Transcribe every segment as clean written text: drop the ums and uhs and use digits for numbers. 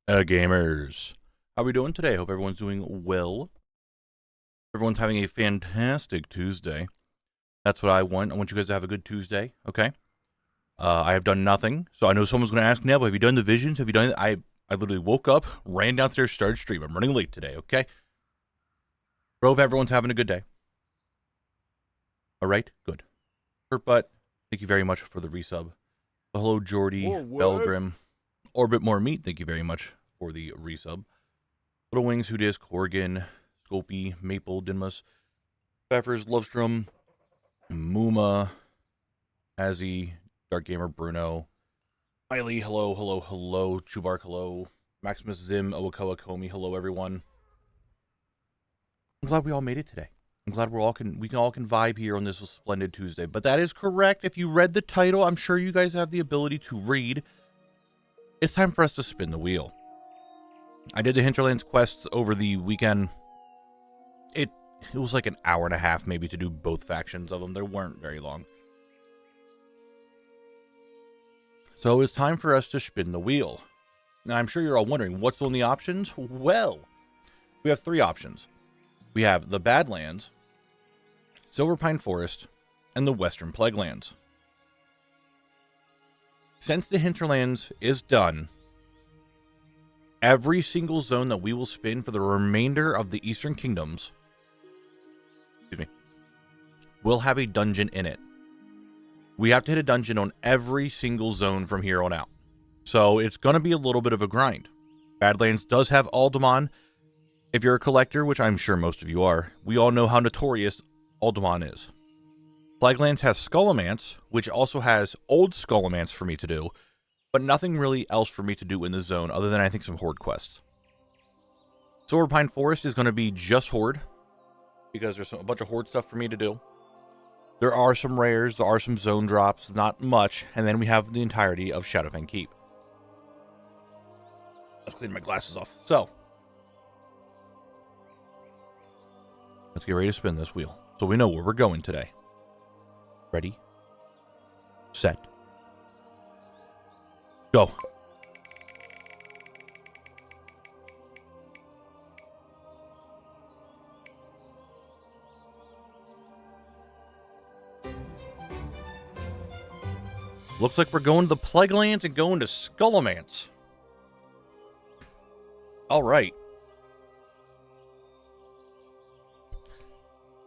Gamers, how are we doing today? Hope everyone's doing well. Everyone's having a fantastic Tuesday. That's what I want. I want you guys to have a good Tuesday, okay? I have done nothing, so I know someone's going to ask, Knabble, have you done the visions? Have you done it? I literally woke up, ran downstairs, started stream. I'm running late today, okay? Hope everyone's having a good day. All right, good. But thank you very much for the resub. Hello, Jordy, Belgrim, Orbit More Meat, thank you very much for the resub. Little Wings, Who Dis, Corrigan, Scopey, Maple, Dinmus, Pfeffers, Lovestrom, Muma, Azzy, Dark Gamer, Bruno, Miley, hello, hello, hello, Chubark, hello, Maximus, Zim, Owakoa, Komi, hello, everyone. I'm glad we all made it today. I'm glad we can all vibe here on this splendid Tuesday. But that is correct. If you read the title, I'm sure you guys have the ability to read. It's time for us to spin the wheel. I did the Hinterlands quests over the weekend. It was like an hour and a half maybe to do both factions of them. They weren't very long. So it's time for us to spin the wheel. Now I'm sure you're all wondering, what's on the options? Well, we have three options. We have the Badlands, Silverpine Forest, and the Western Plaguelands. Since the Hinterlands is done, every single zone that we will spin for the remainder of the Eastern Kingdoms, will have a dungeon in it. We have to hit a dungeon on every single zone from here on out. So it's going to be a little bit of a grind. Badlands does have Alderaan. If you're a collector, which I'm sure most of you are, we all know how notorious Alderaan is. Plaguelands has Skullomance, which also has Old Skullomance for me to do, but nothing really else for me to do in the zone other than I think some Horde quests. Silverpine Forest is going to be just Horde, because there's a bunch of Horde stuff for me to do. There are some rares, there are some zone drops, not much, and then we have the entirety of Shadowfang Keep. Let's clean my glasses off. So, let's get ready to spin this wheel, so we know where we're going today. Ready, set, go. Looks like we're going to the Plaguelands and going to Skullomance. All right.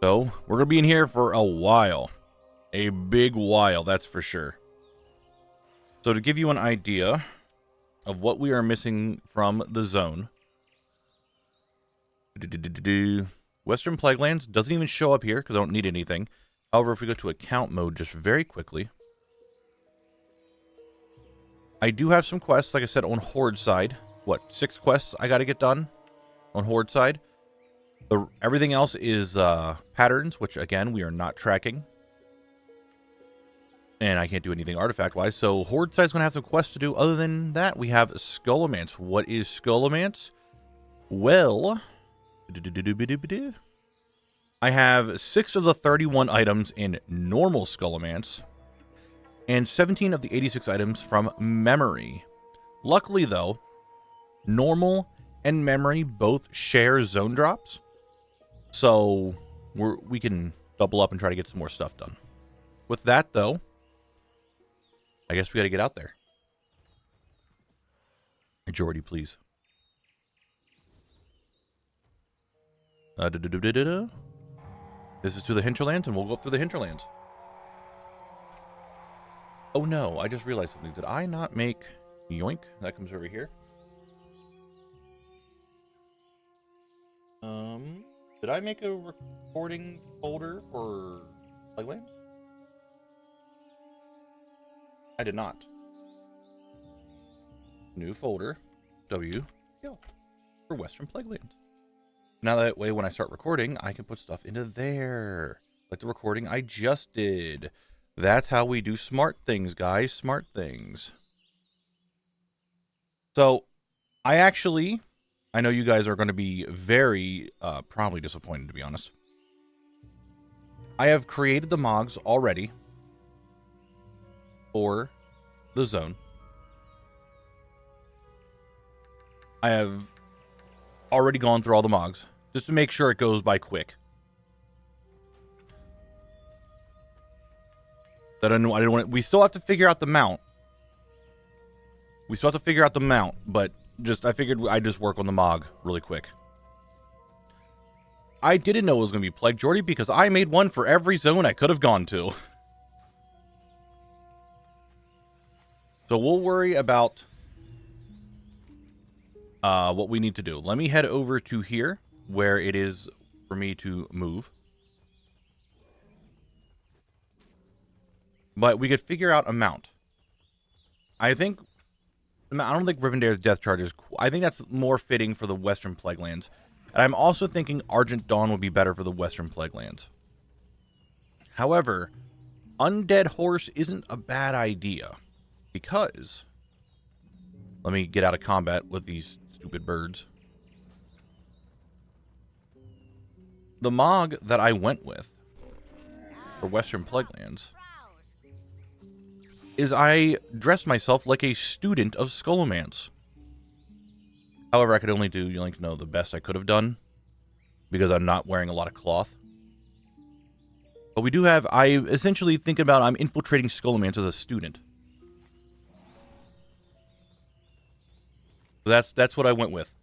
So, we're going to be in here for a while. A big while, that's for sure. So, to give you an idea of what we are missing from the zone. Western Plaguelands doesn't even show up here because I don't need anything. However, if we go to account mode just very quickly. I do have some quests, like I said, on Horde side. What, 6 quests I got to get done on Horde side? Everything else is patterns, which, again, we are not tracking. And I can't do anything artifact-wise, so Horde side's going to have some quests to do. Other than that, we have Skullomance. What is Skullomance? Well, I have 6 of the 31 items in normal Skullomance, and 17 of the 86 items from memory. Luckily, though, normal and memory both share zone drops, so we can double up and try to get some more stuff done. With that, though, I guess we got to get out there. Majority, please. This is to the Hinterlands, and we'll go up through the Hinterlands. Oh no, I just realized something. Did I not make yoink? That comes over here. Did I make a recording folder for Plaguelands? I did not. New folder, W, for Western Plaguelands. Now that way, when I start recording, I can put stuff into there. Like the recording I just did. That's how we do smart things, guys. Smart things. So, I know you guys are going to be very, probably disappointed, to be honest. I have created the mogs already for the zone. I have already gone through all the mogs just to make sure it goes by quick. I didn't want. We still have to figure out the mount. But I figured I'd just work on the mog really quick. I didn't know it was going to be Plague Jordy because I made one for every zone I could have gone to. So we'll worry about what we need to do. Let me head over to here where it is for me to move. But we could figure out a mount. I don't think Rivendare's Death Charge is... I think that's more fitting for the Western Plaguelands. And I'm also thinking Argent Dawn would be better for the Western Plaguelands. However, Undead Horse isn't a bad idea. Because... Let me get out of combat with these stupid birds. The Mog that I went with for Western Plaguelands is I dressed myself like a student of Scholomance. However, I could only do, the best I could have done because I'm not wearing a lot of cloth. But we do have, I essentially think about I'm infiltrating Scholomance as a student. So that's what I went with.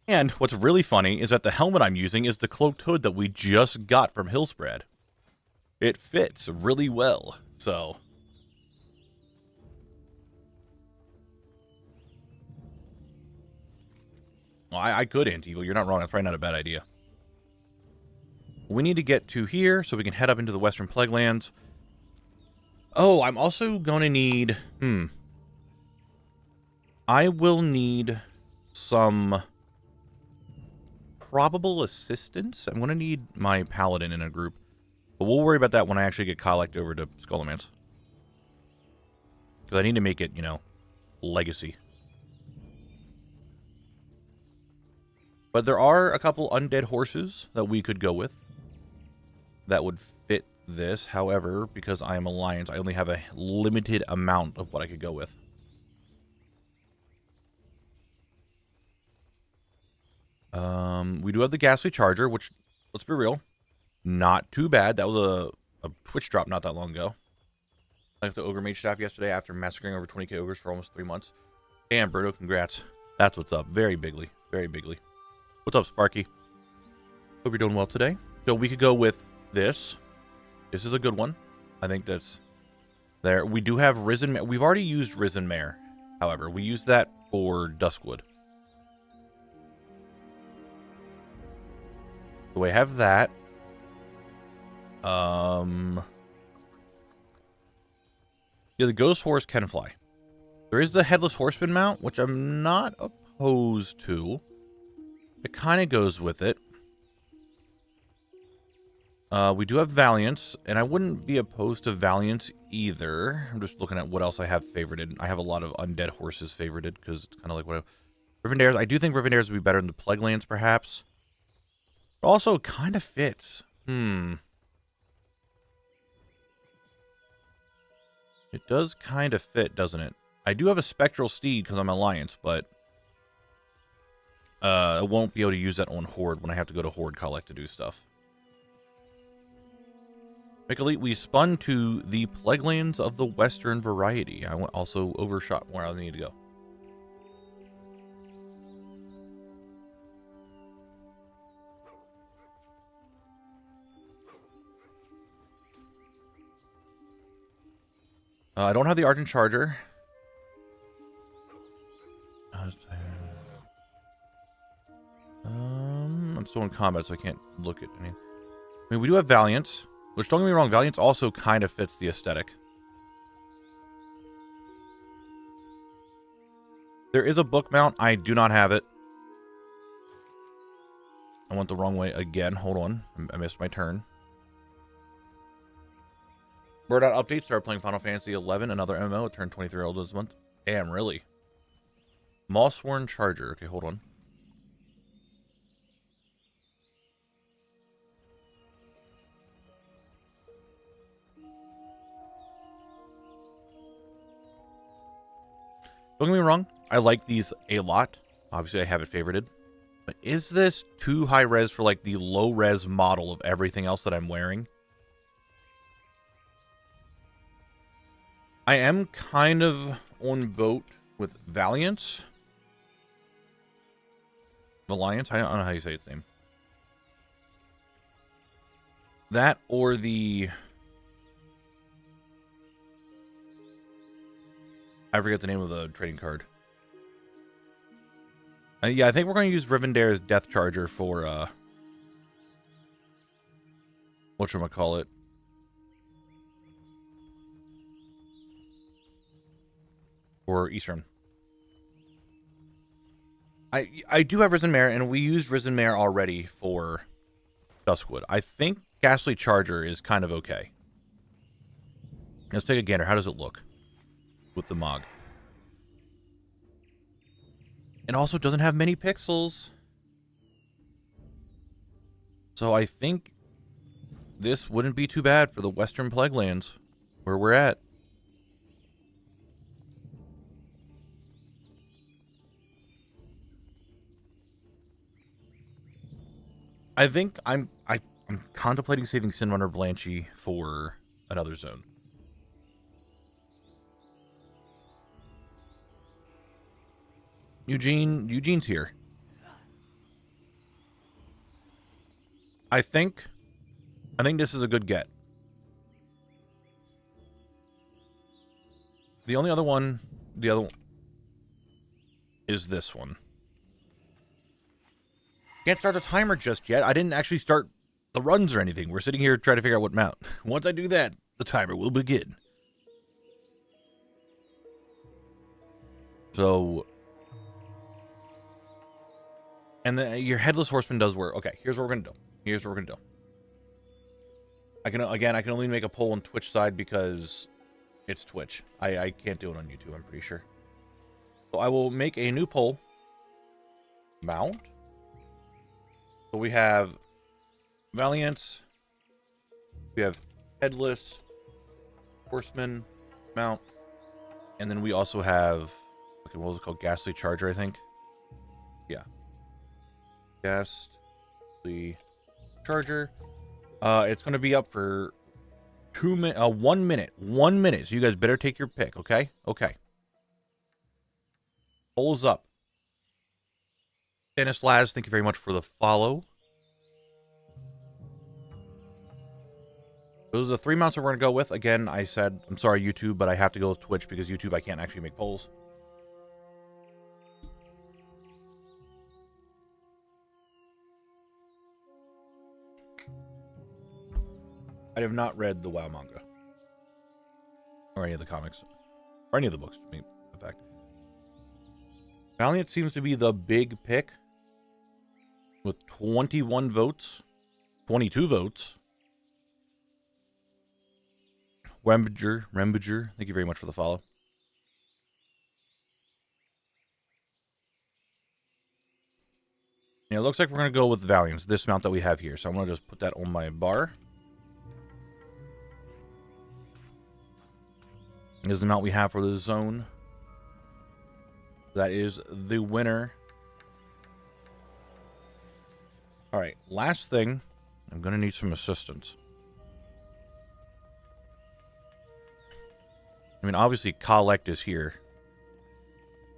And what's really funny is that the helmet I'm using is the cloaked hood that we just got from Hillspread. It fits really well, so... Well, I could Anti-Eagle. You're not wrong. That's probably not a bad idea. We need to get to here so we can head up into the Western Plaguelands. Oh, I'm also going to need... I will need some probable assistance. I'm going to need my Paladin in a group. But we'll worry about that when I actually get Collect over to Scholomance. Because I need to make it, legacy. But there are a couple undead horses that we could go with that would fit this. However, because I am Alliance, I only have a limited amount of what I could go with. We do have the Ghastly Charger, which, let's be real, not too bad. That was a Twitch drop not that long ago. I got the Ogre Mage staff yesterday after massacring over 20k ogres for almost 3 months. Damn, Berto, congrats. That's what's up. Very bigly. Very bigly. What's up, Sparky? Hope you're doing well today. So we could go with this. This is a good one. I think that's there. We do have Risen Mare. We've already used Risen Mare. However, we used that for Duskwood. So we have that. Yeah, the Ghost Horse can fly. There is the Headless Horseman mount, which I'm not opposed to. It kind of goes with it. We do have Valiance, and I wouldn't be opposed to Valiance either. I'm just looking at what else I have favorited. I have a lot of undead horses favorited, because it's kind of like what Rivendare's. I do think Rivendare's would be better than the Plaguelands, perhaps. But also, kind of fits. It does kind of fit, doesn't it? I do have a Spectral Steed because I'm Alliance, but I won't be able to use that on Horde when I have to go to Horde Collect to do stuff. Make Elite, we spun to the Plaguelands of the Western variety. I also overshot where I need to go. I don't have the Argent Charger. I'm still in combat, so I can't look at anything. I mean, we do have Valiance, which, don't get me wrong, Valiance also kind of fits the aesthetic. There is a book mount. I do not have it. I went the wrong way again. Hold on. I missed my turn. Bird Out update. Started playing Final Fantasy 11, another MMO. It turned 23 years old this month. Damn, really? Mossworn Charger. Okay, hold on. Don't get me wrong. I like these a lot. Obviously, I have it favorited. But is this too high res for like the low res model of everything else that I'm wearing? I am kind of on boat with Valiance. Valiance? I don't know how you say its name. That or the... I forget the name of the trading card. Yeah, I think we're going to use Rivendare's Death Charger for, whatchamacallit. Or Eastern. I do have Risen Mare, and we used Risen Mare already for Duskwood. I think Ghastly Charger is kind of okay. Let's take a gander. How does it look with the Mog? It also doesn't have many pixels. So I think this wouldn't be too bad for the Western Plaguelands, where we're at. I think I'm contemplating saving Sinrunner Blanchy for another zone. Eugene's here. I think this is a good get. The other one is this one. Can't start the timer just yet. I didn't actually start the runs or anything. We're sitting here trying to figure out what mount. Once I do that, the timer will begin. So, and your Headless Horseman does work. Okay, here's what we're gonna do. I can only make a poll on Twitch side because it's Twitch. I can't do it on YouTube, I'm pretty sure. So I will make a new poll. Mount. So we have Valiance. We have Headless Horseman mount. And then we also have, okay, what was it called? Ghastly Charger, I think. Yeah. Ghastly Charger. It's going to be up for 1 minute. 1 minute. So you guys better take your pick, okay? Okay. Poll's up. Dennis Laz, thank you very much for the follow. Those are the 3 mounts that we're going to go with. Again, I said, I'm sorry, YouTube, but I have to go with Twitch because YouTube, I can't actually make polls. I have not read the WoW manga. Or any of the comics. Or any of the books, to be in fact. Valiant seems to be the big pick. With 21 votes. 22 votes. Rembager, thank you very much for the follow. Yeah, it looks like we're going to go with Valiance, this mount that we have here. So I'm going to just put that on my bar. This is the mount we have for the zone. That is the winner. Alright, last thing. I'm going to need some assistance. I mean, obviously, Collect is here.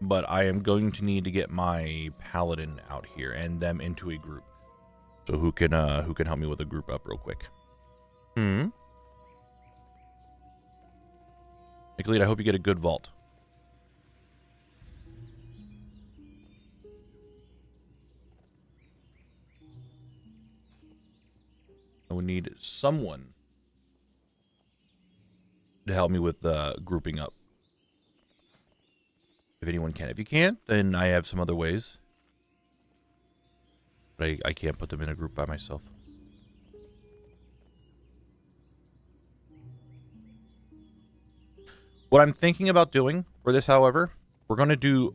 But I am going to need to get my Paladin out here and them into a group. So who can help me with a group up real quick? Nicolete, I hope you get a good vault. I would need someone to help me with grouping up. If anyone can. If you can't, then I have some other ways. But I can't put them in a group by myself. What I'm thinking about doing for this, however, we're going to do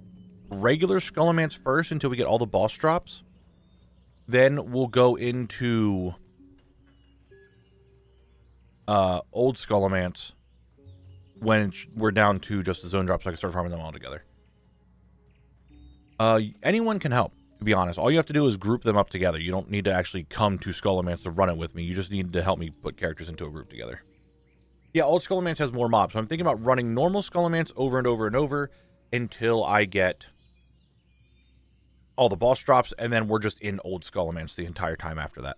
regular Skullomance first until we get all the boss drops. Then we'll go into old Skullomance when we're down to just the zone drops so I can start farming them all together. Anyone can help, to be honest. All you have to do is group them up together. You don't need to actually come to Skullomance to run it with me. You just need to help me put characters into a group together. Yeah, old Skullomance has more mobs, so I'm thinking about running normal Skullomance over and over and over until I get all the boss drops, and then we're just in old Skullomance the entire time after that.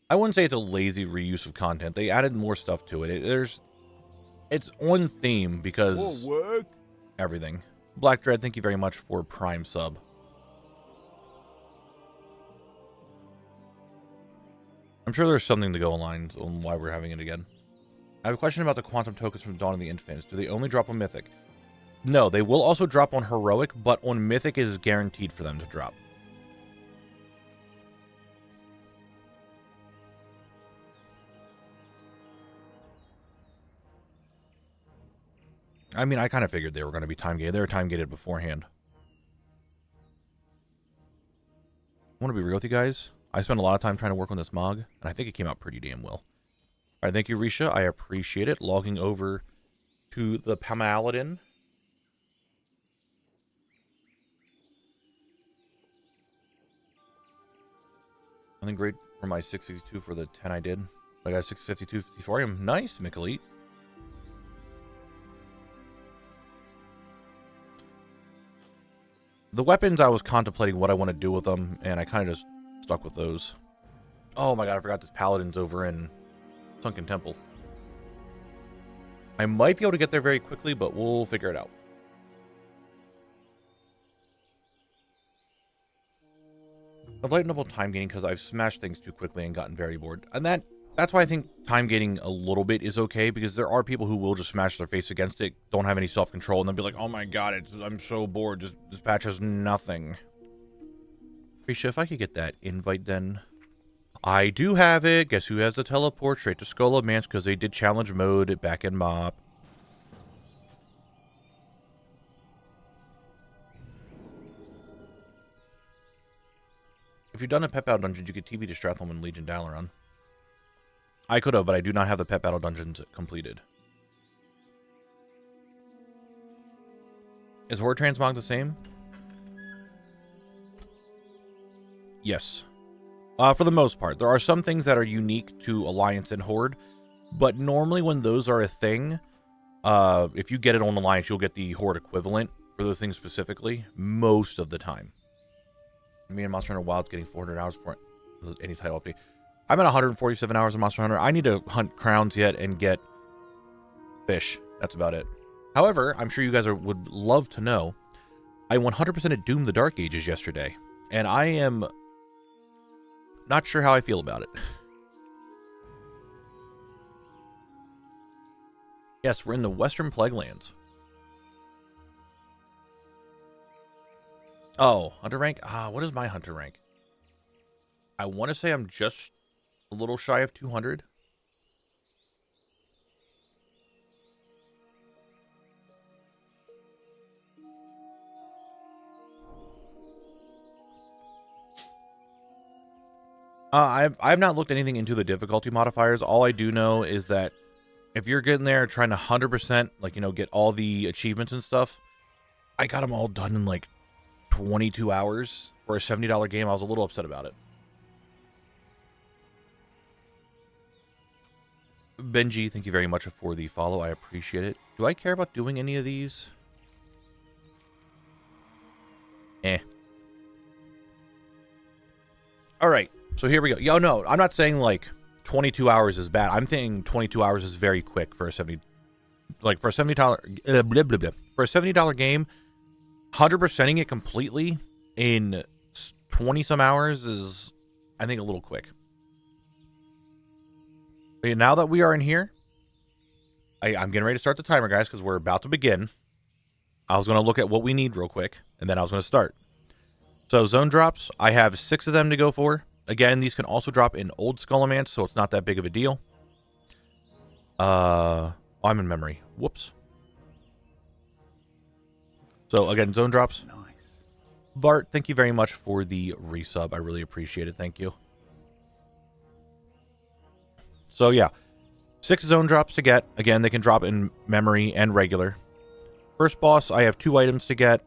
I wouldn't say it's a lazy reuse of content. They added more stuff to it. It's on theme because everything. Black Dread, thank you very much for Prime sub. I'm sure there's something to go on why we're having it again. I have a question about the quantum tokens from Dawn of the Infinite. Do they only drop on Mythic? No, they will also drop on Heroic, but on Mythic it is guaranteed for them to drop. I mean, I kind of figured they were going to be time-gated. They were time-gated beforehand. I want to be real with you guys. I spent a lot of time trying to work on this MOG, and I think it came out pretty damn well. All right, thank you, Risha. I appreciate it. Logging over to the Paladin. Nothing great for my 662 for the 10 I did. I got 652 Thorium. Nice, Mikalite. The weapons, I was contemplating what I want to do with them, and I kind of just stuck with those. Oh my god, I forgot this Paladin's over in Sunken Temple. I might be able to get there very quickly, but we'll figure it out. I've lightened up on time gating because I've smashed things too quickly and gotten very bored. And that's why I think time gating a little bit is okay, because there are people who will just smash their face against it, don't have any self-control, and they'll be like, oh my god, I'm so bored, this patch has nothing. Risha, if I could get that invite then. I do have it. Guess who has the teleport straight to Skullomance, because they did challenge mode back in MOP. If you've done a pet battle dungeon, you could TB to Stratholme and Legion Dalaran. I could have, but I do not have the pet battle dungeons completed. Is Horde Transmog the same? Yes. For the most part. There are some things that are unique to Alliance and Horde, but normally when those are a thing, if you get it on Alliance, you'll get the Horde equivalent for those things specifically, most of the time. Me and Monster Hunter Wild's getting 400 hours for any title update. I'm at 147 hours of Monster Hunter. I need to hunt crowns yet and get fish. That's about it. However, I'm sure you guys would love to know, I 100%ed Doom the Dark Ages yesterday, and I am not sure how I feel about it. Yes, we're in the Western Plaguelands. Oh, hunter rank? What is my hunter rank? I want to say I'm just a little shy of 200. I've not looked anything into the difficulty modifiers. All I do know is that if you're getting there trying to 100%, like, you know, get all the achievements and stuff, I got them all done in like 22 hours for a $70 game. I was a little upset about it. Benji, thank you very much for the follow. I appreciate it. Do I care about doing any of these? All right. So here we go. Yo, no, I'm not saying like 22 hours is bad. I'm thinking 22 hours is very quick for a $70, like for a $70, for a $70 game. 100%ing it completely in 20 some hours is, I think, a little quick. But now that we are in here, I'm getting ready to start the timer, guys, because we're about to begin. I was going to look at what we need real quick, and then I was going to start. So zone drops, I have 6 of them to go for. Again, these can also drop in old Skullomance, so it's not that big of a deal. I'm in memory. Whoops. So again, zone drops. Nice. Bart, thank you very much for the resub. I really appreciate it. Thank you. So yeah, 6 zone drops to get. Again, they can drop in memory and regular. First boss, I have 2 items to get.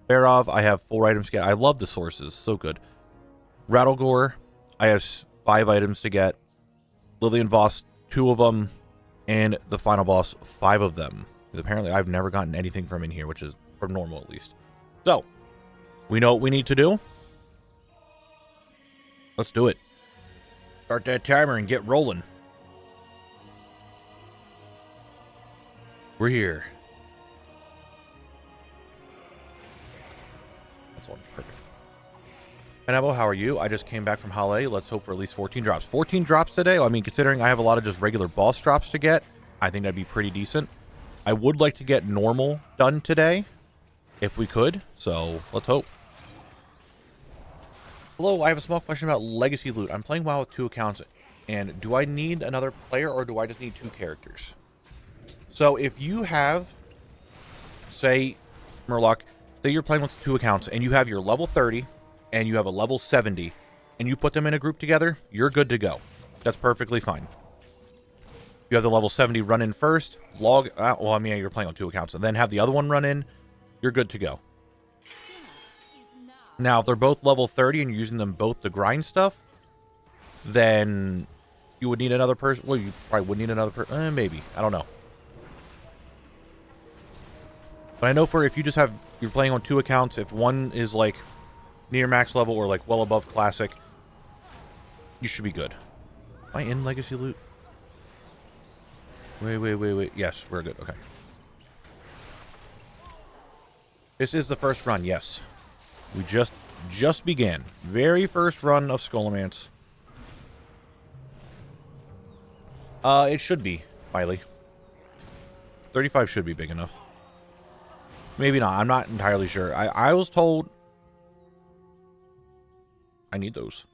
Barov, I have 4 items to get. I love the sources. So good. Rattlegore, I have 5 items to get. Lillian Voss, 2 of them. And the final boss, 5 of them. Apparently, I've never gotten anything from in here, which is from normal at least. So, we know what we need to do. Let's do it. Start that timer and get rolling. We're here. That's all perfect. Knabble, how are you? I just came back from Halle. Let's hope for at least 14 drops. 14 drops today? I mean, considering I have a lot of just regular boss drops to get, I think that'd be pretty decent. I would like to get normal done today, if we could. So, let's hope. Hello, I have a small question about legacy loot. I'm playing WoW with 2 accounts, and do I need another player, or do I just need 2 characters? So, if you have, say, Murloc, say you're playing with 2 accounts, and you have your level 30, and you have a level 70, and you put them in a group together, you're good to go. That's perfectly fine. You have the level 70 run in first, well, I mean, you're playing on 2 accounts, and then have the other one run in, you're good to go. Now, if they're both level 30 and you're using them both to grind stuff, then you would need another person. Well, you probably would need another person. Maybe. I don't know. But I know for if you just have, you're playing on 2 accounts, if one is like near max level or like well above classic, you should be good. Am I in legacy loot? Wait. Yes, we're good. Okay. This is the first run, yes. We just began. Very first run of Skullomance. It should be, Miley. 35 should be big enough. Maybe not. I'm not entirely sure. I was told... I need those.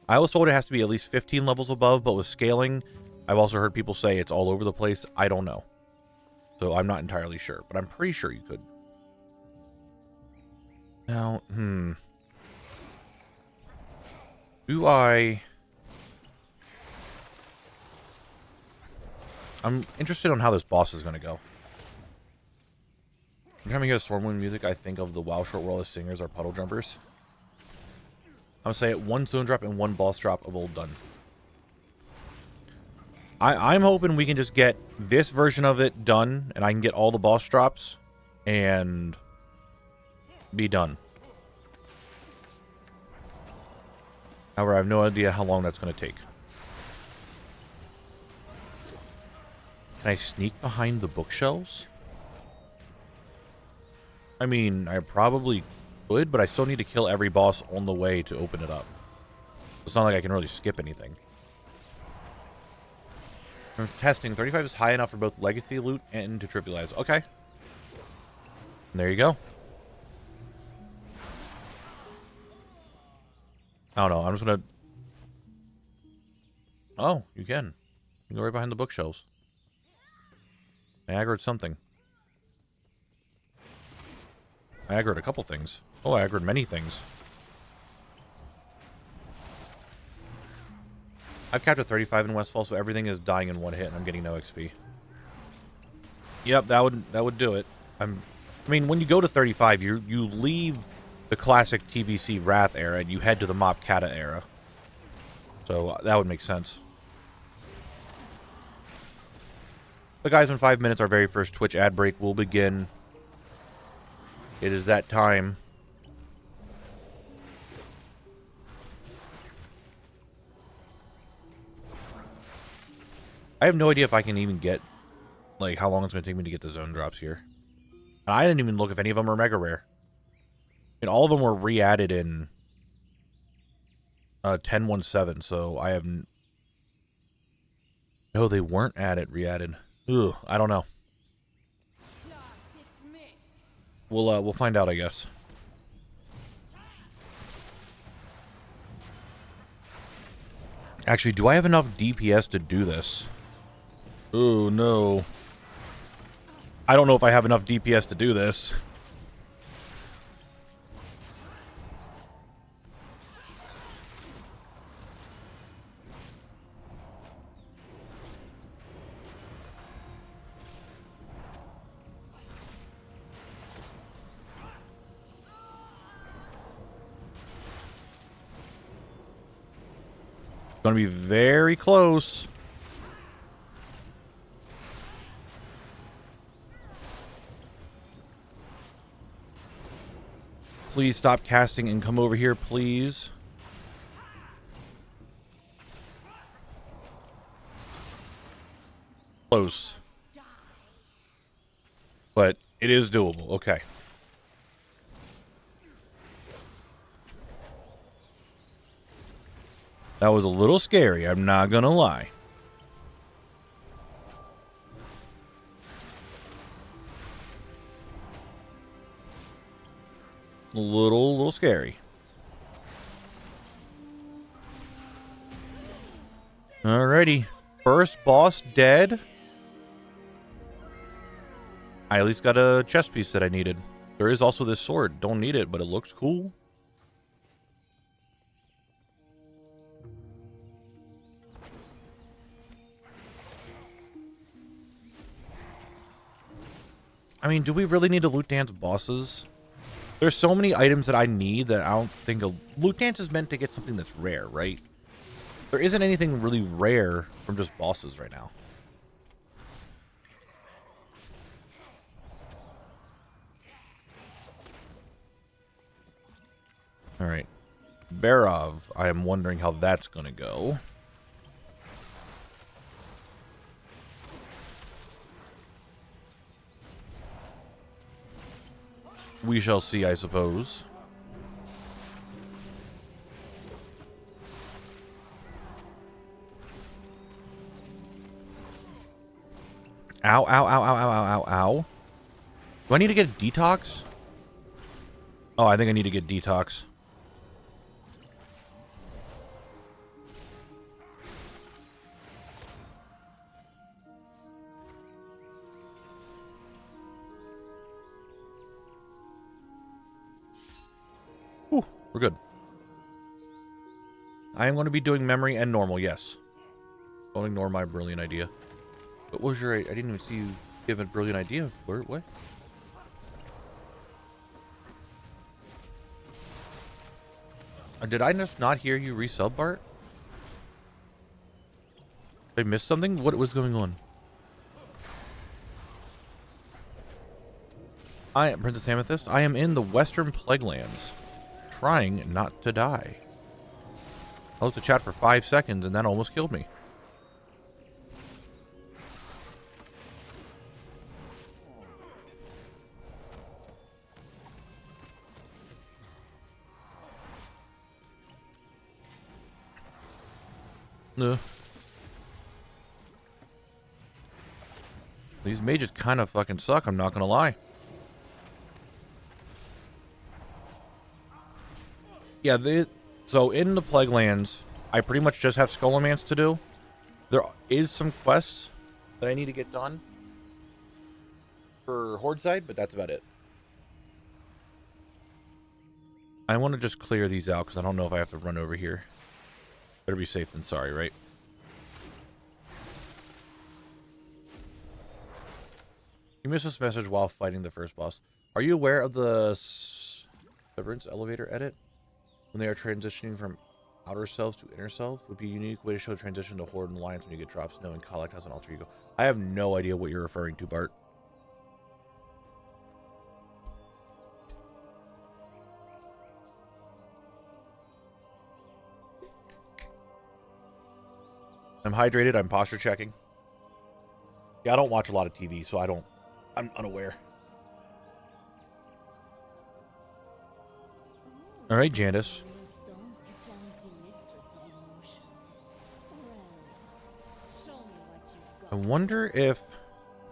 I was told it has to be at least 15 levels above, but with scaling, I've also heard people say it's all over the place. I don't know. So I'm not entirely sure, but I'm pretty sure you could. Now, do I'm interested on how this boss is going to go. Every time I hear Stormwind music, I think of the WoW Short World of Singers or Puddle Jumpers. I'm going to say it, 1 zone drop and 1 boss drop of Old Done. I'm hoping we can just get this version of it done, and I can get all the boss drops, and be done. However, I have no idea how long that's going to take. Can I sneak behind the bookshelves? I mean, I probably could, but I still need to kill every boss on the way to open it up. It's not like I can really skip anything. I'm testing. 35 is high enough for both legacy loot and to trivialize. Okay. And there you go. I don't know. I'm just going to... Oh, you can. You can go right behind the bookshelves. I aggroed something. I aggroed a couple things. Oh, I aggroed many things. I've captured 35 in Westfall, so everything is dying in 1 hit, and I'm getting no XP. Yep, that would do it. I mean, when you go to 35, you leave the classic TBC Wrath era, and you head to the Mop Kata era. So that would make sense. But guys, in 5 minutes, our very first Twitch ad break will begin. It is that time. I have no idea if I can even get, like, how long it's going to take me to get the zone drops here. And I didn't even look if any of them are mega rare. And all of them were re-added in 10.17, so I haven't... No, they weren't re-added. Ugh, I don't know. We'll find out, I guess. Actually, do I have enough DPS to do this? Oh, no. I don't know if I have enough DPS to do this. Gonna be very close. Please stop casting and come over here, please. Close. But it is doable. Okay. That was a little scary, I'm not gonna lie. A little scary. Alrighty. First boss dead. I at least got a chest piece that I needed. There is also this sword. Don't need it, but it looks cool. I mean, do we really need to loot dance bosses? There's so many items that I need that I don't think a loot dance is meant to get something that's rare, right? There isn't anything really rare from just bosses right now. Alright. Barov, I am wondering how that's going to go. We shall see, I suppose. Ow, ow, ow, ow, ow, ow, ow, ow. Do I need to get a detox? Oh, I think I need to get detox. Whew, we're good. I am going to be doing memory and normal, yes. Don't ignore my brilliant idea. What was your... I didn't even see you give a brilliant idea. Where? What? Did I just not hear you resub, Bart? Did I miss something? What was going on? I am Princess Amethyst. I am in the Western Plaguelands, trying not to die. I was to chat for 5 seconds and that almost killed me. These mages kind of fucking suck, I'm not gonna lie. Yeah, so in the Plaguelands, I pretty much just have Skullomance to do. There is some quests that I need to get done for Horde side, but that's about it. I want to just clear these out because I don't know if I have to run over here. Better be safe than sorry, right? You missed this message while fighting the first boss. Are you aware of the Severance elevator edit? When they are transitioning from outer selves to inner self, would be a unique way to show transition to Horde and Alliance when you get drops, knowing Collect has an alter ego. I have no idea what you're referring to, Bart. I'm hydrated. I'm posture checking. Yeah, I don't watch a lot of TV, so I'm unaware. All right, Janice. I wonder if...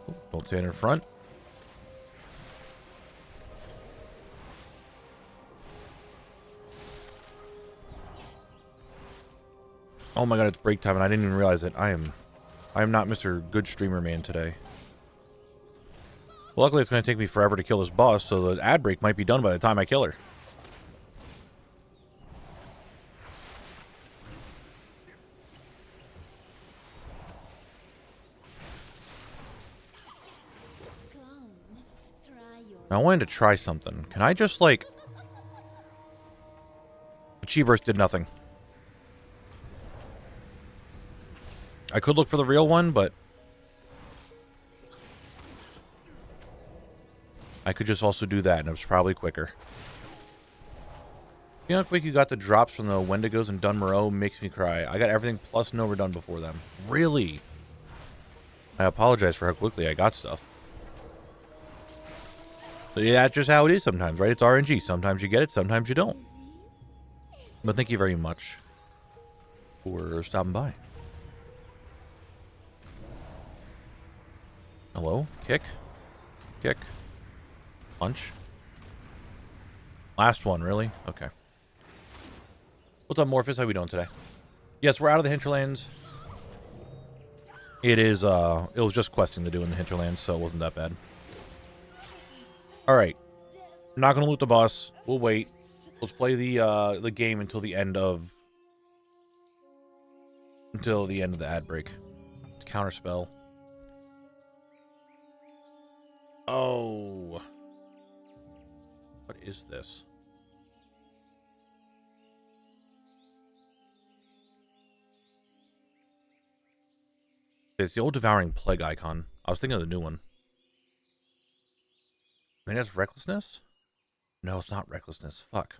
Oh, don't stand in front. Oh my god, it's break time and I didn't even realize it. I am not Mr. Good Streamer Man today. Well, luckily it's going to take me forever to kill this boss, so the ad break might be done by the time I kill her. I wanted to try something. Can I just, like... Chi Burst did nothing. I could look for the real one, but I could just also do that, and it's probably quicker. You know how quick you got the drops from the Wendigos and Dunmoreau? Makes me cry. I got everything plus no overdone before them. Really? I apologize for how quickly I got stuff. But yeah, that's just how it is sometimes, right? It's RNG. Sometimes you get it, sometimes you don't. But thank you very much for stopping by. Hello? Kick. Kick. Punch. Last one, really? Okay. What's up, Morphus? How we doing today? Yes, we're out of the hinterlands. It was just questing to do in the hinterlands, so it wasn't that bad. Alright. I'm not gonna loot the boss. We'll wait. Let's play the game until the end of the ad break. It's counterspell. Oh. What is this? It's the old Devouring Plague icon. I was thinking of the new one. Maybe that's Recklessness? No, it's not Recklessness. Fuck.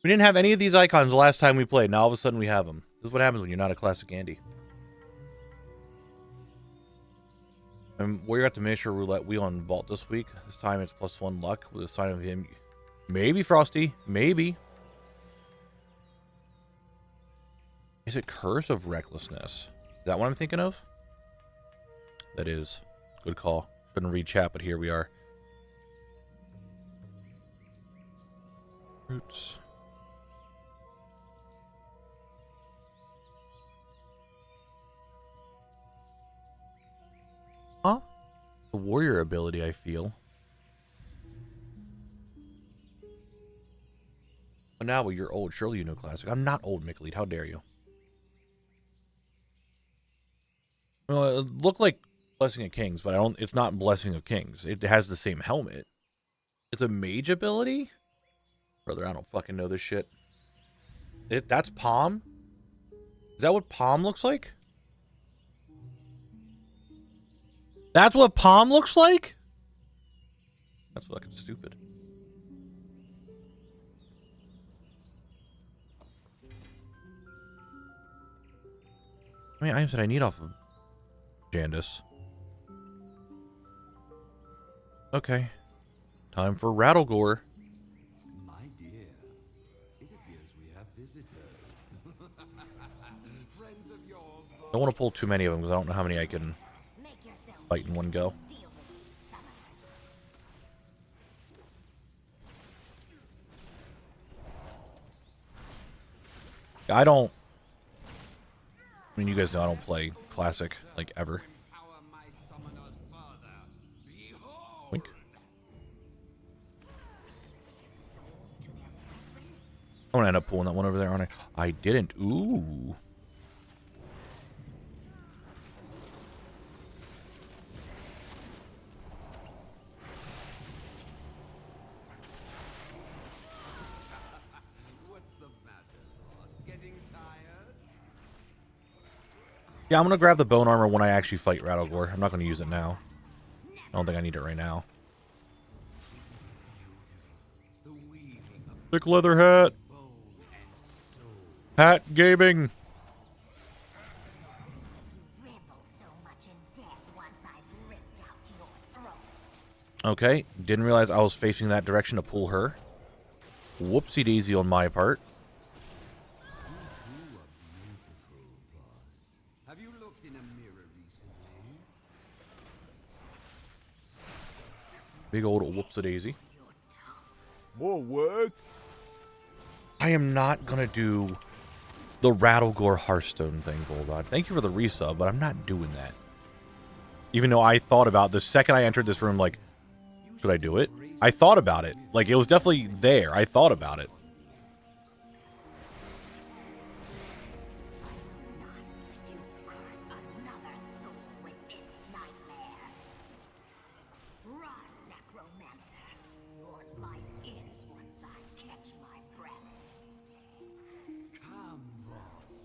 We didn't have any of these icons the last time we played. Now all of a sudden we have them. This is what happens when you're not a classic Andy. And Warrior got the miniature roulette wheel on Vault this week. This time it's +1 luck with a sign of him. Maybe Frosty. Maybe. Is it Curse of Recklessness? Is that what I'm thinking of? That is. Good call. Shouldn't read chat, but here we are. Roots. Huh? The warrior ability, I feel. Oh, now, well, you're old. Surely you know classic. I'm not old, Micklead. How dare you? Well, it looked like Blessing of Kings, but I don't. It's not Blessing of Kings. It has the same helmet. It's a mage ability? Brother, I don't fucking know this shit. That's Palm? Is that what Palm looks like? That's what Palm looks like? That's fucking stupid. How many items did I need off of Jandis? Okay. Time for Rattlegore. My dear, it appears we have visitors. Friends of yours. I don't want to pull too many of them because I don't know how many I can fight in one go. I mean, you guys know I don't play classic, like, ever. Wink. I'm gonna end up pulling that one over there, aren't I? I didn't. Ooh. Yeah, I'm gonna grab the bone armor when I actually fight Rattlegore. I'm not gonna use it now. I don't think I need it right now. Thick leather hat. Hat gaming. Okay, didn't realize I was facing that direction to pull her. Whoopsie daisy on my part. Have you looked in a mirror recently? Big old whoopsie daisy. More work. I am not gonna do the Rattlegore Hearthstone thing, Goldod. Thank you for the resub, but I'm not doing that. Even though I thought about the second I entered this room, like, should I do it? I thought about it. Like, it was definitely there. I thought about it.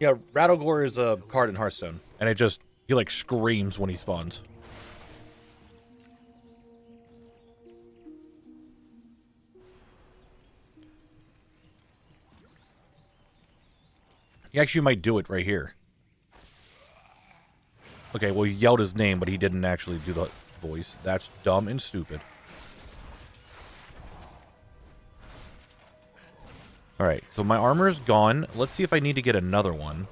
Yeah, Rattlegore is a card in Hearthstone, and he like screams when he spawns. He actually might do it right here. Okay, well, he yelled his name, but he didn't actually do the voice. That's dumb and stupid. Alright, so my armor is gone. Let's see if I need to get another one.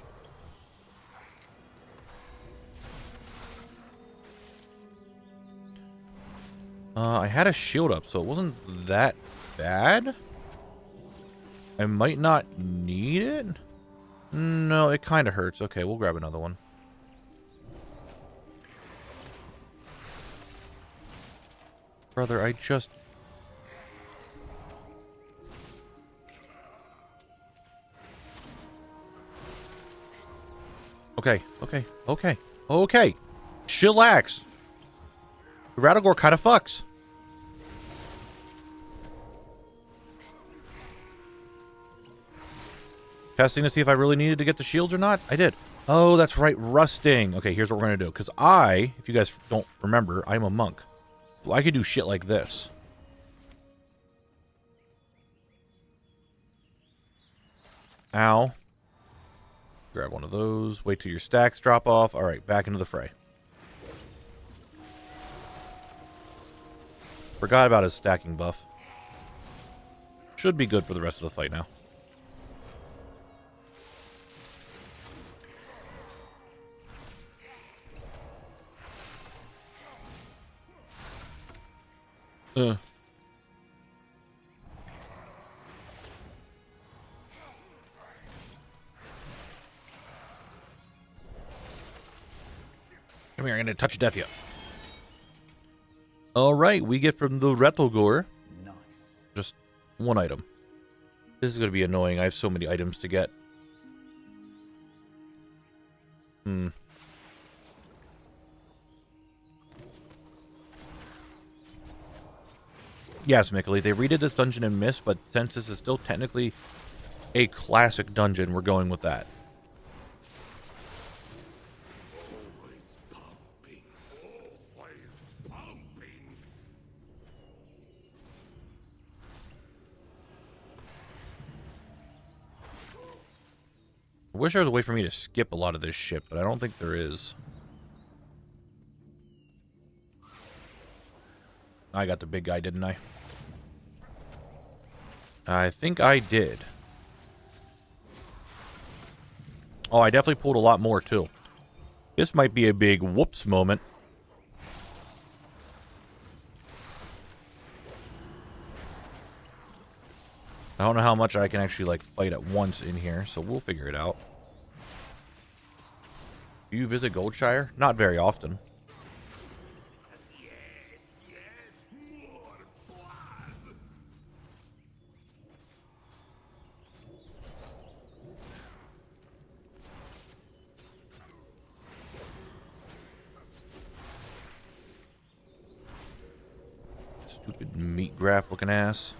I had a shield up, so it wasn't that bad. I might not need it. No, it kind of hurts. Okay, we'll grab another one. Brother, I just... Okay. Chillax. Rattlegore kind of fucks. Testing to see if I really needed to get the shields or not. I did. Oh, that's right. Rusting. Okay, here's what we're going to do. Because if you guys don't remember, I'm a monk. So I could do shit like this. Ow. Grab one of those. Wait till your stacks drop off. All right, back into the fray. Forgot about his stacking buff. Should be good for the rest of the fight now. Come here, I'm gonna touch death you. Alright, we get from the Rattlegore just one item. This is gonna be annoying. I have so many items to get. Yes, Mickley, they redid this dungeon in Mist, but since this is still technically a classic dungeon, we're going with that. Always pumping. Always pumping. I wish there was a way for me to skip a lot of this shit, but I don't think there is. I got the big guy, didn't I? I think I did. Oh, I definitely pulled a lot more, too. This might be a big whoops moment. I don't know how much I can actually, like, fight at once in here, so we'll figure it out. Do you visit Goldshire? Not very often. Stupid meat graph looking ass.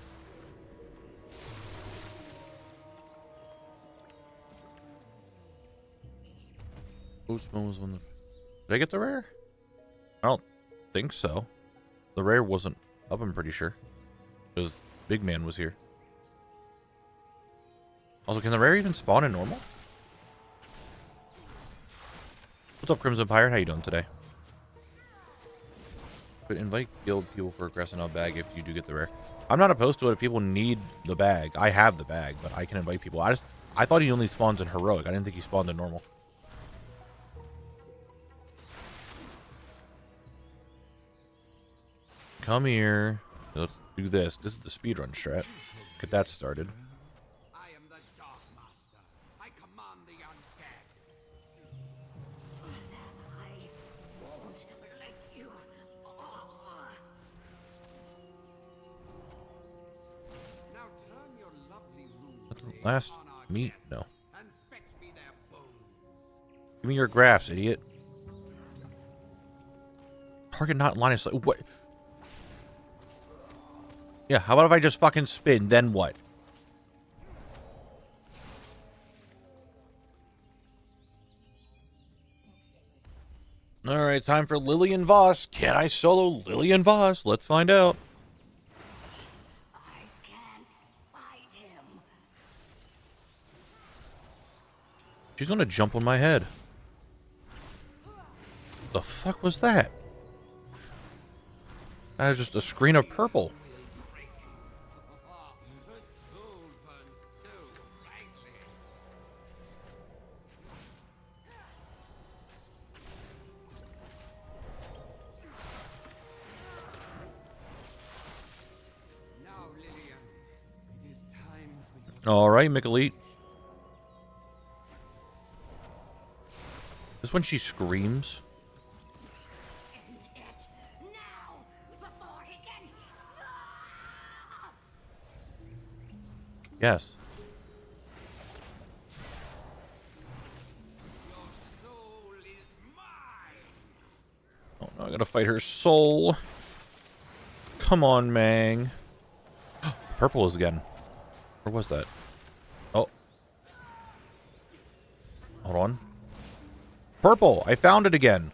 Postman was on the... Did I get the rare? I don't think so. The rare wasn't up, I'm pretty sure. Because Big Man was here. Also, can the rare even spawn in normal? What's up, Crimson Pirate? How you doing today? But invite guild people for a Crescent bag if you do get the rare. I'm not opposed to it if people need the bag. I have the bag, but I can invite people. I thought he only spawns in heroic. I didn't think he spawned in normal. Come here. Let's do this. This is the speedrun strat. Get that started. I am the Dark Master. I command the undead. I won't let you. Now turn your lovely rune That's the blade last on our meat? guests No. and fetch me their bones. Give me your graphs, idiot. Target not line of sight. What? Yeah, how about if I just fucking spin, then what? All right, time for Lillian Voss. Can I solo Lillian Voss? Let's find out. I can't fight him. She's gonna jump on my head. The fuck was that? That was just a screen of purple. The soul burns so brightly. Now, Lillian, it is time for you. All right, Mikalite. This when she screams. End it now, before he can. Yes. Your soul is mine. Oh no, I gotta fight her soul. Come on, Mang. Purple is again. Where was that? Oh. Hold on. Purple! I found it again.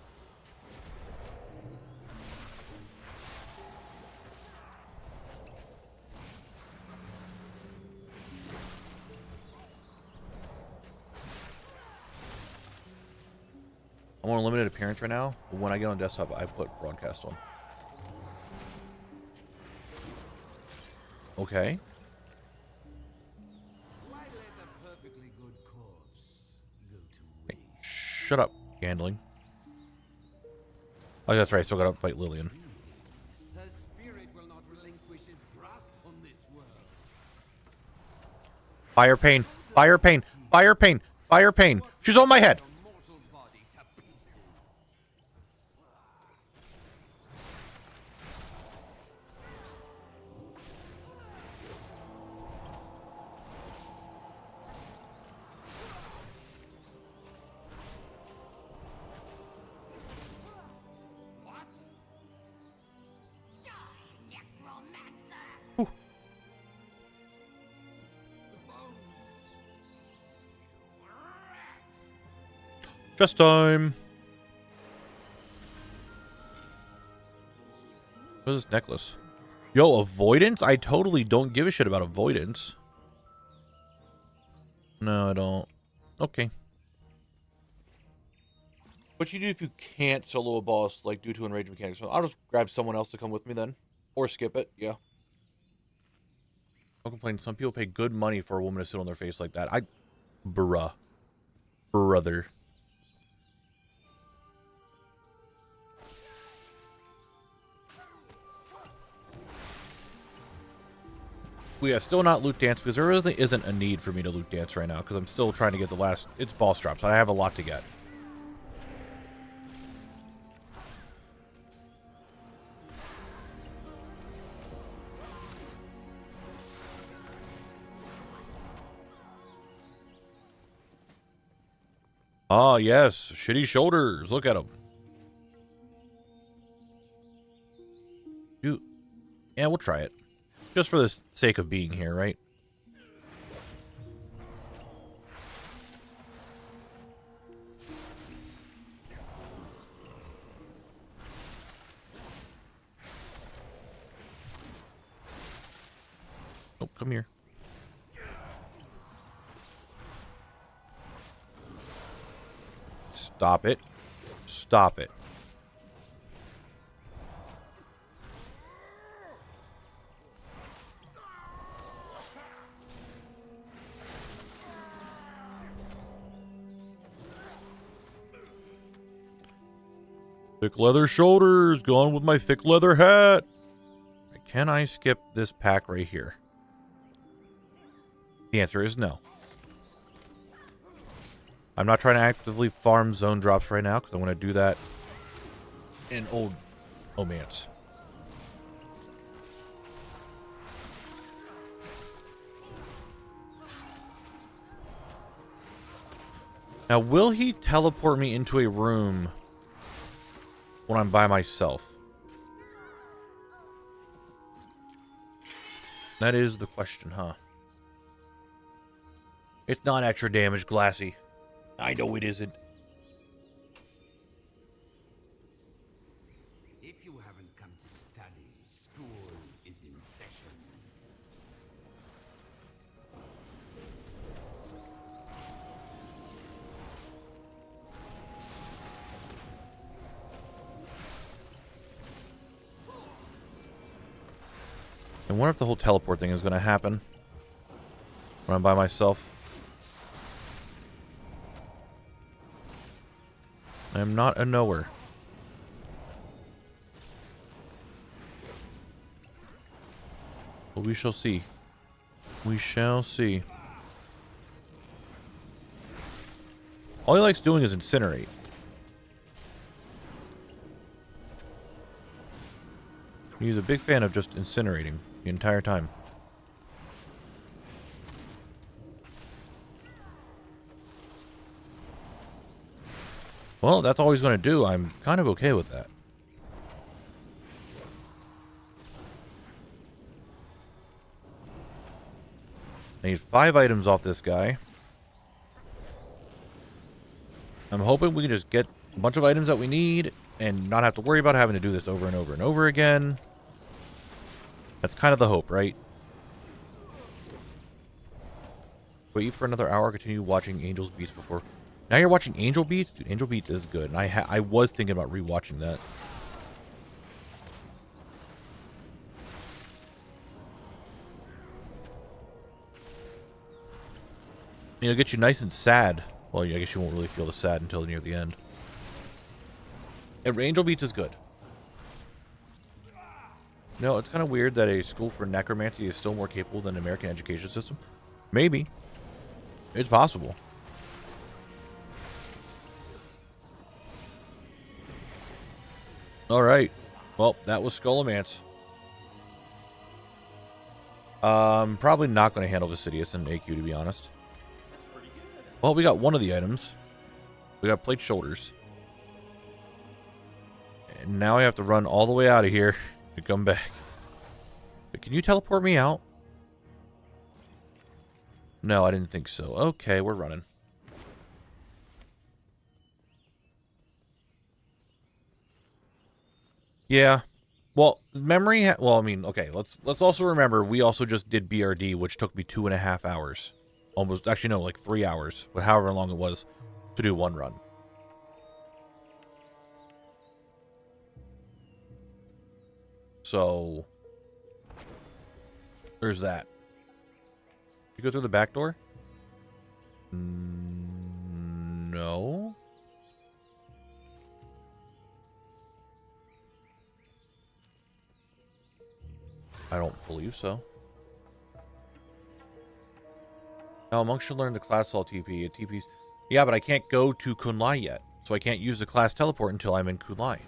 I'm on a limited appearance right now, but when I get on desktop, I put broadcast on. Okay. Why let a perfectly good corpse go to Hey, waste? shut up, Gandling. Oh, that's right. I still gotta fight Lillian. The spirit will not relinquish its grasp on this world. Fire pain. Fire pain. Fire pain. Fire pain. She's on my head. Your mortal body to pieces. What? Die, necromancer! The bones. Rat. Just time. What is this necklace? Yo, avoidance? I totally don't give a shit about avoidance. No, I don't. Okay. What you do if you can't solo a boss, like due to enraged mechanics? I'll just grab someone else to come with me then. Or skip it, yeah. Don't complain. Some people pay good money for a woman to sit on their face like that. Bruh. Brother. Yeah, still not loot dance because there really isn't a need for me to loot dance right now because I'm still trying to get the last. It's boss drops, and I have a lot to get. Ah, yes, shitty shoulders. Look at them. Dude, yeah, we'll try it. Just for the sake of being here, right? Oh, come here. Stop it. Stop it. Thick leather shoulders, gone with my thick leather hat. Can I skip this pack right here? The answer is no. I'm not trying to actively farm zone drops right now because I want to do that in old romance. Now, will he teleport me into a room when I'm by myself? That is the question, huh? It's not extra damage, Glassy. I know it isn't. If you haven't come to study, school is in session. I wonder if the whole teleport thing is going to happen when I'm by myself. I am not a knower. But we shall see. We shall see. All he likes doing is incinerate. He's a big fan of just incinerating the entire time. Well, that's all he's going to do. I'm kind of okay with that. I need 5 items off this guy. I'm hoping we can just get a bunch of items that we need and not have to worry about having to do this over and over and over again. That's kind of the hope, right? Wait for another hour, continue watching Angel's Beats before. Now you're watching Angel Beats? Dude, Angel Beats is good. And I was thinking about rewatching that. It'll get you nice and sad. Well, I guess you won't really feel the sad until near the end. And Angel Beats is good. No, it's kind of weird that a school for necromancy is still more capable than the American education system. Maybe. It's possible. Alright. Well, that was Skullomance. Probably not going to handle Vicidius and AQ, to be honest. Well, we got one of the items. We got plate shoulders. And now I have to run all the way out of here to come back. But can you teleport me out? No, I didn't think so. Okay, we're running. Yeah. Well, memory... well, I mean, okay, let's also remember we also just did BRD, which took me 2.5 hours. Almost, actually, no, like 3 hours. But however long it was to do one run. So... there's that. You go through the back door? No. I don't believe so. Now, a monk should learn the class all TP. It TPs. Yeah, but I can't go to Kunlai yet. So I can't use the class teleport until I'm in Kunlai.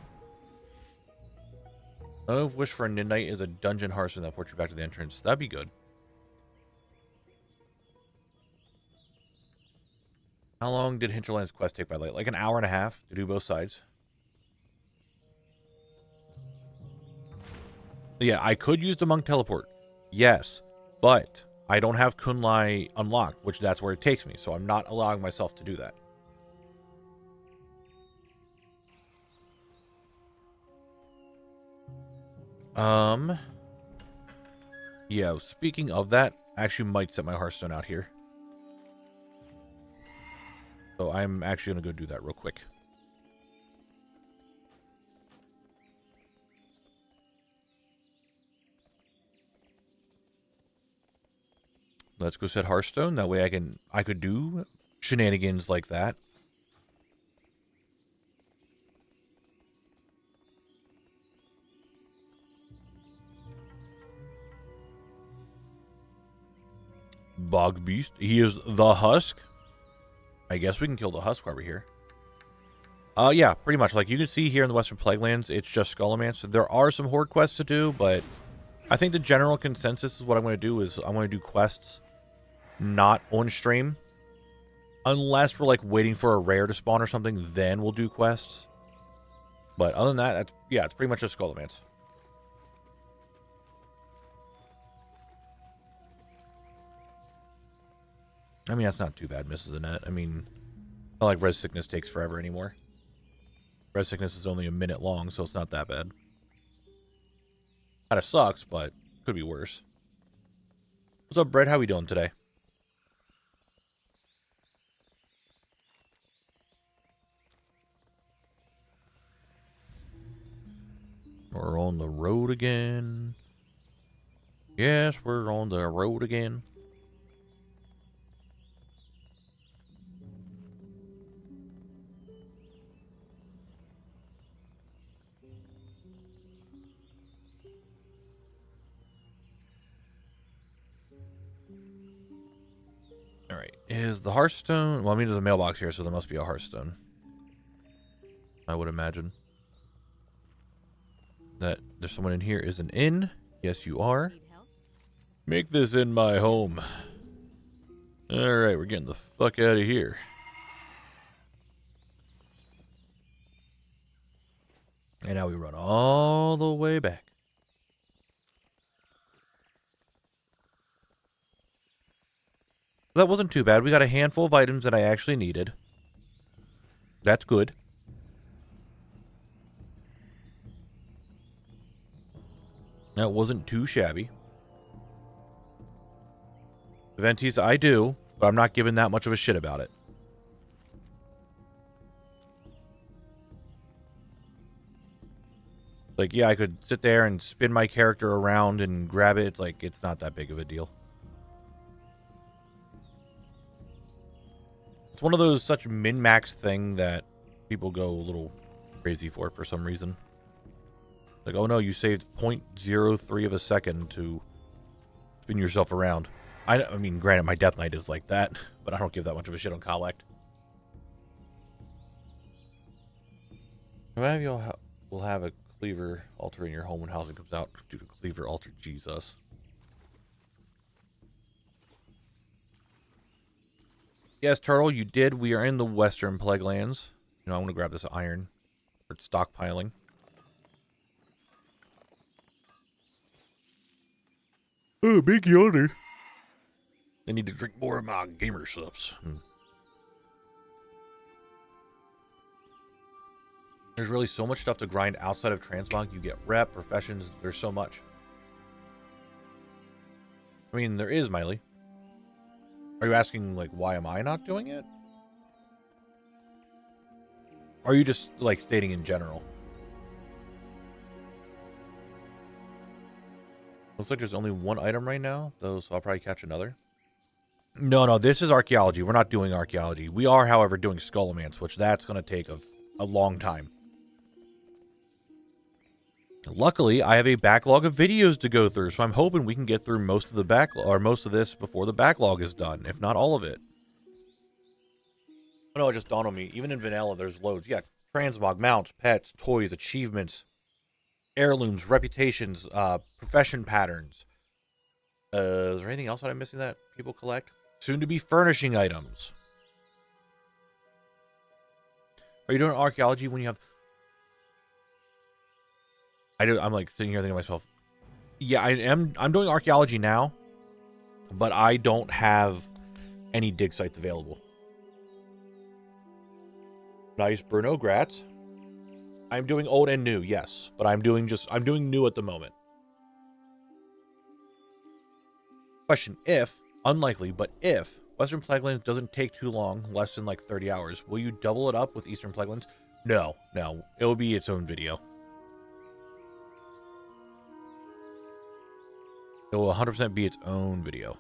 I wish for a midnight is a dungeon Hearthstone that ports you back to the entrance. That'd be good. How long did Hinterland's quest take by light? Like an hour and a half to do both sides. Yeah, I could use the monk teleport. Yes, but I don't have Kunlai unlocked, which that's where it takes me. So I'm not allowing myself to do that. Yeah, speaking of that, I actually might set my Hearthstone out here. So I'm actually going to go do that real quick. Let's go set Hearthstone. That way I could do shenanigans like that. Bog Beast. He is the Husk. I guess we can kill the Husk while we're here. Yeah, pretty much. Like you can see here in the Western Plaguelands, it's just Skullomance. There are some Horde quests to do, but I think the general consensus is what I'm going to do is I'm going to do quests not on stream. Unless we're like waiting for a rare to spawn or something, then we'll do quests. But other than that, it's pretty much just Skullomance. I mean, that's not too bad, Mrs. Annette. I mean, not like Res Sickness takes forever anymore. Res Sickness is only a minute long, so it's not that bad. Kind of sucks, but could be worse. What's up, Brett? How we doing today? We're on the road again. Yes, we're on the road again. All right. Is the Hearthstone... Well, I mean, there's a mailbox here, so there must be a Hearthstone. I would imagine. That there's someone in here. Is an inn? Yes, you are. Make this inn my home. Alright, we're getting the fuck out of here. And now we run all the way back. That wasn't too bad. We got a handful of items that I actually needed. That's good. That wasn't too shabby. Ventis, I do, but I'm not giving that much of a shit about it. Like, yeah, I could sit there and spin my character around and grab it. It's like, it's not that big of a deal. It's one of those such min-max thing that people go a little crazy for some reason. Like, oh no, you saved 0.03 of a second to spin yourself around. I mean, granted, my Death Knight is like that, but I don't give that much of a shit on collect. How many of you will have a cleaver altar in your home when housing comes out due to cleaver altar? Jesus. Yes, Turtle, you did. We are in the Western Plaguelands. You know, I'm going to grab this iron for stockpiling. Oh, big yawner. I need to drink more of my gamer subs. There's really so much stuff to grind outside of transmog. You get rep, professions. There's so much. I mean, there is, Miley. Are you asking, like, why am I not doing it? Or are you just, like, stating in general? Looks like there's only one item right now, though, so I'll probably catch another. No, this is archaeology. We're not doing archaeology. We are, however, doing Skullomance, which that's going to take a long time. Luckily, I have a backlog of videos to go through, so I'm hoping we can get through most of the backlog, or most of this before the backlog is done, if not all of it. Oh no, it just dawned on me. Even in vanilla, there's loads. Yeah, transmog, mounts, pets, toys, achievements, heirlooms, reputations, profession patterns. Is there anything else that I'm missing that people collect? Soon to be furnishing items. Are you doing archaeology when you have... I'm like sitting here thinking to myself, yeah, I'm doing archaeology now, but I don't have any dig sites available. Nice, Bruno, grats. I'm doing old and new, yes, but I'm doing new at the moment. Question, if, unlikely, but if Western Plaguelands doesn't take too long, less than like 30 hours, will you double it up with Eastern Plaguelands? No, it will be its own video. It will 100% be its own video.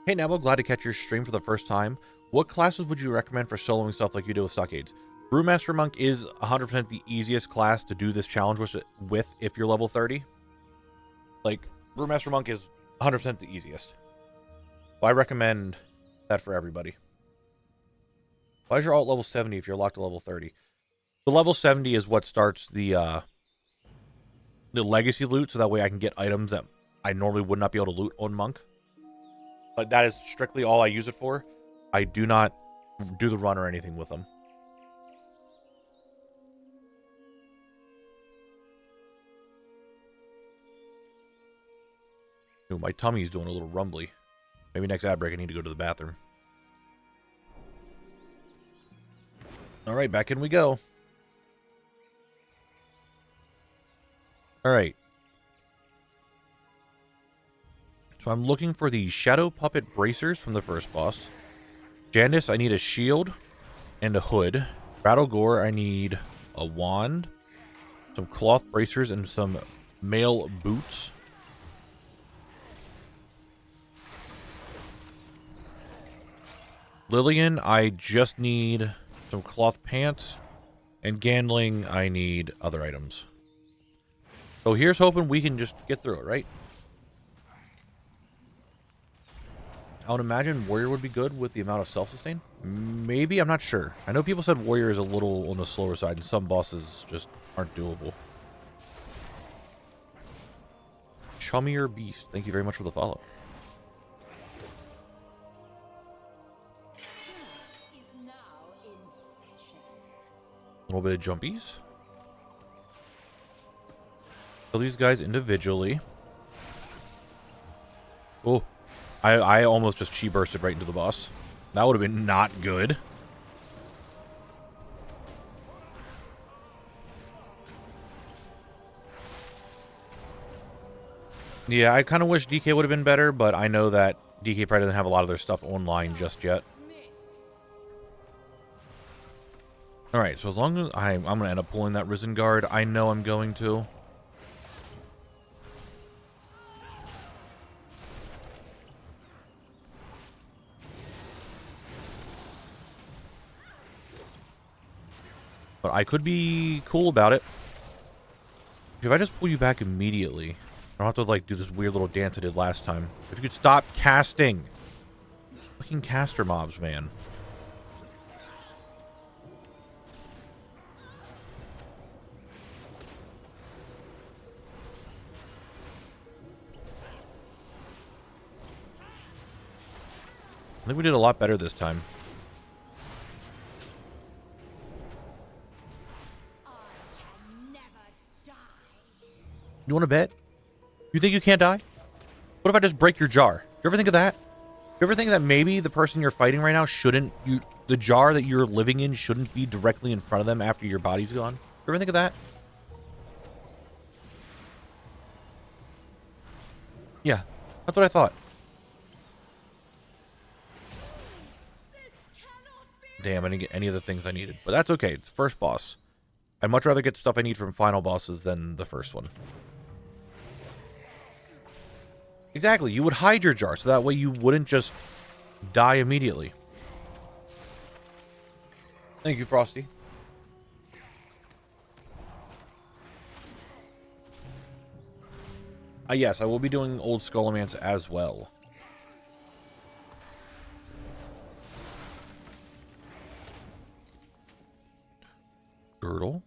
Hey Knabble, glad to catch your stream for the first time. What classes would you recommend for soloing stuff like you do with Stockades? Brewmaster Monk is 100% the easiest class to do this challenge with if you're level 30. Like, Brewmaster Monk is 100% the easiest. So I recommend that for everybody. Why is your alt level 70 if you're locked to level 30? The level 70 is what starts the legacy loot, so that way I can get items that I normally would not be able to loot on Monk. But that is strictly all I use it for. I do not do the run or anything with them. Ooh, my tummy's doing a little rumbly. Maybe next ad break I need to go to the bathroom. Alright, back in we go. Alright. So I'm looking for the Shadow Puppet Bracers from the first boss. Janice, I need a shield and a hood. Battle Gore, I need a wand, some cloth bracers, and some mail boots. Lillian, I just need some cloth pants. And Gandling, I need other items. So here's hoping we can just get through it, right? I would imagine Warrior would be good with the amount of self-sustain. Maybe, I'm not sure. I know people said Warrior is a little on the slower side, and some bosses just aren't doable. Chummier Beast, thank you very much for the follow. A little bit of jumpies. Kill these guys individually. Oh, I almost just chi bursted right into the boss. That would have been not good. Yeah, I kind of wish DK would have been better, but I know that DK probably doesn't have a lot of their stuff online just yet. Alright, so as long as I'm going to end up pulling that Risen Guard, I know I'm going to. But I could be cool about it. If I just pull you back immediately, I don't have to, like, do this weird little dance I did last time. If you could stop casting. Fucking caster mobs, man. I think we did a lot better this time. You want to bet? You think you can't die? What if I just break your jar? You ever think of that? You ever think that maybe the person you're fighting right now shouldn't... the jar that you're living in shouldn't be directly in front of them after your body's gone? You ever think of that? Yeah, that's what I thought. Damn, I didn't get any of the things I needed. But that's okay. It's the first boss. I'd much rather get stuff I need from final bosses than the first one. Exactly. You would hide your jar, so that way you wouldn't just die immediately. Thank you, Frosty. Yes, I will be doing Old Skullomance as well. Girdle.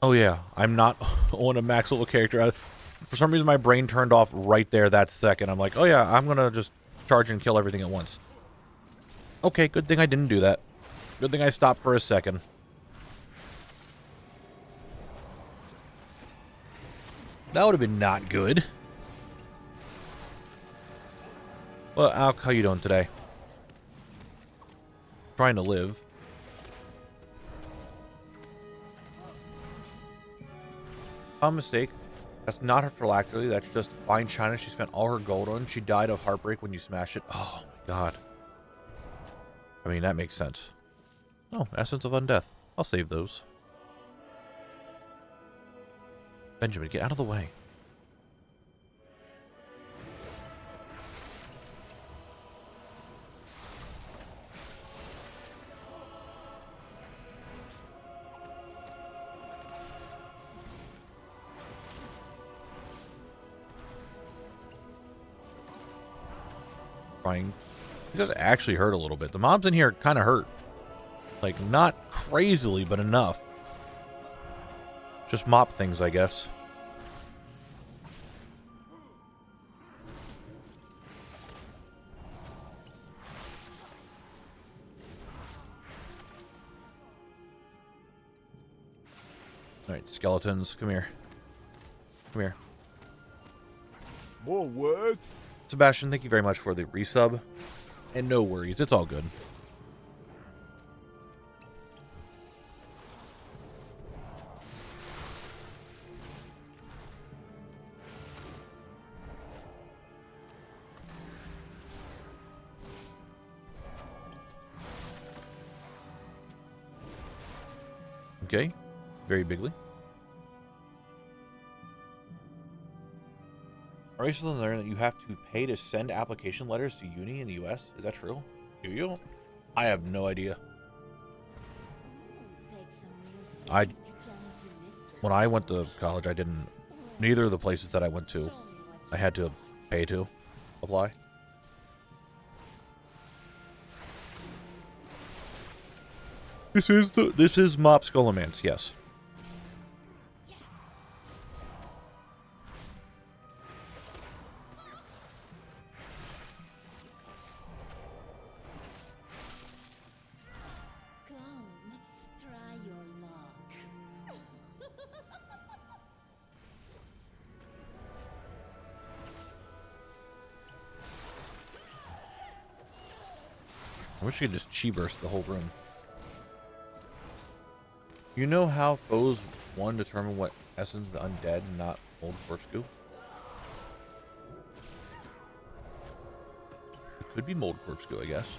Oh yeah, I'm not on a max level character. For some reason my brain turned off right there that second. I'm like, oh yeah, I'm gonna just charge and kill everything at once. Okay, good thing I didn't do that. Good thing I stopped for a second. That would have been not good. Well, Alk, how you doing today? Trying to live. A mistake. That's not her phylactery. That's just fine china she spent all her gold on. She died of heartbreak when you smash it. Oh, my God. I mean, that makes sense. Oh, Essence of Undeath. I'll save those. Benjamin, get out of the way. These guys actually hurt a little bit. The mobs in here kind of hurt. Like, not crazily, but enough. Just mop things, I guess. Alright, skeletons, come here. Come here. More work. Sebastian, thank you very much for the resub. And no worries, it's all good. Okay. Very bigly. I recently learned that you have to pay to send application letters to uni in the US. Is that true? Do you? I have no idea. When I went to college, I didn't. Neither of the places that I went to, I had to pay to apply. This is Mop Skullomance, yes. I wish you could just chi burst the whole room. You know how foes 1 determine what essence the undead and not old corpse goo? It could be mold corpse goo, I guess.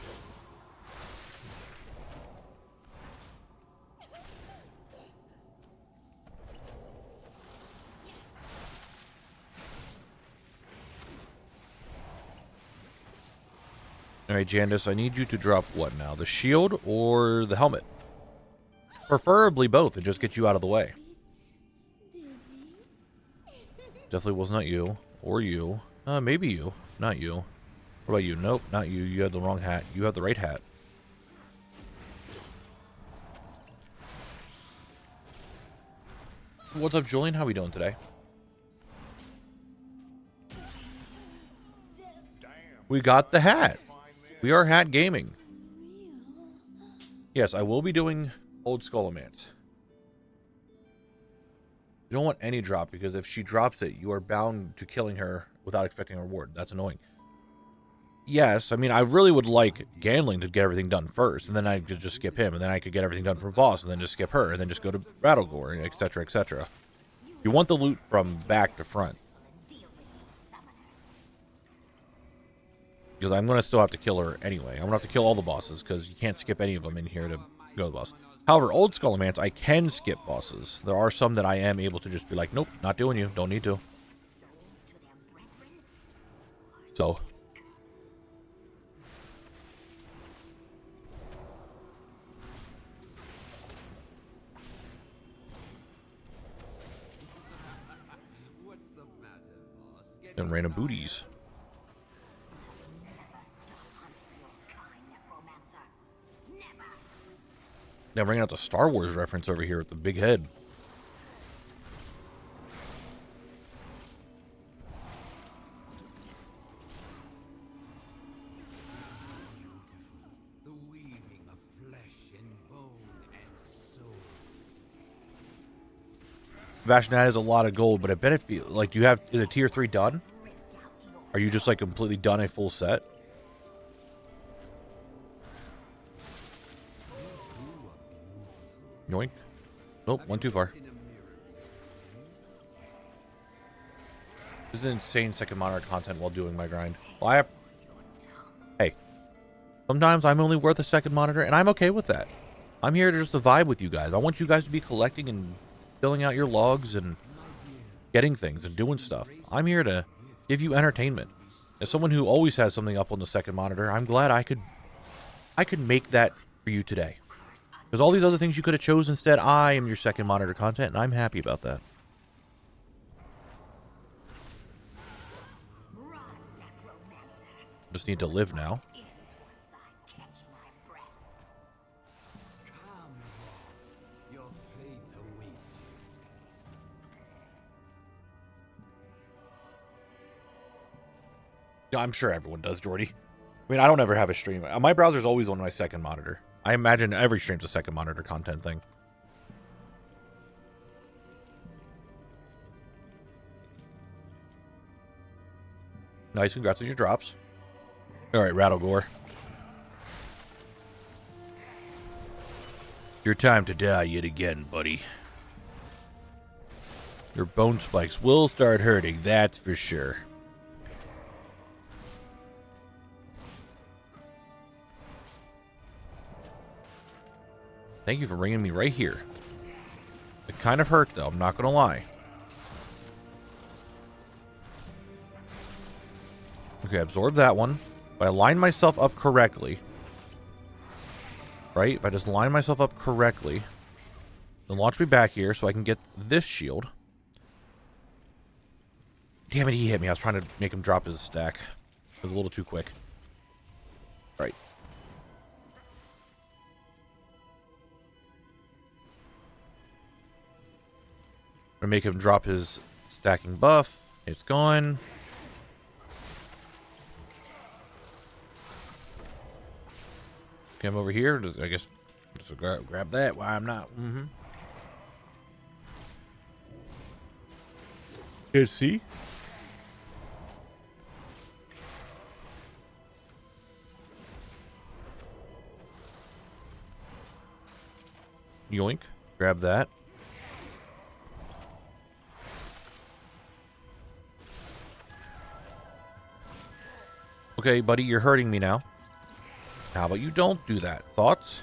Alright, Jandis, I need you to drop what now? The shield or the helmet? Preferably both, and just get you out of the way. Definitely was not you. Or you. Maybe you. Not you. What about you? Nope, not you. You had the wrong hat. You have the right hat. What's up, Julian? How we doing today? We got the hat. We are Hat Gaming. Yes, I will be doing Old Skullomance. You don't want any drop, because if she drops it, you are bound to killing her without expecting a reward. That's annoying. Yes, I mean, I really would like Gambling to get everything done first, and then I could just skip him, and then I could get everything done from Voss, and then just skip her, and then just go to Rattlegore, etc., etc. You want the loot from back to front. Because I'm going to still have to kill her anyway. I'm going to have to kill all the bosses, because you can't skip any of them in here to go to the boss. However, Old Skullomance, I can skip bosses. There are some that I am able to just be like, nope, not doing you. Don't need to. So. And random booties. Now bringing out the Star Wars reference over here with the big head. The weaving of flesh and bone and soul. Bastion, that is a lot of gold, but I bet if you, like, you have, is it tier 3 done? Are you just, like, completely done a full set? Yoink. Nope, went too far. This is insane second monitor content while doing my grind. Well, hey, sometimes I'm only worth a second monitor, and I'm okay with that. I'm here to just vibe with you guys. I want you guys to be collecting and filling out your logs and getting things and doing stuff. I'm here to give you entertainment. As someone who always has something up on the second monitor, I'm glad I could make that for you today. Because all these other things you could have chose instead, I am your second monitor content, and I'm happy about that. Just need to live now. Your fate awaits Yeah, I'm sure everyone does, Jordy. I mean, I don't ever have a stream. My browser's always on my second monitor. I imagine every stream's a second monitor content thing. Nice, congrats on your drops. Alright, Rattlegore. Your time to die yet again, buddy. Your bone spikes will start hurting, that's for sure. Thank you for bringing me right here. kind of hurt, though. I'm not going to lie. Okay, absorb that one. If I line myself up correctly, right? If I just line myself up correctly, then launch me back here so I can get this shield. Damn it, he hit me. I was trying to make him drop his stack. It was a little too quick. Right. I'm gonna make him drop his stacking buff. It's gone. Come over here. I guess just grab that. Why I'm not. Let's see. Yoink. Grab that. Okay, buddy, you're hurting me now. How about you don't do that? Thoughts?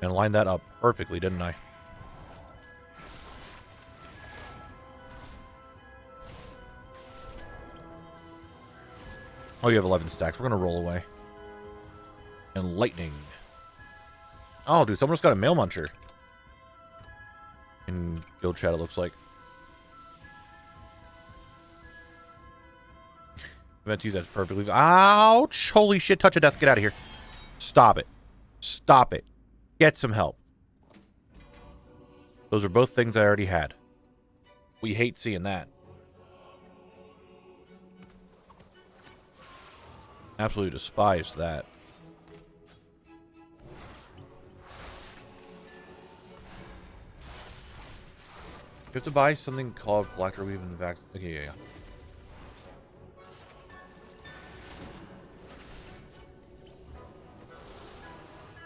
And line that up perfectly, didn't I? Oh, you have 11 stacks. We're going to roll away. And lightning. Oh, dude, someone just got a mail muncher. In guild chat, it looks like. Venties, that's perfectly. Ouch! Holy shit, touch of death. Get out of here. Stop it. Stop it. Get some help. Those are both things I already had. We hate seeing that. Absolutely despise that. You have to buy something called Flactor Weave in the vac. Okay, yeah.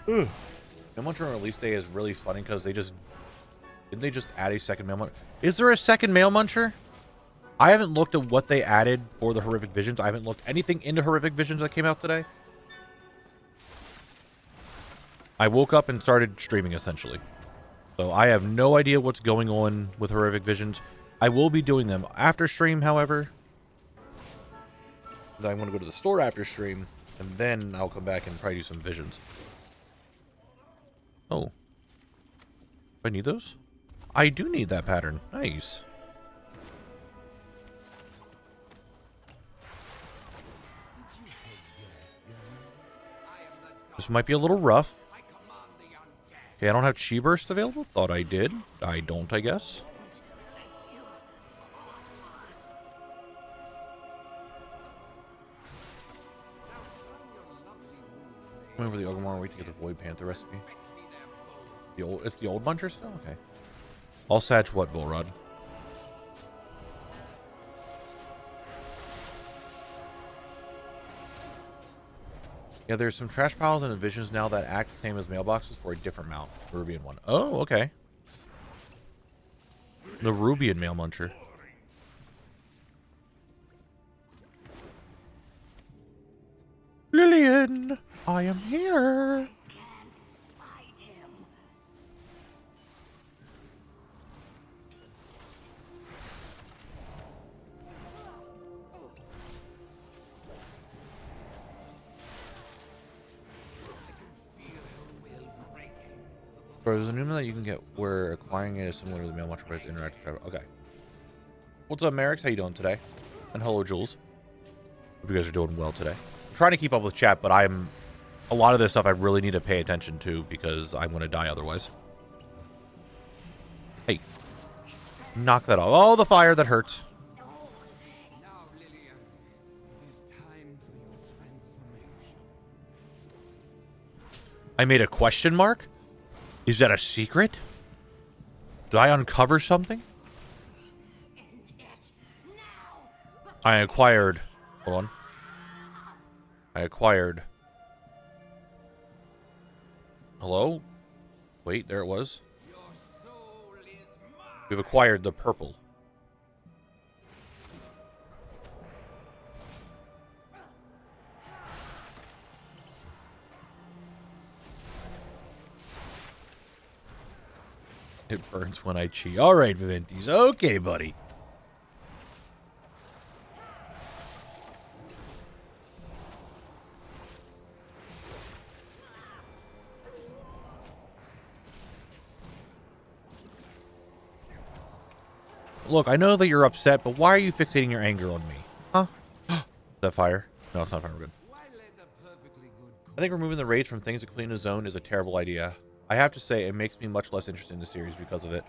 Mail Muncher on release day is really funny because they just... Didn't they just add a second Mail Muncher? Is there a second Mail Muncher? I haven't looked at what they added for the Horrific Visions. I haven't looked anything into Horrific Visions that came out today. I woke up and started streaming, essentially. So I have no idea what's going on with Horrific Visions. I will be doing them after stream, however. I'm going to go to the store after stream, and then I'll come back and probably do some Visions. Oh. Do I need those? I do need that pattern. Nice. This might be a little rough. Okay, I don't have Chi Burst available. Thought I did. I don't, I guess. Wait for the Ogre wait to get the Void Panther recipe. It's the old Muncher still? Okay. I'll satch what, Volrod? Yeah, there's some trash piles and visions now that act the same as mailboxes for a different mount. The Rubian one. Oh, okay. The Rubian Mail Muncher. Lillian, I am here. Bro, there's a new one that you can get where acquiring it is similar to the Mail Muncher price interactive travel. Okay. What's up, Merrick? How you doing today? And hello, Jules. Hope you guys are doing well today. I'm trying to keep up with chat, but a lot of this stuff I really need to pay attention to because I'm going to die otherwise. Hey. Knock that off. Oh, the fire, that hurts. Now, Lillian, it is time for your transformation. I made a question mark? Is that a secret? Did I uncover something? I acquired... Hold on. I acquired... Hello? Wait, there it was. Your soul is mine. We've acquired the purple. It burns when I cheat. All right, Viventies. Okay, buddy. Look, I know that you're upset, but why are you fixating your anger on me? Huh? Is that fire? No, it's not fire. We're good. I think removing the raids from things to complete in a zone is a terrible idea. I have to say, it makes me much less interested in the series because of it.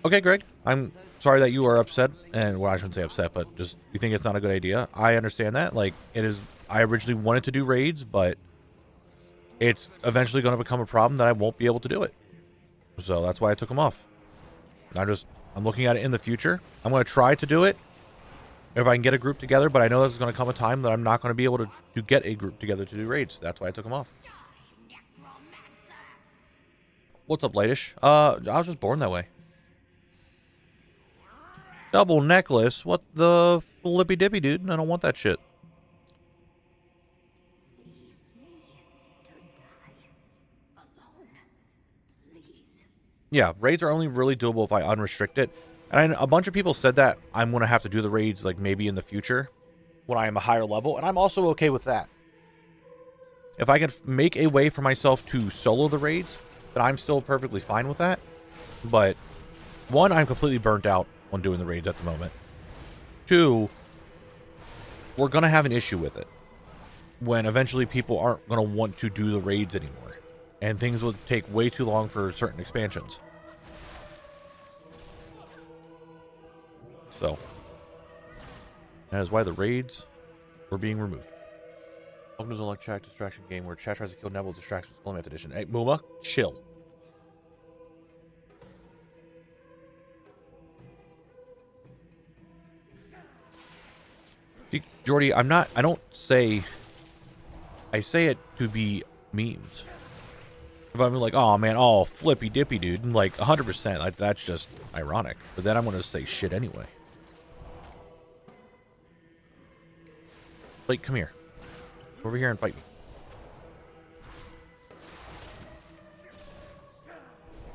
Okay, Greg. I'm sorry that you are upset. And, well, I shouldn't say upset, but just you think it's not a good idea. I understand that. Like, it is... I originally wanted to do raids, but it's eventually going to become a problem that I won't be able to do it. So that's why I took them off. I'm looking at it in the future. I'm going to try to do it if I can get a group together, but I know there's going to come a time that I'm not going to be able to get a group together to do raids. That's why I took them off. What's up, Ladish? I was just born that way. Double necklace? What the flippy dippy, dude? I don't want that shit. Yeah, raids are only really doable if I unrestrict it. And a bunch of people said that I'm going to have to do the raids, like, maybe in the future when I am a higher level, and I'm also okay with that. If I can make a way for myself to solo the raids, then I'm still perfectly fine with that. But, one, I'm completely burnt out on doing the raids at the moment. Two, we're going to have an issue with it when eventually people aren't going to want to do the raids anymore. And things will take way too long for certain expansions. So, that is why the raids were being removed. Welcome to the Zone Chat distraction game where chat tries to kill Knabble distractions Implement edition. Hey, Muma, chill. Jordy, I say it to be memes. If I'm like, oh man, oh flippy dippy dude, and like 100%, like, that's just ironic. But then I'm going to say shit anyway. Like, come here. Over here and fight me.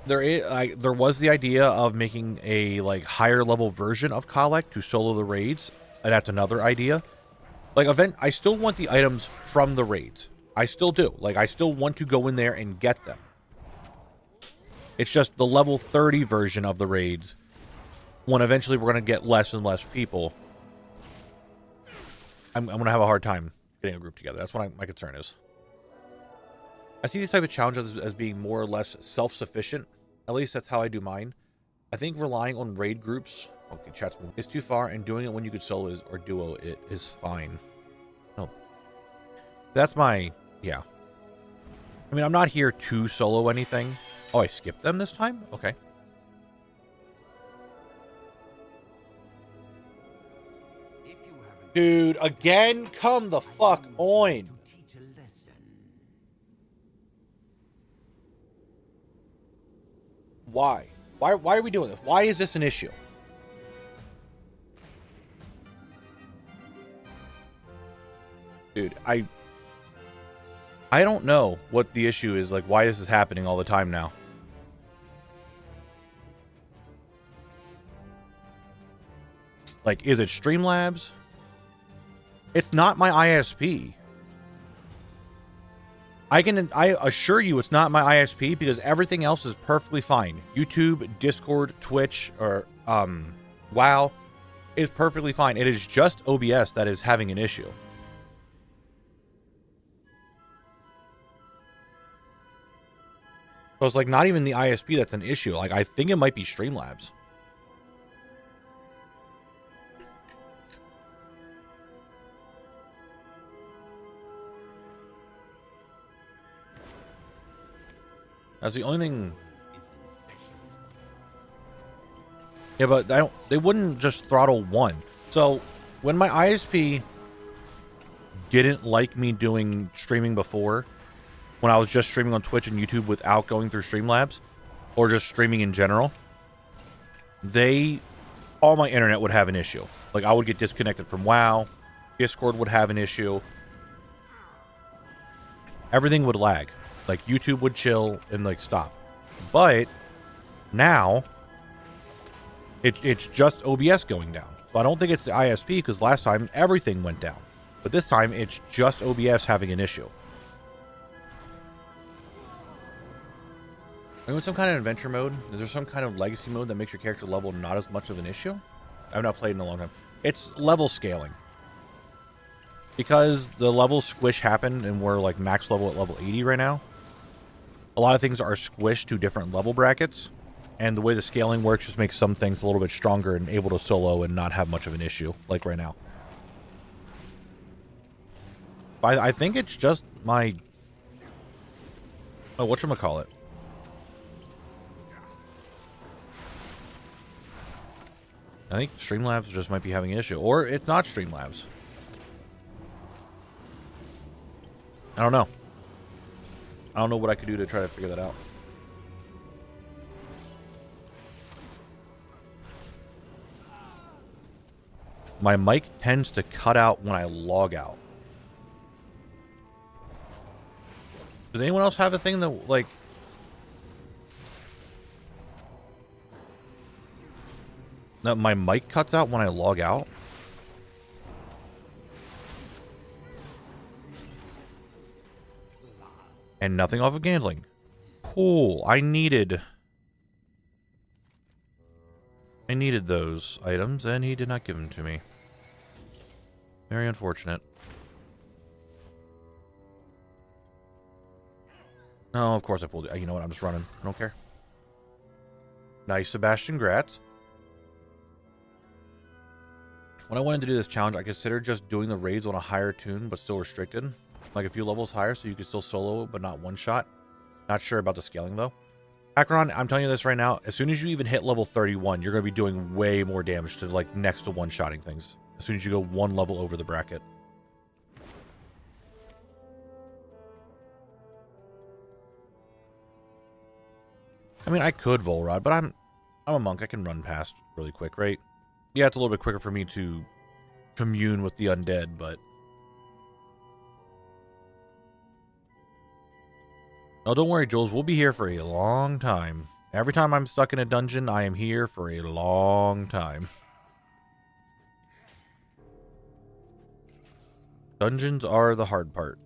There was the idea of making a like higher level version of Collect to solo the raids, and that's another idea. Like, I still want the items from the raids. I still do. Like, I still want to go in there and get them. It's just the level 30 version of the raids, when eventually we're going to get less and less people, I'm going to have a hard time getting a group together. That's what my concern is. I see these type of challenges as being more or less self-sufficient. At least that's how I do mine. I think relying on raid groups, okay, chat's moving, is too far, and doing it when you could solo or duo it is fine. Oh, that's my... Yeah. I mean, I'm not here to solo anything. Oh, I skipped them this time? Okay. Dude, again? Come the fuck on. Why? Why are we doing this? Why is this an issue? Dude, I don't know what the issue is. Like, why is this happening all the time now? Like, is it Streamlabs? It's not my ISP. I assure you it's not my ISP because everything else is perfectly fine. YouTube, Discord, Twitch, or WoW is perfectly fine. It is just OBS that is having an issue. So it's like not even the ISP that's an issue. Like, I think it might be Streamlabs. That's the only thing. Yeah, but they wouldn't just throttle one. So when my ISP didn't like me doing streaming before, when I was just streaming on Twitch and YouTube without going through Streamlabs, or just streaming in general, all my internet would have an issue. Like, I would get disconnected from WoW, Discord would have an issue, everything would lag. Like, YouTube would chill and, like, stop. But Now, it's just OBS going down. So I don't think it's the ISP, because last time everything went down. But this time, it's just OBS having an issue. Are you in some kind of adventure mode? Is there some kind of legacy mode that makes your character level not as much of an issue? I've not played in a long time. It's level scaling. Because the level squish happened and we're like max level at level 80 right now, a lot of things are squished to different level brackets. And the way the scaling works just makes some things a little bit stronger and able to solo and not have much of an issue, like right now. I think it's just my... Oh, whatchamacallit? I think Streamlabs just might be having an issue. Or it's not Streamlabs. I don't know. I don't know what I could do to try to figure that out. My mic tends to cut out when I log out. Does anyone else have a thing that, like... that my mic cuts out when I log out? And nothing off of gambling. Cool. I needed those items, and he did not give them to me. Very unfortunate. Oh, of course I pulled it. You know what? I'm just running. I don't care. Nice, Sebastian. Grats. When I wanted to do this challenge, I considered just doing the raids on a higher tune, but still restricted. Like a few levels higher, so you could still solo, but not one shot. Not sure about the scaling, though. Akron, I'm telling you this right now. As soon as you even hit level 31, you're going to be doing way more damage to, like, next to one-shotting things. As soon as you go one level over the bracket. I mean, I could Volrod, but I'm a monk. I can run past really quick, right? Yeah, it's a little bit quicker for me to commune with the undead, but... Oh, don't worry, Jules. We'll be here for a long time. Every time I'm stuck in a dungeon, I am here for a long time. Dungeons are the hard part.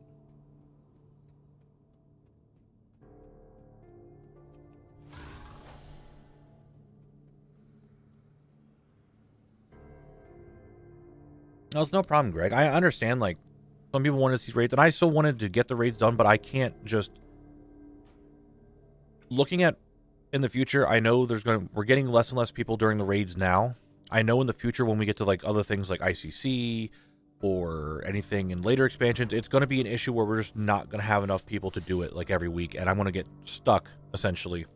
No, it's no problem, Greg. I understand, like, some people wanted to see raids, and I still wanted to get the raids done, but I can't just... Looking at in the future, I know we're getting less and less people during the raids now. I know in the future when we get to like other things like ICC or anything in later expansions, it's going to be an issue where we're just not going to have enough people to do it like every week, and I'm going to get stuck essentially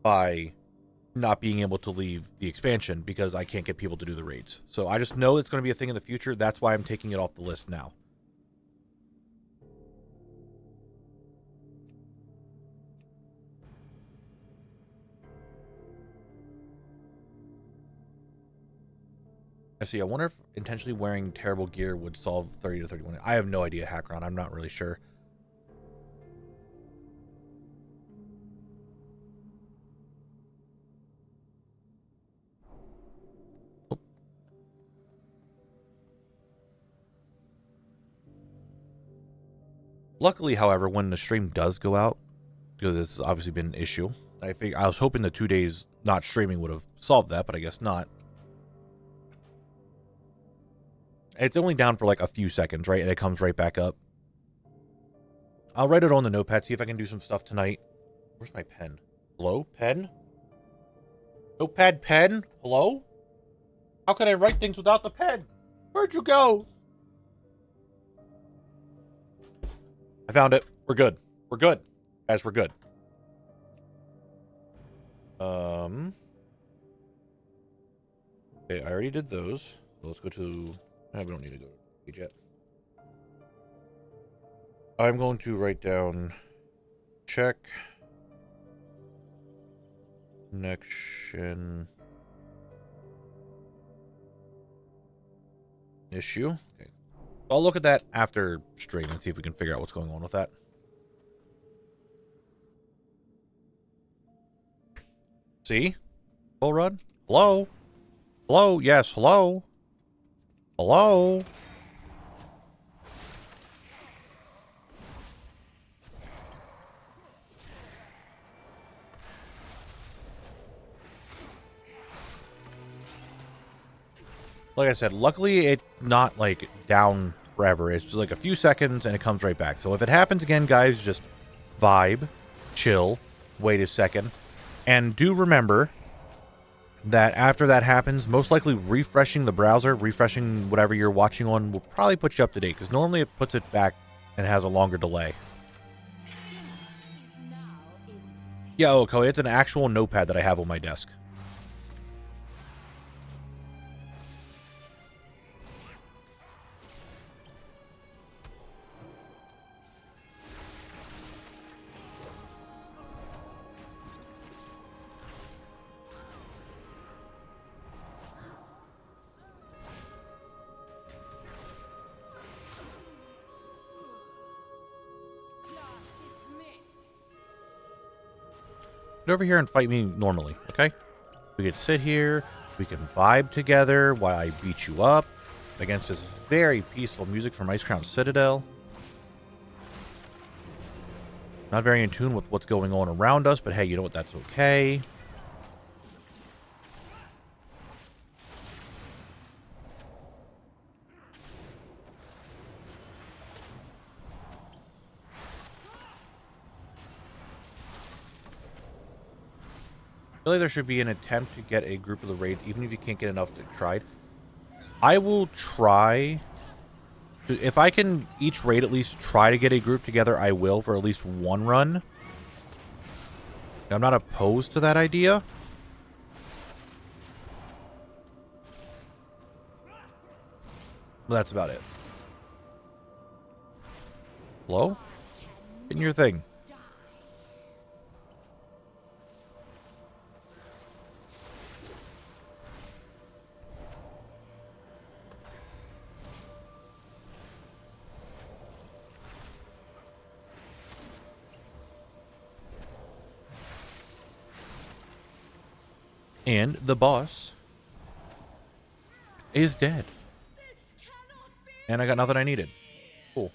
by not being able to leave the expansion because I can't get people to do the raids. So I just know it's going to be a thing in the future. That's why I'm taking it off the list now. I see. I wonder if intentionally wearing terrible gear would solve 30 to 31. I have no idea, Hackron. I'm not really sure. Oh. Luckily, however, when the stream does go out, because it's obviously been an issue, I was hoping the 2 days not streaming would have solved that, but I guess not. It's only down for like a few seconds, right? And it comes right back up. I'll write it on the notepad, see if I can do some stuff tonight. Where's my pen? Hello? Pen? Notepad pen? Hello? How can I write things without the pen? Where'd you go? I found it. We're good. We're good. Guys, we're good. Okay, I already did those. So let's go to... we don't need to go to the page yet. I'm going to write down check connection issue. Okay. I'll look at that after stream and see if we can figure out what's going on with that. See? Bull run? Hello? Hello? Yes, hello? Hello? Like I said, luckily it's not like down forever. It's just like a few seconds and it comes right back. So if it happens again, guys, just vibe, chill, wait a second. And do remember that after that happens, most likely refreshing the browser, refreshing whatever you're watching on will probably put you up to date. Because normally it puts it back and has a longer delay. Yeah, okay, it's an actual notepad that I have on my desk. Get over here and fight me normally, okay? We could sit here, we can vibe together while I beat you up against this very peaceful music from Ice Crown Citadel. Not very in tune with what's going on around us, but hey, you know what? That's okay. I feel like there should be an attempt to get a group of the raids, even if you can't get enough to try it. I will try. If I can each raid at least try to get a group together, I will for at least one run. I'm not opposed to that idea. But that's about it. Hello? Get in your thing. And the boss is dead. And I got nothing I needed. Cool.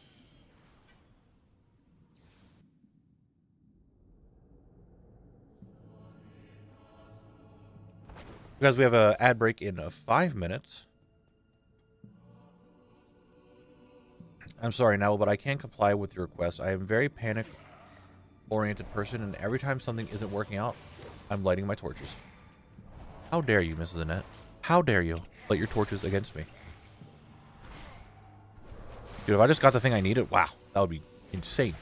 Because we have an ad break in 5 minutes. I'm sorry now, but I can't comply with your request. I am a very panic-oriented person, and every time something isn't working out, I'm lighting my torches. How dare you, Mrs. Annette? How dare you light your torches against me? Dude, if I just got the thing I needed, wow, that would be insane.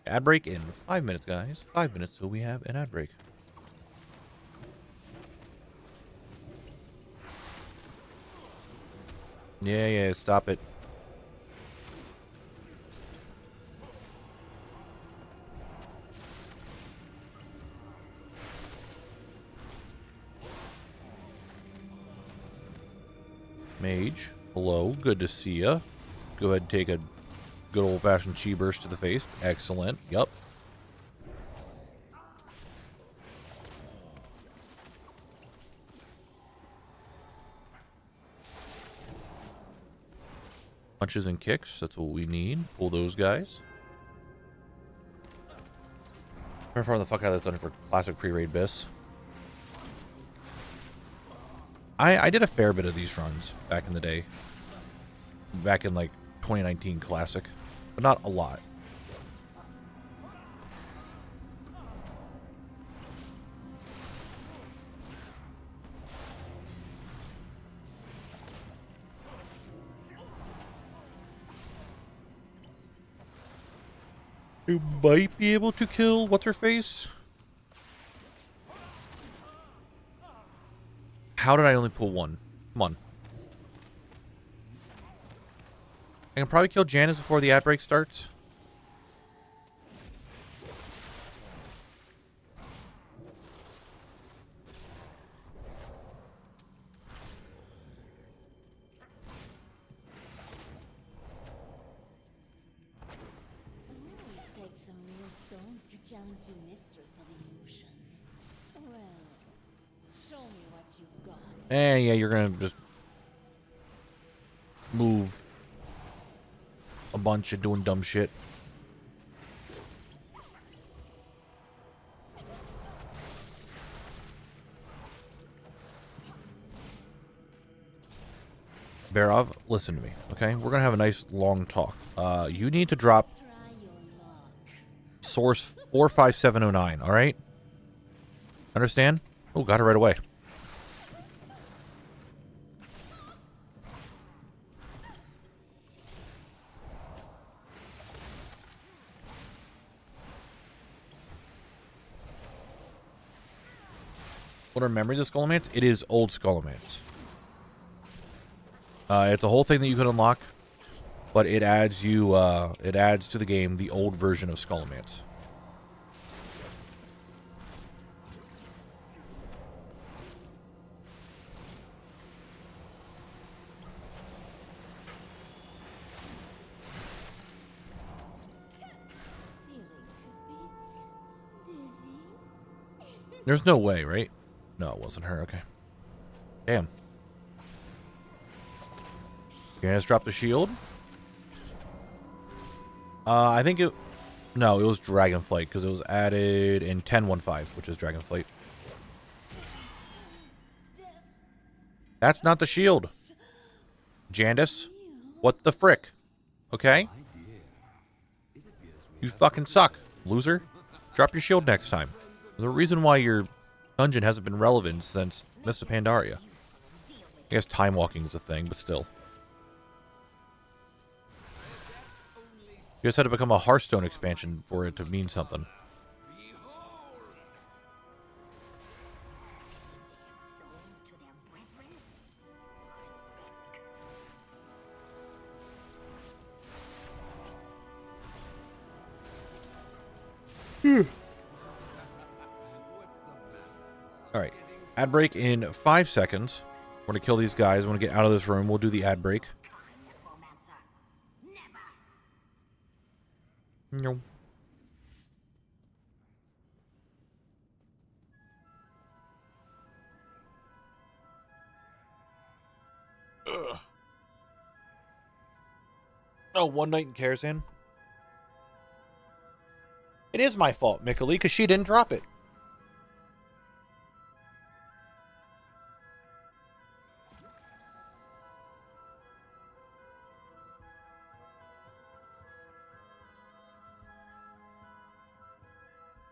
Ad break in 5 minutes, guys. 5 minutes till we have an ad break. Yeah, stop it. Mage, hello, good to see ya. Go ahead and take a good old-fashioned chi burst to the face. Excellent, yup. Punches and kicks, that's what we need. Pull those guys. I'm from the fuck out of this dungeon for classic pre-raid bis. I did a fair bit of these runs back in the day. Back in like 2019 classic. But not a lot. You might be able to kill what's-her-face. How did I only pull one? Come on. I can probably kill Janice before the ad break starts. Clumsy mistress of illusion. Well, show me what you've got. Yeah, you're gonna just move a bunch of doing dumb shit. Barov, listen to me, okay? We're gonna have a nice long talk. You need to drop Try your luck. source 45709, alright? Understand? Oh, got it right away. What are memories of Skullomance? It is old Skullomance. It's a whole thing that you could unlock, but it adds to the game the old version of Skullomance. Feeling a bit dizzy. There's no way, right? No, it wasn't her. Okay. Damn. You gonna just drop the shield? I think it... No, it was Dragonflight, because it was added in 10.15, which is Dragonflight. That's not the shield. Jandis. What the frick? Okay? You fucking suck, loser. Drop your shield next time. The reason why your dungeon hasn't been relevant since Mists of Pandaria. I guess time walking is a thing, but still. You guys had to become a Hearthstone expansion for it to mean something. Souls to their brethren are sick. Alright. Ad break in 5 seconds. We're going to kill these guys. I want to get out of this room. We'll do the ad break. Necromancer. Never. No. Ugh. Oh, one night in Karazhan? It is my fault, Mikali, because she didn't drop it.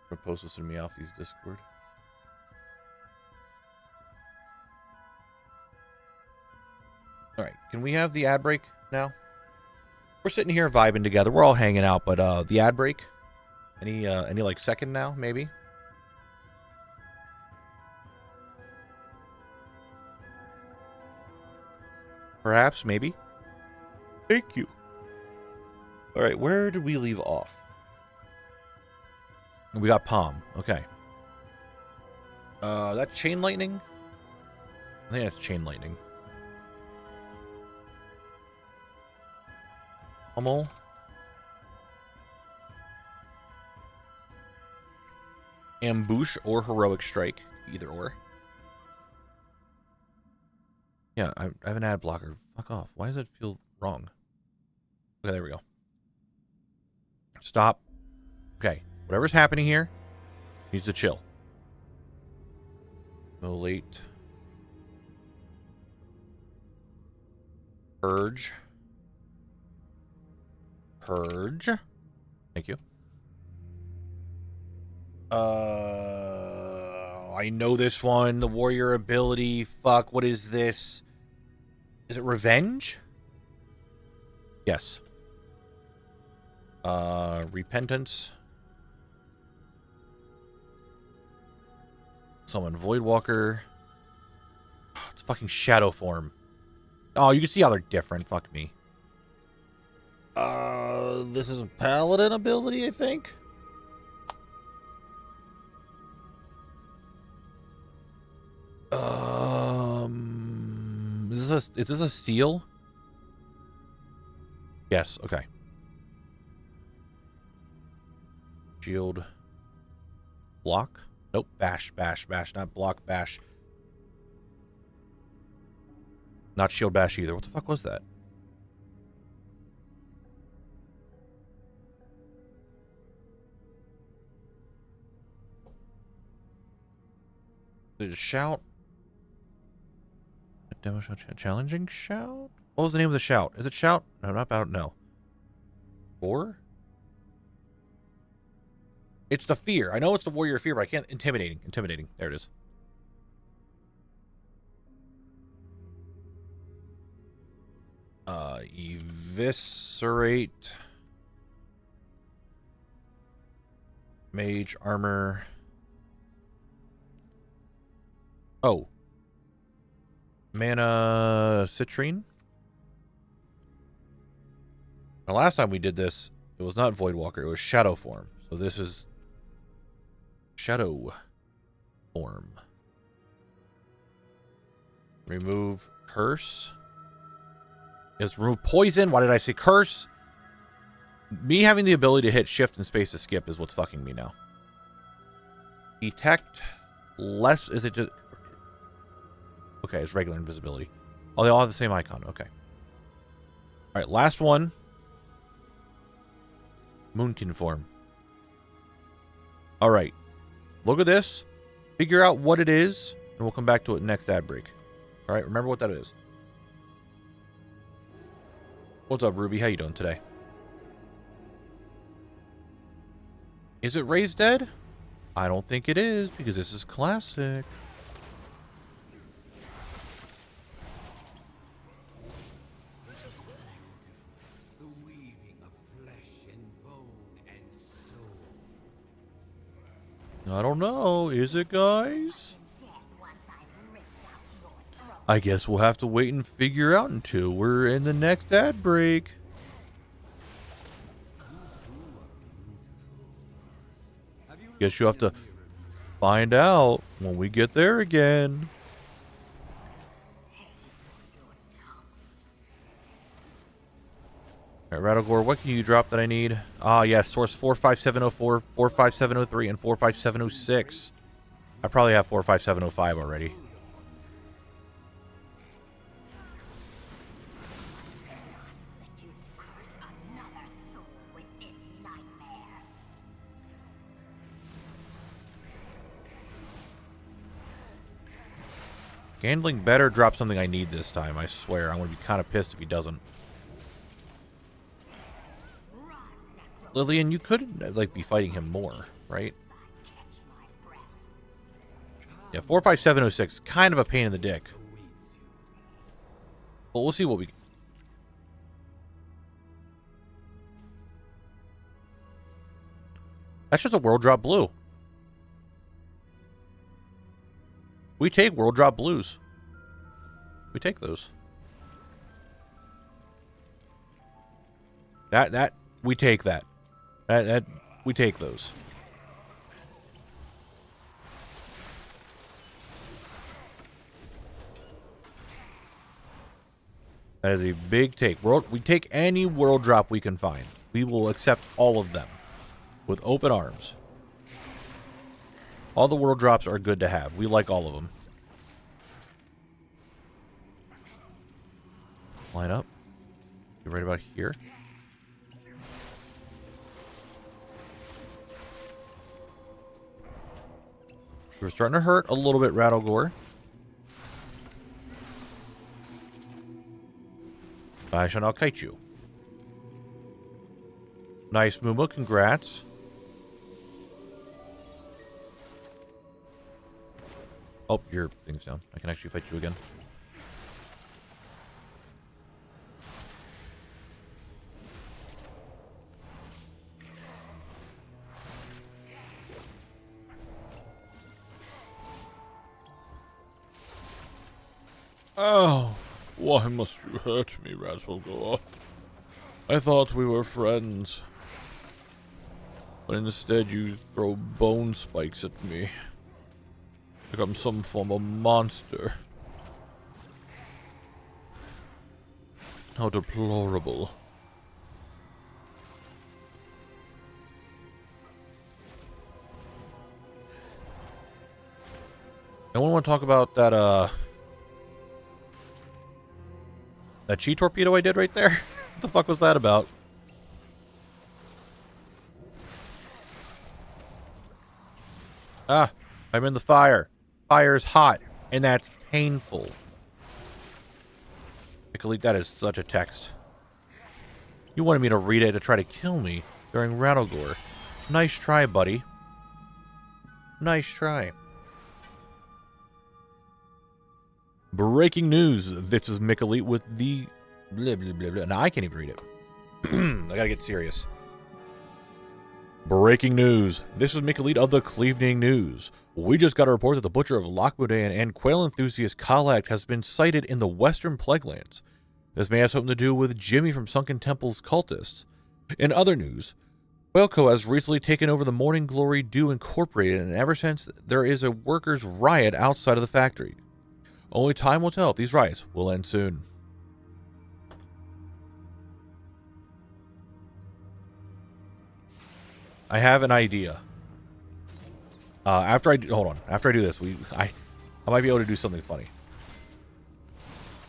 I'm gonna post this in Meowfie's Discord. Alright, can we have the ad break now? We're sitting here vibing together. We're all hanging out, but the ad break? Any like second now, maybe? Perhaps, maybe. Thank you. Alright, where did we leave off? We got Palm. Okay. That's Chain Lightning? I think that's Chain Lightning. Hummel. Ambush or Heroic Strike. Either or. Yeah, I have an ad blocker. Fuck off. Why does it feel wrong? Okay, there we go. Stop. Okay. Whatever's happening here needs to chill. No late. Purge. Purge. Thank you. I know this one. The warrior ability. Fuck, what is this? Is it revenge? Yes. Repentance. Summon Voidwalker. It's fucking Shadow Form. Oh, you can see how they're different. Fuck me. This is a Paladin ability, I think. Is this a seal? Yes, okay. Shield. Block? Nope. Bash, bash, bash. Not block, bash. Not shield bash either. What the fuck was that? Did it shout? A demo shout? Challenging shout? What was the name of the shout? Is it shout? No, not about. No. Or? It's the fear. I know it's the warrior fear, but I can't. Intimidating. Intimidating. There it is. Eviscerate. Mage armor. Oh. Mana citrine. Now, last time we did this, it was not Voidwalker, it was Shadow form. So this is Shadow form. Remove curse. Is remove poison. Why did I say curse? Me having the ability to hit shift and space to skip is what's fucking me now. Detect less. Is it just... Okay, it's regular invisibility. Oh, they all have the same icon. Okay. All right, last one. Moonkin form. All right. Look at this. Figure out what it is, and we'll come back to it next ad break. All right, remember what that is. What's up, Ruby? How you doing today? Is it Raised Dead? I don't think it is, because this is classic. The weaving of flesh and bone and soul. I don't know. Is it, guys? Dead once I've ripped out your throat. I guess we'll have to wait and figure out until we're in the next ad break. Guess you'll have to find out when we get there again. Alright, Rattlegore, what can you drop that I need? Ah, yes, source 45704, 45703, and 45706. I probably have 45705 already. Let you curse another soul with this nightmare. Gandling better drop something I need this time, I swear. I'm going to be kind of pissed if he doesn't. Lillian, you could, like, be fighting him more, right? Catch my breath. Yeah, 45706, kind of a pain in the dick. But we'll see what we... That's just a world drop blue. We take world drop blues. We take those. We take that. We take those. That is a big take. We take any world drop we can find. We will accept all of them with open arms. All the world drops are good to have. We like all of them. Line up. You're right about here. We're starting to hurt a little bit, Rattlegore. I shall not kite you. Nice, Mooma. Congrats. Oh, your thing's down. I can actually fight you again. Oh, why must you hurt me, Rattlegore? I thought we were friends. But instead you throw bone spikes at me. Like I'm some form of monster. How deplorable. Anyone want to talk about that that chi torpedo I did right there? What the fuck was that about? Ah, I'm in the fire. Fire's hot, and that's painful. Nicolete, that is such a text. You wanted me to read it to try to kill me during Rattlegore. Nice try, buddy. Nice try. Breaking news. This is Nicolete with the... Blah, blah, blah, blah. Now, I can't even read it. I gotta get serious. Breaking news. This is Nicolete of the Clevening News. We just got a report that the Butcher of Lochbodan and quail enthusiast Kalak has been sighted in the western Plaguelands. This may have something to do with Jimmy from Sunken Temple's cultists. In other news, Whalco has recently taken over the Morning Glory Dew Incorporated, and ever since there is a workers' riot outside of the factory. Only time will tell if these riots will end soon. I have an idea. After I do this, I might be able to do something funny.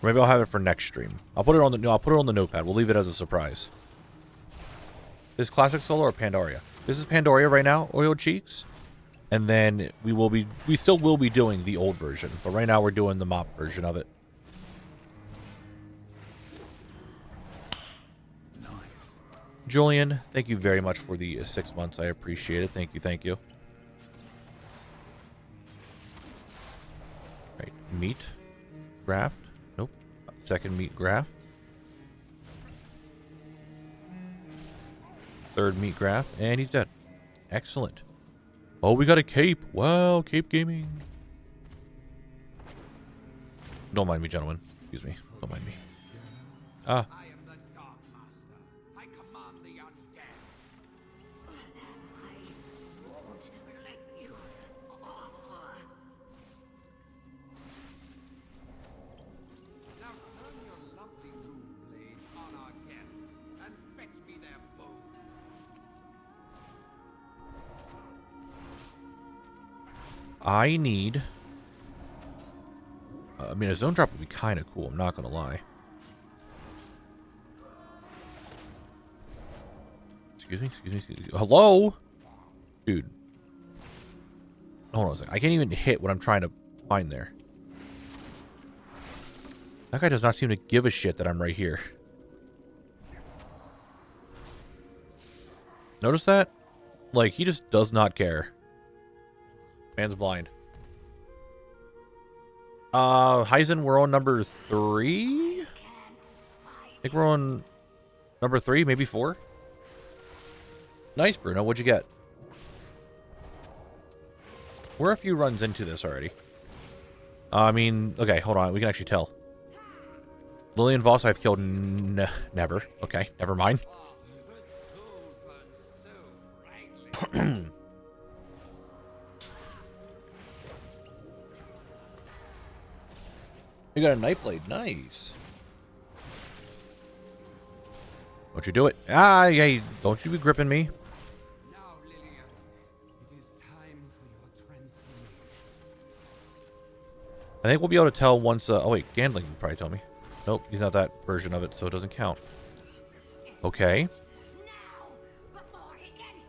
Or maybe I'll have it for next stream. I'll put it on the notepad. We'll leave it as a surprise. Is Classic Solo or Pandaria? This is Pandaria right now, Oiled Cheeks. And then we still will be doing the old version, but right now we're doing the mop version of it. Nice. Julian, thank you very much for the 6 months. I appreciate it. Thank you, thank you. Right, meat, graft. Nope. Second meat graft. Third meat graft, and he's dead. Excellent. Oh, we got a cape. Wow, cape gaming. Don't mind me, gentlemen. Excuse me. Don't mind me. Ah. I am the Dark Master. I command the undead. I won't let you. Now turn your lovely moon blades on our guests and fetch me their bones. I need... I mean, a zone drop would be kind of cool. I'm not going to lie. Excuse me. Hello? Dude. Hold on a second. I can't even hit what I'm trying to find there. That guy does not seem to give a shit that I'm right here. Notice that? Like, he just does not care. Man's blind. Heisen, we're on number 3? I think we're on number 3, maybe 4. Nice, Bruno. What'd you get? We're a few runs into this already. I mean, okay, hold on. We can actually tell. Lillian Voss, I've killed never. Okay, never mind. You got a Nightblade. Nice. Don't you do it. Ah, yeah, don't you be gripping me. Now, Lillian, it is time for your transformation. I think we'll be able to tell once... oh, wait. Gandling can probably tell me. Nope, he's not that version of it, so it doesn't count. Okay. Now, before he can.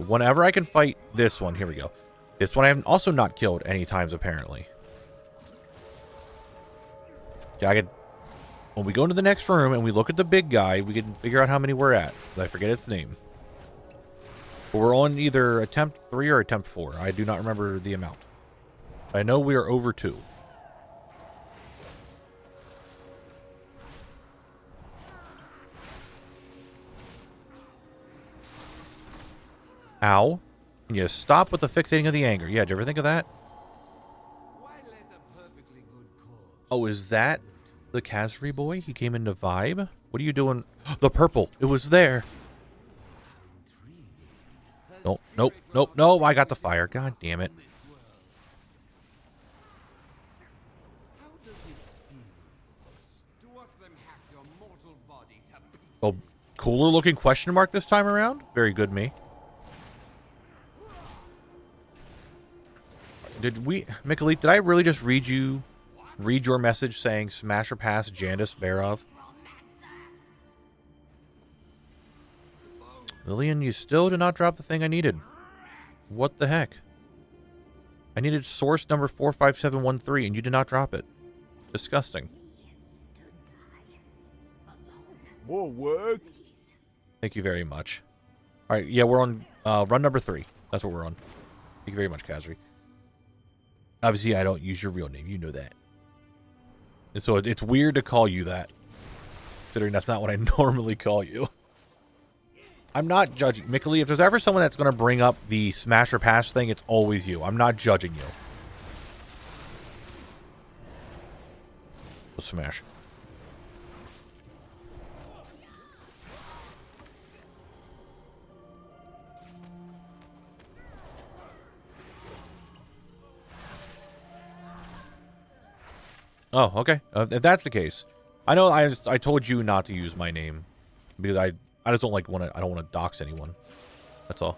Whenever I can fight this one, here we go. This one I have also not killed any times, apparently. Yeah, I could... When we go into the next room and we look at the big guy, we can figure out how many we're at. I forget its name. But we're on either attempt 3 or attempt 4. I do not remember the amount. I know we are over 2. Ow. Can you stop with the fixating of the anger? Yeah, did you ever think of that? Why let a perfectly good cause? Oh, is that the Kazri boy? He came into vibe? What are you doing? The purple. It was there. Nope, nope, nope, no. I got the fire. God damn it. How does it feel to watch them hack your mortal body to pieces? Well, cooler looking question mark this time around. Very good, me. Mikalith, did I really just read your message saying smash or pass Jandis Barov? Lillian, you still did not drop the thing I needed. What the heck? I needed source number 45713 and you did not drop it. Disgusting. More work. Thank you very much. Alright, yeah, we're on run number 3. That's what we're on. Thank you very much, Kazri. Obviously, I don't use your real name. You know that. And so it's weird to call you that, considering that's not what I normally call you. I'm not judging. Mikkely, if there's ever someone that's going to bring up the smash or pass thing, it's always you. I'm not judging you. Let's smash. Oh, okay. If that's the case, I know I told you not to use my name because I just don't like I don't want to dox anyone. That's all.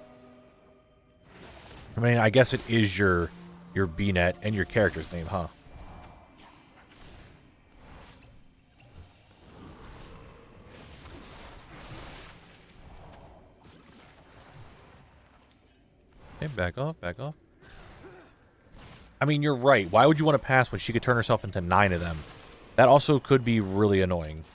I mean, I guess it is your BNet and your character's name, huh? Hey, back off, back off. I mean, you're right. Why would you want to pass when she could turn herself into 9 of them? That also could be really annoying.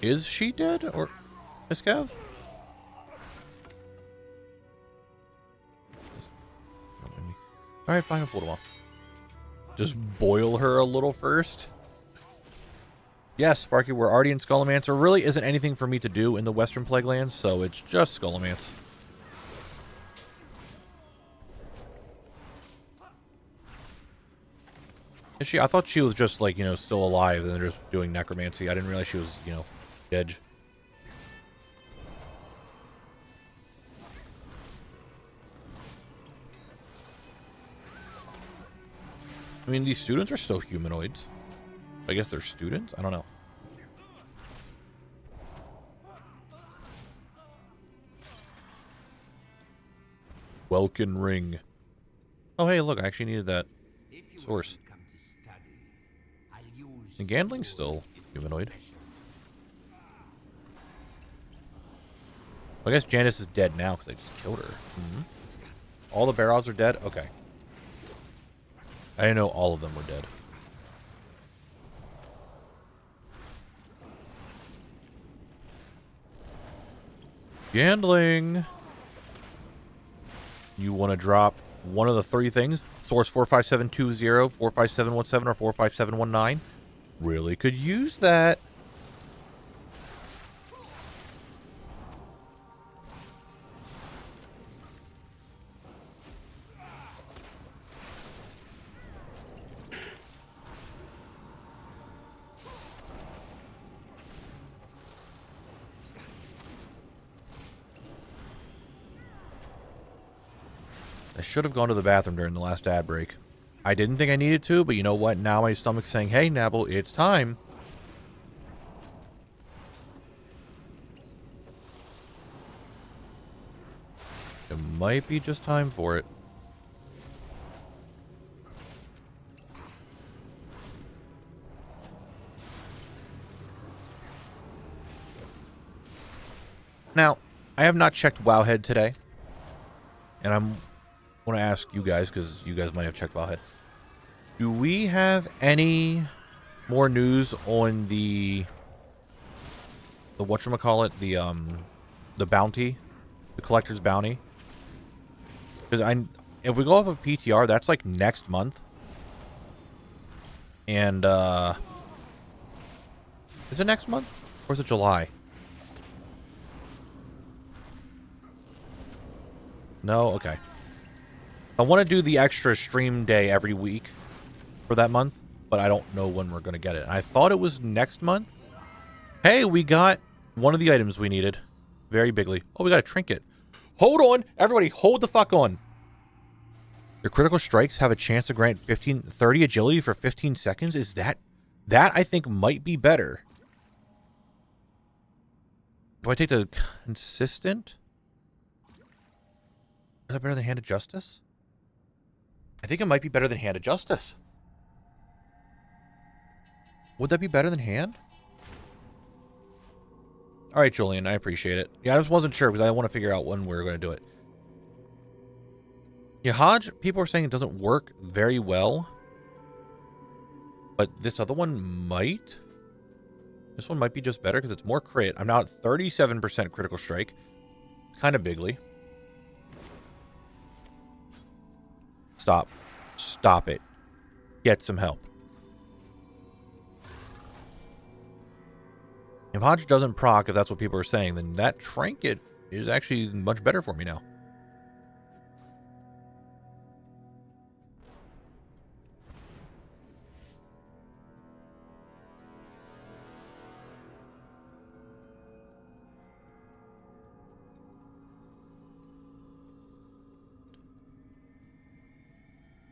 Is she dead? Or Miss Kev? Alright, fine, I'll pull them off. Just boil her a little first. Yes, Sparky, we're already in Skullomance. There really isn't anything for me to do in the Western Plague Lands, so it's just Skullomance. Is she? I thought she was just, like, you know, still alive and they're just doing necromancy. I didn't realize she was, you know, dead. I mean, these students are still humanoids. I guess they're students? I don't know. Welkin ring. Oh, hey, look, I actually needed that source. And Gandling's still humanoid. I guess Janice is dead now because they just killed her. Mm-hmm. All the Barovs are dead? Okay. I didn't know all of them were dead. Gandling. You want to drop one of the 3 things? Source 45720, 45717, or 45719? Really could use that. I should have gone to the bathroom during the last ad break. I didn't think I needed to, but you know what? Now my stomach's saying, hey, Knabble, it's time. It might be just time for it. Now, I have not checked Wowhead today. And I want to ask you guys, because you guys might have checked Wowhead. Do we have any more news on the whatchamacallit, the bounty, the collector's bounty? Because if we go off of PTR, that's like next month. And is it next month or is it July? No, okay. I want to do the extra stream day every week for that month, but I don't know when we're going to get it. I thought it was next month. Hey, we got one of the items we needed. Very bigly. Oh, we got a trinket. Hold on. Everybody, hold the fuck on. Your critical strikes have a chance to grant 30 agility for 15 seconds. Is that I think might be better. Do I take the consistent? Is that better than Hand of Justice? I think it might be better than Hand of Justice. Would that be better than Hand? All right, Julian, I appreciate it. Yeah, I just wasn't sure because I want to figure out when we were going to do it. Yeah, Hodge, people are saying it doesn't work very well. But this other one might. This one might be just better because it's more crit. I'm now at 37% critical strike. Kind of bigly. Stop. Stop it. Get some help. If Hodge doesn't proc, if that's what people are saying, then that trinket is actually much better for me now.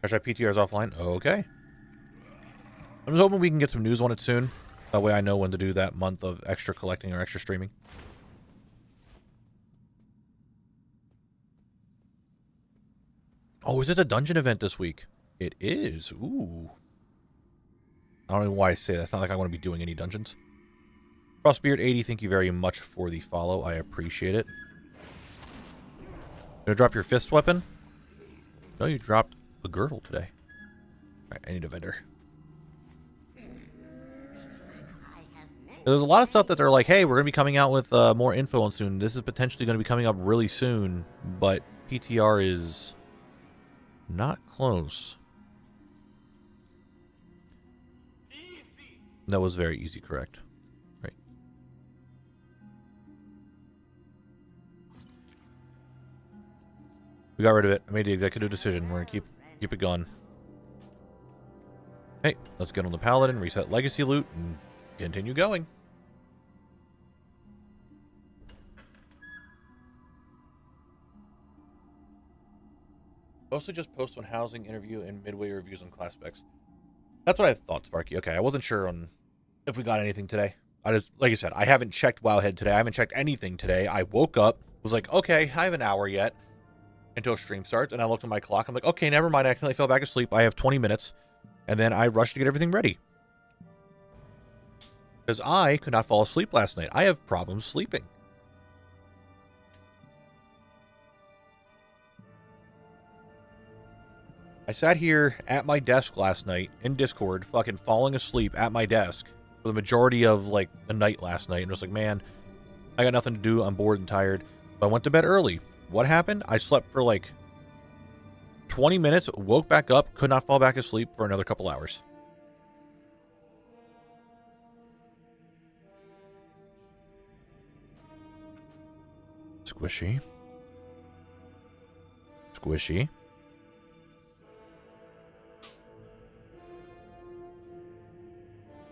Should I PTRs offline? Okay. I'm just hoping we can get some news on it soon. That way I know when to do that month of extra collecting or extra streaming. Oh, is it a dungeon event this week? It is. Ooh. I don't know why I say that. It's not like I want to be doing any dungeons. Frostbeard80, thank you very much for the follow. I appreciate it. Gonna drop your fist weapon? No, you dropped a girdle today. Alright, I need a vendor. There's a lot of stuff that they're like, hey, we're going to be coming out with more info on soon. This is potentially going to be coming up really soon, but PTR is not close. Easy. That was very easy, correct. Right. We got rid of it. I made the executive decision. We're going to keep it going. Hey, let's get on the Paladin, reset legacy loot, and continue going. Mostly just post on housing, interview, and midway reviews on class specs. That's what I thought, Sparky. Okay, I wasn't sure on if we got anything today. I just, like you said, I haven't checked Wowhead today. I haven't checked anything today. I woke up, was like, okay, I have an hour yet until stream starts, and I looked at my clock. I'm like, okay, never mind. I accidentally fell back asleep. I have 20 minutes, and then I rushed to get everything ready. Because I could not fall asleep last night. I have problems sleeping. I sat here at my desk last night in Discord, fucking falling asleep at my desk for the majority of, like, the night last night. And I was like, man, I got nothing to do. I'm bored and tired. But I went to bed early. What happened? I slept for, like, 20 minutes, woke back up, could not fall back asleep for another couple hours. Squishy. Squishy.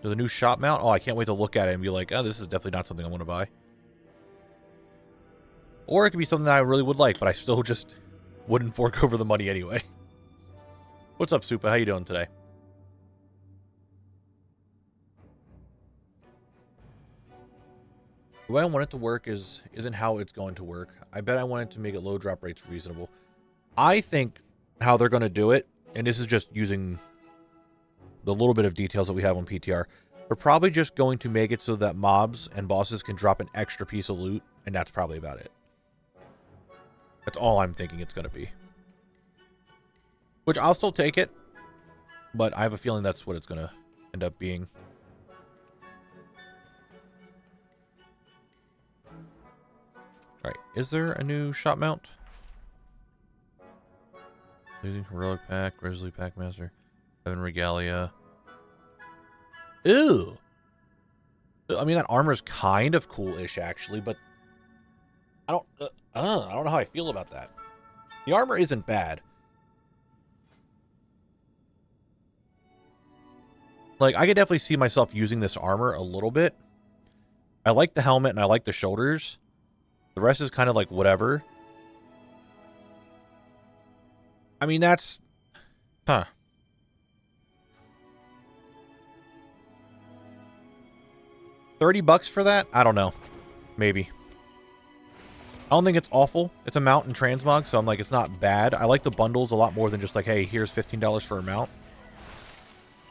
There's a new shop mount. Oh, I can't wait to look at it and be like, oh, this is definitely not something I want to buy. Or it could be something that I really would like, but I still just wouldn't fork over the money anyway. What's up, Supa? How you doing today? The way I want it to work isn't how it's going to work. I bet I want it to make it low drop rates reasonable. I think how they're going to do it, and this is just using the little bit of details that we have on PTR, they're probably just going to make it so that mobs and bosses can drop an extra piece of loot, and that's probably about it. That's all I'm thinking it's going to be. Which I'll still take it, but I have a feeling that's what it's going to end up being. Alright, is there a new shop mount? Losing Heroic Pack, Grizzly Packmaster, Heaven Regalia. Ew! I mean, that armor's kind of cool-ish, actually, but I don't know how I feel about that. The armor isn't bad. Like, I could definitely see myself using this armor a little bit. I like the helmet and I like the shoulders. The rest is kind of like whatever. I mean, that's Huh. $30 for that? I don't know. Maybe. I don't think it's awful. It's a mount and transmog, so I'm like, it's not bad. I like the bundles a lot more than just like, hey, here's $15 for a mount.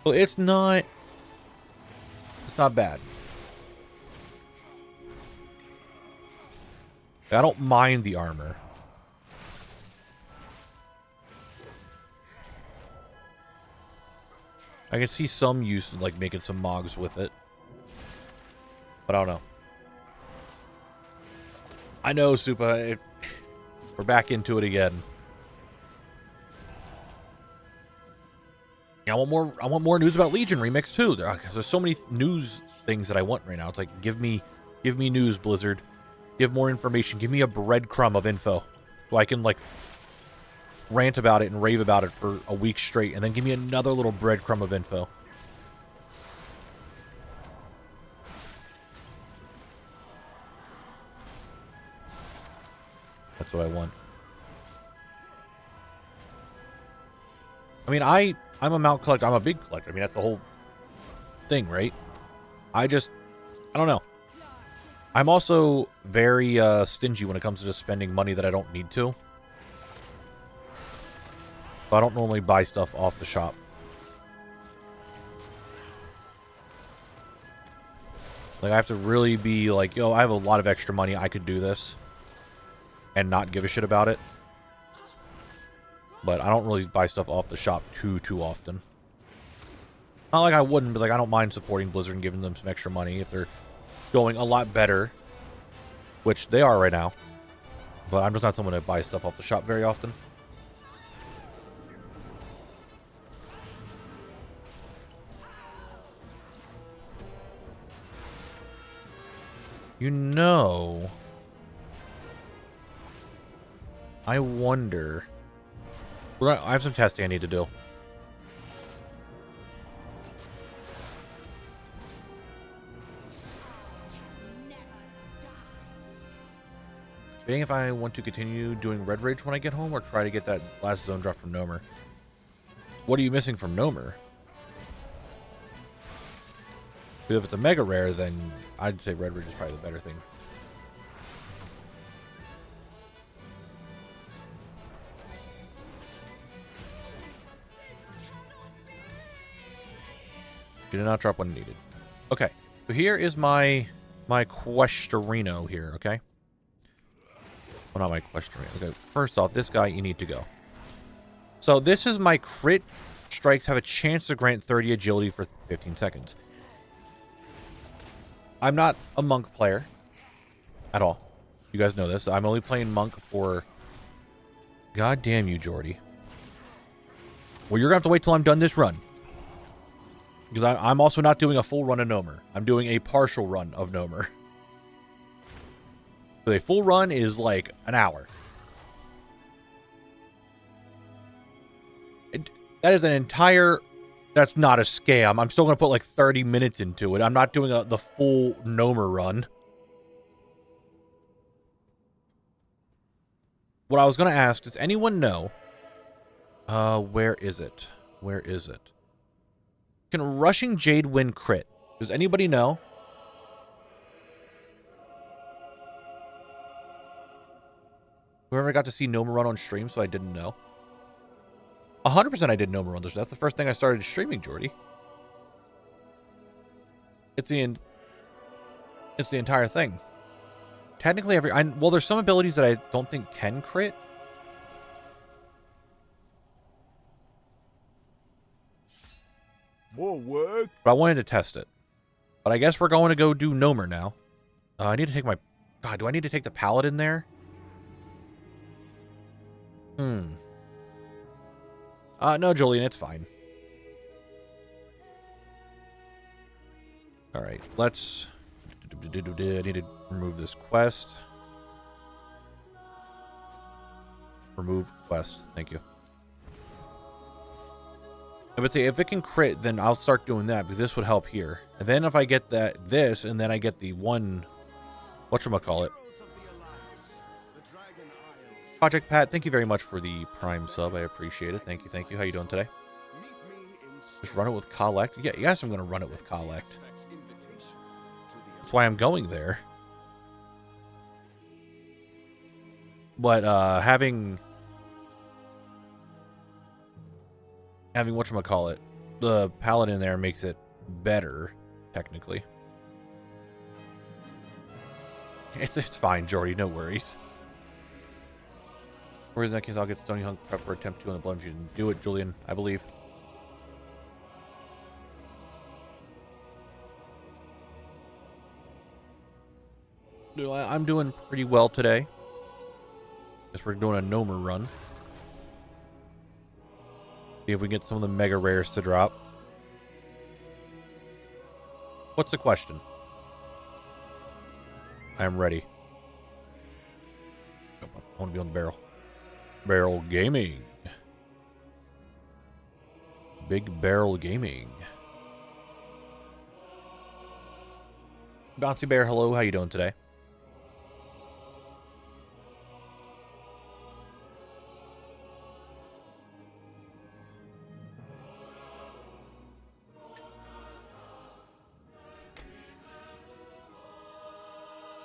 So it's not bad. I don't mind the armor. I can see some use like making some mogs with it. But I don't know. I know, Supa. We're back into it again. Yeah, I want more news about Legion Remix too. There's so many news things that I want right now. It's like give me news, Blizzard. Give more information. Give me a breadcrumb of info, so I can like rant about it and rave about it for a week straight, and then give me another little breadcrumb of info. That's what I want. I mean, I'm a mount collector. I'm a big collector. I mean, that's the whole thing, right? I don't know. I'm also very stingy when it comes to just spending money that I don't need to. So I don't normally buy stuff off the shop. Like, I have to really be like, yo, I have a lot of extra money. I could do this. And not give a shit about it. But I don't really buy stuff off the shop too often. Not like I wouldn't, but like I don't mind supporting Blizzard and giving them some extra money if they're going a lot better. Which they are right now. But I'm just not someone that buys stuff off the shop very often. You know, I wonder. I have some testing I need to do. Debating if I want to continue doing Red Rage when I get home or try to get that last zone drop from Nomer. What are you missing from Nomer? Because if it's a mega rare, then I'd say Red Rage is probably the better thing. You did not drop when needed. Okay, so here is my questorino here, okay? Well, not my questorino. Okay, first off, this guy, you need to go. So this is my crit strikes have a chance to grant 30 agility for 15 seconds. I'm not a monk player at all. You guys know this. I'm only playing monk for... God damn you, Jordy. Well, you're going to have to wait till I'm done this run. Because I'm also not doing a full run of Nomer. I'm doing a partial run of Nomer. So a full run is like an hour. That is an entire... That's not a scam. I'm still going to put like 30 minutes into it. I'm not doing the full Nomer run. What I was going to ask, does anyone know... where is it? Where is it? Can Rushing Jade win crit? Does anybody know? Whoever got to see Nomer run on stream, so I didn't know. 100% I did Nomer run. That's the first thing I started streaming, Jordy. It's the entire thing. Technically, well, there's some abilities that I don't think can crit. More work. But I wanted to test it. But I guess we're going to go do Nomer now. I need to take my... God, do I need to take the Paladin there? No, Julian, it's fine. Alright, let's... I need to remove this quest. Remove quest. Thank you. I would say if it can crit, then I'll start doing that because this would help here. And then if I get this, and then I get the one, whatchamacallit, Project Pat, thank you very much for the Prime sub. I appreciate it. Thank you, thank you. How you doing today? Just run it with Collect. Yeah, yes, I'm going to run it with Collect. That's why I'm going there. But having whatchamacallit, the Paladin there makes it better, technically. It's fine, Jordy, no worries. Whereas in that case, I'll get Stony Hunk prep for attempt 2 on the Blood Infusion. Do it, Julian, I believe. I'm doing pretty well today. Guess we're doing a Nomer run. See if we can get some of the mega rares to drop. What's the question? I am ready. I want to be on the barrel. Barrel Gaming. Big Barrel Gaming. Bouncy Bear, hello. How you doing today?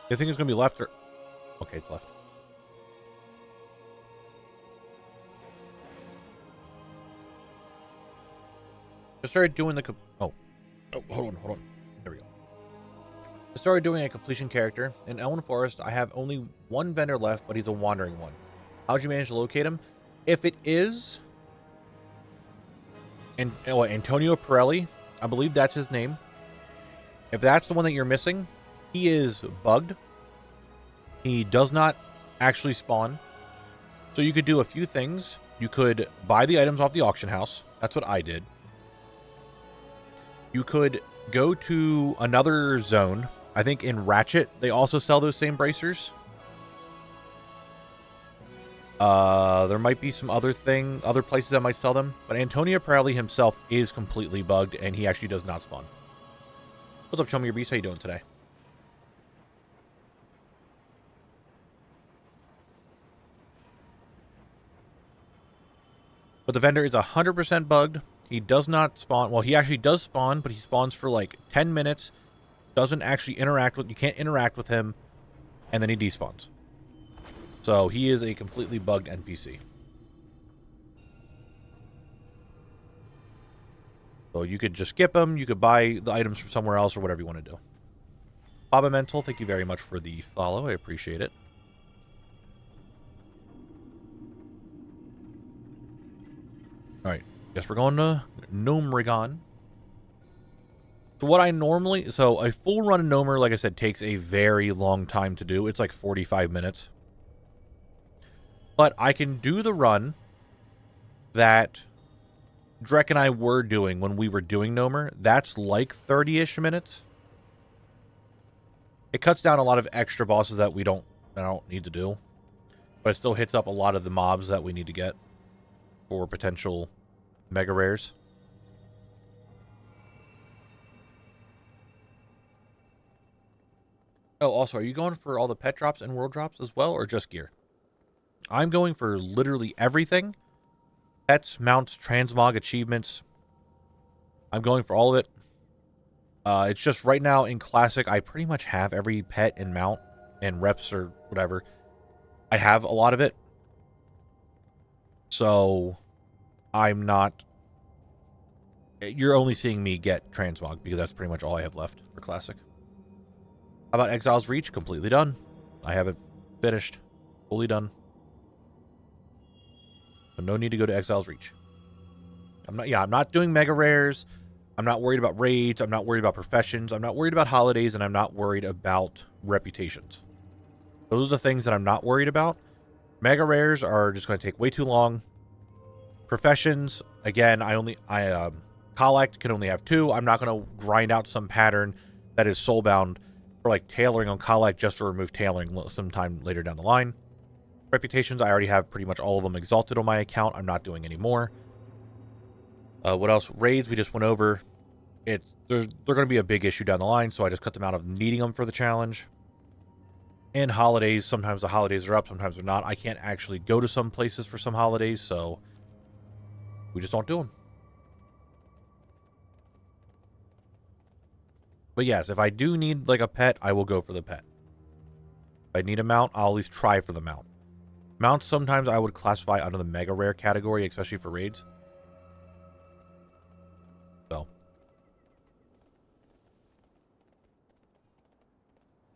You think it's going to be left or... Okay, it's left. I started doing the... Oh, hold on. There we go. I started doing a completion character. In Elwyn Forest, I have only one vendor left, but he's a wandering one. How'd you manage to locate him? If it is... Antonio Pirelli, I believe that's his name. If that's the one that you're missing... He is bugged. He does not actually spawn. So you could do a few things. You could buy the items off the auction house. That's what I did. You could go to another zone. I think in Ratchet, they also sell those same bracers. There might be some other places that might sell them. But Antonio Pirelli himself is completely bugged, and he actually does not spawn. What's up, Show Me Your Beast? How you doing today? But the vendor is 100% bugged. He does not spawn. Well, he actually does spawn, but he spawns for like 10 minutes. Doesn't actually interact with... You can't interact with him. And then he despawns. So he is a completely bugged NPC. So you could just skip him. You could buy the items from somewhere else or whatever you want to do. Baba Mental, thank you very much for the follow. I appreciate it. Alright, guess we're going to Gnomeregan. So what I normally... So a full run of Gnomer, like I said, takes a very long time to do. It's like 45 minutes. But I can do the run that Drek and I were doing when we were doing Gnomer. That's like 30-ish minutes. It cuts down a lot of extra bosses that I don't need to do. But it still hits up a lot of the mobs that we need to get for potential mega rares. Oh, also, are you going for all the pet drops and world drops as well, or just gear? I'm going for literally everything. Pets, mounts, transmog, achievements. I'm going for all of it. It's just right now in Classic, I pretty much have every pet and mount and reps or whatever. I have a lot of it. So... I'm not... You're only seeing me get transmog because that's pretty much all I have left for Classic. How about Exile's Reach? Completely done. I have it finished. Fully done. So no need to go to Exile's Reach. I'm not doing mega rares. I'm not worried about raids. I'm not worried about professions. I'm not worried about holidays, and I'm not worried about reputations. Those are the things that I'm not worried about. Mega rares are just going to take way too long. Professions, again, collect can only have 2. I'm not going to grind out some pattern that is soulbound for like tailoring on collect just to remove tailoring sometime later down the line. Reputations, I already have pretty much all of them exalted on my account. I'm not doing any more. What else? Raids, we just went over. They're going to be a big issue down the line, so I just cut them out of needing them for the challenge. And holidays, sometimes the holidays are up, sometimes they're not. I can't actually go to some places for some holidays, so we just don't do them. But yes, if I do need like a pet, I will go for the pet. If I need a mount, I'll at least try for the mount. Mounts sometimes I would classify under the mega rare category, especially for raids. So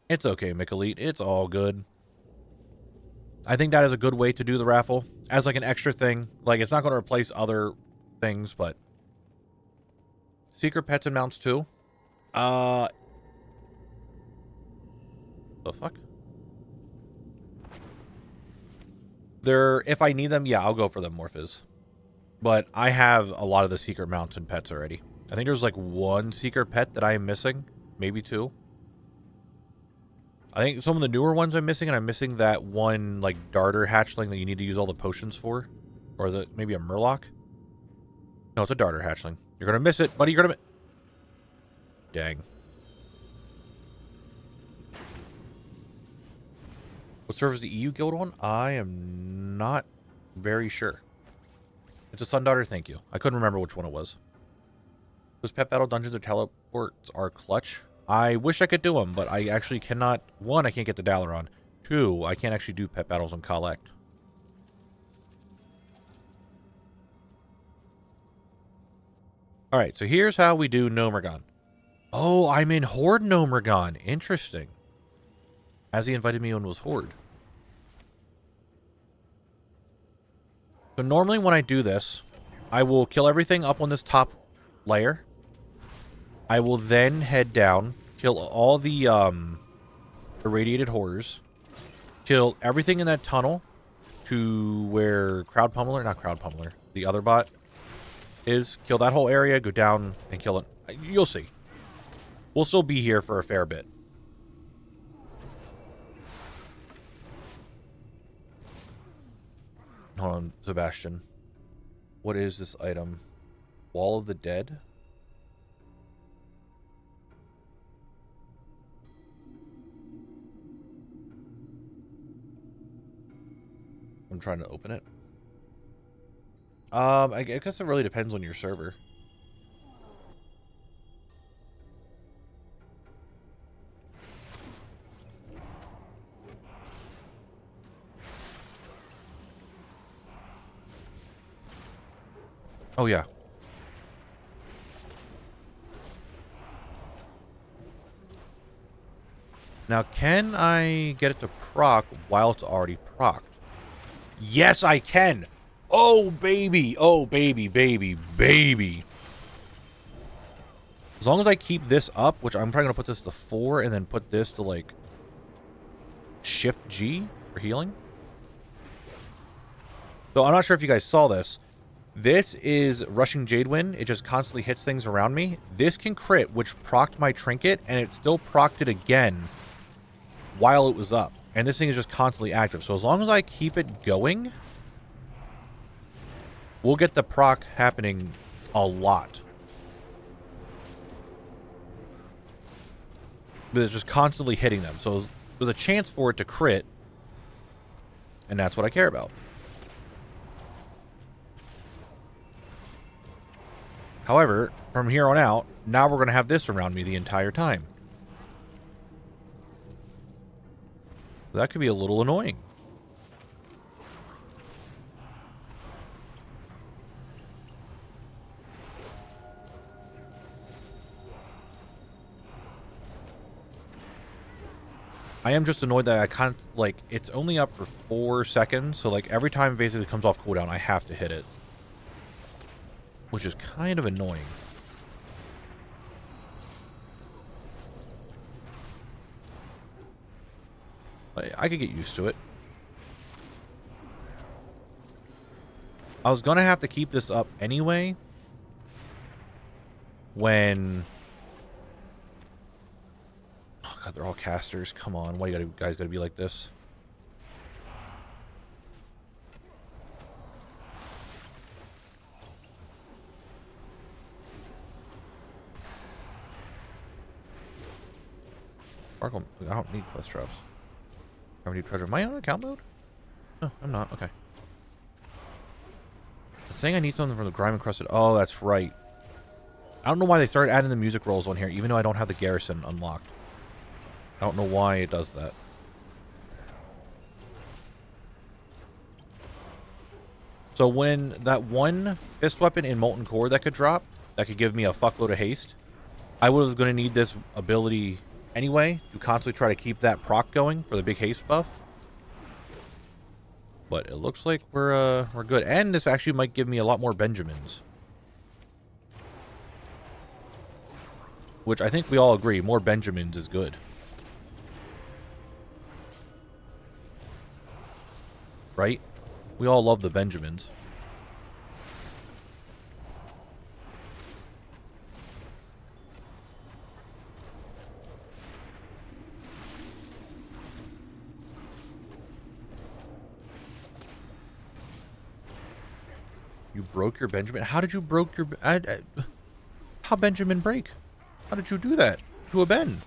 it's okay, Mikalite. It's all good. I think that is a good way to do the raffle as like an extra thing. Like, it's not going to replace other things, but secret pets and mounts too. The fuck? If I need them, yeah, I'll go for them, Morphs. But I have a lot of the secret mounts and pets already. I think there's like one secret pet that I am missing, maybe two. I think some of the newer ones I'm missing, and I'm missing that one, like, darter hatchling that you need to use all the potions for. Or is it maybe a Murloc? No, it's a darter hatchling. You're going to miss it, buddy. You're going to Dang. What server is the EU guild on? I am not very sure. It's a Sun Daughter, thank you. I couldn't remember which one it was. Those pet battle dungeons or teleports are clutch. I wish I could do them, but I actually cannot. One, I can't get the Dalaran. Two, I can't actually do pet battles on collect. Alright, so here's how we do Nomergon. Oh, I'm in Horde Nomergon. Interesting. As he invited me on was Horde. So normally when I do this, I will kill everything up on this top layer. I will then head down, kill all the irradiated horrors, kill everything in that tunnel to where Crowd Pummeler, not Crowd Pummeler, the other bot is. Kill that whole area, go down and kill it. You'll see. We'll still be here for a fair bit. Hold on, Sebastian. What is this item? Wall of the Dead? I'm trying to open it. I guess it really depends on your server. Oh, yeah. Now, can I get it to proc while it's already procced? Yes, I can. Oh, baby. Oh, baby, baby, baby. As long as I keep this up, which I'm probably going to put this to 4 and then put this to, like, Shift G for healing. So I'm not sure if you guys saw this. This is Rushing Jadewind. It just constantly hits things around me. This can crit, which procced my trinket, and it still procced it again while it was up. And this thing is just constantly active. So as long as I keep it going, we'll get the proc happening a lot. But it's just constantly hitting them. So there's a chance for it to crit. And that's what I care about. However, from here on out, now we're going to have this around me the entire time. That could be a little annoying. I am just annoyed that I can't, like, it's only up for 4 seconds, so, like, every time it basically comes off cooldown, I have to hit it. Which is kind of annoying. I could get used to it. I was gonna have to keep this up anyway. When... Oh god, they're all casters. Come on, why you guys gotta be like this? Sparkle, I don't need quest drops. Remedy treasure. Am I on account mode? No, I'm not. Okay. It's saying I need something from the grime encrusted. Oh, that's right. I don't know why they started adding the music rolls on here, even though I don't have the garrison unlocked. I don't know why it does that. So when that one fist weapon in Molten Core that could drop, that could give me a fuckload of haste, I was going to need this ability anyway to constantly try to keep that proc going for the big haste buff. But it looks like we're good. And this actually might give me a lot more Benjamins. Which I think we all agree, more Benjamins is good. Right? We all love the Benjamins. You broke your Benjamin? How did you broke your... how Benjamin break? How did you do that to a Ben?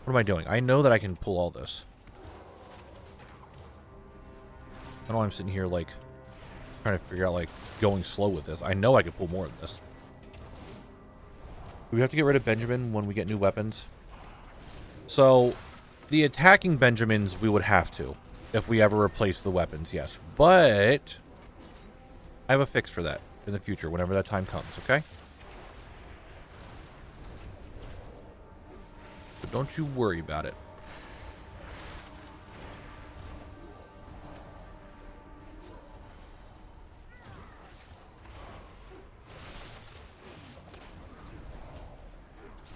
What am I doing? I know that I can pull all this. I know I'm sitting here, like, trying to figure out, like, going slow with this. I know I can pull more of this. Do we have to get rid of Benjamin when we get new weapons? So, the attacking Benjamins, we would have to. If we ever replace the weapons, yes. But, I have a fix for that in the future, whenever that time comes, okay? But don't you worry about it.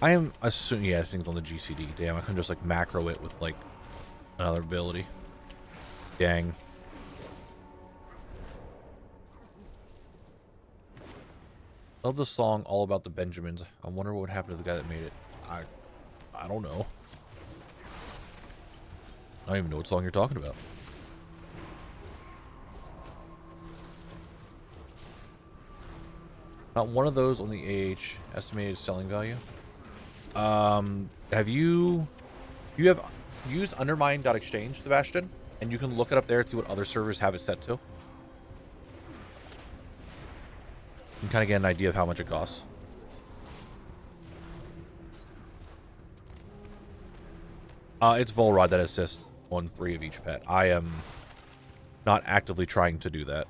I am assuming, yeah, this thing's on the GCD. Damn, I couldn't just, like, macro it with, like, another ability. Dang. Love the song All About the Benjamins. I wonder what would happen to the guy that made it. I don't know. I don't even know what song you're talking about. Not one of those on the AH estimated selling value. Have you have used undermine.exchange, Sebastian? And you can look it up there and see what other servers have it set to. You can kind of get an idea of how much it costs. It's Volrod that assists on 3 of each pet. I am not actively trying to do that.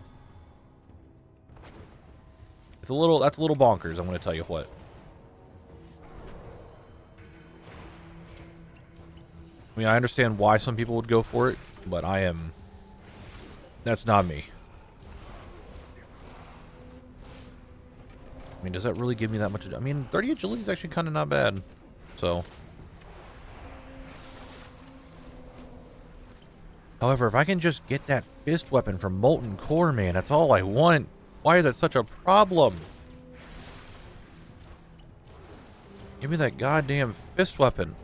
That's a little bonkers, I'm going to tell you what. I mean, I understand why some people would go for it, but that's not me. I mean, does that really give me that much? I mean, 30 agility is actually kind of not bad. So. However, if I can just get that fist weapon from Molten Core, man, that's all I want. Why is that such a problem? Give me that goddamn fist weapon.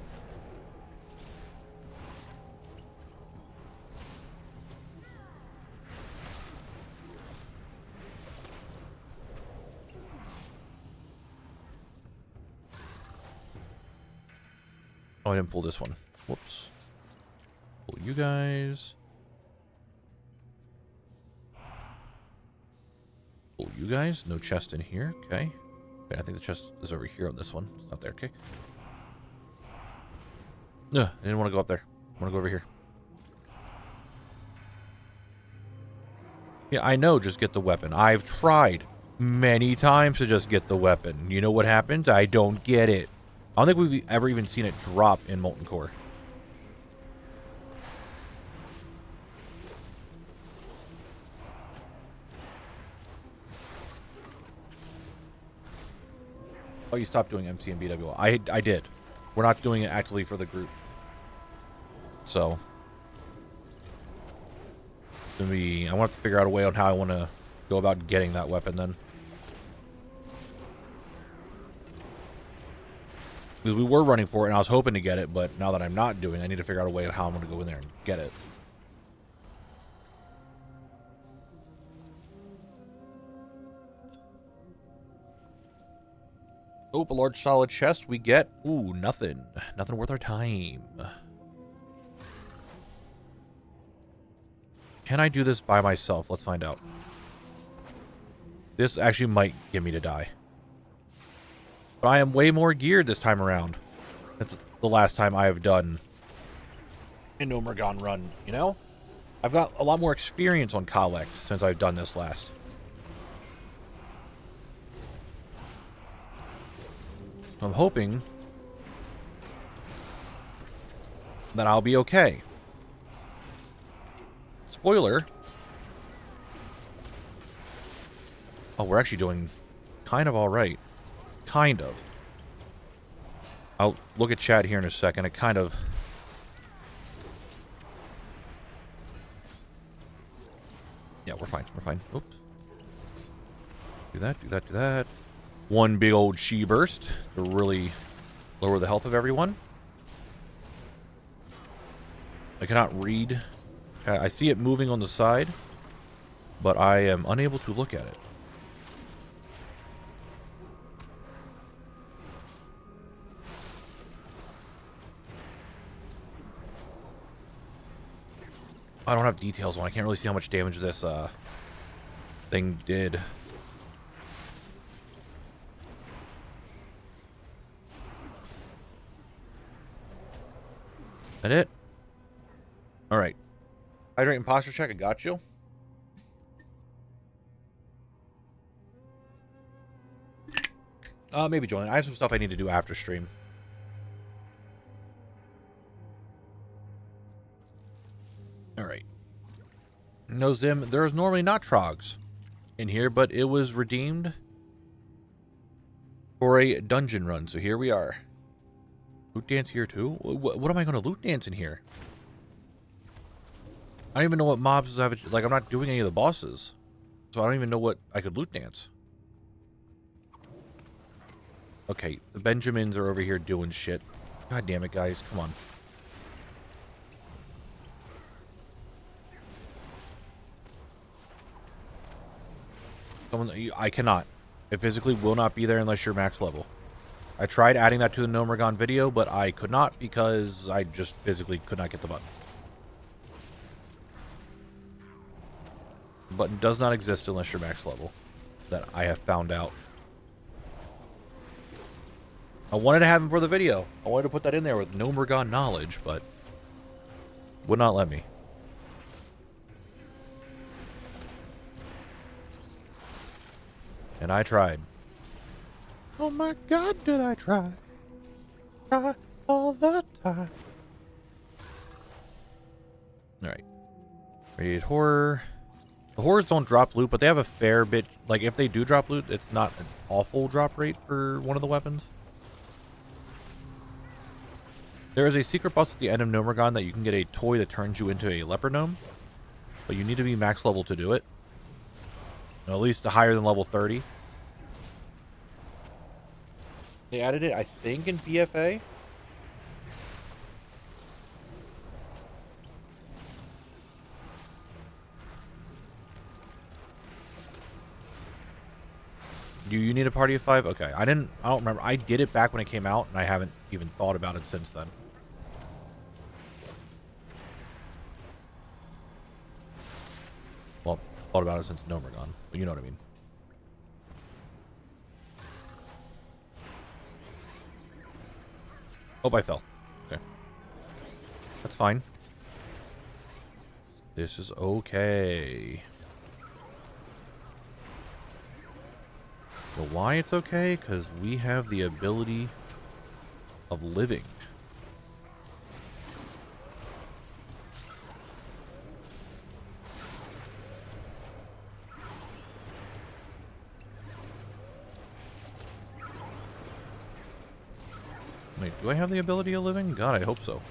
Oh, I didn't pull this one. Whoops. Pull you guys. Pull you guys. No chest in here. Okay. Okay, I think the chest is over here on this one. It's not there. Okay. No, I didn't want to go up there. I want to go over here. Yeah, I know. Just get the weapon. I've tried many times to just get the weapon. You know what happens? I don't get it. I don't think we've ever even seen it drop in Molten Core. Oh, you stopped doing MC and BWL. I did. We're not doing it actively for the group. So. I want to have to figure out a way on how I want to go about getting that weapon then. Because we were running for it, and I was hoping to get it, but now that I'm not doing it, I need to figure out a way of how I'm going to go in there and get it. Oh, a large solid chest we get. Ooh, nothing. Nothing worth our time. Can I do this by myself? Let's find out. This actually might get me to die. But I am way more geared this time around. That's the last time I have done an Omegon run, you know? I've got a lot more experience on Collect since I've done this last. I'm hoping that I'll be okay. Spoiler. Oh, we're actually doing kind of all right. Kind of. I'll look at chat here in a second. It kind of... Yeah, we're fine. We're fine. Oops. Do that, do that, do that. One big old chi burst to really lower the health of everyone. I cannot read. I see it moving on the side, but I am unable to look at it. I don't have details on. I can't really see how much damage this thing did. That it? All right. Hydrate and posture check. I got you. Maybe join. I have some stuff I need to do after stream. All right. No Zim. There is normally not Trogs in here, but it was redeemed for a dungeon run. So here we are. Loot dance here too? What am I going to loot dance in here? I don't even know what mobs have. Like, I'm not doing any of the bosses. So I don't even know what I could loot dance. Okay, the Benjamins are over here doing shit. God damn it, guys. Come on. I cannot. It physically will not be there unless you're max level. I tried adding that to the Nomergon video, but I could not because I just physically could not get the button. The button does not exist unless you're max level. That I have found out. I wanted to have him for the video. I wanted to put that in there with Nomergon knowledge, but would not let me. And I tried. Oh my god, did I try? Try all the time. Alright. Radiate Horror. The horrors don't drop loot, but they have a fair bit. Like, if they do drop loot, it's not an awful drop rate for one of the weapons. There is a secret boss at the end of Nomergon that you can get a toy that turns you into a leper gnome. But you need to be max level to do it. At least higher than level 30. They added it, I think, in BFA. Do you need a party of 5? Okay, I don't remember. I did it back when it came out, and I haven't even thought about it since then. Well, thought about it since Nomergon, but you know what I mean. Oh, I fell. Okay. That's fine. This is okay. But why it's okay? Because we have the ability of living. Wait, do I have the ability of living? God, I hope so.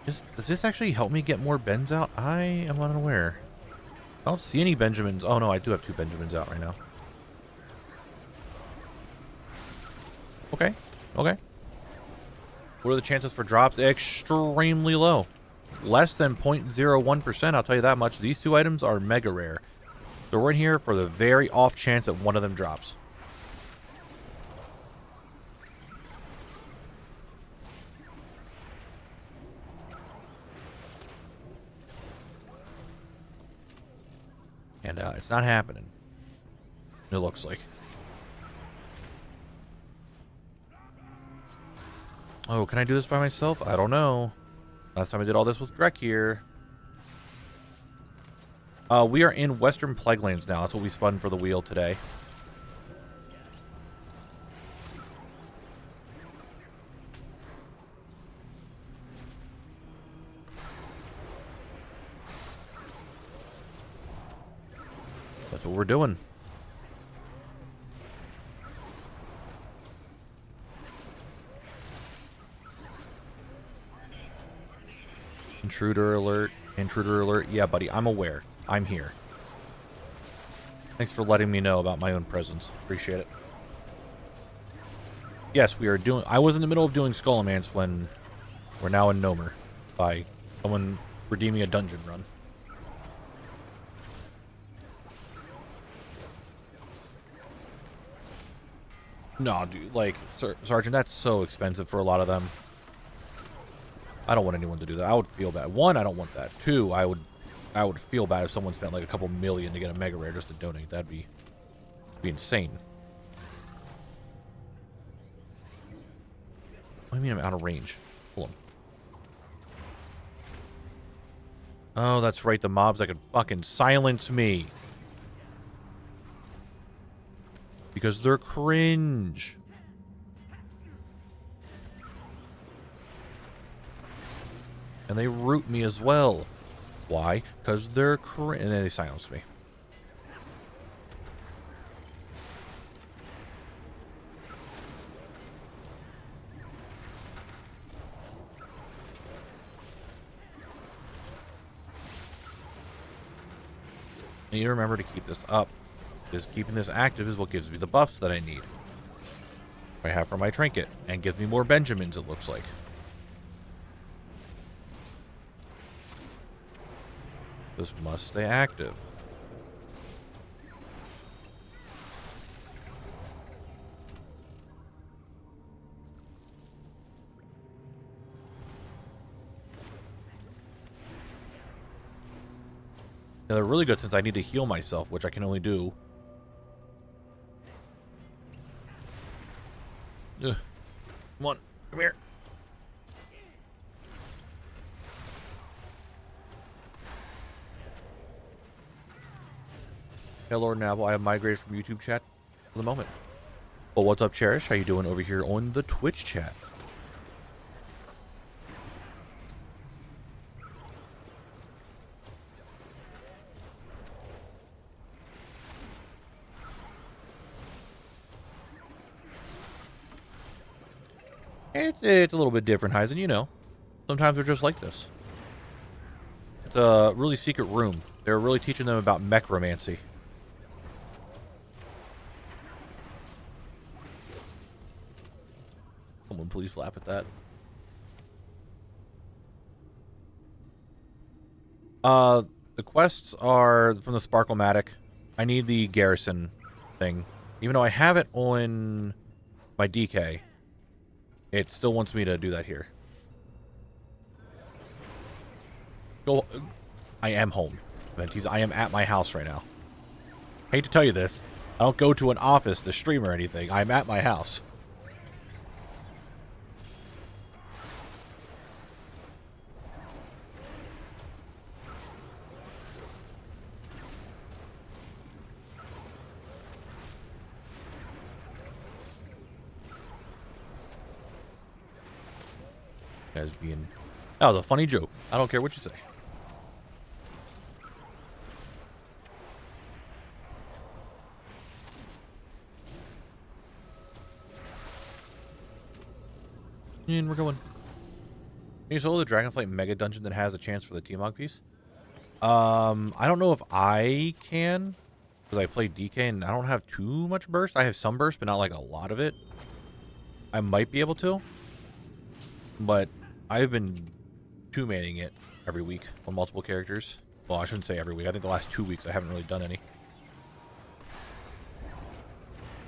Does this actually help me get more Bens out? I am unaware. I don't see any Benjamins. Oh no, I do have 2 Benjamins out right now. Okay. Okay. What are the chances for drops? Extremely low. less than 0.01%, I'll tell you that much. These two items are mega rare. So we're in here for the very off chance that one of them drops. And it's not happening. It looks like. Oh, can I do this by myself? I don't know. Last time I did all this with Drek here. We are in Western Plaguelands now. That's what we spun for the wheel today. That's what we're doing. Intruder alert. Intruder alert. Yeah, buddy, I'm aware. I'm here. Thanks for letting me know about my own presence. Appreciate it. Yes, we are doing... I was in the middle of doing Skullomance when we're now in Nomer by someone redeeming a dungeon run. No, dude, like, Sergeant, that's so expensive for a lot of them. I don't want anyone to do that. I would feel bad. One, I don't want that. Two, I would feel bad if someone spent like a couple million to get a mega rare just to donate. That'd be insane. What do you mean I'm out of range? Hold on. Oh, that's right. The mobs that can fucking silence me. Because they're cringe. And they root me as well. Why? Because they're cringe. And then they silence me. I need to remember to keep this up. Because keeping this active is what gives me the buffs that I need. I have for my trinket. And gives me more Benjamins, it looks like. This must stay active. Now they're really good since I need to heal myself, which I can only do. Ugh. Come on, come here. Hello, Knabble. I have migrated from YouTube chat for the moment. Well, what's up, Cherish? How you doing over here on the Twitch chat? It's a little bit different, Heisen, you know. Sometimes they're just like this. It's a really secret room. They're really teaching them about mechromancy. Someone please laugh at that. The quests are from the Sparkle-matic. I need the garrison thing. Even though I have it on my DK, it still wants me to do that here. Go. I am home, Venties. I am at my house right now. I hate to tell you this. I don't go to an office to stream or anything. I'm at my house. Guys being... That was a funny joke. I don't care what you say. And we're going. Can you solo the Dragonflight Mega Dungeon that has a chance for the T-Mog piece? I don't know if I can. Because I play DK and I don't have too much burst. I have some burst, but not like a lot of it. I might be able to. But I've been two-manning it every week on multiple characters. Well, I shouldn't say every week. I think the last 2 weeks I haven't really done any.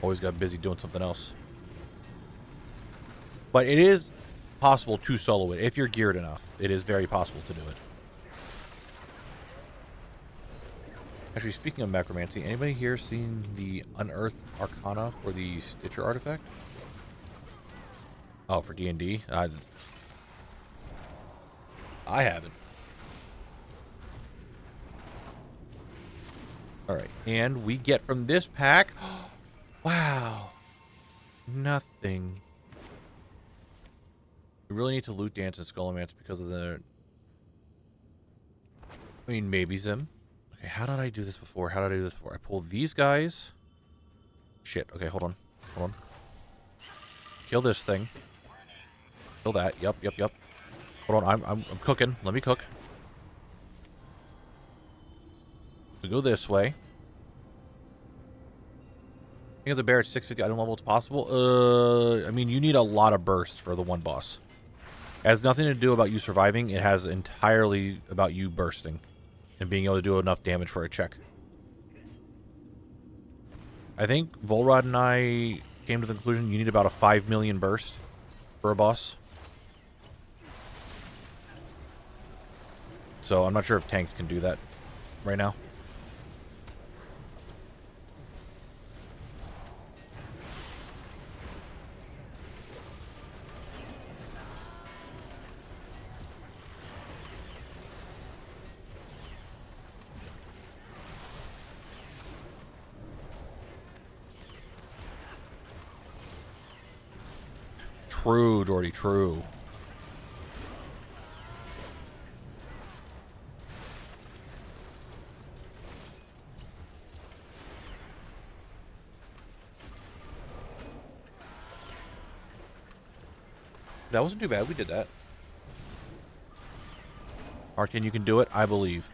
Always got busy doing something else. But it is possible to solo it if you're geared enough. It is very possible to do it. Actually, speaking of necromancy, anybody here seen the Unearthed Arcana for the Stitcher artifact? Oh, for D&D? I haven't. Alright, and we get from this pack... Wow. Nothing. We really need to loot Dance and Skullomance because of the... I mean, maybe Zim. Okay, how did I do this before? How did I do this before? I pull these guys. Shit. Okay, hold on. Hold on. Kill this thing. Kill that. Yup, yup, yup. Hold on. I'm cooking. Let me cook. We go this way. I think it's a bear at 650 item level. It's possible. I mean, you need a lot of burst for the one boss. It has nothing to do about you surviving. It has entirely about you bursting and being able to do enough damage for a check. I think Volrod and I came to the conclusion you need about a 5 million burst for a boss. So I'm not sure if tanks can do that right now. True, Jordy, true. That wasn't too bad. We did that. Arcane, you can do it. I believe.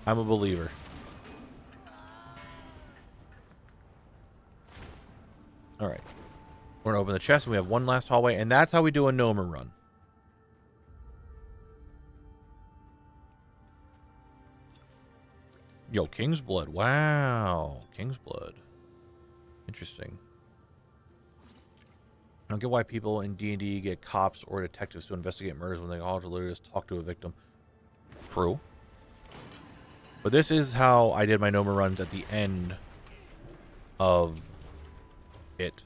I'm a believer. All right. We're going to open the chest, and we have one last hallway, and that's how we do a Nomer run. Yo, King's Blood. Wow. King's Blood. Interesting. I don't get why people in D&D get cops or detectives to investigate murders when they all literally just talk to a victim. True. But this is how I did my Nomer runs at the end of it.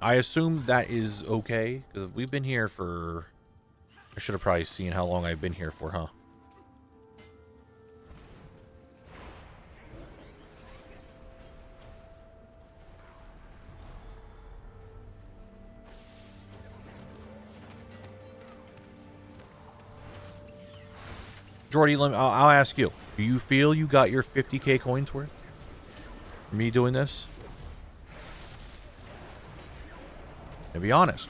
I assume that is okay, because we've been here for... I should have probably seen how long I've been here for, huh? Jordy, I'll ask you. Do you feel you got your 50k coins worth? Me doing this? To be honest.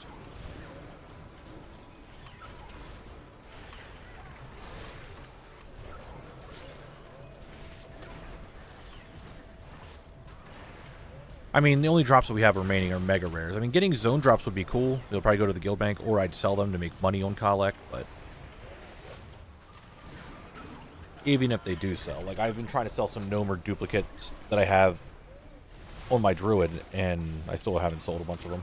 I mean, the only drops that we have remaining are mega rares. I mean, getting zone drops would be cool. They'll probably go to the guild bank, or I'd sell them to make money on collect, but... even if they do sell. Like, I've been trying to sell some Nomer duplicates that I have on my Druid, and I still haven't sold a bunch of them.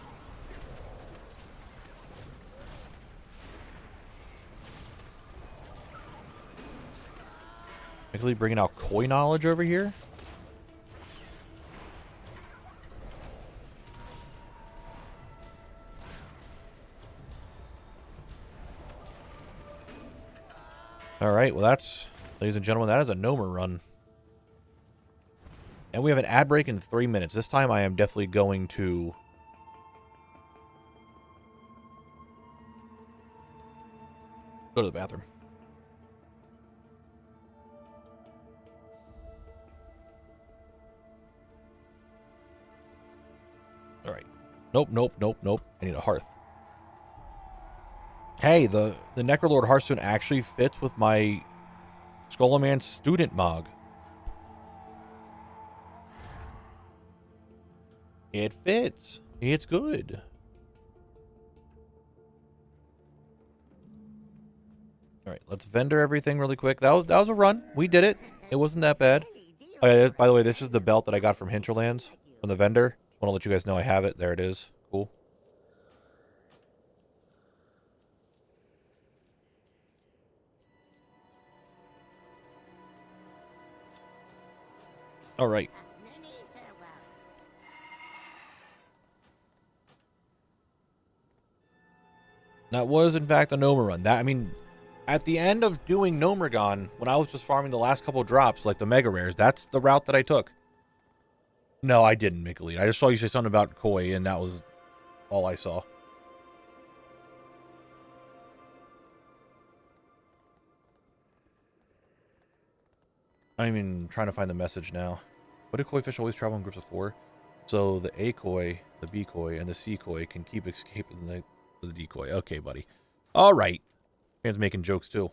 Actually bringing out Koi knowledge over here. Alright, well that's, ladies and gentlemen, that is a Nomer run. And we have an ad break in 3 minutes. This time I am definitely going to... go to the bathroom. Alright. Nope, nope, nope, nope. I need a hearth. Hey, the Necrolord Hearthstone actually fits with my Skullomance student mog. It fits. It's good. All right, let's vendor everything really quick. That was a run. We did it. It wasn't that bad. Oh, yeah, by the way, this is the belt that I got from Hinterlands from the vendor. Just want to let you guys know I have it. There it is. Cool. All right. That was, in fact, a Noma run. That, I mean, at the end of doing Nomergon, when I was just farming the last couple of drops, like the Mega Rares, that's the route that I took. No, I didn't make a lead. I just saw you say something about Koi, and that was all I saw. I'm even trying to find the message now. What do koi fish always travel in groups of 4? So the A koi, the B koi, and the C koi can keep escaping the decoy. Okay, buddy. All right. Man's making jokes too.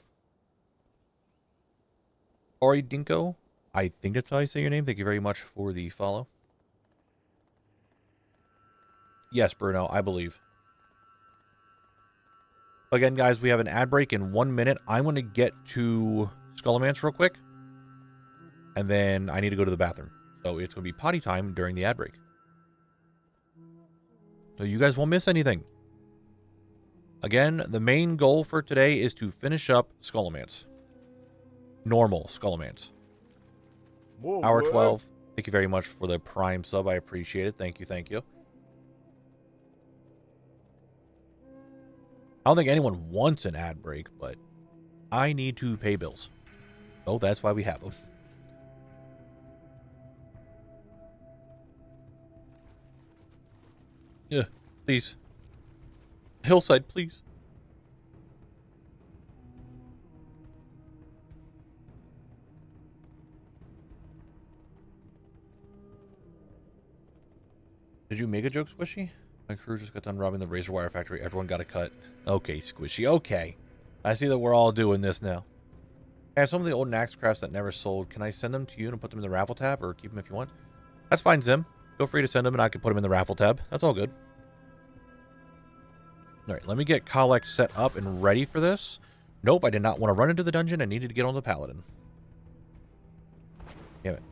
Ori Dinko, I think that's how I say your name. Thank you very much for the follow. Yes, Bruno, I believe. Again, guys, we have an ad break in 1 minute. I'm going to get to Skullomance real quick. And then I need to go to the bathroom. So it's going to be potty time during the ad break. So you guys won't miss anything. Again, the main goal for today is to finish up Skullomance. Normal Skullomance. Hour 12. Thank you very much for the Prime sub. I appreciate it. Thank you, thank you. I don't think anyone wants an ad break, but I need to pay bills. So that's why we have them. Yeah, please. Hillside, please. Did you make a joke, Squishy? My crew just got done robbing the razor wire factory. Everyone got a cut. Okay, Squishy. Okay. I see that we're all doing this now. I have some of the old Nax crafts that never sold. Can I send them to you and put them in the raffle tab, or keep them if you want? That's fine, Zim. Feel free to send them and I can put them in the raffle tab. That's all good. Alright, let me get Kalex set up and ready for this. Nope, I did not want to run into the dungeon. I needed to get on the Paladin. Damn it.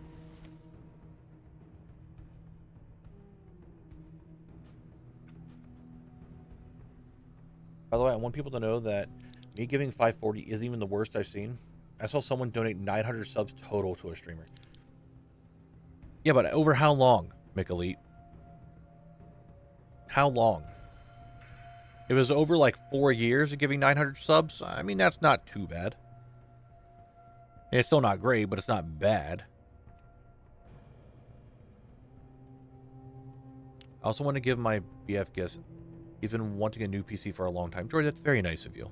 By the way, I want people to know that me giving 540 isn't even the worst I've seen. I saw someone donate 900 subs total to a streamer. Yeah, but over how long, McElite? How long? It was over like 4 years of giving 900 subs. I mean, that's not too bad. It's still not great, but it's not bad. I also want to give my BF guest. He's been wanting a new PC for a long time. George, that's very nice of you.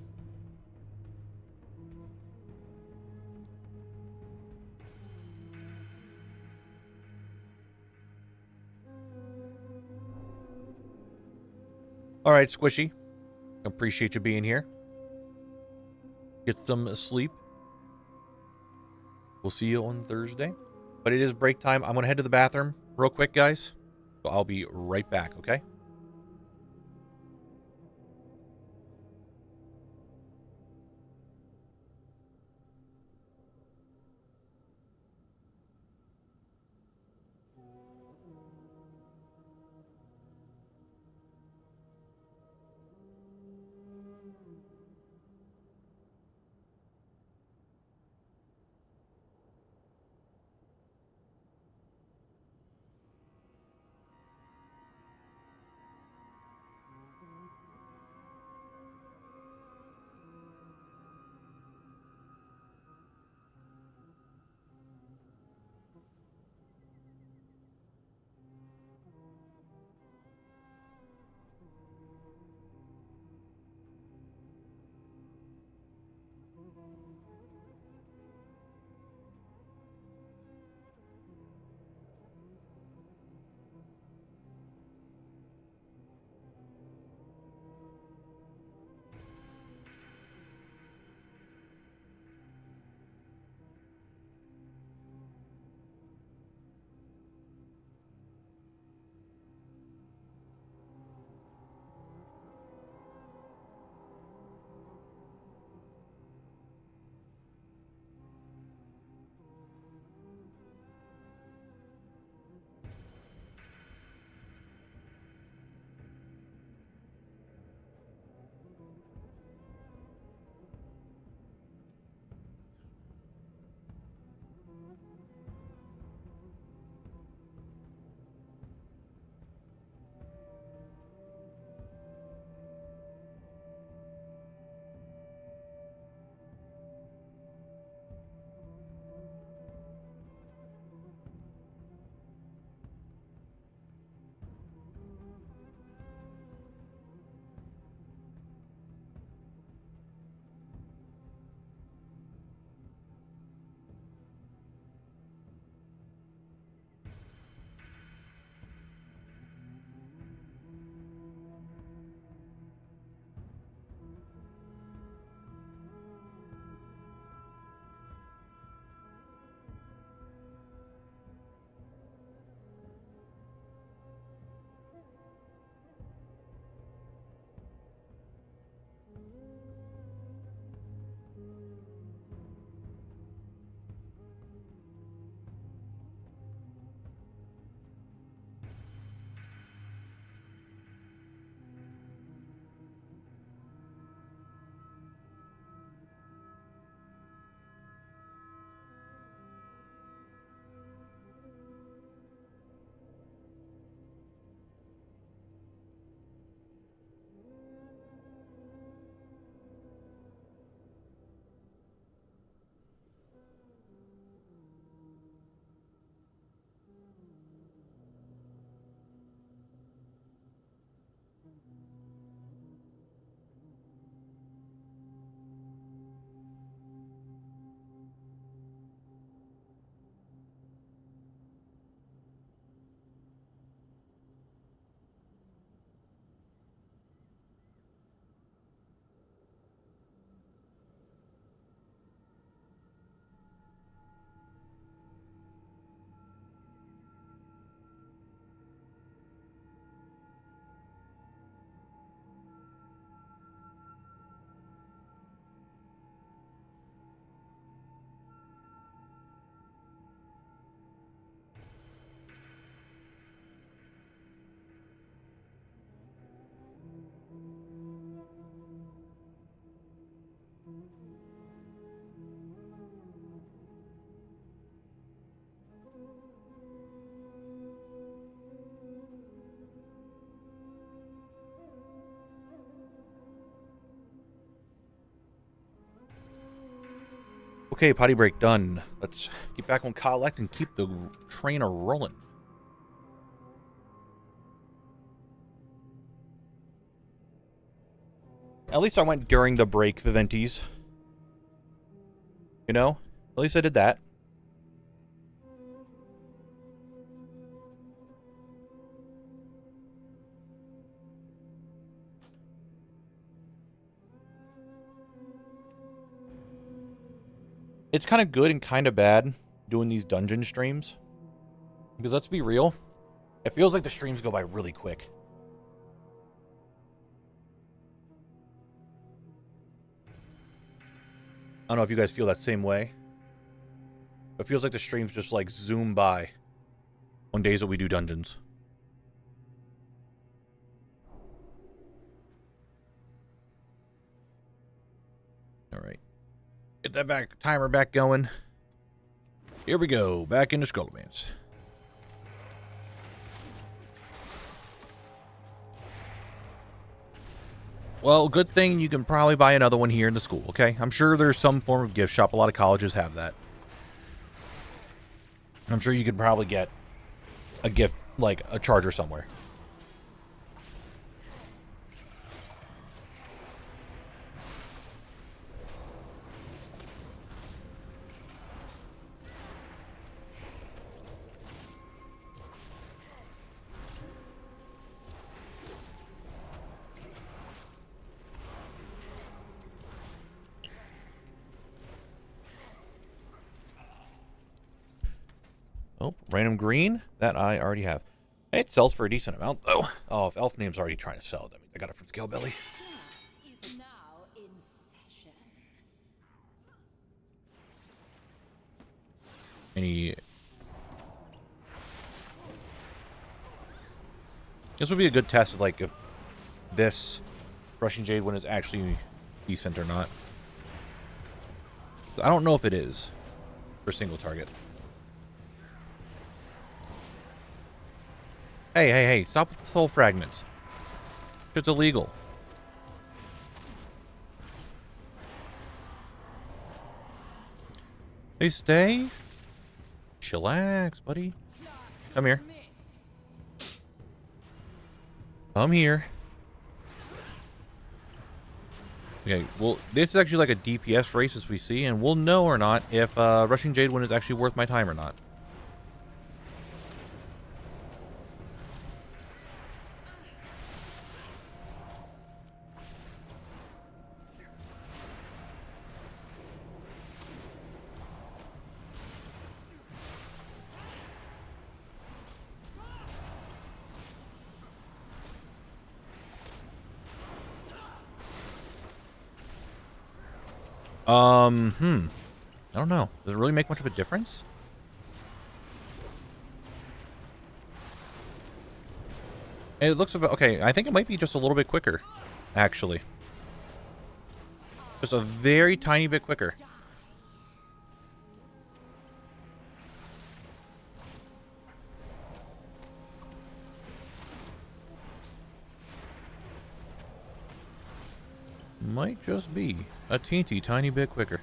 All right, Squishy. Appreciate you being here. Get some sleep. We'll see you on Thursday. But it is break time. I'm going to head to the bathroom real quick, guys. So I'll be right back, okay? Okay, potty break done. Let's get back on collect and keep the train a-rolling. At least I went during the break, Viventies. You know? At least I did that. It's kind of good and kind of bad doing these dungeon streams. Because let's be real, it feels like the streams go by really quick. I don't know if you guys feel that same way. It feels like the streams just like zoom by on days that we do dungeons. All right. Get that timer back going. Here we go. Back into Skullman's. Well, good thing you can probably buy another one here in the school, okay? I'm sure there's some form of gift shop. A lot of colleges have that. I'm sure you could probably get a gift, like a charger somewhere. Oh, random green? That I already have. It sells for a decent amount, though. Oh, if Elf Name's already trying to sell it, that means I got it from Scalebelly. Class is now in session. Any... This would be a good test of, like, if this Rushing Jade one is actually decent or not. I don't know if it is for single target. Hey, hey, hey, stop with the soul fragments. It's illegal. They stay? Chillax, buddy. Come here. Come here. Okay, well, this is actually like a DPS race as we see, and we'll know or not if Rushing Jade one is actually worth my time or not. I don't know. Does it really make much of a difference? It looks about... Okay, I think it might be just a little bit quicker, actually. Just a very tiny bit quicker. Might just be a teensy tiny bit quicker.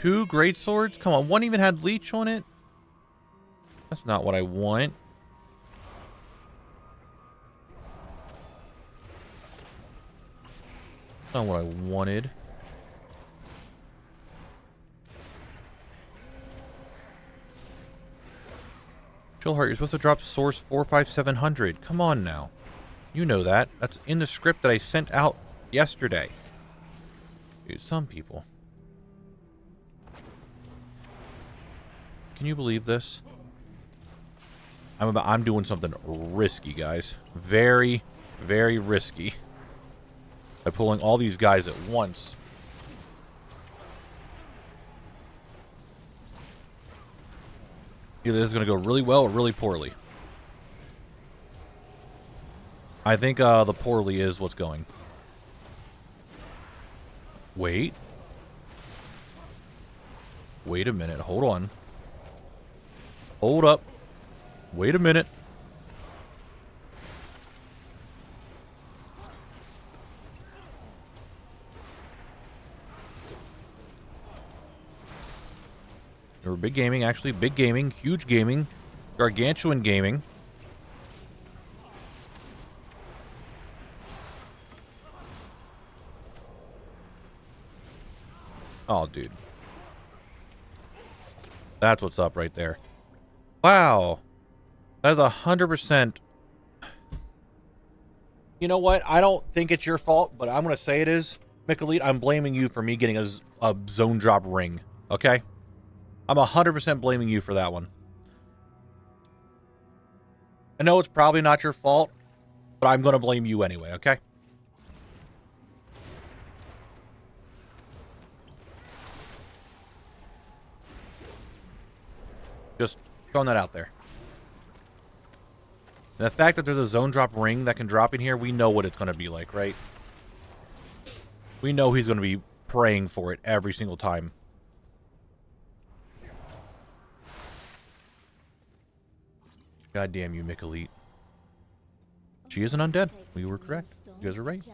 Two great swords? Come on, one even had leech on it? That's not what I want. Not what I wanted. Chillheart, you're supposed to drop source 45700. Come on now. You know that. That's in the script that I sent out yesterday. Dude, some people. Can you believe this? I'm doing something risky, guys. Very, very risky. By pulling all these guys at once. Either this is going to go really well or really poorly. I think the poorly is what's going. Wait. Wait a minute. Hold on. Hold up. Wait a minute. Or big gaming, actually. Big gaming. Huge gaming. Gargantuan gaming. Oh, dude. That's what's up right there. Wow. That is 100%. You know what? I don't think it's your fault, but I'm going to say it is. Mikalite, I'm blaming you for me getting a zone drop ring. Okay? I'm 100% blaming you for that one. I know it's probably not your fault, but I'm going to blame you anyway, okay? Just throwing that out there. And the fact that there's a zone drop ring that can drop in here, we know what it's going to be like, right? We know he's going to be praying for it every single time. God damn you, Mikalite. She is an undead. We were correct. You guys are right.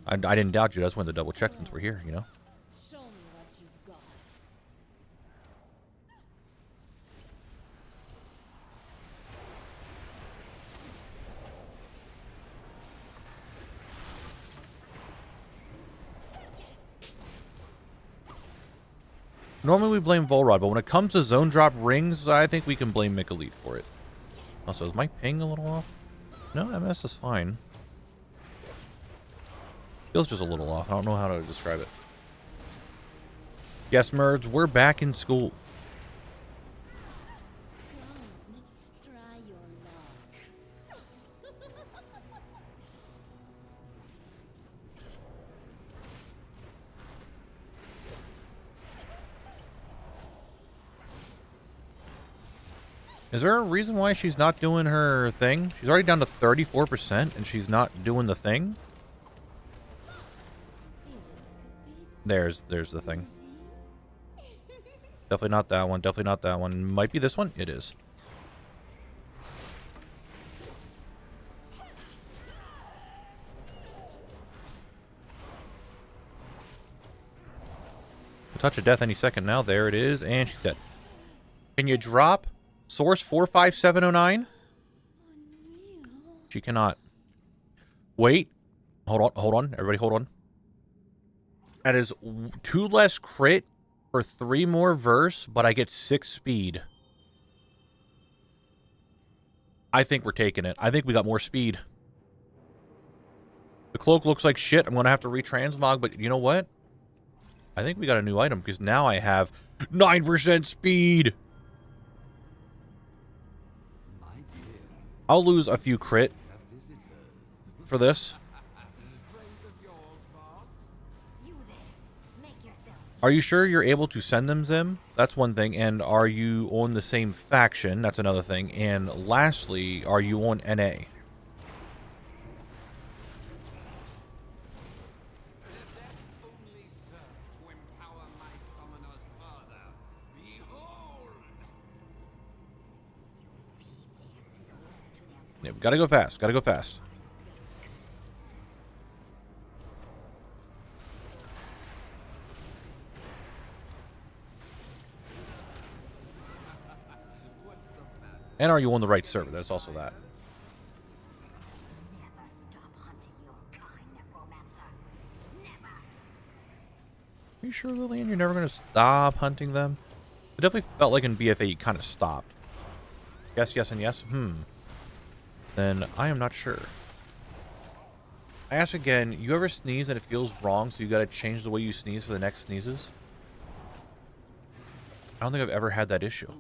I didn't doubt you. I just wanted to double check since we're here, you know? Show me what you've got. Normally we blame Volrod, but when it comes to zone drop rings, I think we can blame Mikalite for it. Also, is my ping a little off? No, MS is fine. Feels just a little off. I don't know how to describe it. Yes, Merds, we're back in school. Come, try your luck. Is there a reason why she's not doing her thing? She's already down to 34% and she's not doing the thing? There's the thing. Definitely not that one. Definitely not that one. Might be this one. It is. A touch of death any second now. There it is. And she's dead. Can you drop source 45709? She cannot. Wait. Hold on. Hold on. Everybody hold on. That is 2 less crit for 3 more verse, but I get 6 speed. I think we're taking it. I think we got more speed. The cloak looks like shit. I'm going to have to retransmog, but you know what? I think we got a new item because now I have 9% speed. I'll lose a few crit for this. Are you sure you're able to send them, Zim? That's one thing. And are you on the same faction? That's another thing. And lastly, are you on NA? Yeah, we gotta go fast. Gotta go fast. And are you on the right server? That's also that. Never stop hunting your kind, necromancer. Never. Are you sure, Lillian, you're never going to stop hunting them? It definitely felt like in BFA you kind of stopped. Yes, yes, and yes? Then I am not sure. I ask again, you ever sneeze and it feels wrong, so you got to change the way you sneeze for the next sneezes? I don't think I've ever had that issue.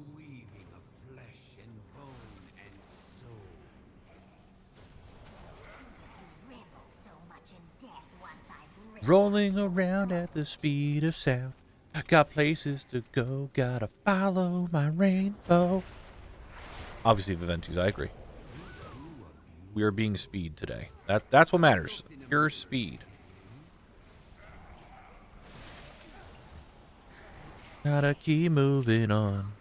Rolling around at the speed of sound. Got places to go, gotta follow my rainbow. Obviously, Viventus, I agree. We are being speed today. That's what matters. Pure speed. Gotta keep moving on.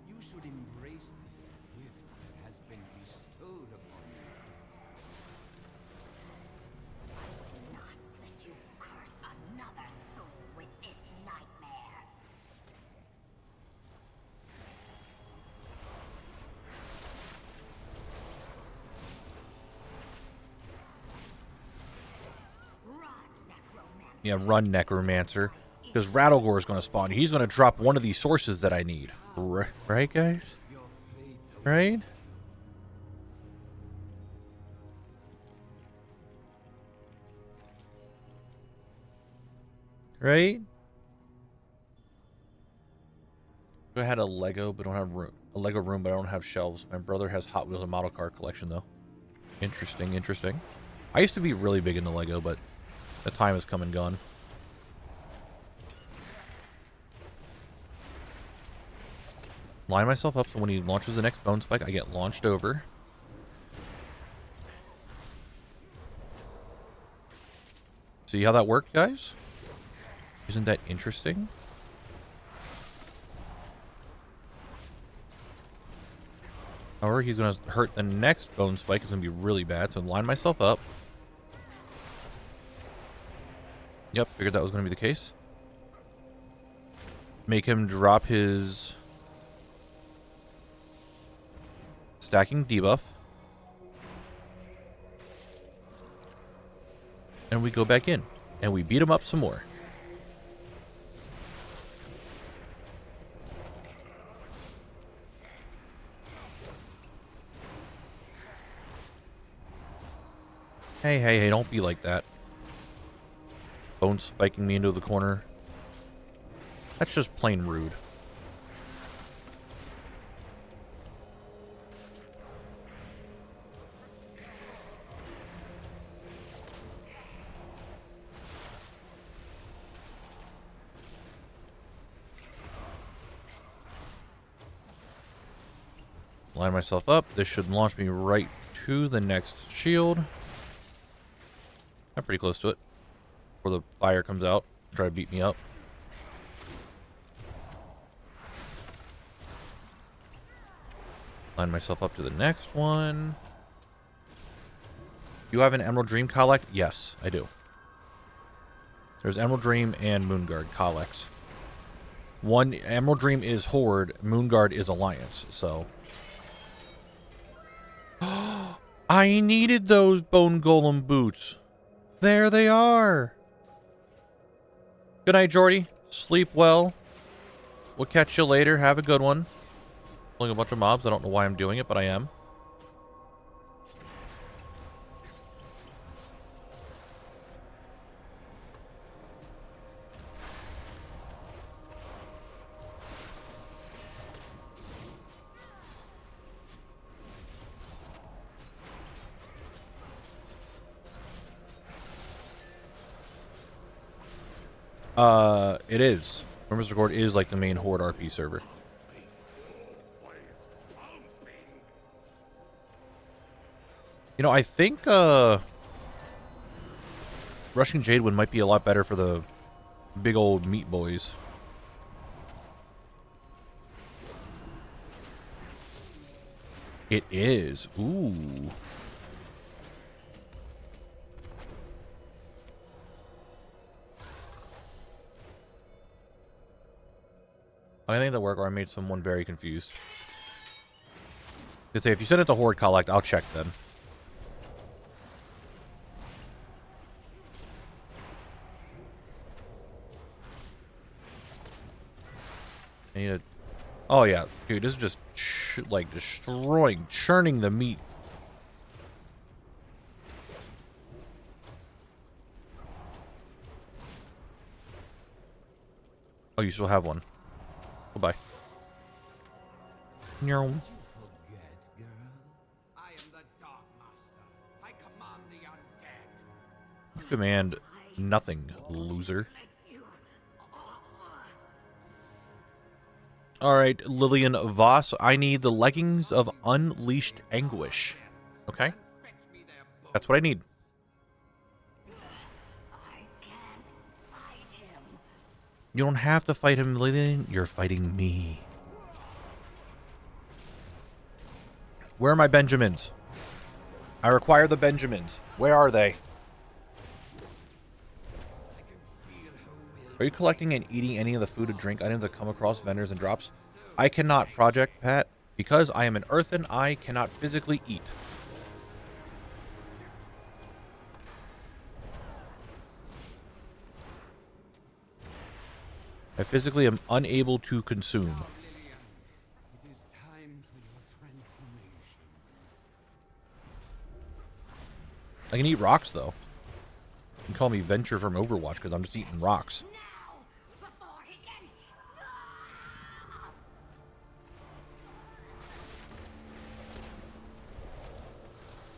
You should embrace this gift that has been bestowed upon you. Not let you curse another soul with this nightmare. Run, necromancer. Yeah, run, Necromancer. Because Rattlegore is going to spawn. He's going to drop one of these sources that I need. Right, guys? Your fate Right? Right? I had a Lego, but don't have room. A Lego room, but I don't have shelves. My brother has Hot Wheels and model car collection, though. Interesting, interesting. I used to be really big into Lego, but the time has come and gone. Line myself up so when he launches the next bone spike, I get launched over. See how that worked, guys? Isn't that interesting? However, he's going to hurt the next bone spike. It's going to be really bad. So line myself up. Yep, figured that was going to be the case. Make him drop his stacking debuff. And we go back in. And we beat him up some more. Hey, hey, hey, don't be like that. Bone spiking me into the corner. That's just plain rude. Line myself up. This should launch me right to the next shield. I'm pretty close to it. Before the fire comes out. Try to beat me up. Line myself up to the next one. You have an Emerald Dream collect? Yes, I do. There's Emerald Dream and Moonguard collects. One Emerald Dream is Horde, Moonguard is Alliance, so. I needed those Bone Golem boots. There they are. Good night, Jordy. Sleep well. We'll catch you later. Have a good one. Killing a bunch of mobs. I don't know why I'm doing it, but I am. It is. Rumors Record is like the main Horde RP server. You know, I think, Rushing Jadewind might be a lot better for the big old meat boys. It is. Ooh. I think that worked, or I made someone very confused. They say if you send it to Horde Collect, I'll check then. I need a... Oh yeah, dude, this is just like destroying, churning the meat. Oh, you still have one. Goodbye. No. You forget, girl. I am the Dark Master. I command the undead. You command nothing, loser. Alright, Lillian Voss, I need the leggings of Unleashed Anguish. Okay? Fetch me their bones. That's what I need. I can't fight him. You don't have to fight him, Lillian. You're fighting me. Where are my Benjamins? I require the Benjamins. Where are they? Are you collecting and eating any of the food and drink items that come across vendors and drops? I cannot, Project Pat. Because I am an earthen, I cannot physically eat. I physically am unable to consume. Lillian, it is time for your transformation. I can eat rocks, though. You can call me Venture from Overwatch because I'm just eating rocks. Now, before he can.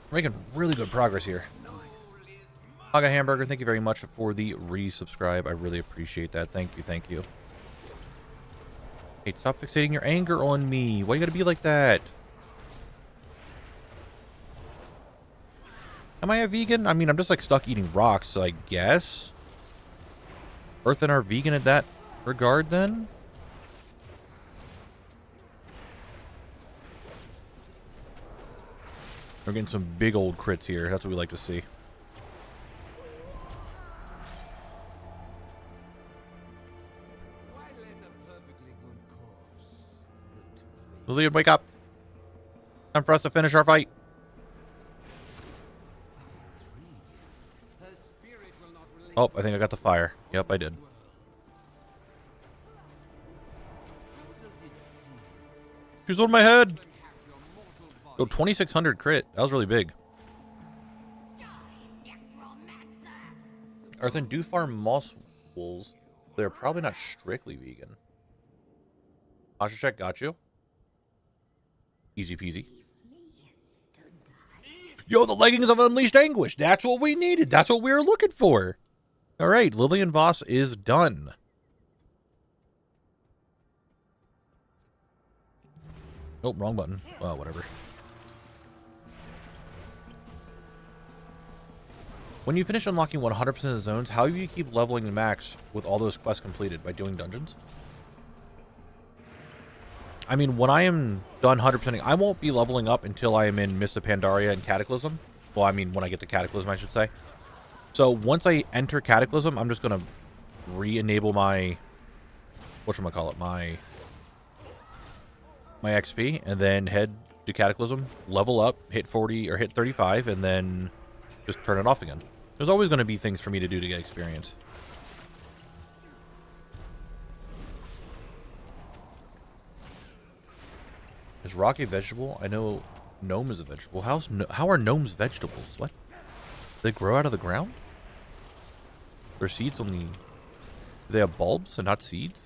We're making really good progress here. Haga Hamburger, thank you very much for the resubscribe. I really appreciate that. Thank you, thank you. Hey, stop fixating your anger on me. Why you gotta be like that? Am I a vegan? I mean, I'm just like stuck eating rocks, so I guess. Earthen are vegan in that regard, then? We're getting some big old crits here. That's what we like to see. Why let a perfectly good corpse go to waste? Lillian, wake up. Time for us to finish our fight. Her spirit will not relate. Oh, I think I got the fire. Yep, I did. How does it feel She's on my head. to have your mortal body? Oh, 2,600 crit. That was really big. Necromancer. Earthen do farm moss wolves. They're probably not strictly vegan. Posture check, got you. Easy peasy. Yo, the leggings of unleashed anguish. That's what we needed. That's what we were looking for. All right, Lillian Voss is done. Oh, wrong button. Oh, whatever. When you finish unlocking 100% of the zones, how do you keep leveling the max with all those quests completed? By doing dungeons? I mean, when I am done 100%ing, I won't be leveling up until I am in Mist of Pandaria and Cataclysm. Well, I mean, when I get to Cataclysm, I should say. So once I enter Cataclysm, I'm just going to re-enable my... whatchamacallit? My XP, and then head to Cataclysm, level up, hit 40 or hit 35, and then just turn it off again. There's always going to be things for me to do to get experience. Is rock a vegetable? I know gnome is a vegetable. How are gnomes vegetables? What? Do they grow out of the ground? Their seeds only... Do they have bulbs and not seeds?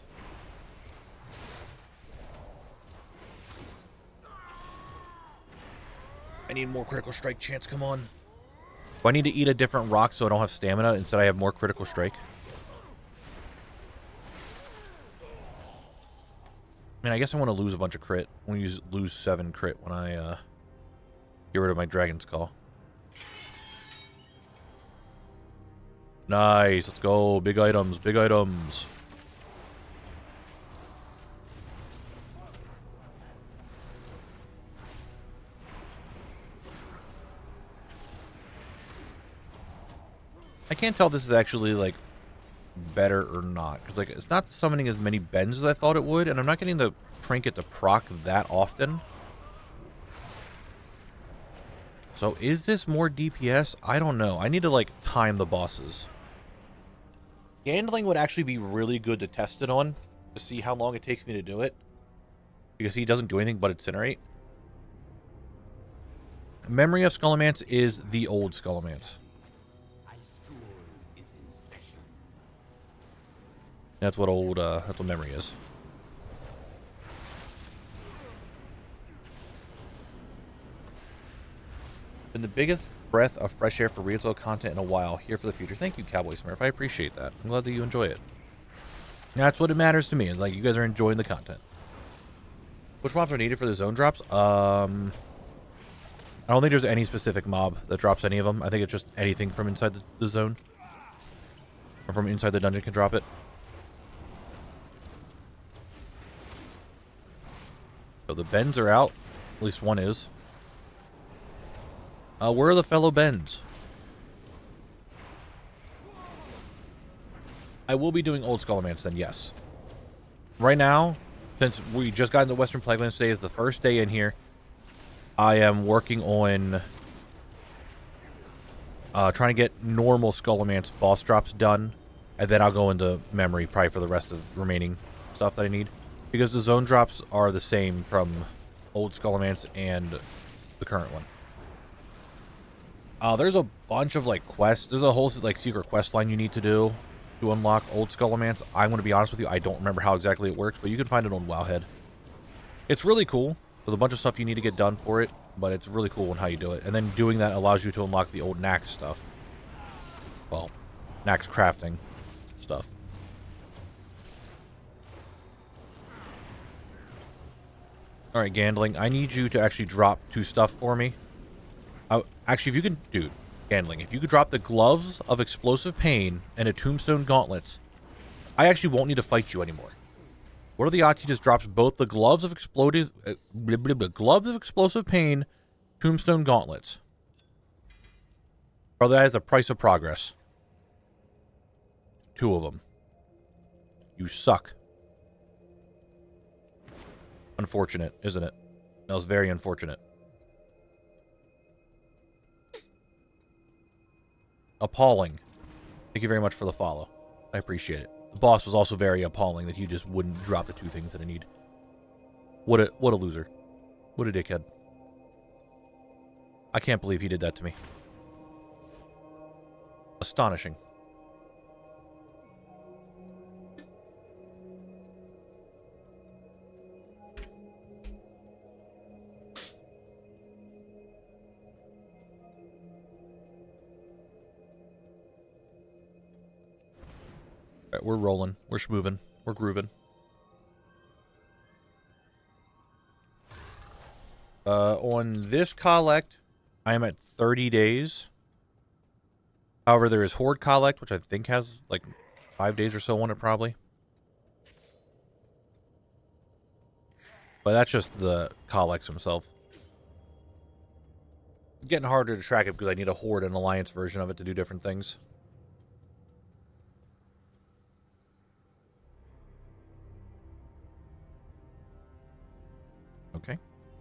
I need more critical strike chance, come on. Do I need to eat a different rock so I don't have stamina? Instead I have more critical strike? I mean, I guess I want to lose a bunch of crit. I want to lose 7 crit when I get rid of my Dragon's Call. Nice, let's go. Big items, big items. I can't tell if this is actually, like, better or not. Because, like, it's not summoning as many bends as I thought it would. And I'm not getting the trinket to proc that often. So, is this more DPS? I don't know. I need to, like, time the bosses. Gandling would actually be really good to test it on. To see how long it takes me to do it. Because he doesn't do anything but incinerate. Memory of Skullomance is the old Skullomance. That's what that's what memory is. Been the biggest breath of fresh air for retail content in a while. Here for the future. Thank you, Cowboy Smurf. I appreciate that. I'm glad that you enjoy it. That's what it matters to me. Is like you guys are enjoying the content. Which mobs are needed for the zone drops? I I don't think there's any specific mob that drops any of them. I think it's just anything from inside the zone. Or from inside the dungeon can drop it. So the bends are out. At least one is. Where are the fellow bends? I will be doing Old Skullomance then, yes. Right now, since we just got into Western Plaguelands, today is the first day in here. I am working on trying to get normal Skullomance boss drops done. And then I'll go into memory probably for the rest of the remaining stuff that I need. Because the zone drops are the same from Old Skullomance and the current one. There's a bunch of like quests. There's a whole like secret quest line you need to do to unlock Old Skullomance. I'm going to be honest with you, I don't remember how exactly it works, but you can find it on Wowhead. It's really cool. There's a bunch of stuff you need to get done for it, but it's really cool on how you do it. And then doing that allows you to unlock the old Nax stuff. Well, Nax crafting stuff. Alright, Gandling, I need you to actually drop 2 stuff for me. Actually, if you can... Dude, Gandling, if you could drop the Gloves of Explosive Pain and a Tombstone Gauntlets, I actually won't need to fight you anymore. What are the odds he just drops both the Gloves of Gloves of Explosive Pain, Tombstone Gauntlets? Bro, that is the price of progress. 2 of them. You suck. Unfortunate, isn't it? That was very unfortunate. Appalling. Thank you very much for the follow. I appreciate it. The boss was also very appalling that he just wouldn't drop the 2 things that I need. What a loser. What a dickhead. I can't believe he did that to me. Astonishing. Alright, we're rolling. We're schmoving. We're grooving. On this collect, I am at 30 days. However, there is Horde collect, which I think has like 5 days or so on it probably. But that's just the collects himself. It's getting harder to track it because I need a Horde and Alliance version of it to do different things. Okay.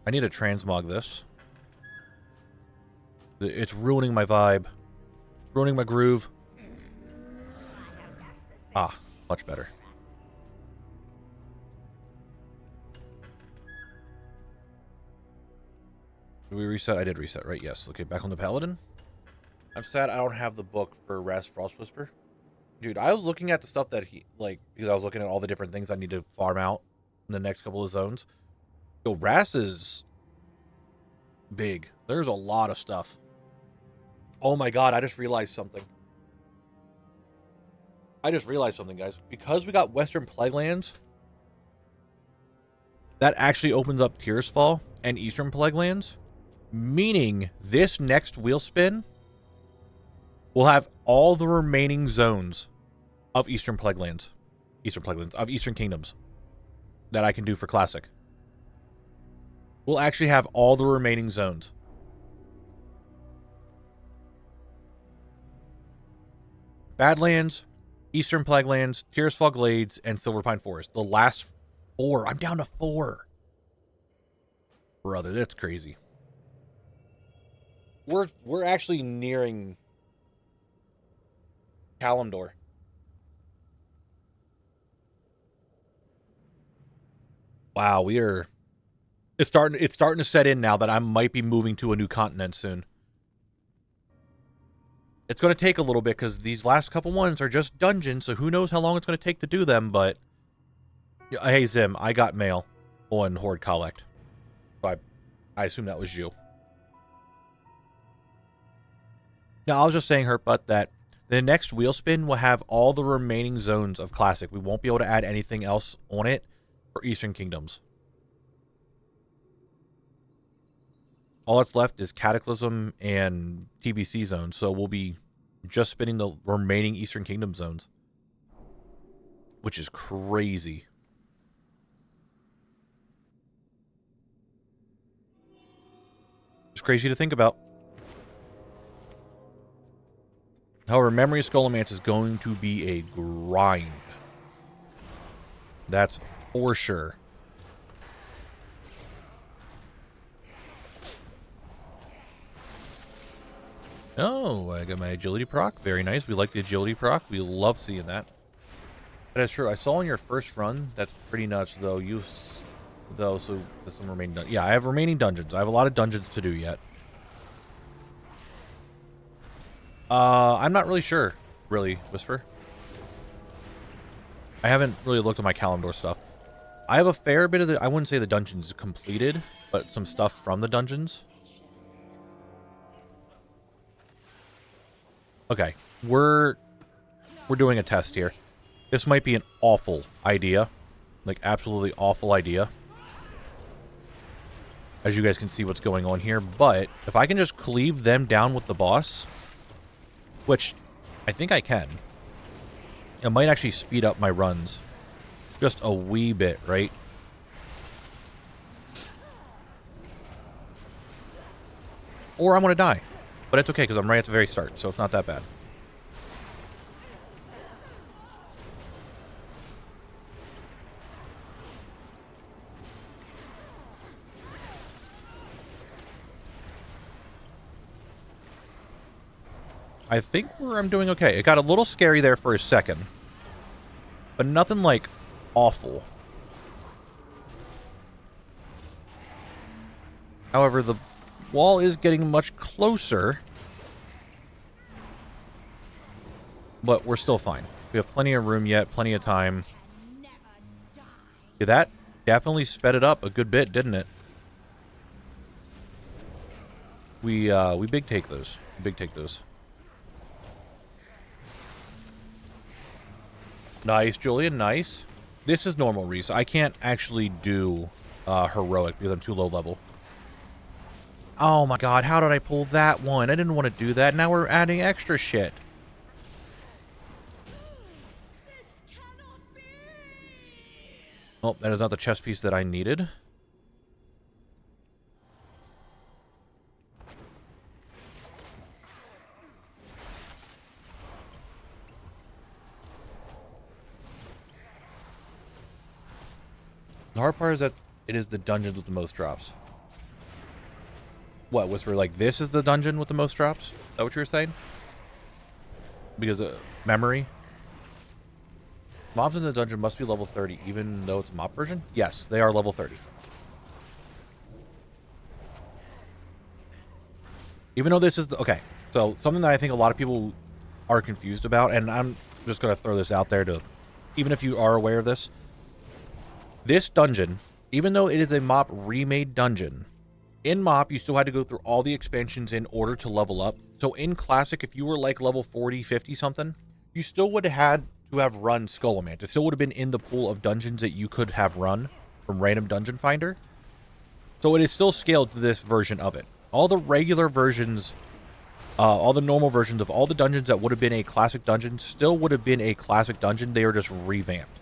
I need to transmog this. It's ruining my vibe. Ruining my groove. Ah, much better. Did we reset? I did reset, right? Yes. Okay, back on the Paladin. I'm sad I don't have the book for Ras Frost Whisper. Dude, I was looking at the stuff that he, like, because I was looking at all the different things I need to farm out in the next couple of zones. Yo, Ras is big. There's a lot of stuff. Oh my god, I just realized something. Guys. Because we got Western Plaguelands, that actually opens up Tears Fall and Eastern Plaguelands, meaning this next wheel spin will have all the remaining zones of of Eastern Kingdoms that I can do for Classic. We'll actually have all the remaining zones. Badlands, Eastern Plaguelands, Tearsfall Glades, and Silverpine Forest. The last 4. I'm down to 4. Brother, that's crazy. We're actually nearing Kalimdor. Wow, we are. It's starting to set in now that I might be moving to a new continent soon. It's going to take a little bit because these last couple ones are just dungeons, so who knows how long it's going to take to do them, but... Hey, Zim, I got mail on Horde Collect. So I assume that was you. No, I was just saying, Hertbutt, that the next wheel spin will have all the remaining zones of Classic. We won't be able to add anything else on it for Eastern Kingdoms. all that's left is Cataclysm and TBC zones, so we'll be just spinning the remaining Eastern Kingdom zones, which is crazy. It's crazy to think about. However, Memory of Skullomance is going to be a grind. That's for sure. Oh, I got my agility proc. Very nice. We like the agility proc. We love seeing that. That is true. I saw on your first run. That's pretty nuts, though. So there's some remaining dungeons. Yeah, I have remaining dungeons. I have a lot of dungeons to do yet. I'm not really sure, really, Whisper. I haven't really looked at my Kalimdor stuff. I have a fair bit of the... I wouldn't say the dungeons completed, but some stuff from the dungeons. Okay, we're doing a test here. This might be an awful idea. Like, absolutely awful idea. As you guys can see what's going on here. But if I can just cleave them down with the boss, which I think I can, it might actually speed up my runs just a wee bit, right? Or I'm going to die. But it's okay because I'm right at the very start, so it's not that bad. I think I'm doing okay. It got a little scary there for a second. But nothing, like, awful. However, the wall is getting much closer. But we're still fine. We have plenty of room yet, plenty of time. Yeah, that definitely sped it up a good bit, didn't it? We big take those. Big take those. Nice, Julian, nice. This is normal, Reese. I can't actually do heroic because I'm too low level. Oh my god, how did I pull that one? I didn't want to do that. Now we're adding extra shit. Oh, that is not the chess piece that I needed. The hard part is that it is the dungeons with the most drops. What, Whisper, like this is the dungeon with the most drops? Is that what you were saying? Because of memory? Mobs in the dungeon must be level 30, even though it's a mob version? Yes, they are level 30. Even though this is the... Okay, so something that I think a lot of people are confused about, and I'm just going to throw this out there to... Even if you are aware of this. This dungeon, even though it is a MOP remade dungeon, in MOP, you still had to go through all the expansions in order to level up. So in Classic, if you were like level 40, 50 something, you still would have had to have run Skullomance. It still would have been in the pool of dungeons that you could have run from Random Dungeon Finder. So it is still scaled to this version of it. All the regular versions, all the normal versions of all the dungeons that would have been a Classic dungeon still would have been a Classic dungeon. They are just revamped.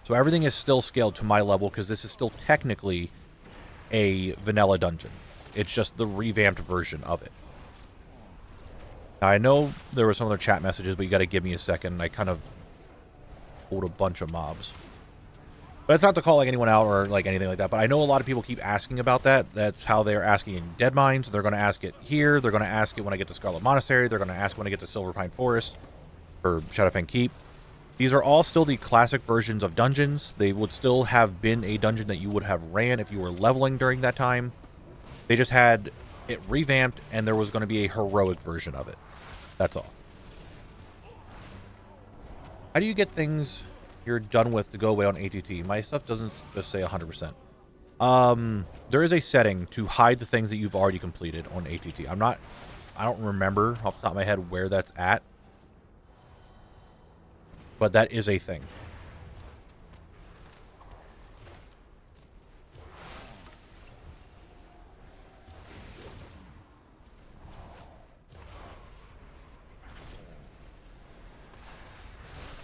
So everything is still scaled to my level because this is still technically a vanilla dungeon. It's just the revamped version of it. Now, I know there were some other chat messages, but you got to give me a second. I kind of pulled a bunch of mobs. But it's not to call like anyone out or like anything like that, but I know a lot of people keep asking about that. That's how they're asking in Dead Mines. They're going to ask it here. They're going to ask it when I get to Scarlet Monastery. They're going to ask when I get to Silverpine Forest or Shadowfang Keep. These are all still the classic versions of dungeons. They would still have been a dungeon that you would have ran if you were leveling during that time. They just had it revamped, and there was going to be a heroic version of it. That's all. How do you get things you're done with to go away on ATT? My stuff doesn't just say 100%. There is a setting to hide the things that you've already completed on ATT. I don't remember off the top of my head where that's at. But that is a thing.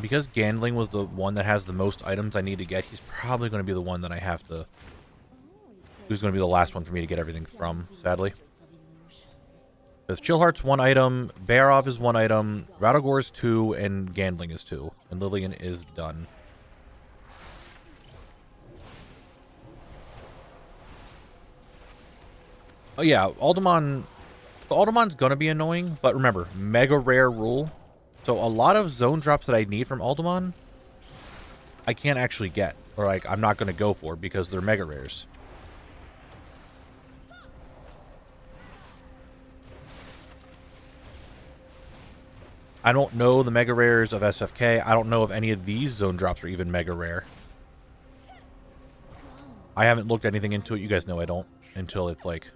because Gandling was the one that has the most items I need to get, he's probably going to be the one that I have to... Who's going to be the last one for me to get everything from, sadly. Because Chillheart's 1 item, Barov is 1 item, Radogor is 2, and Gandling is 2. And Lillian is done. Oh yeah, Aldemon's gonna be annoying, but remember, mega rare rule. So a lot of zone drops that I need from Aldemon, I can't actually get. Or like, I'm not gonna go for because they're mega rares. I don't know the mega rares of SFK. I don't know if any of these zone drops are even mega rare. I haven't looked anything into it. You guys know I don't until it's like...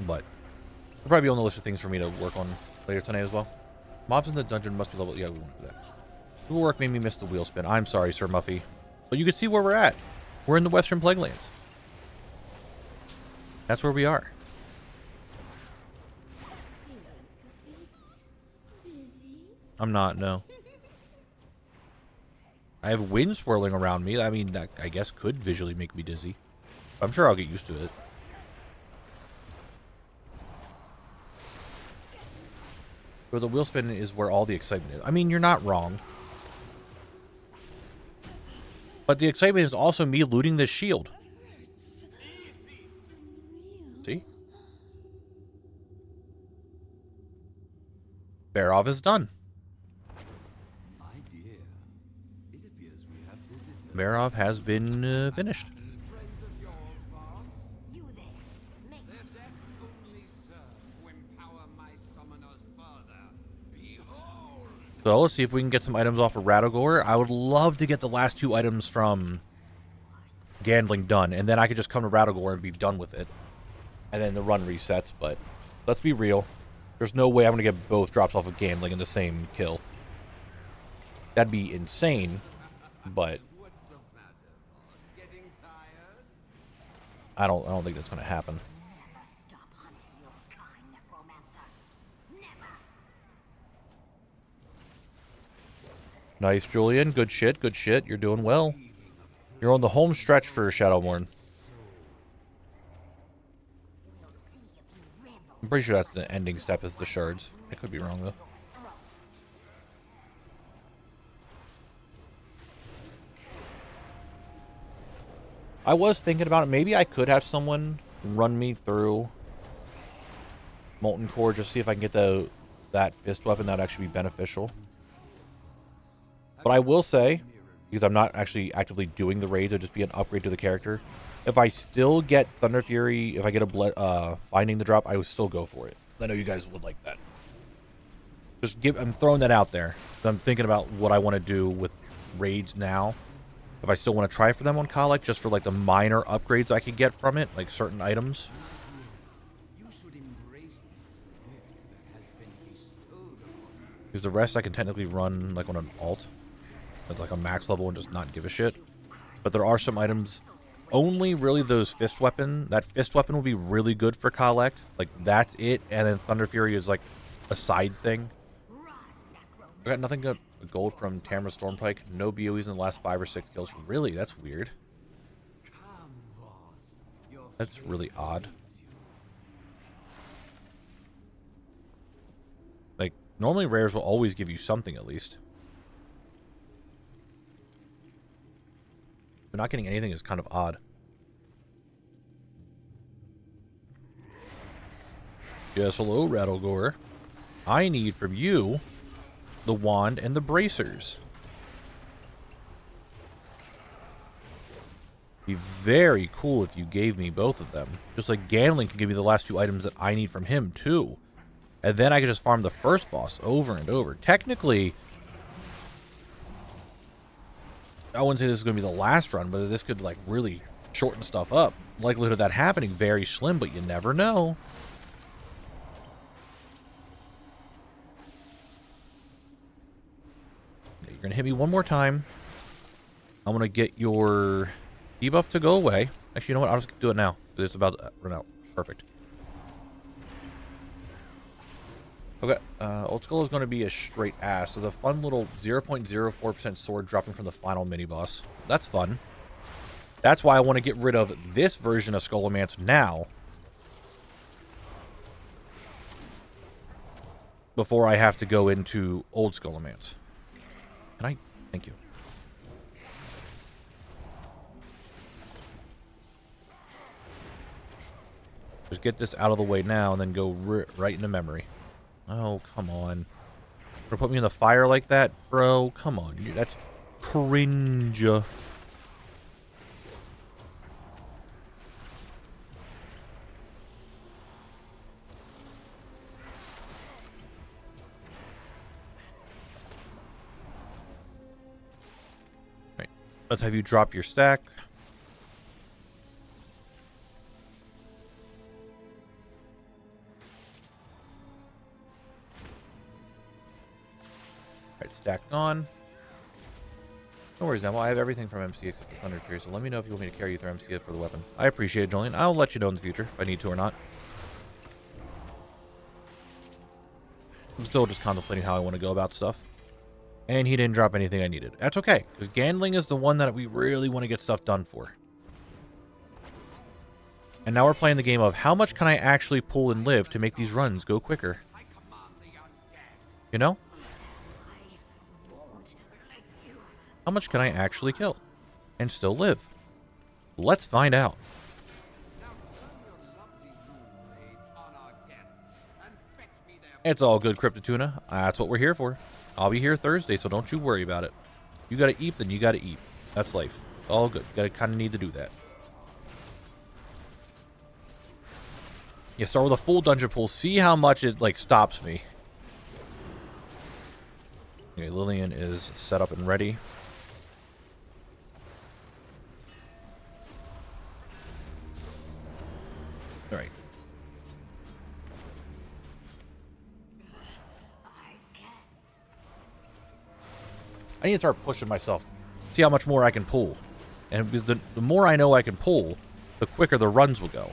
But it'll probably be on the list of things for me to work on later tonight as well. Mobs in the dungeon must be level... Yeah, we won't do that. Google work made me miss the wheel spin. I'm sorry, Sir Muffy. But you can see where we're at. We're in the Western Plaguelands. That's where we are. I'm not, no. I have wind swirling around me. I mean, that I guess could visually make me dizzy. I'm sure I'll get used to it. But the wheel spin is where all the excitement is. I mean, you're not wrong. But the excitement is also me looting this shield. See? Barov is done. Barov has been finished. So let's see if we can get some items off of Radogor. I would love to get the last 2 items from Gandling done, and then I could just come to Radogor and be done with it. And then the run resets, but let's be real. There's no way I'm going to get both drops off of Gandling in the same kill. That'd be insane, but I don't think that's going to happen. Nice, Julian. Good shit, good shit. You're doing well. You're on the home stretch for Shadowmourne. I'm pretty sure that's the ending step is the shards. I could be wrong, though. I was thinking about it. Maybe I could have someone run me through Molten Core just to see if I can get that fist weapon. That would actually be beneficial. But I will say, because I'm not actually actively doing the raid, it'll just be an upgrade to the character. If I still get Thunder Fury, if I get a binding the drop, I would still go for it. I know you guys would like that. I'm throwing that out there. I'm thinking about what I want to do with raids now. If I still want to try for them on Colic, just for like the minor upgrades I could get from it, like certain items. Because the rest I can technically run like on an alt. At like a max level and just not give a shit. But there are some items, only really those fist weapon. That fist weapon will be really good for collect. Like that's it, and then Thunder Fury is like a side thing. I got nothing but gold from Tamra Stormpike. No BOEs in the last 5 or 6 kills. Really, that's weird. That's really odd. Like normally rares will always give you something at least. But not getting anything is kind of odd. Yes, hello, Radogor. I need from you the wand and the bracers. Be very cool if you gave me both of them. Just like Gandling can give me the last 2 items that I need from him, too. And then I can just farm the first boss over and over. Technically, I wouldn't say this is going to be the last run, but this could, like, really shorten stuff up. Likelihood of that happening, very slim, but you never know. You're going to hit me one more time. I'm going to get your debuff to go away. Actually, you know what? I'll just do it now. It's about to run out. Perfect. Okay, Old Skull is going to be a straight ass. So the fun little 0.04% sword dropping from the final mini-boss. That's fun. That's why I want to get rid of this version of Skullomance now. Before I have to go into Old Skullomance. Can I? Thank you. Just get this out of the way now and then go right into memory. Oh, come on. Gonna put me in the fire like that? Bro, come on. That's cringe. Right. Let's have you drop your stack. Stacked on. No worries, now I have everything from MC except for Thunder Fury, so let me know if you want me to carry you through MC for the weapon. I appreciate it, Julian. I'll let you know in the future if I need to or not. I'm still just contemplating how I want to go about stuff. And he didn't drop anything I needed. That's okay, because Gandling is the one that we really want to get stuff done for. And now we're playing the game of how much can I actually pull and live to make these runs go quicker? You know? How much can I actually kill and still live? Let's find out. It's all good, Cryptotuna. That's what we're here for. I'll be here Thursday, so don't you worry about it. You gotta eat, then you gotta eat. That's life. All good. You gotta kind of need to do that. Yeah, start with a full dungeon pull. See how much it, like, stops me. Okay, Lillian is set up and ready. All right. I need to start pushing myself. See how much more I can pull. And because the more I know I can pull, the quicker the runs will go.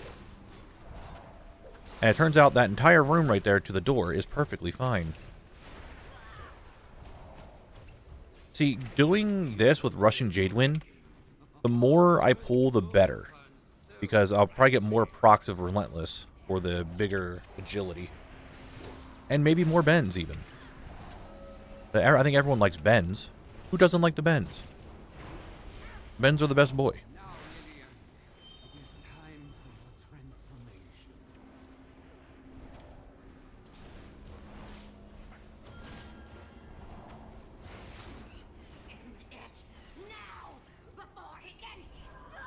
And it turns out that entire room right there to the door is perfectly fine. See, doing this with Rushing Jadewind, the more I pull, the better. Because I'll probably get more procs of Relentless for the bigger agility. And maybe more bends, even. But I think everyone likes bends. Who doesn't like the bends? Bends are the best boy.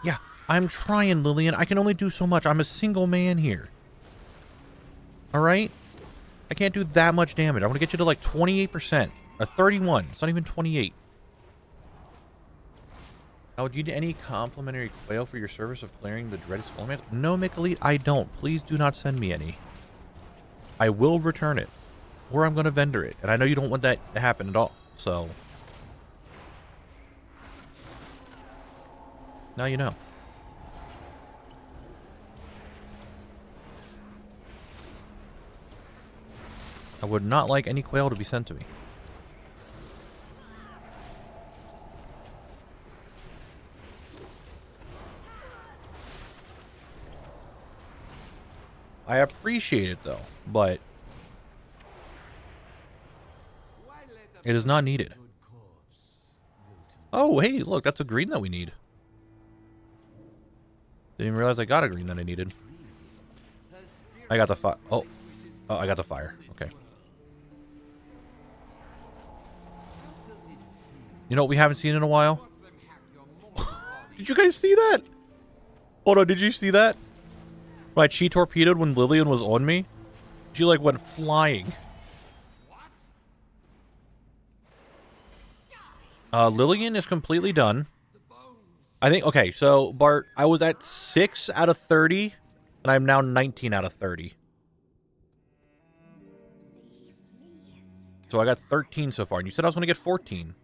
Yeah, I'm trying, Lillian. I can only do so much. I'm a single man here. Alright? I can't do that much damage. I want to get you to like 28%. Or 31. It's not even 28. Now, do you need any complimentary quail for your service of clearing the dreaded Skullomance? No, Mikalite, I don't. Please do not send me any. I will return it. Or I'm going to vendor it. And I know you don't want that to happen at all. So... now you know. I would not like any quail to be sent to me. I appreciate it though, but it is not needed. Oh, hey, look, that's a green that we need. Didn't even realize I got a green that I needed. I got the fire. Oh, I got the fire. Okay. You know what we haven't seen in a while? Did you guys see that? Hold on, did you see that? My chi torpedoed when Lillian was on me. She like went flying. Lillian is completely done. I think, okay, so, Bart, I was at 6 out of 30, and I'm now 19 out of 30. So I got 13 so far, and you said I was going to get 14.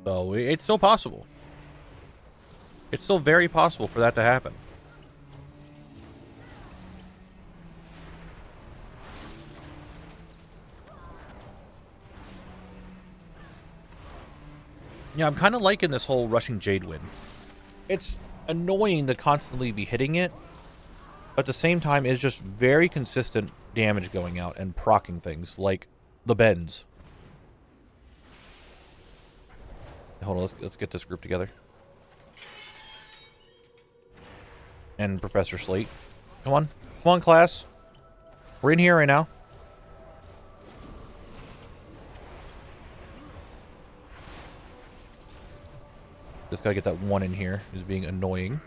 So, it's still possible. It's still very possible for that to happen. Yeah, I'm kind of liking this whole rushing Jade win. It's annoying to constantly be hitting it, but at the same time, it's just very consistent damage going out and proccing things, like the bends. Hold on, let's get this group together. And Professor Slate. Come on. Come on, class. We're in here right now. Just gotta get that one in here. Who's being annoying.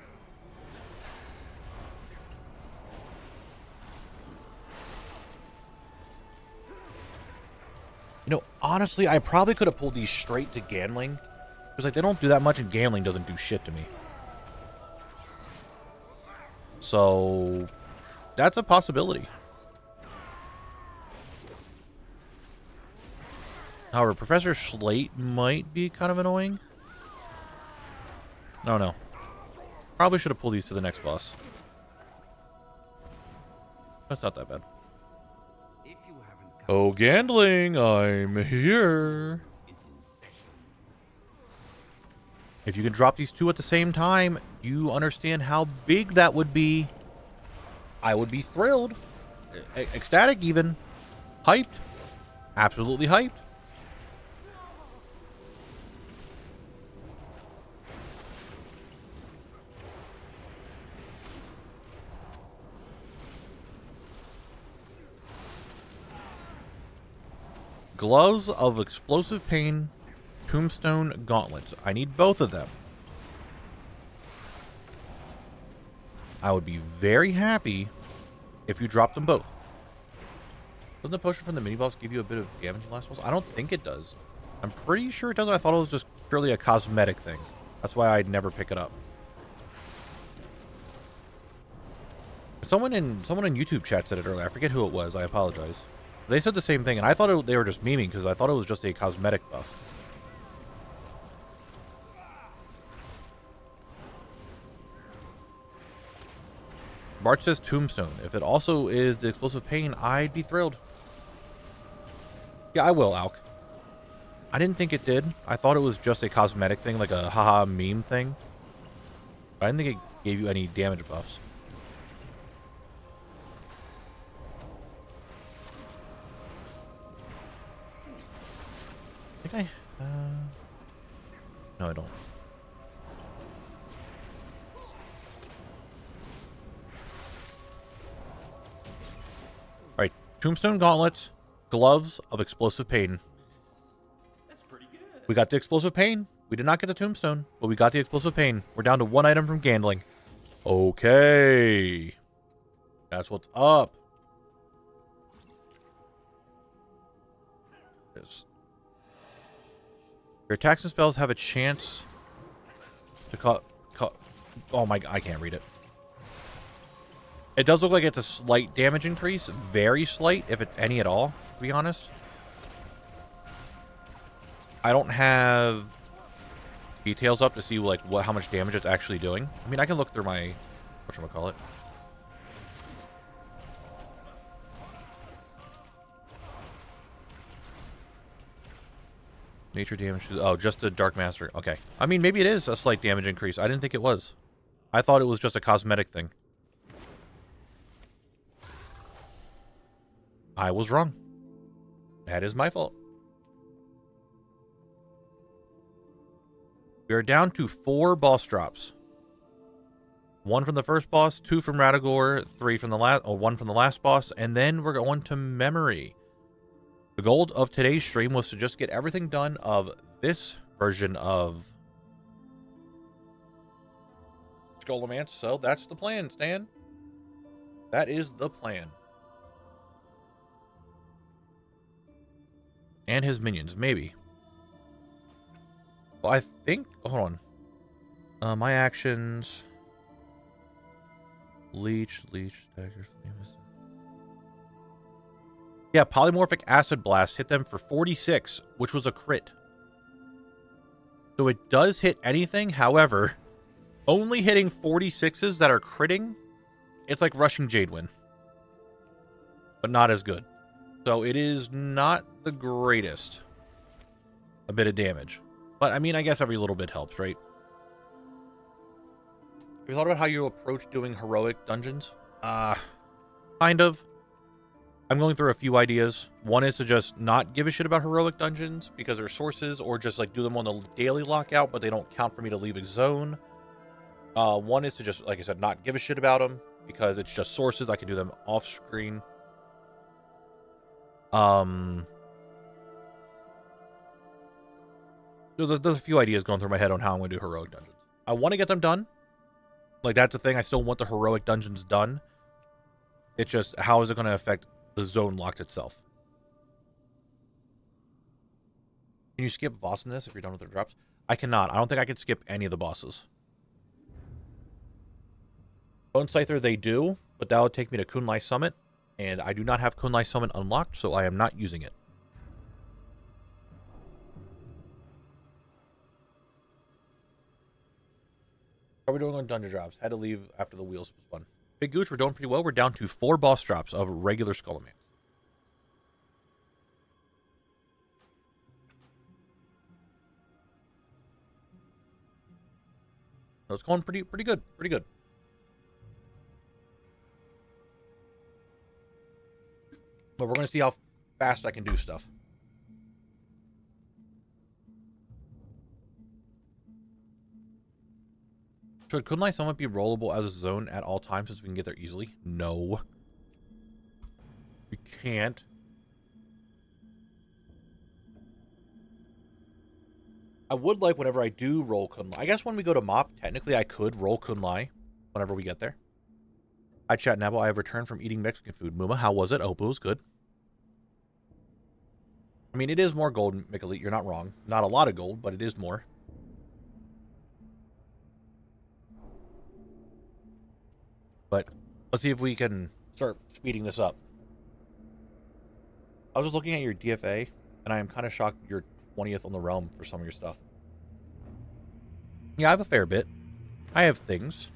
You know, honestly, I probably could have pulled these straight to Ganling. Because, like, they don't do that much, and Ganling doesn't do shit to me. So, that's a possibility. However, Professor Slate might be kind of annoying. No, no. Probably should have pulled these to the next boss. That's not that bad. If you haven't come Oh, Gandling, I'm here. is in session. If you can drop these two at the same time, you understand how big that would be. I would be thrilled. Ecstatic even. Hyped. Absolutely hyped. Gloves of Explosive Pain, Tombstone Gauntlets. I need both of them. I would be very happy if you dropped them both. Doesn't the potion from the mini-boss give you a bit of damage in the last boss? I don't think it does. I'm pretty sure it doesn't. I thought it was just purely a cosmetic thing. That's why I'd never pick it up. Someone in YouTube chat said it earlier. I forget who it was. I apologize. They said the same thing, and I thought they were just memeing because I thought it was just a cosmetic buff. Bart says Tombstone. If it also is the Explosive Pain, I'd be thrilled. Yeah, I will, Alk. I didn't think it did. I thought it was just a cosmetic thing, like a haha meme thing. But I didn't think it gave you any damage buffs. I think no, I don't. Alright, Tombstone Gauntlets, Gloves of Explosive Pain. That's pretty good. We got the Explosive Pain. We did not get the Tombstone, but we got the Explosive Pain. We're down to one item from Gandling. Okay. That's what's up. Yes. Your attacks and spells have a chance to oh my god, I can't read it. It does look like it's a slight damage increase. Very slight, if it's any at all, to be honest. I don't have details up to see like how much damage it's actually doing. I mean, I can look through my whatchamacallit. Nature damage. Oh, just a Dark Master. Okay. I mean, maybe it is a slight damage increase. I didn't think it was. I thought it was just a cosmetic thing. I was wrong. That is my fault. We are down to 4 boss drops. 1 from the first boss, 2 from Radagor, 3 from the last, 1 from the last boss, and then we're going to Memory. The goal of today's stream was to just get everything done of this version of Skullomance, so that's the plan, Stan. That is the plan. And his minions, maybe. Well, I think... hold on. My actions... Leech, daggers... Yeah, Polymorphic Acid Blast hit them for 46, which was a crit. So it does hit anything. However, only hitting 46s that are critting, it's like rushing Jadewind. But not as good. So it is not the greatest. A bit of damage. But I mean, I guess every little bit helps, right? Have you thought about how you approach doing heroic dungeons? Kind of. I'm going through a few ideas. One is to just not give a shit about heroic dungeons because they're sources, or just like do them on the daily lockout, but they don't count for me to leave a zone. One is to just, like I said, not give a shit about them because it's just sources. I can do them off screen. There's a few ideas going through my head on how I'm going to do heroic dungeons. I want to get them done. Like, that's the thing. I still want the heroic dungeons done. It's just, how is it going to affect the zone locked itself? Can you skip boss in this if you're done with the drops? I cannot. I don't think I can skip any of the bosses. Bone Scyther, they do, but that would take me to Kunlai Summit, and I do not have Kunlai Summit unlocked, so I am not using it. How are we doing on dungeon drops? Had to leave after the wheels was spun. Big Gooch, we're doing pretty well. We're down to 4 boss drops of regular Skullamanes. So it's going pretty good. Pretty good. But we're going to see how fast I can do stuff. Should Kunlai Summit be rollable as a zone at all times since we can get there easily? No. We can't. I would like whenever I do roll Kunlai. I guess when we go to Mop, technically I could roll Kunlai whenever we get there. Hi, chat Knabble. I have returned from eating Mexican food. Muma, how was it? I hope it was good. I mean, it is more gold, Mikalite. You're not wrong. Not a lot of gold, but it is more. But let's see if we can start speeding this up. I was just looking at your DFA, and I am kind of shocked you're 20th on the realm for some of your stuff. Yeah, I have a fair bit. I have things.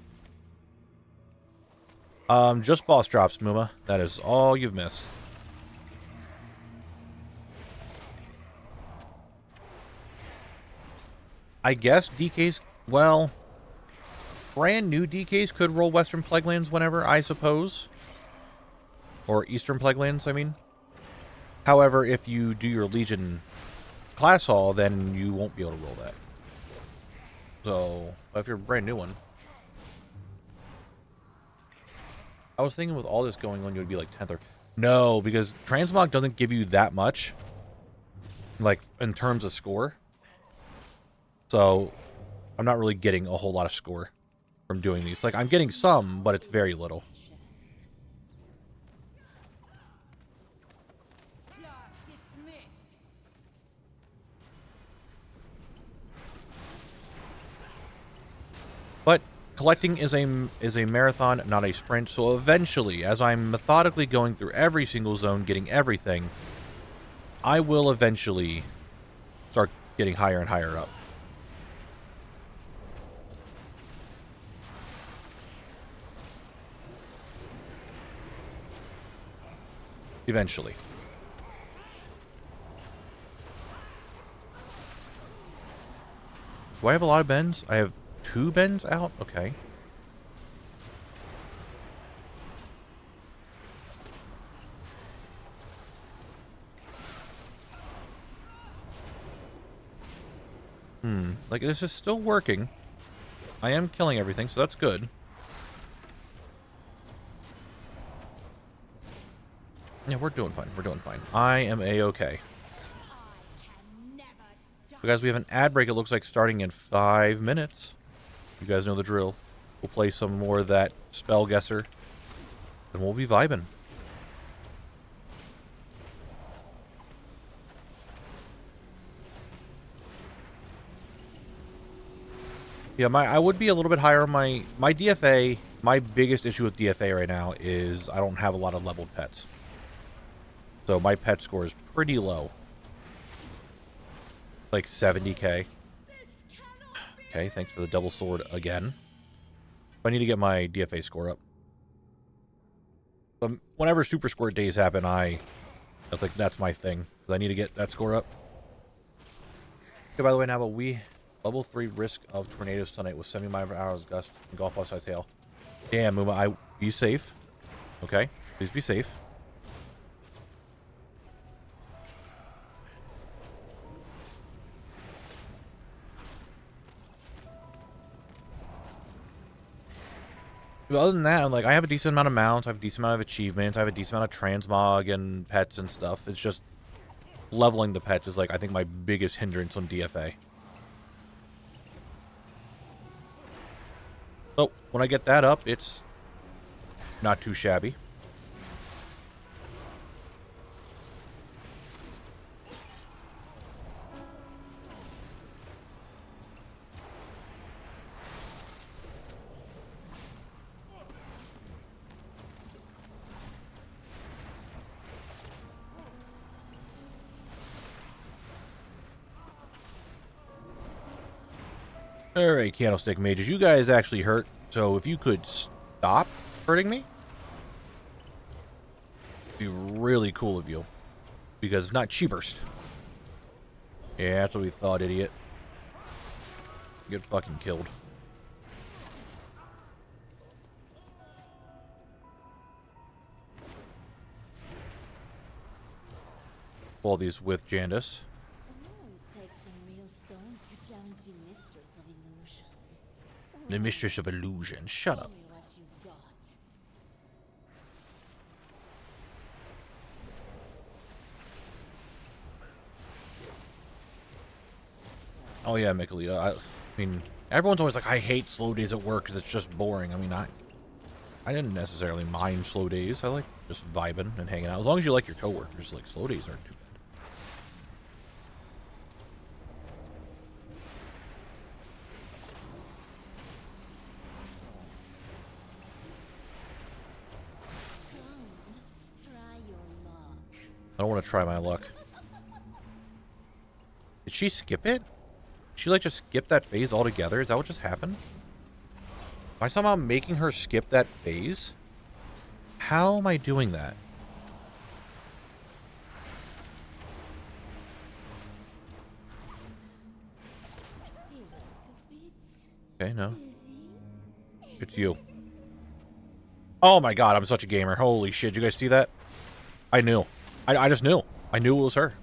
Just boss drops, Muma. That is all you've missed. I guess DKs, well, brand new DKs could roll Western Plaguelands whenever, I suppose. Or Eastern Plaguelands, I mean. However, if you do your Legion class haul, then you won't be able to roll that. So, if you're a brand new one. I was thinking with all this going on, you would be like 10th or... No, because Transmog doesn't give you that much. Like, in terms of score. So, I'm not really getting a whole lot of score from doing these. Like, I'm getting some, but it's very little. But collecting is a marathon, not a sprint. So eventually, as I'm methodically going through every single zone, getting everything, I will eventually start getting higher and higher up. Eventually. Do I have a lot of bends? I have 2 bends out? Okay. Like, this is still working. I am killing everything, so that's good. Yeah, we're doing fine. We're doing fine. I am A-okay. So guys, we have an ad break, it looks like, starting in 5 minutes. You guys know the drill. We'll play some more of that Spell Guesser, and we'll be vibing. Yeah, I would be a little bit higher on my DFA. My biggest issue with DFA right now is I don't have a lot of leveled pets. So my pet score is pretty low. Like 70k. Okay, thanks for the double sword again. I need to get my DFA score up. But whenever super score days happen, that's my thing. 'Cause I need to get that score up. Okay, by the way, now, but we level 3 risk of tornadoes tonight with 70 mile per hour gust and golf ball size hail. Damn, Muma, be safe. Okay, please be safe. But other than that, I'm like, I have a decent amount of mounts, I have a decent amount of achievements, I have a decent amount of transmog and pets and stuff. It's just leveling the pets is, like, I think my biggest hindrance on DFA. So, when I get that up, it's not too shabby. Alright, Candlestick Mages, you guys actually hurt, so if you could stop hurting me, it'd be really cool of you. Because it's not cheapest. Yeah, that's what we thought, idiot. Get fucking killed. All these with Jandis. The Mistress of Illusion. Shut up. Oh yeah, Michaelia. I mean, everyone's always like, I hate slow days at work because it's just boring. I mean, I didn't necessarily mind slow days. I like just vibing and hanging out. As long as you like your coworkers, like, slow days aren't too bad. I don't want to try my luck. Did she skip it? Did she, like, just skip that phase altogether? Is that what just happened? Am I somehow making her skip that phase? How am I doing that? Okay, no. It's you. Oh my god, I'm such a gamer. Holy shit, you guys see that? I knew. I just knew. I knew it was her.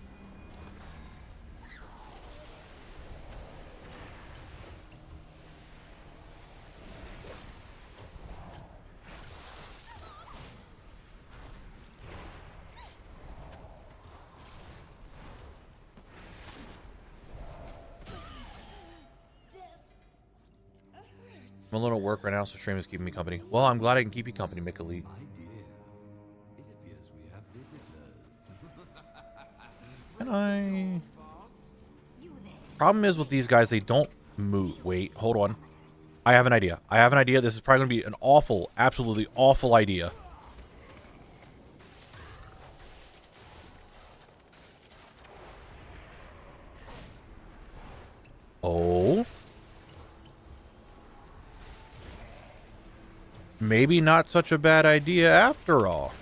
I'm alone at work right now, so stream is keeping me company. Well, I'm glad I can keep you company, Mick Elite. Can I? Problem is with these guys, they don't move. Wait, hold on. I have an idea. I have an idea. This is probably going to be an awful, absolutely awful idea. Oh. Maybe not such a bad idea after all.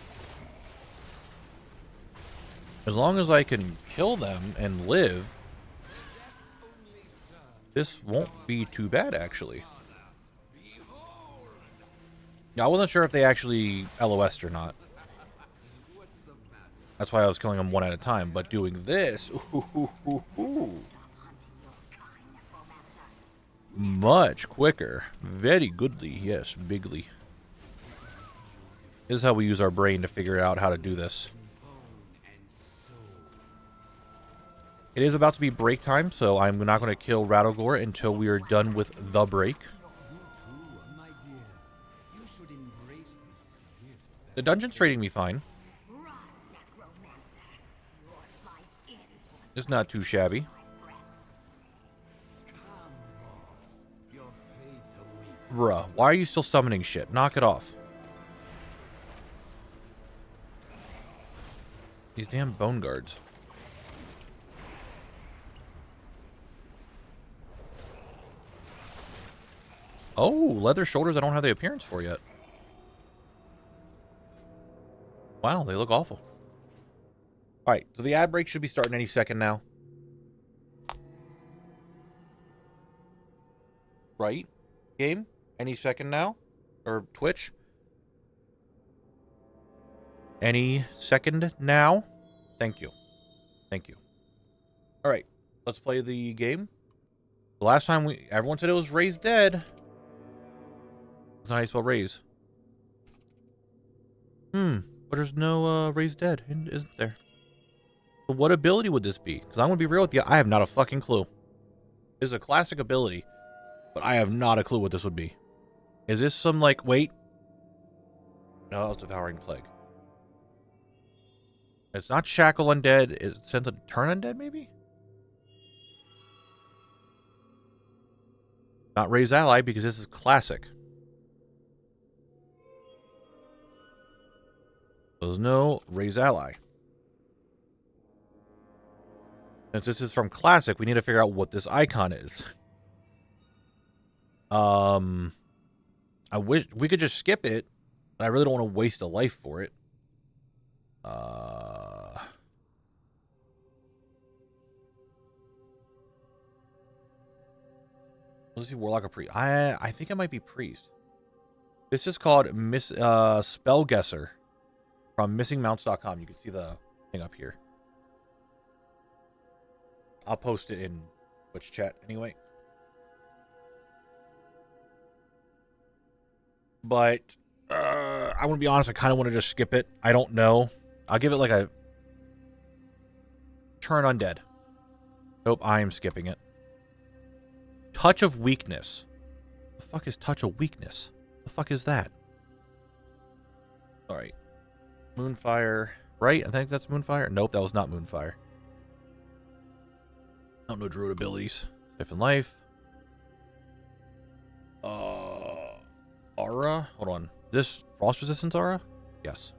As long as I can kill them and live, this won't be too bad, actually. I wasn't sure if they actually LOS'd or not. That's why I was killing them one at a time. But doing this, much quicker. Very goodly, yes, bigly. This is how we use our brain to figure out how to do this. It is about to be break time, so I'm not going to kill Rattlegore until we are done with the break. The dungeon's treating me fine. It's not too shabby. Bruh, why are you still summoning shit? Knock it off. These damn bone guards. Oh, leather shoulders I don't have the appearance for yet. Wow, they look awful. Alright, so the ad break should be starting any second now. Right? Game? Any second now? Or Twitch? Any second now? Thank you. Thank you. Alright, let's play the game. The last time everyone said it was Raise Dead. That's not how you spell raise. But there's no Raise Dead, isn't there? So what ability would this be? Because I'm going to be real with you, I have not a fucking clue. This is a classic ability, but I have not a clue what this would be. Is this some, like, wait. No, that was Devouring Plague. It's not Shackle Undead. Is it Sense of Turn Undead, maybe? Not Raise Ally, because this is classic. There's no Raise Ally. Since this is from classic, we need to figure out what this icon is. I wish we could just skip it, but I really don't want to waste a life for it. Let's see, Warlock or Priest. I think it might be Priest. This is called Spellguesser from missingmounts.com. You can see the thing up here. I'll post it in Twitch chat anyway. But I want to be honest, I kind of want to just skip it. I don't know. I'll give it like a Turn Undead. Nope, I am skipping it. Touch of Weakness. The fuck is Touch of Weakness? The fuck is that? Alright. Moonfire. Right? I think that's Moonfire. Nope, that was not Moonfire. I don't know Druid abilities. Siphon Life. Aura? Hold on. This Frost Resistance Aura? Yes.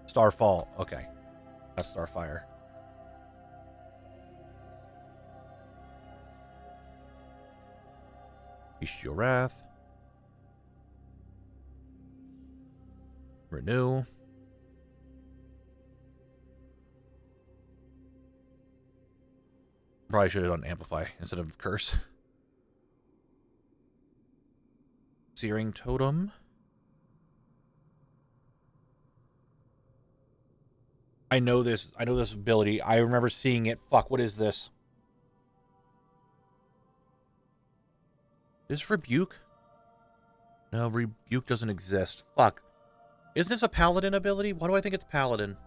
Starfall. Okay. That's Starfire. Bestial Wrath. Renew. Probably should have done Amplify instead of Curse. Searing Totem. I know this ability. I remember seeing it. Fuck, what is this? Is Rebuke? No, Rebuke doesn't exist. Fuck. Isn't this a Paladin ability? Why do I think it's Paladin?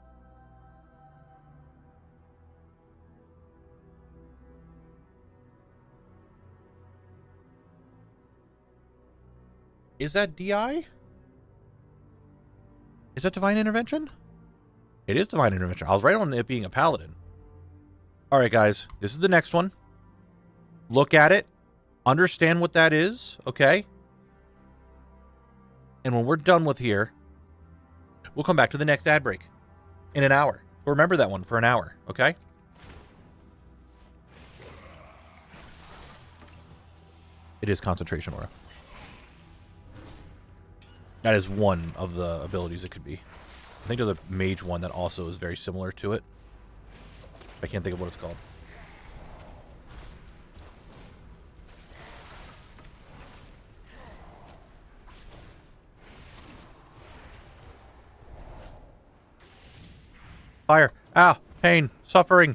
Is that DI? Is that Divine Intervention? It is Divine Intervention. I was right on it being a Paladin. Alright, guys. This is the next one. Look at it. Understand what that is, okay? And when we're done with here, we'll come back to the next ad break in an hour. So remember that one for an hour, okay? It is Concentration Aura. That is one of the abilities it could be. I think there's a mage one that also is very similar to it. I can't think of what it's called. Fire. Ah, pain, suffering.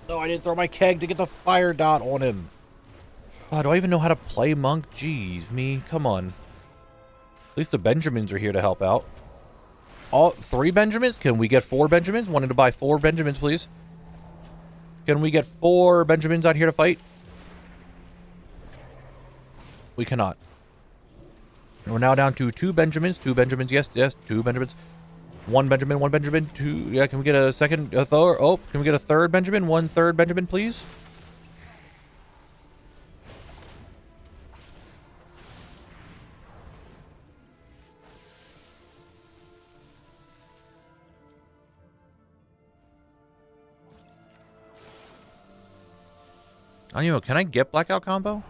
No, I didn't throw my keg to get the fire dot on him. Oh, do I even know how to play monk? Jeez, me. Come on. At least the Benjamins are here to help out. All 3 Benjamins? Can we get 4 Benjamins? Wanted to buy 4 Benjamins, please. Can we get 4 Benjamins out here to fight? We cannot. And we're now down to 2 Benjamins. 2 Benjamins. Yes, yes. 2 Benjamins. 1 Benjamin. 1 Benjamin. 2. Yeah, can we get a second? A third? Oh, can we get a third Benjamin? 1 third Benjamin, please? I don't even know. Can I get blackout combo?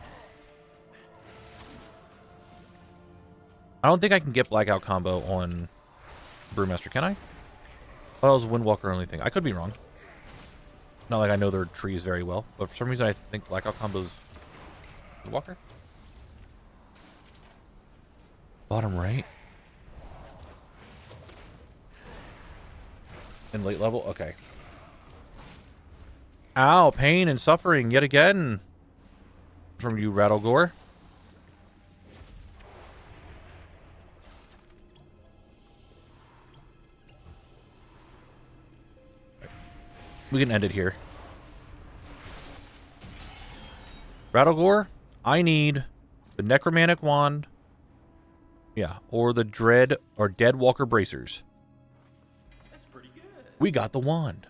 I don't think I can get blackout combo on Brewmaster, can I? Oh, it was Windwalker only thing. I could be wrong. Not like I know their trees very well, but for some reason I think blackout combo's Windwalker. Bottom right. In late level? Okay. Ow, pain and suffering yet again. From you, Rattlegore. We can end it here. Rattlegore, I need the Necromantic Wand. Yeah, or the Dread or Dead Walker Bracers. That's pretty good. We got the wand.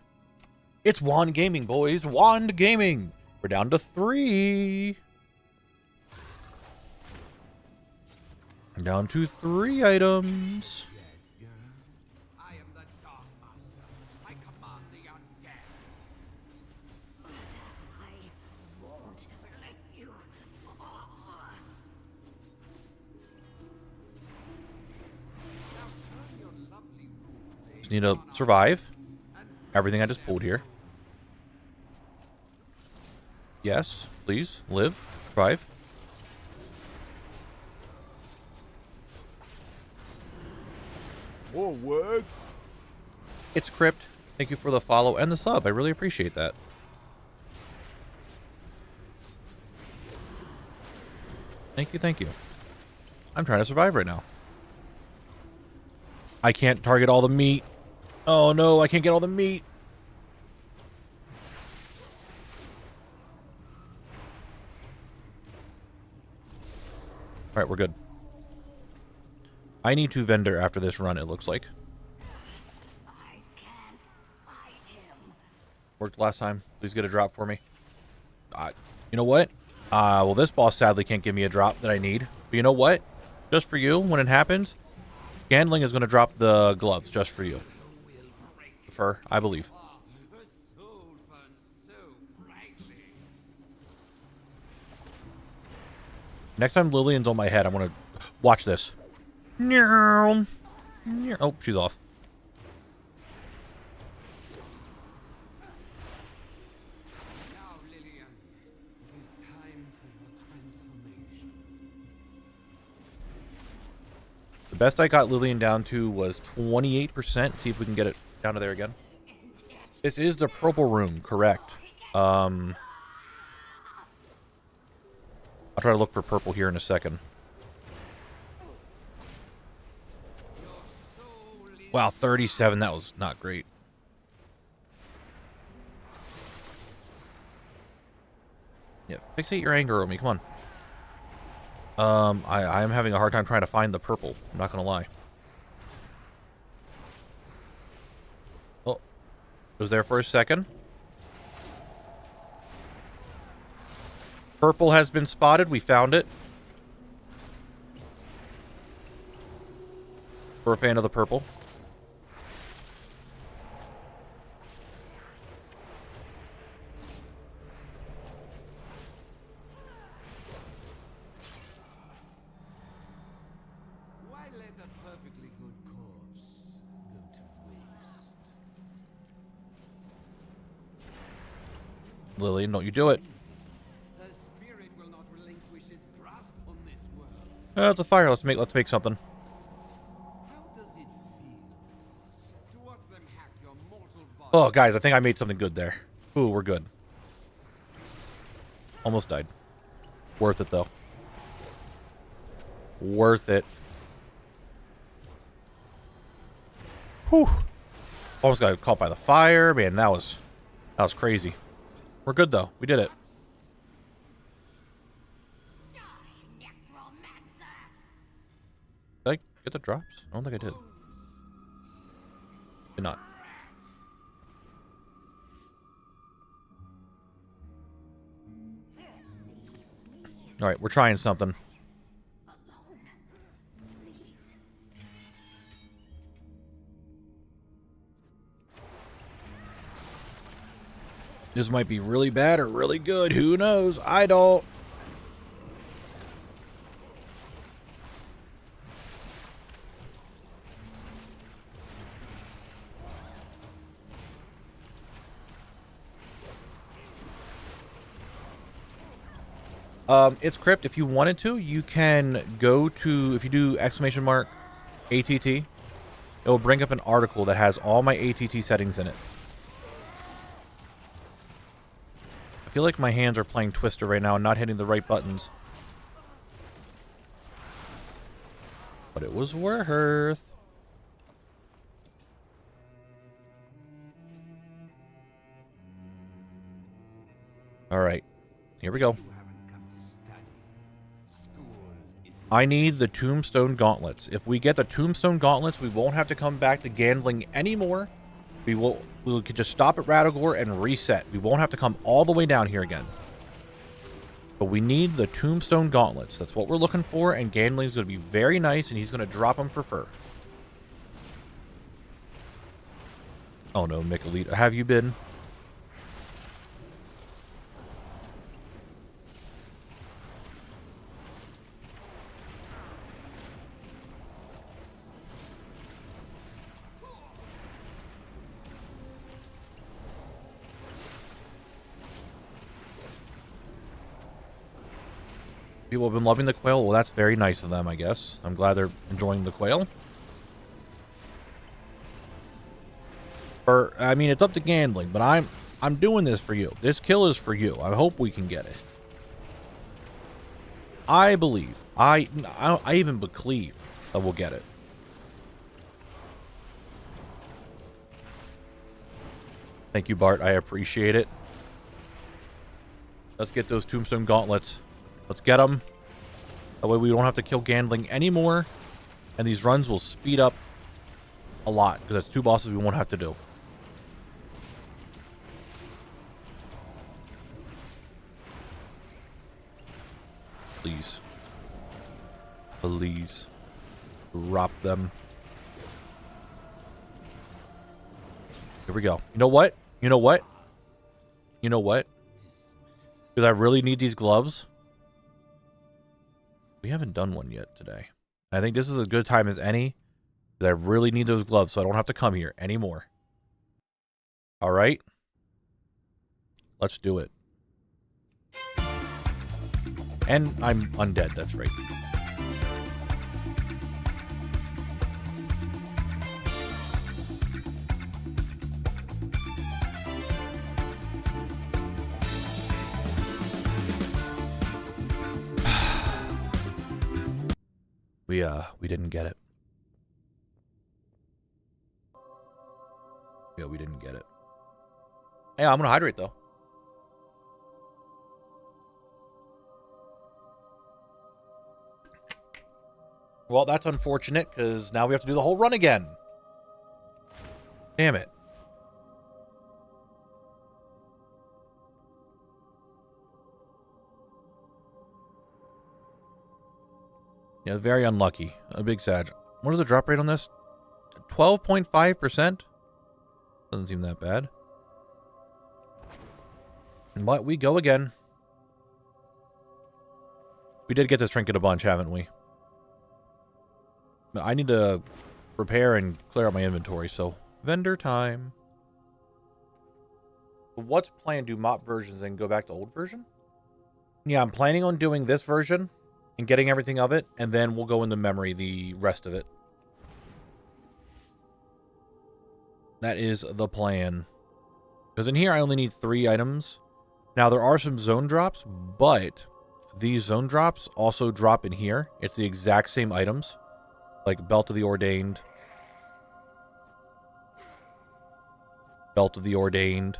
It's wand gaming, boys. Wand gaming. We're down to 3. Down to 3 items. I am the Dark Master. I command the undead. I won't let you fall. Now turn your lovely rune blade Just need to on our survive. and Everything I just pulled here. Yes, please. Live. Survive. More work. It's Crypt. Thank you for the follow and the sub. I really appreciate that. Thank you, thank you. I'm trying to survive right now. I can't target all the meat. Oh no, I can't get all the meat. Alright, we're good. I need to vendor after this run, it looks like. I can't fight him. Worked last time. Please get a drop for me. You know what? Well, this boss sadly can't give me a drop that I need. But you know what? Just for you, when it happens, Gandling is going to drop the gloves just for you. The fur, I believe. her soul burns so brightly. Next time Lillian's on my head, I want to watch this. Oh, she's off. Now, Lillian, it is time for your transformation. The best I got Lillian down to was 28%. See if we can get it down to there again. This is the purple room, correct. I'll try to look for purple here in a second. Wow, 37. That was not great. Yeah, fixate your anger on me. Come on. I am having a hard time trying to find the purple. I'm not gonna lie. Oh, it was there for a second. Purple has been spotted. We found it. We're a fan of the purple. Why let a perfectly good corpse go to waste? Lillian, don't you do it. The spirit will not relinquish its grasp on this world. It's a fire. Let's make something. How does it feel, boss, to watch them hack your mortal body? Oh, guys, I think I made something good there. Ooh, we're good. Almost died. Worth it, though. Worth it. Whew. Almost got caught by the fire. Man, that was crazy. We're good, though. We did it. Did I get the drops? I don't think I did. Did not. Alright, we're trying something. This might be really bad or really good. Who knows? I don't. It's crypt. If you wanted to, you can go to, if you do exclamation mark ATT, it will bring up an article that has all my ATT settings in it. I feel like my hands are playing Twister right now and not hitting the right buttons. But it was worth. Alright. Here we go. I need the Tombstone Gauntlets. If we get the Tombstone Gauntlets, we won't have to come back to Gandling anymore. We could just stop at Radagor and reset. We won't have to come all the way down here again. But we need the Tombstone Gauntlets. That's what we're looking for, and Gandling's going to be very nice, and he's going to drop them for fur. Oh no, Mikalita, have you been? People have been loving the quail. Well, that's very nice of them, I guess. I'm glad they're enjoying the quail. I mean, it's up to Gandling, but I'm doing this for you. This kill is for you. I hope we can get it. I believe. I even believe that we'll get it. Thank you, Bart. I appreciate it. Let's get those Tombstone Gauntlets. Let's get them. That way we don't have to kill Gandling anymore. And these runs will speed up a lot. Because that's 2 bosses we won't have to do. Please. Please. Drop them. Here we go. You know what? You know what? You know what? Because I really need these gloves. We haven't done one yet today. I think this is as good time as any. Because I really need those gloves so I don't have to come here anymore. Alright. Let's do it. And I'm undead, that's right. We didn't get it. Yeah, we didn't get it. Yeah, I'm gonna hydrate though. Well, that's unfortunate because now we have to do the whole run again. Damn it. Yeah, very unlucky. A big sad. What is the drop rate on this? 12.5%? Doesn't seem that bad. But we go again. We did get this trinket a bunch, haven't we? But I need to prepare and clear out my inventory, so vendor time. What's planned? Do mop versions and go back to old version? Yeah, I'm planning on doing this version and getting everything of it, and then we'll go into memory the rest of it. That is the plan. Because in here I only need 3 items. Now there are some zone drops, but these zone drops also drop in here. It's the exact same items. Like Belt of the Ordained. Belt of the Ordained.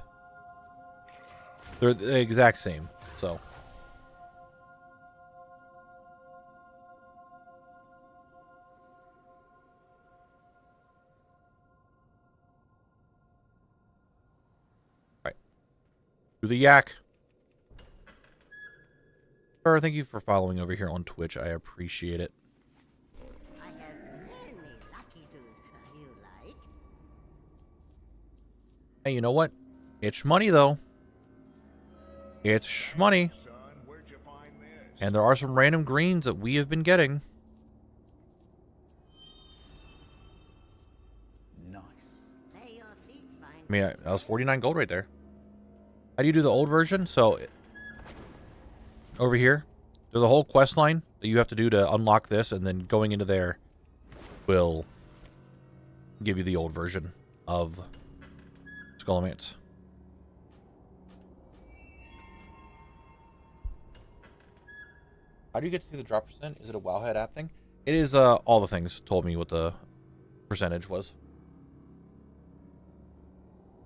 They're the exact same, so. Right. Do the yak. Sir, thank you for following over here on Twitch. I appreciate it. I have many lucky doos you like. Hey, you know what? It's money, though. It's shmoney. Son, where'd you find this? And there are some random greens that we have been getting. Nice. May your feet find I mean, that was 49 gold right there. How do you do the old version? So, over here, there's a whole quest line that you have to do to unlock this, and then going into there will give you the old version of Skullomance. How do you get to see the drop percent? Is it a Wowhead app thing? It is, all the things told me what the percentage was.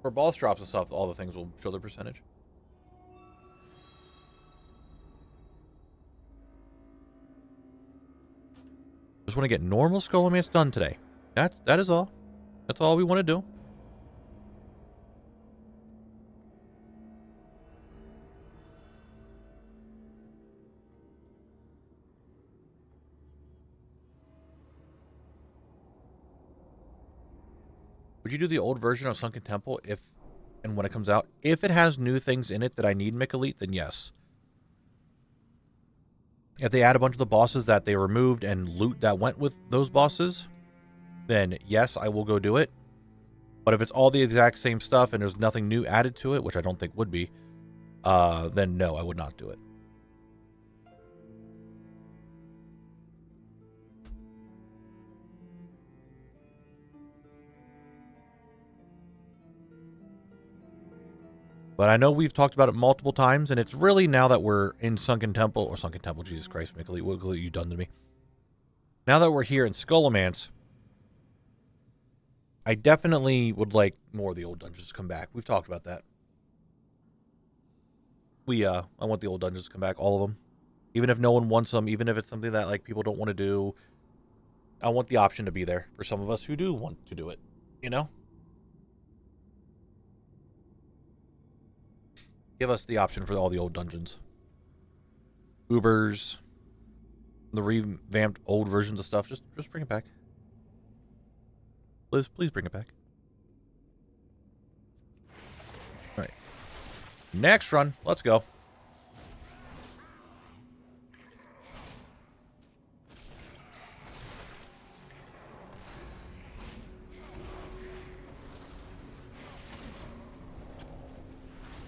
For boss drops and stuff, all the things will show the percentage. Just want to get normal Skullomance done today. That is all. That's all we want to do. Would you do the old version of Sunken Temple if and when it comes out? If it has new things in it that I need, Mick, then yes. If they add a bunch of the bosses that they removed and loot that went with those bosses, then yes, I will go do it. But if it's all the exact same stuff and there's nothing new added to it, which I don't think would be, then no, I would not do it. But I know we've talked about it multiple times, and it's really now that we're in Sunken Temple, Jesus Christ, Mickle, what have you done to me? Now that we're here in Skullomance, I definitely would like more of the old dungeons to come back. We've talked about that. I want the old dungeons to come back, all of them. Even if no one wants them, even if it's something that like people don't want to do, I want the option to be there for some of us who do want to do it, you know? Give us the option for all the old dungeons. Ubers, the revamped old versions of stuff. Just bring it back. Please bring it back. All right. Next run. Let's go.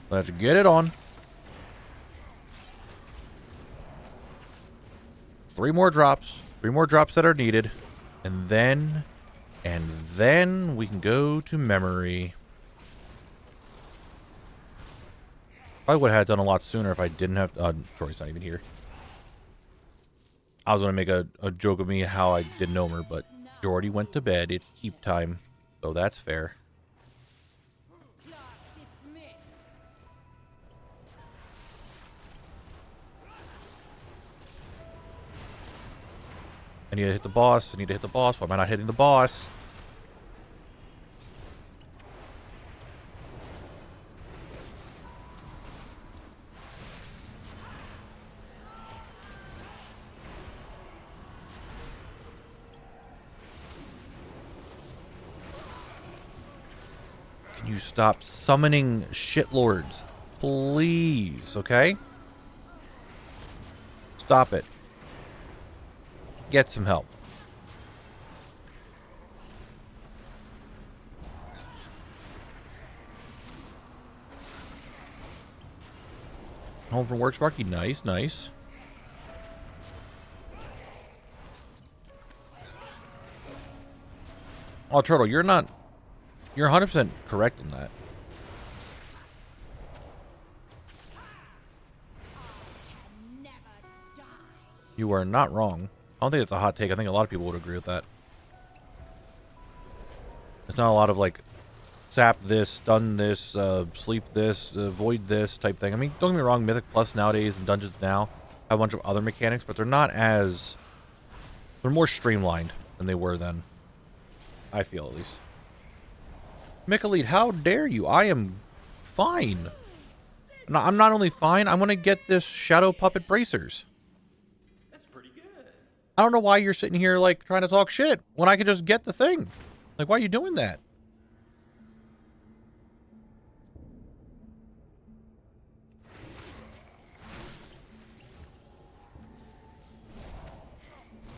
Let's get it on. 3 more drops. 3 more drops that are needed. And then we can go to memory. Probably would have had done a lot sooner if I didn't have to. Troy's not even here. I was going to make a joke of me how I did Nomer, but Jordy went to bed. It's keep time. So that's fair. I need to hit the boss. I need to hit the boss. Why am I not hitting the boss? Can you stop summoning shitlords? Please, okay? Stop it. Get some help. Home from work, Sparky. Nice, nice. Oh, Turtle, you're 100% correct in that. You are not wrong. I don't think it's a hot take. I think a lot of people would agree with that. It's not a lot of like sap this, stun this, sleep this, void this type thing. I mean, don't get me wrong, Mythic Plus nowadays and Dungeons now have a bunch of other mechanics, but they're not as... They're more streamlined than they were then. I feel, at least. Micklead, how dare you? I am fine. I'm not only fine, I'm going to get this Shadow Puppet Bracers. I don't know why you're sitting here, like, trying to talk shit when I could just get the thing. Like, why are you doing that?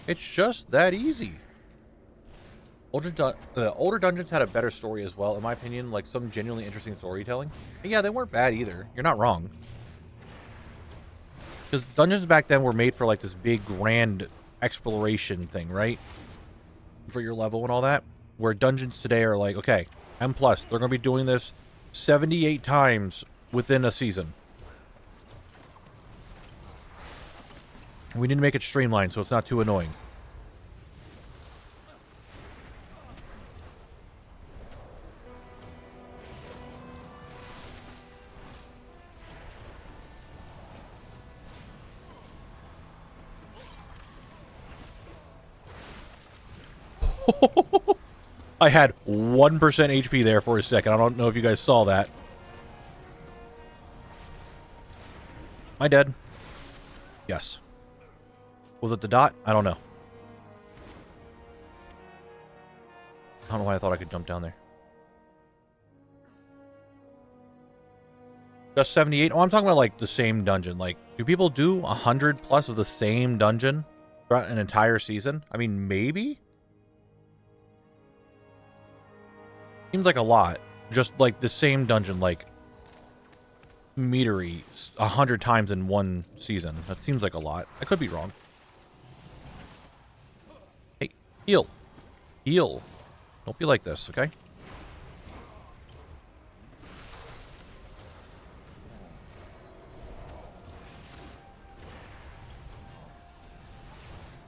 It's just that easy. Older dungeons had a better story as well, in my opinion, like some genuinely interesting storytelling. And yeah, they weren't bad either. You're not wrong. Because dungeons back then were made for like this big grand exploration thing, right? For your level and all that. Where dungeons today are like, okay, M+, they're going to be doing this 78 times within a season. We need to make it streamlined so it's not too annoying. I had 1% HP there for a second. I don't know if you guys saw that. Am I dead? Yes. Was it the dot? I don't know. I don't know why I thought I could jump down there. Just 78? Oh, I'm talking about like the same dungeon. Like, do people do 100 plus of the same dungeon throughout an entire season? I mean, maybe? Seems like a lot. Just like the same dungeon, like metery 100 times in one season. That seems like a lot. I could be wrong. Hey, heal. Heal. Don't be like this, okay?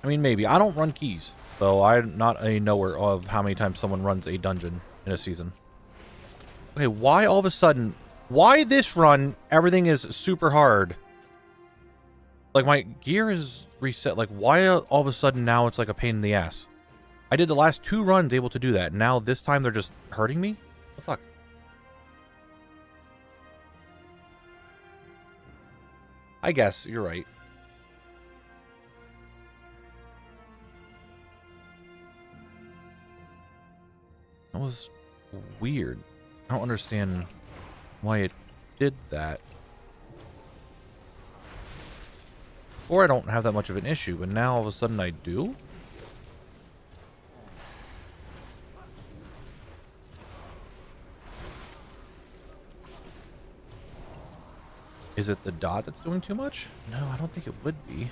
I mean, maybe. I don't run keys, so I'm not a knower of how many times someone runs a dungeon in a season. Okay, why all of a sudden... Why this run, everything is super hard? Like, my gear is reset. Like, why all of a sudden now it's like a pain in the ass? I did the last 2 runs able to do that. Now this time they're just hurting me? What the fuck? I guess, you're right. That was weird. I don't understand why it did that. Before I don't have that much of an issue, but now all of a sudden I do? Is it the dot that's doing too much? No, I don't think it would be.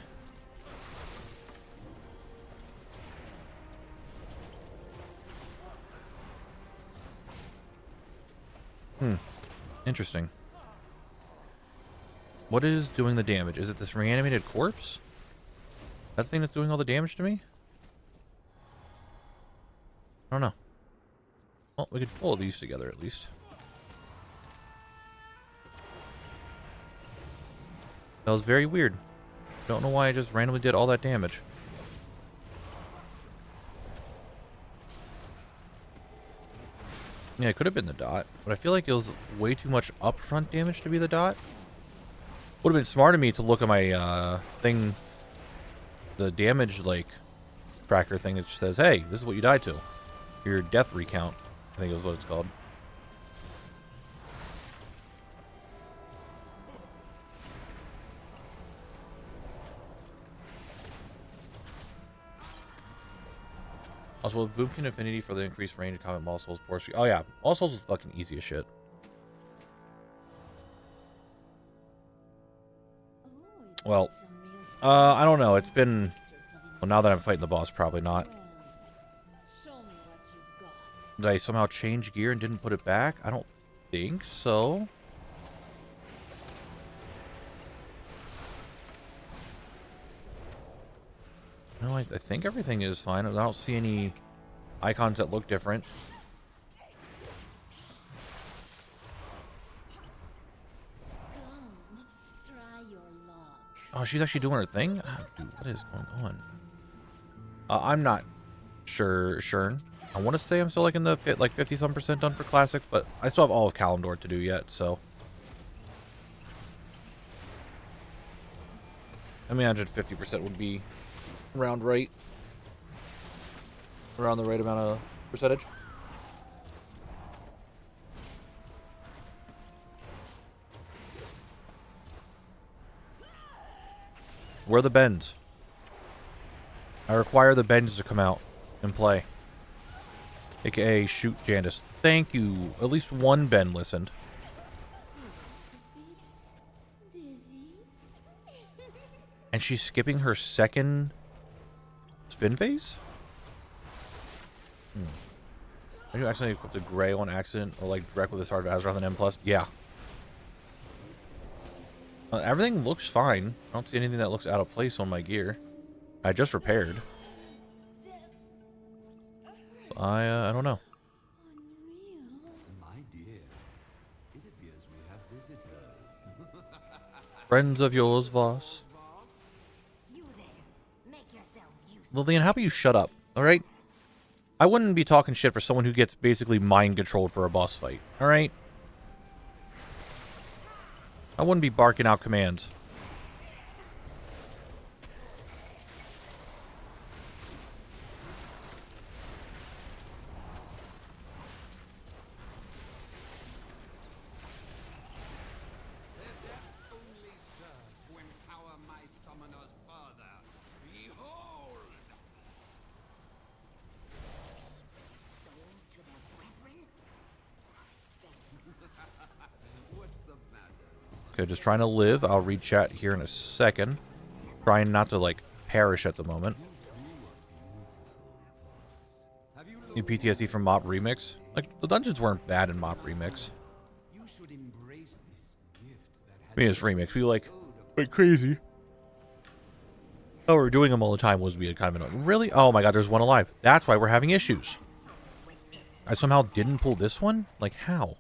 Interesting. What is doing the damage? Is it this reanimated corpse? That thing that's doing all the damage to me? I don't know. Well, we could pull these together at least. That was very weird. Don't know why I just randomly did all that damage. Yeah, it could have been the dot, but I feel like it was way too much upfront damage to be the dot. Would have been smart of me to look at my thing, the damage like tracker thing that says, hey, this is what you died to. Your death recount, I think is what it's called. Also, with Boomkin Affinity for the increased range of combat, Maul Souls, Porsche. Oh yeah, Maul Souls is fucking easy as shit. Well, I don't know. It's been... Well, now that I'm fighting the boss, probably not. Did I somehow change gear and didn't put it back? I don't think so. No, I think everything is fine. I don't see any icons that look different. Oh, she's actually doing her thing? Oh, dude, what is going on? I'm not sure. I want to say I'm still like in the 50-some% done for Classic, but I still have all of Kalimdor to do yet, so. I imagine 50% would be around right. Around the right amount of percentage. Where are the bends? I require the Benjs to come out and play. AKA shoot Jandis. Thank you. At least one Ben listened. Dizzy? And she's skipping her second spin phase? Are you accidentally equipped a gray on accident or like direct with this Heart of Azeroth and M+? Yeah. Everything looks fine. I don't see anything that looks out of place on my gear. I just repaired. I don't know. My dear, it appears we have visitors. Friends of yours, Voss. You there. Make yourselves useful. Lillian, how about you shut up, alright? I wouldn't be talking shit for someone who gets basically mind controlled for a boss fight, alright? I wouldn't be barking out commands. Their deaths only serve to empower my summoners further. Behold! Souls to their brethren? What's the matter? Okay, just trying to live. I'll read chat here in a second. Trying not to, like, perish at the moment. Have you New PTSD from Mop Remix. Like, the dungeons weren't bad in Mop Remix. You should embrace this gift that has I mean, it's Remix. We, like crazy. Oh, we're doing them all the time was being kind of annoying. Really? Oh my god, there's one alive. That's why we're having issues. I somehow didn't pull this one? Like, how?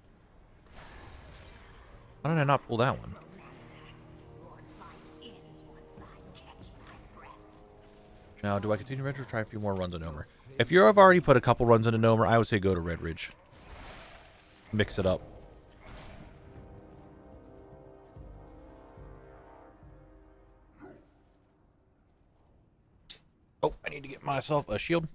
How did I not pull that one? Now, do I continue Red Ridge or try a few more runs on Omer? If you have already put a couple runs into Omer, I would say go to Red Ridge. Mix it up. Oh, I need to get myself a shield.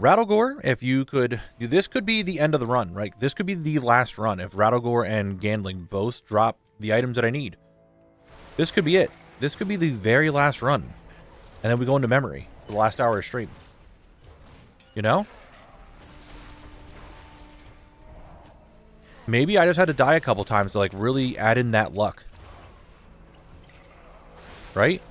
Rattlegore, if you could... This could be the end of the run, right? This could be the last run if Rattlegore and Gandling both drop the items that I need. This could be it. This could be the very last run. And then we go into memory. For the last hour of stream. You know? Maybe I just had to die a couple times to, like, really add in that luck. Right?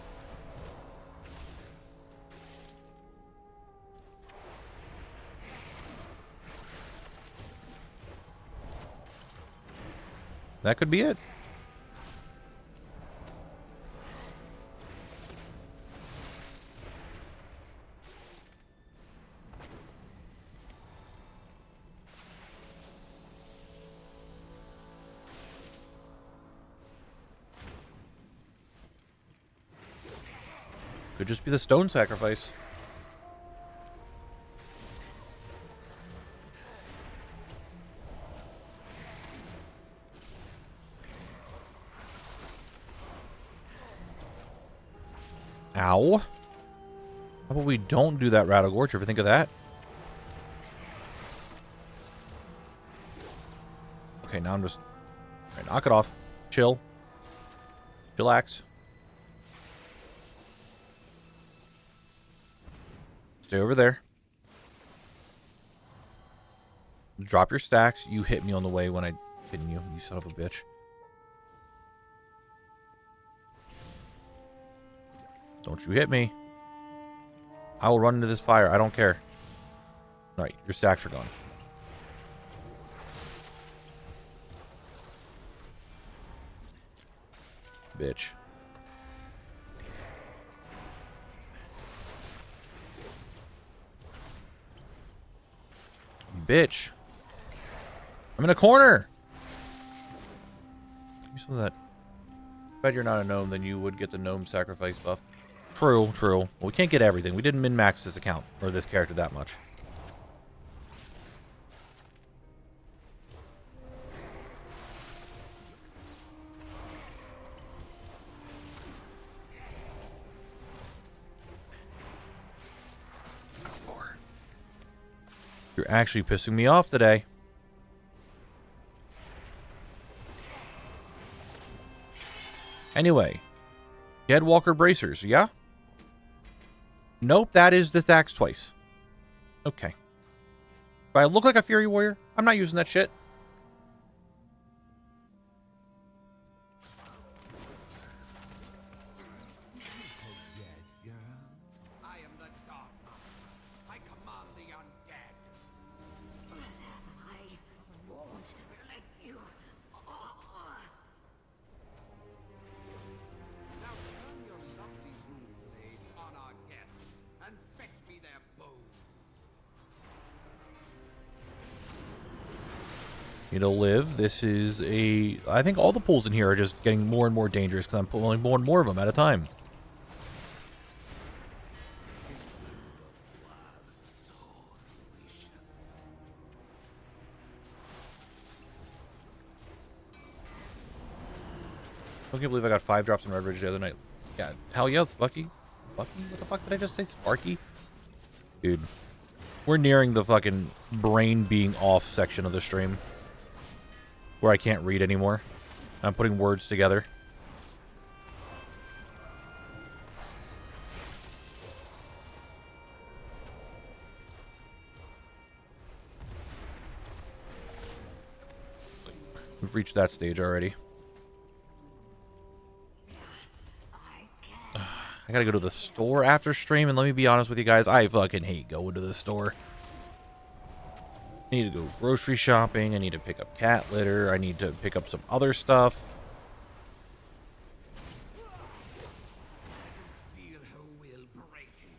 That could be it. Could just be the stone sacrifice. Ow. How about we don't do that Rattlegore? Did you ever think of that? Okay, now I'm just... Alright, knock it off. Chill. Chillax. Stay over there. Drop your stacks. You hit me on the way when I hit you, you son of a bitch. Don't you hit me. I will run into this fire. I don't care. Alright, your stacks are gone. Bitch. Bitch. I'm in a corner. Give me some of that. Bet you're not a gnome, then you would get the gnome sacrifice buff. True, true. Well, we can't get everything. We didn't min-max this account, or this character that much. You're actually pissing me off today. Anyway. Deadwalker bracers, yeah? Nope, that is this axe twice. Okay. Do I look like a Fury Warrior? I'm not using that shit. I am the Dark Master. I command the undead. I won't let you. Now turn your lovely rune blade on our guests and fetch me their bones. You know, live. This is a... I think all the pools in here are just getting more and more dangerous because I'm pulling more and more of them at a time. I can't believe I got 5 drops in Red Ridge the other night. Yeah, hell yeah, it's Bucky. Bucky? What the fuck did I just say? Sparky? Dude, we're nearing the fucking brain being off section of the stream. Where I can't read anymore. I'm putting words together. We've reached that stage already. I gotta go to the store after stream, and let me be honest with you guys, I fucking hate going to the store. I need to go grocery shopping, I need to pick up cat litter, I need to pick up some other stuff. Feel her will breaking.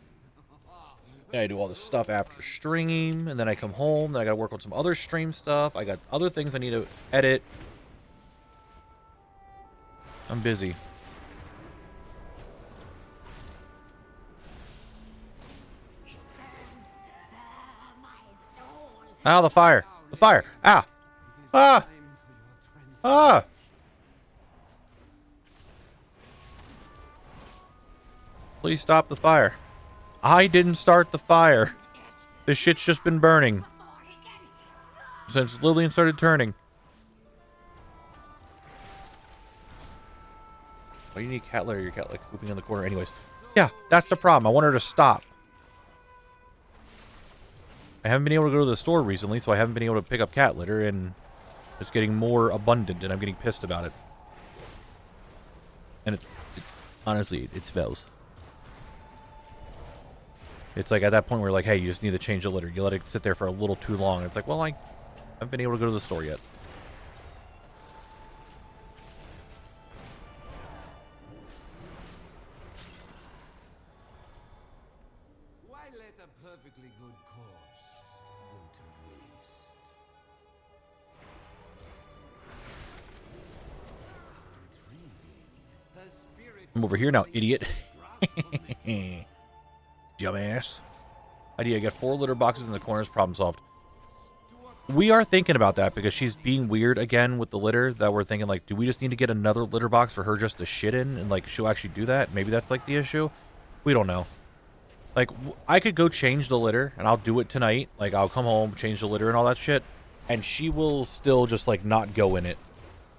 I do all this stuff after stream, and then I come home, then I gotta work on some other stream stuff, I got other things I need to edit. I'm busy. Ow, the fire! The fire! Ow! Ah! Ah! Please stop the fire. I didn't start the fire. This shit's just been burning since Lillian started turning. Why do you need cat litter? Your cat like pooping in the corner. Anyways, yeah, that's the problem. I want her to stop. I haven't been able to go to the store recently, so I haven't been able to pick up cat litter, and it's getting more abundant, and I'm getting pissed about it. And honestly, it smells. It's like at that point where like, hey, you just need to change the litter. You let it sit there for a little too long. It's like, well, I haven't been able to go to the store yet. Why let a perfectly good corpse go to waste? Intriguing. Her spirit I'm over here now, idiot. Dumbass. Idea, I got 4 litter boxes in the corners, problem solved. We are thinking about that because she's being weird again with the litter, that we're thinking like, do we just need to get another litter box for her just to shit in, and like she'll actually do that? Maybe that's like the issue. We don't know. Like, I could go change the litter, and I'll do it tonight. Like, I'll come home, change the litter and all that shit, and she will still just like not go in it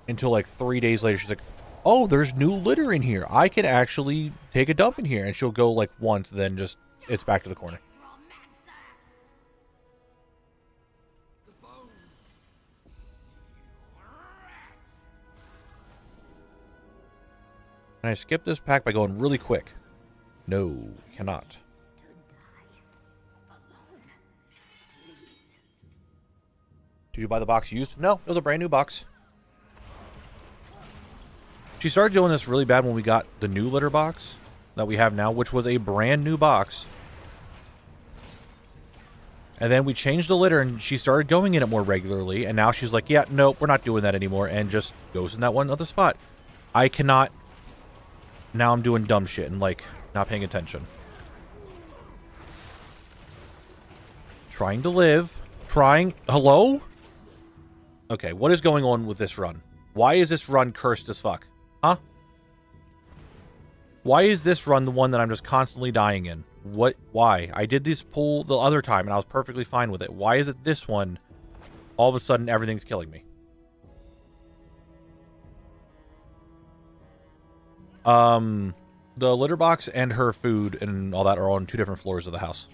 until like 3 days later. She's like, oh, there's new litter in here. I can actually take a dump in here. And she'll go like once, then just, it's back to the corner. the bones. Can I skip this pack by going really quick? No, cannot. Did you buy the box used? No, it was a brand new box. She started doing this really bad when we got the new litter box that we have now, which was a brand new box. And then we changed the litter, and she started going in it more regularly, and now she's like, yeah, nope, we're not doing that anymore, and just goes in that one other spot. I cannot... Now I'm doing dumb shit and, like, not paying attention. Trying to live. Trying... Hello? Okay, what is going on with this run? Why is this run cursed as fuck? Huh? Why is this run the one that I'm just constantly dying in? What? Why? I did this pull the other time and I was perfectly fine with it. Why is it this one, all of a sudden, everything's killing me? The litter box and her food and all that are on 2 different floors of the house.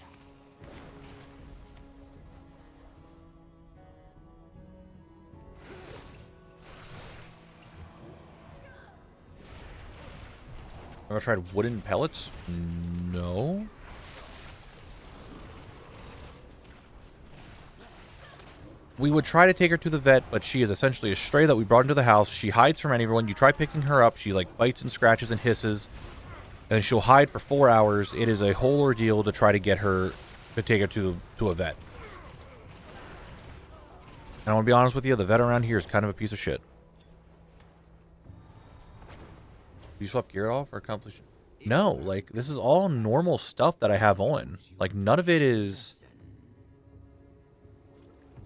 Ever tried wooden pellets? No. We would try to take her to the vet, but she is essentially a stray that we brought into the house. She hides from anyone. You try picking her up, she like bites and scratches and hisses, and she'll hide for 4 hours. It is a whole ordeal to try to get her to take her to a vet. And I want to be honest with you, the vet around here is kind of a piece of shit. You swap gear off or accomplish? No, like this is all normal stuff that I have on. Like none of it is.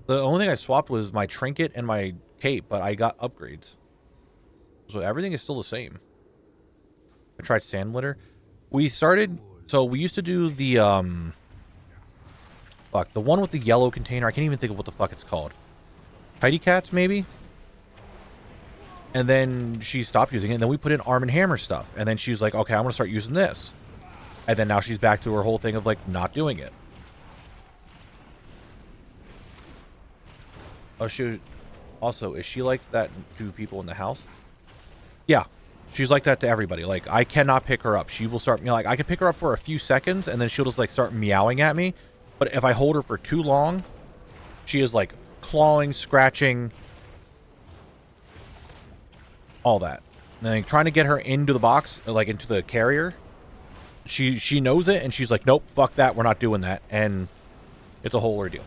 The only thing I swapped was my trinket and my cape, but I got upgrades. So everything is still the same. I tried sand litter. We started, so we used to do the, the one with the yellow container. I can't even think of what the fuck it's called. Tidy Cats, maybe? And then she stopped using it, and then we put in Arm & Hammer stuff. And then she's like, okay, I'm going to start using this. And then now she's back to her whole thing of, like, not doing it. Oh, also, is she like that to people in the house? Yeah, she's like that to everybody. Like, I cannot pick her up. She will start, like, I can pick her up for a few seconds, and then she'll just, like, start meowing at me. But if I hold her for too long, she is, like, clawing, scratching, all that. And like, trying to get her into the box, like, into the carrier. She knows it, and she's like, nope, fuck that, we're not doing that. And it's a whole ordeal.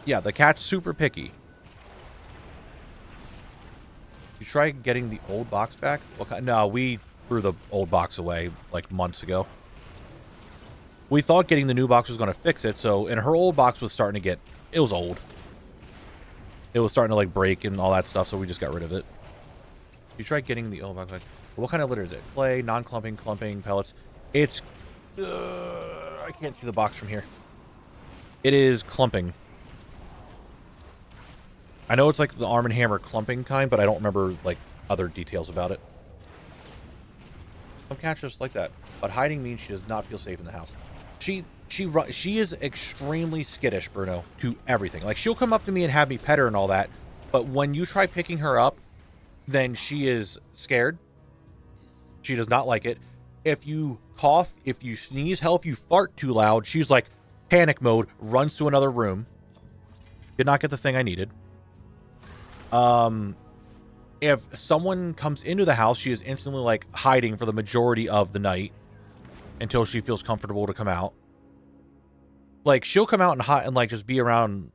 Yeah, the cat's super picky. You try getting the old box back? No, we threw the old box away like months ago. We thought getting the new box was going to fix it, so, and her old box was starting to get, it was old. It was starting to like break and all that stuff, so we just got rid of it. You try getting the old box back. What kind of litter is it? Clay, non-clumping, clumping, pellets. It's, I can't see the box from here. It is clumping. I know it's like the Arm & Hammer clumping kind, but I don't remember, like, other details about it. Some cats just like that. But hiding means she does not feel safe in the house. She is extremely skittish, Bruno, to everything. Like, she'll come up to me and have me pet her and all that, but when you try picking her up, then she is scared. She does not like it. If you cough, if you sneeze, hell, if you fart too loud, she's like, panic mode, runs to another room. Did not get the thing I needed. If someone comes into the house, she is instantly like hiding for the majority of the night until she feels comfortable to come out. Like, she'll come out and hide and like just be around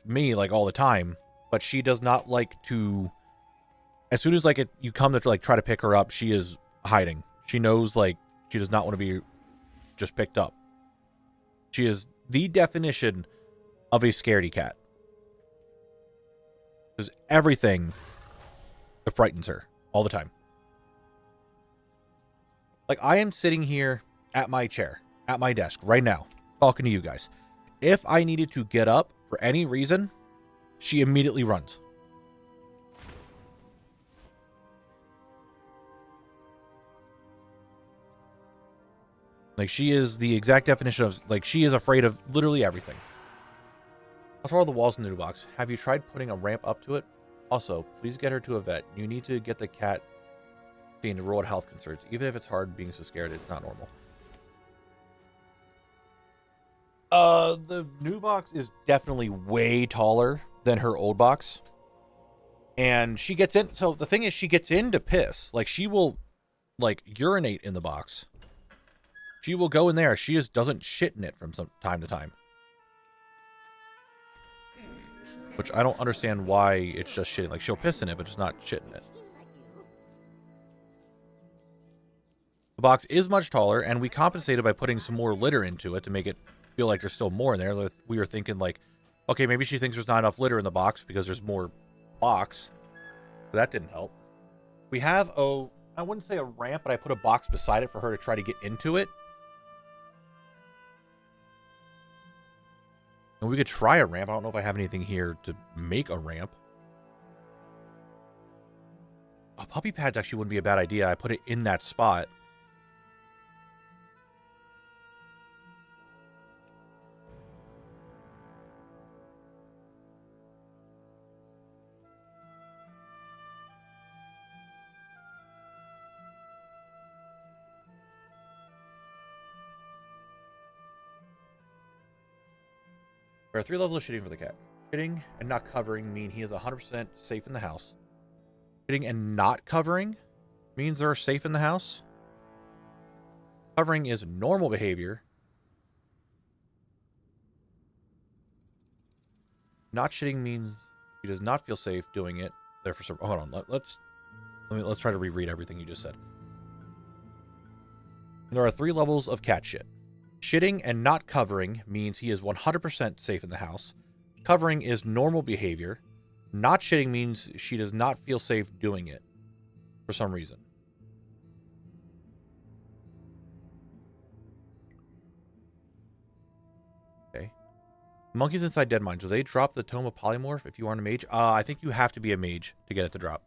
me like all the time, but she does not like to. As soon as like you come to like try to pick her up, she is hiding. She knows like she does not want to be just picked up. She is the definition of a scaredy cat. Because everything frightens her all the time. Like, I am sitting here at my chair, at my desk right now, talking to you guys. If I needed to get up for any reason, she immediately runs. Like, she is the exact definition of, like, she is afraid of literally everything. As for all the walls in the new box, have you tried putting a ramp up to it? Also, please get her to a vet. You need to get the cat seen to rule out health concerns. Even if it's hard being so scared, it's not normal. The new box is definitely way taller than her old box. And she gets in, so the thing is, she gets in to piss. Like, she will, like, urinate in the box. She will go in there. She just doesn't shit in it from some time to time. Which I don't understand why it's just shitting. Like, she'll piss in it, but just not shit in it. The box is much taller, and we compensated by putting some more litter into it to make it feel like there's still more in there. We were thinking, like, okay, maybe she thinks there's not enough litter in the box because there's more box. But that didn't help. We have, I wouldn't say a ramp, but I put a box beside it for her to try to get into it. And we could try a ramp. I don't know if I have anything here to make a ramp. A puppy pads actually wouldn't be a bad idea. I put it in that spot. There are 3 levels of shitting for the cat. Shitting and not covering mean he is 100% safe in the house. Shitting and not covering means they're safe in the house. Covering is normal behavior. Not shitting means he does not feel safe doing it. Therefore, hold on. Let's try to reread everything you just said. There are 3 levels of cat shit. Shitting and not covering means he is 100% safe in the house. Covering is normal behavior. Not shitting means she does not feel safe doing it for some reason. Okay. Monkeys inside dead mines. Will they drop the tome of polymorph if you aren't a mage? I think you have to be a mage to get it to drop.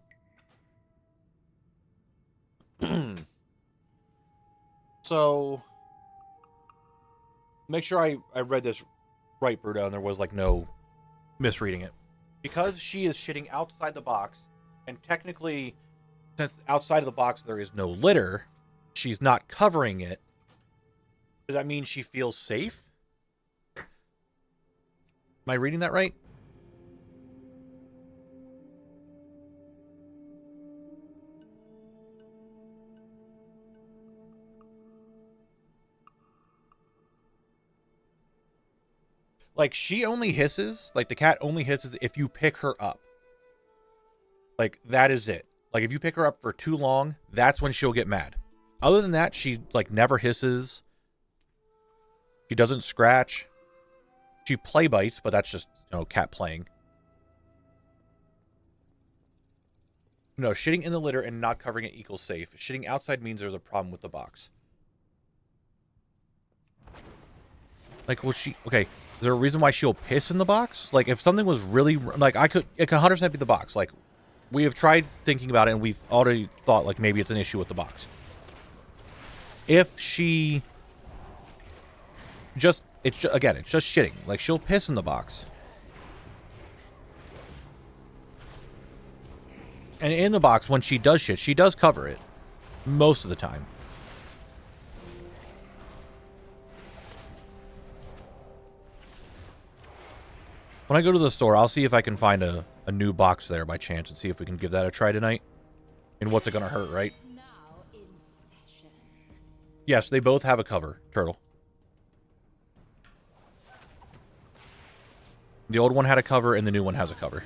So, make sure I read this right, Bruto, and there was, like, no misreading it. Because she is shitting outside the box, and technically, since outside of the box there is no litter, she's not covering it. Does that mean she feels safe? Am I reading that right? Like, she only hisses, like, the cat only hisses if you pick her up. Like, that is it. Like, if you pick her up for too long, that's when she'll get mad. Other than that, she, like, never hisses. She doesn't scratch. She play bites, but that's just, you know, cat playing. No, shitting in the litter and not covering it equals safe. Shitting outside means there's a problem with the box. Like, will she... Okay, is there a reason why she'll piss in the box? Like, if something was really... Like, it could 100% be the box. Like, we have tried thinking about it, and we've already thought, like, maybe it's an issue with the box. If she... Just... Again, it's just shitting. Like, she'll piss in the box. And in the box, when she does shit, she does cover it. Most of the time. When I go to the store, I'll see if I can find a new box there by chance and see if we can give that a try tonight. And what's it going to hurt, right? Yes, they both have a cover, Turtle. The old one had a cover and the new one has a cover.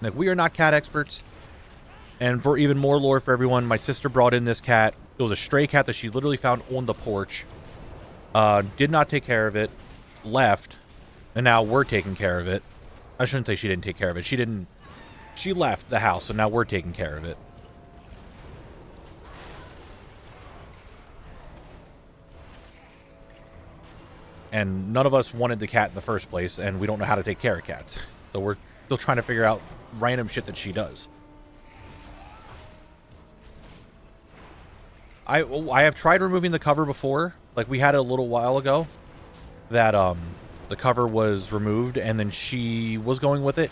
Like, we are not cat experts. And for even more lore for everyone, my sister brought in this cat. It was a stray cat that she literally found on the porch. Did not take care of it. Left. And now we're taking care of it. I shouldn't say she didn't take care of it. She didn't. She left the house, so now we're taking care of it. And none of us wanted the cat in the first place, and we don't know how to take care of cats. So we're still trying to figure out random shit that she does. I have tried removing the cover before. Like, we had it a little while ago that the cover was removed and then she was going with it,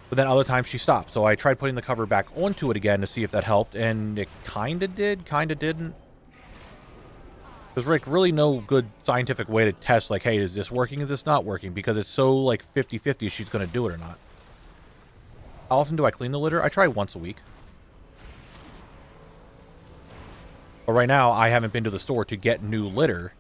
but then other times she stopped. So I tried putting the cover back onto it again to see if that helped, and it kind of did, kind of didn't. There's like really no good scientific way to test, like, hey, is this working, is this not working, because it's so like 50-50 if she's going to do it or not. How often do I clean the litter? I try once a week. But right now, I haven't been to the store to get new litter.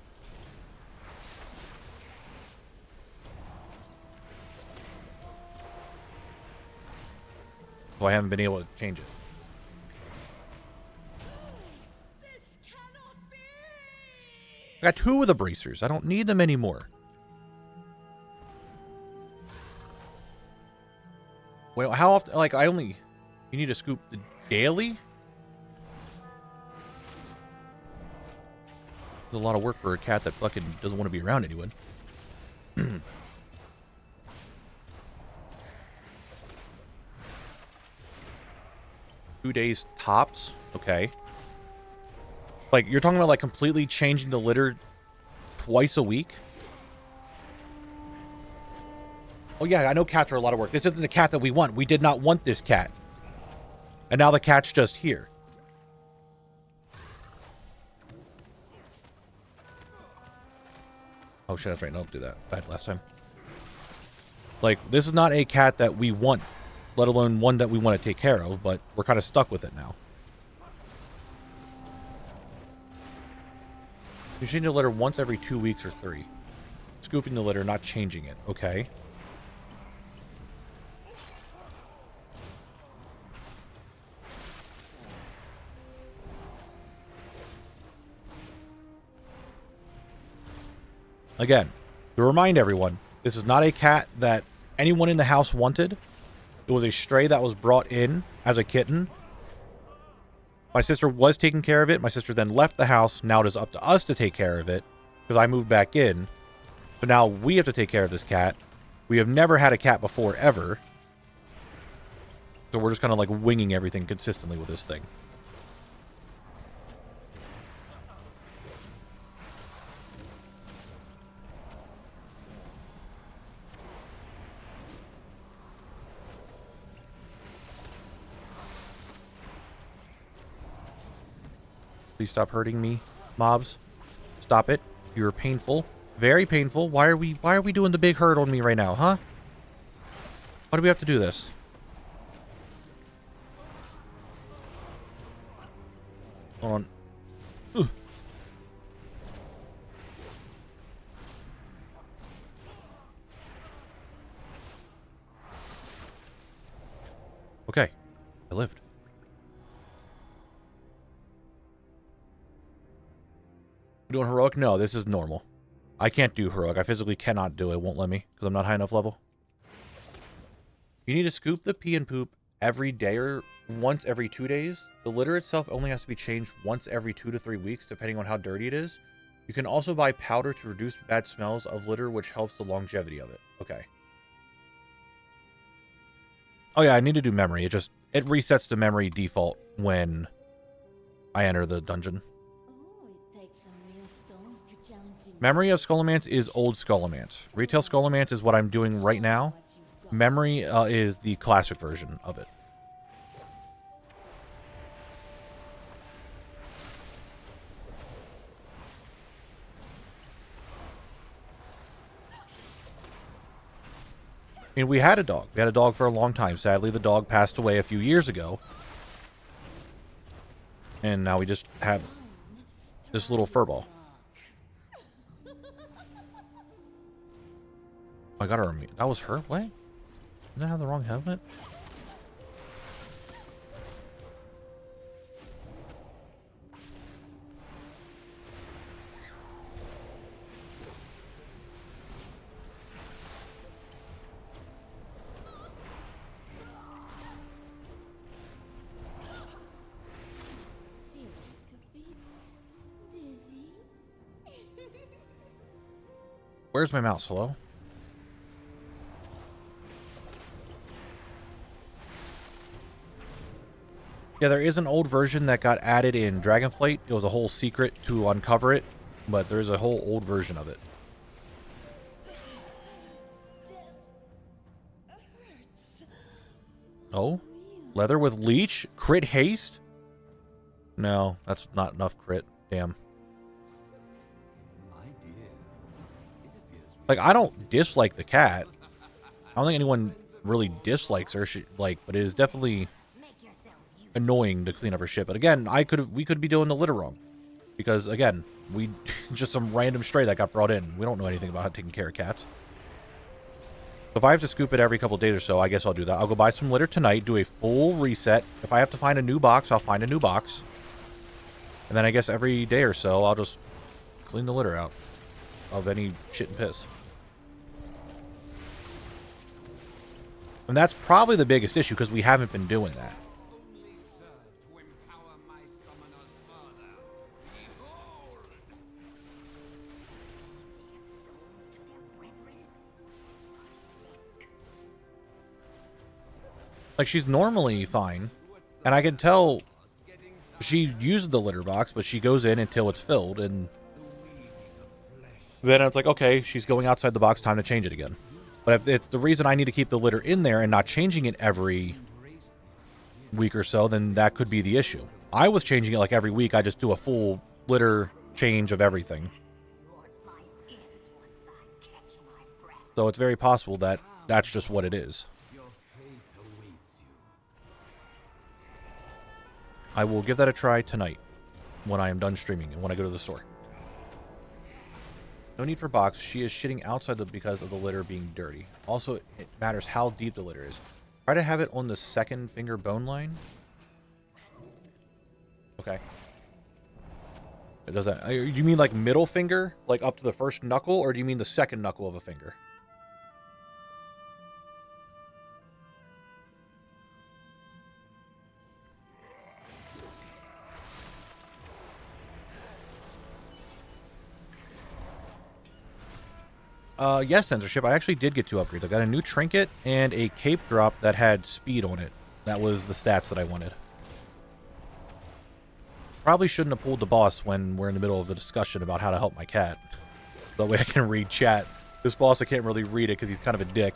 So I haven't been able to change it. This cannot be. I got 2 of the bracers. I don't need them anymore. Wait, how often? Like, you need to scoop the daily? It's a lot of work for a cat that fucking doesn't want to be around anyone. 2 days tops. Okay. Like, you're talking about, like, completely changing the litter twice a week? Oh, yeah, I know cats are a lot of work. This isn't the cat that we want. We did not want this cat. And now the cat's just here. Oh, shit, that's right. No, don't do that. Died last time. Like, this is not a cat that we want, let alone one that we want to take care of, but we're kind of stuck with it now. You change the litter once every 2 weeks or 3. Scooping the litter, not changing it. Okay. Again, to remind everyone, this is not a cat that anyone in the house wanted. It was a stray that was brought in as a kitten. My sister was taking care of it. My sister then left the house. Now it is up to us to take care of it because I moved back in. So now we have to take care of this cat. We have never had a cat before, ever. So we're just kind of like winging everything consistently with this thing. Please stop hurting me, mobs. Stop it. You're painful. Very painful. Why are we doing the big hurt on me right now, huh? Why do we have to do this? Hold on. Ugh. Okay. I lived. Doing heroic? No, this is normal. I can't do heroic. I physically cannot do it. It won't let me because I'm not high enough level. You need to scoop the pee and poop every day or once every 2 days. The litter itself only has to be changed once every 2 to 3 weeks, depending on how dirty it is. You can also buy powder to reduce bad smells of litter, which helps the longevity of it. Okay. Oh yeah, I need to do memory. It resets the memory default when I enter the dungeon. Memory of Skullomance is old Skullomance. Retail Skullomance is what I'm doing right now. Memory is the classic version of it. I mean, we had a dog. We had a dog for a long time. Sadly, the dog passed away a few years ago. And now we just have this little furball. I got her. That was her? What? Did I have the wrong helmet? Where's my mouse? Hello? Yeah, there is an old version that got added in Dragonflight. It was a whole secret to uncover it, but there's a whole old version of it. Oh? Leather with leech? Crit haste? No, that's not enough crit. Damn. Like, I don't dislike the cat. I don't think anyone really dislikes her. But it is definitely annoying to clean up her shit. But again, we could be doing the litter wrong. Because again, we just some random stray that got brought in. We don't know anything about taking care of cats. So if I have to scoop it every couple days or so, I guess I'll do that. I'll go buy some litter tonight, do a full reset. If I have to find a new box, I'll find a new box. And then I guess every day or so, I'll just clean the litter out of any shit and piss. And that's probably the biggest issue, because we haven't been doing that. Like, she's normally fine. And I can tell she used the litter box, but she goes in until it's filled, and then it's like, okay, she's going outside the box, time to change it again. But if it's the reason I need to keep the litter in there and not changing it every week or so, then that could be the issue. I was changing it like every week. I just do a full litter change of everything. So it's very possible that that's just what it is. I will give that a try tonight when I am done streaming and when I go to the store. No need for box. She is shitting outside because of the litter being dirty. Also, it matters how deep the litter is. Try to have it on the second finger bone line. Okay. It does that. Do you mean like middle finger? Like up to the first knuckle? Or do you mean the second knuckle of a finger? Yes, censorship. I actually did get 2 upgrades. I got a new trinket and a cape drop that had speed on it. That was the stats that I wanted. Probably shouldn't have pulled the boss when we're in the middle of the discussion about how to help my cat. That way I can read chat. This boss, I can't really read it because he's kind of a dick.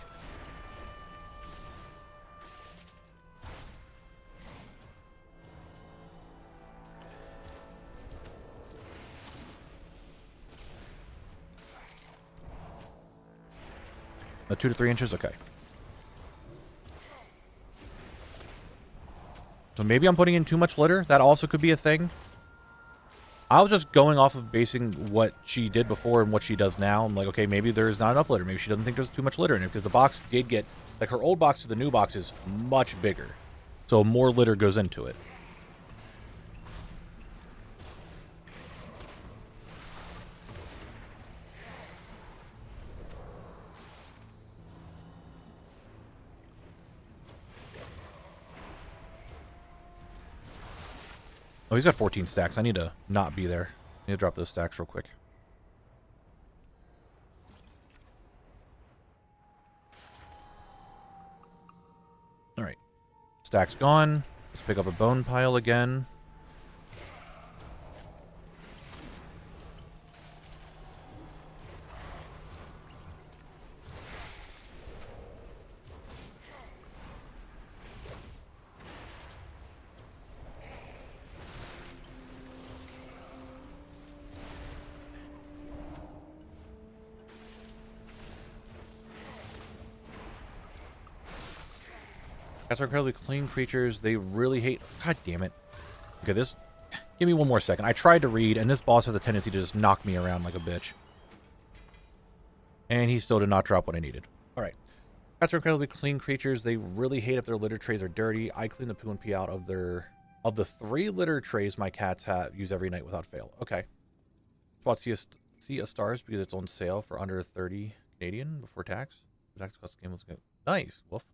A 2 to 3 inches? Okay. So maybe I'm putting in too much litter. That also could be a thing. I was just going off of basing what she did before and what she does now. I'm like, okay, maybe there's not enough litter. Maybe she doesn't think there's too much litter in it because the box did get, like her old box to the new box is much bigger. So more litter goes into it. Oh, he's got 14 stacks. I need to not be there. I need to drop those stacks real quick. Alright. Stacks gone. Let's pick up a bone pile again. Cats are incredibly clean creatures. They really hate... God damn it. Okay, this... Give me one more second. I tried to read, and this boss has a tendency to just knock me around like a bitch. And he still did not drop what I needed. Alright. Cats are incredibly clean creatures. They really hate if their litter trays are dirty. I clean the poo and pee out of their... Of the 3 litter trays my cats use every night without fail. Okay. Spot Sea of Stars because it's on sale for under 30 Canadian before tax. The tax cost game was good. Nice. Woof.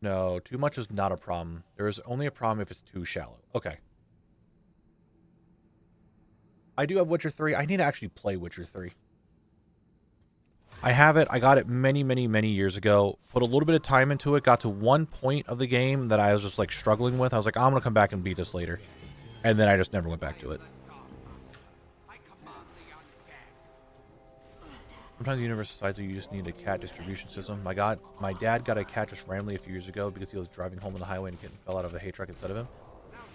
No, too much is not a problem. There is only a problem if it's too shallow. Okay. I do have Witcher 3. I need to actually play Witcher 3. I have it. I got it many, many, many years ago. Put a little bit of time into it. Got to one point of the game that I was just like struggling with. I was like, I'm going to come back and beat this later. And then I just never went back to it. Sometimes the universe decides that you just need a cat distribution system. My dad got a cat just randomly a few years ago because he was driving home on the highway and a kitten fell out of a hay truck instead of him.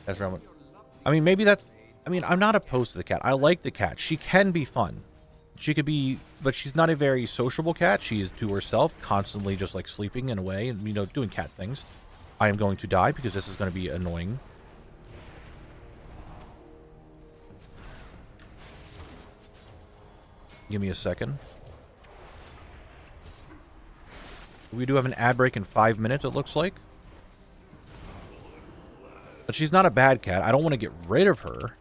That's random. I mean, maybe that's... I mean, I'm not opposed to the cat. I like the cat. She can be fun. She could be... But she's not a very sociable cat. She is to herself, constantly just like sleeping in a way and, you know, doing cat things. I am going to die because this is going to be annoying. Give me a second. We do have an ad break in 5 minutes, it looks like. But she's not a bad cat. I don't want to get rid of her.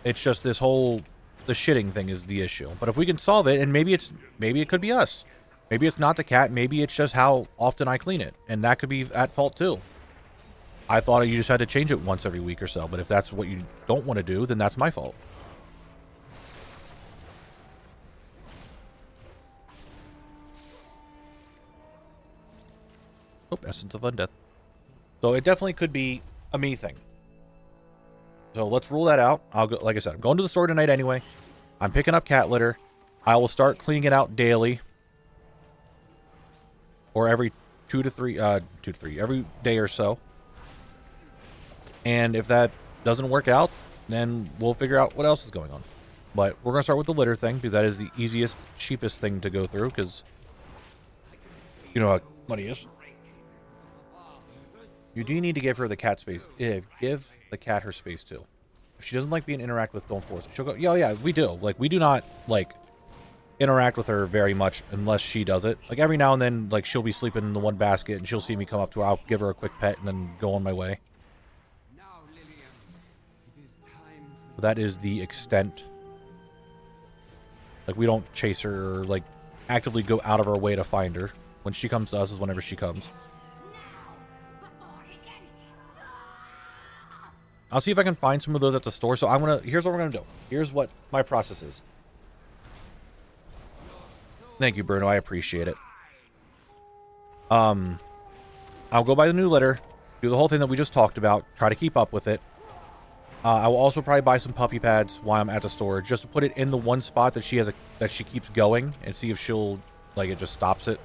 It's just this whole... The shitting thing is the issue. But if we can solve it, and maybe it could be us. Maybe it's not the cat. Maybe it's just how often I clean it. And that could be at fault too. I thought you just had to change it once every week or so. But if that's what you don't want to do, then that's my fault. Oh, Essence of Undeath. So it definitely could be a me thing. So let's rule that out. I'll go, like I said, I'm going to the store tonight anyway. I'm picking up cat litter. I will start cleaning it out daily. Or every 2 to 3, every day or so. And if that doesn't work out, then we'll figure out what else is going on. But we're going to start with the litter thing, because that is the easiest, cheapest thing to go through, because you know how money is. You do need to give her the cat space. Give the cat her space, too. If she doesn't like being interacted with, don't force it. She'll go, yeah, we do. Like, we do not, like, interact with her very much unless she does it. Like, every now and then, like, she'll be sleeping in the one basket, and she'll see me come up to her. I'll give her a quick pet and then go on my way. Now, Lillian, it is time But that is the extent. Like, we don't chase her or, like, actively go out of our way to find her. When she comes to us is whenever she comes. I'll see if I can find some of those at the store. So here's what we're gonna do. Here's what my process is. Thank you, Bruno. I appreciate it. I'll go buy the new litter, do the whole thing that we just talked about, try to keep up with it. I will also probably buy some puppy pads while I'm at the store, just to put it in the one spot that she keeps going, and see if she'll, like, it just stops it.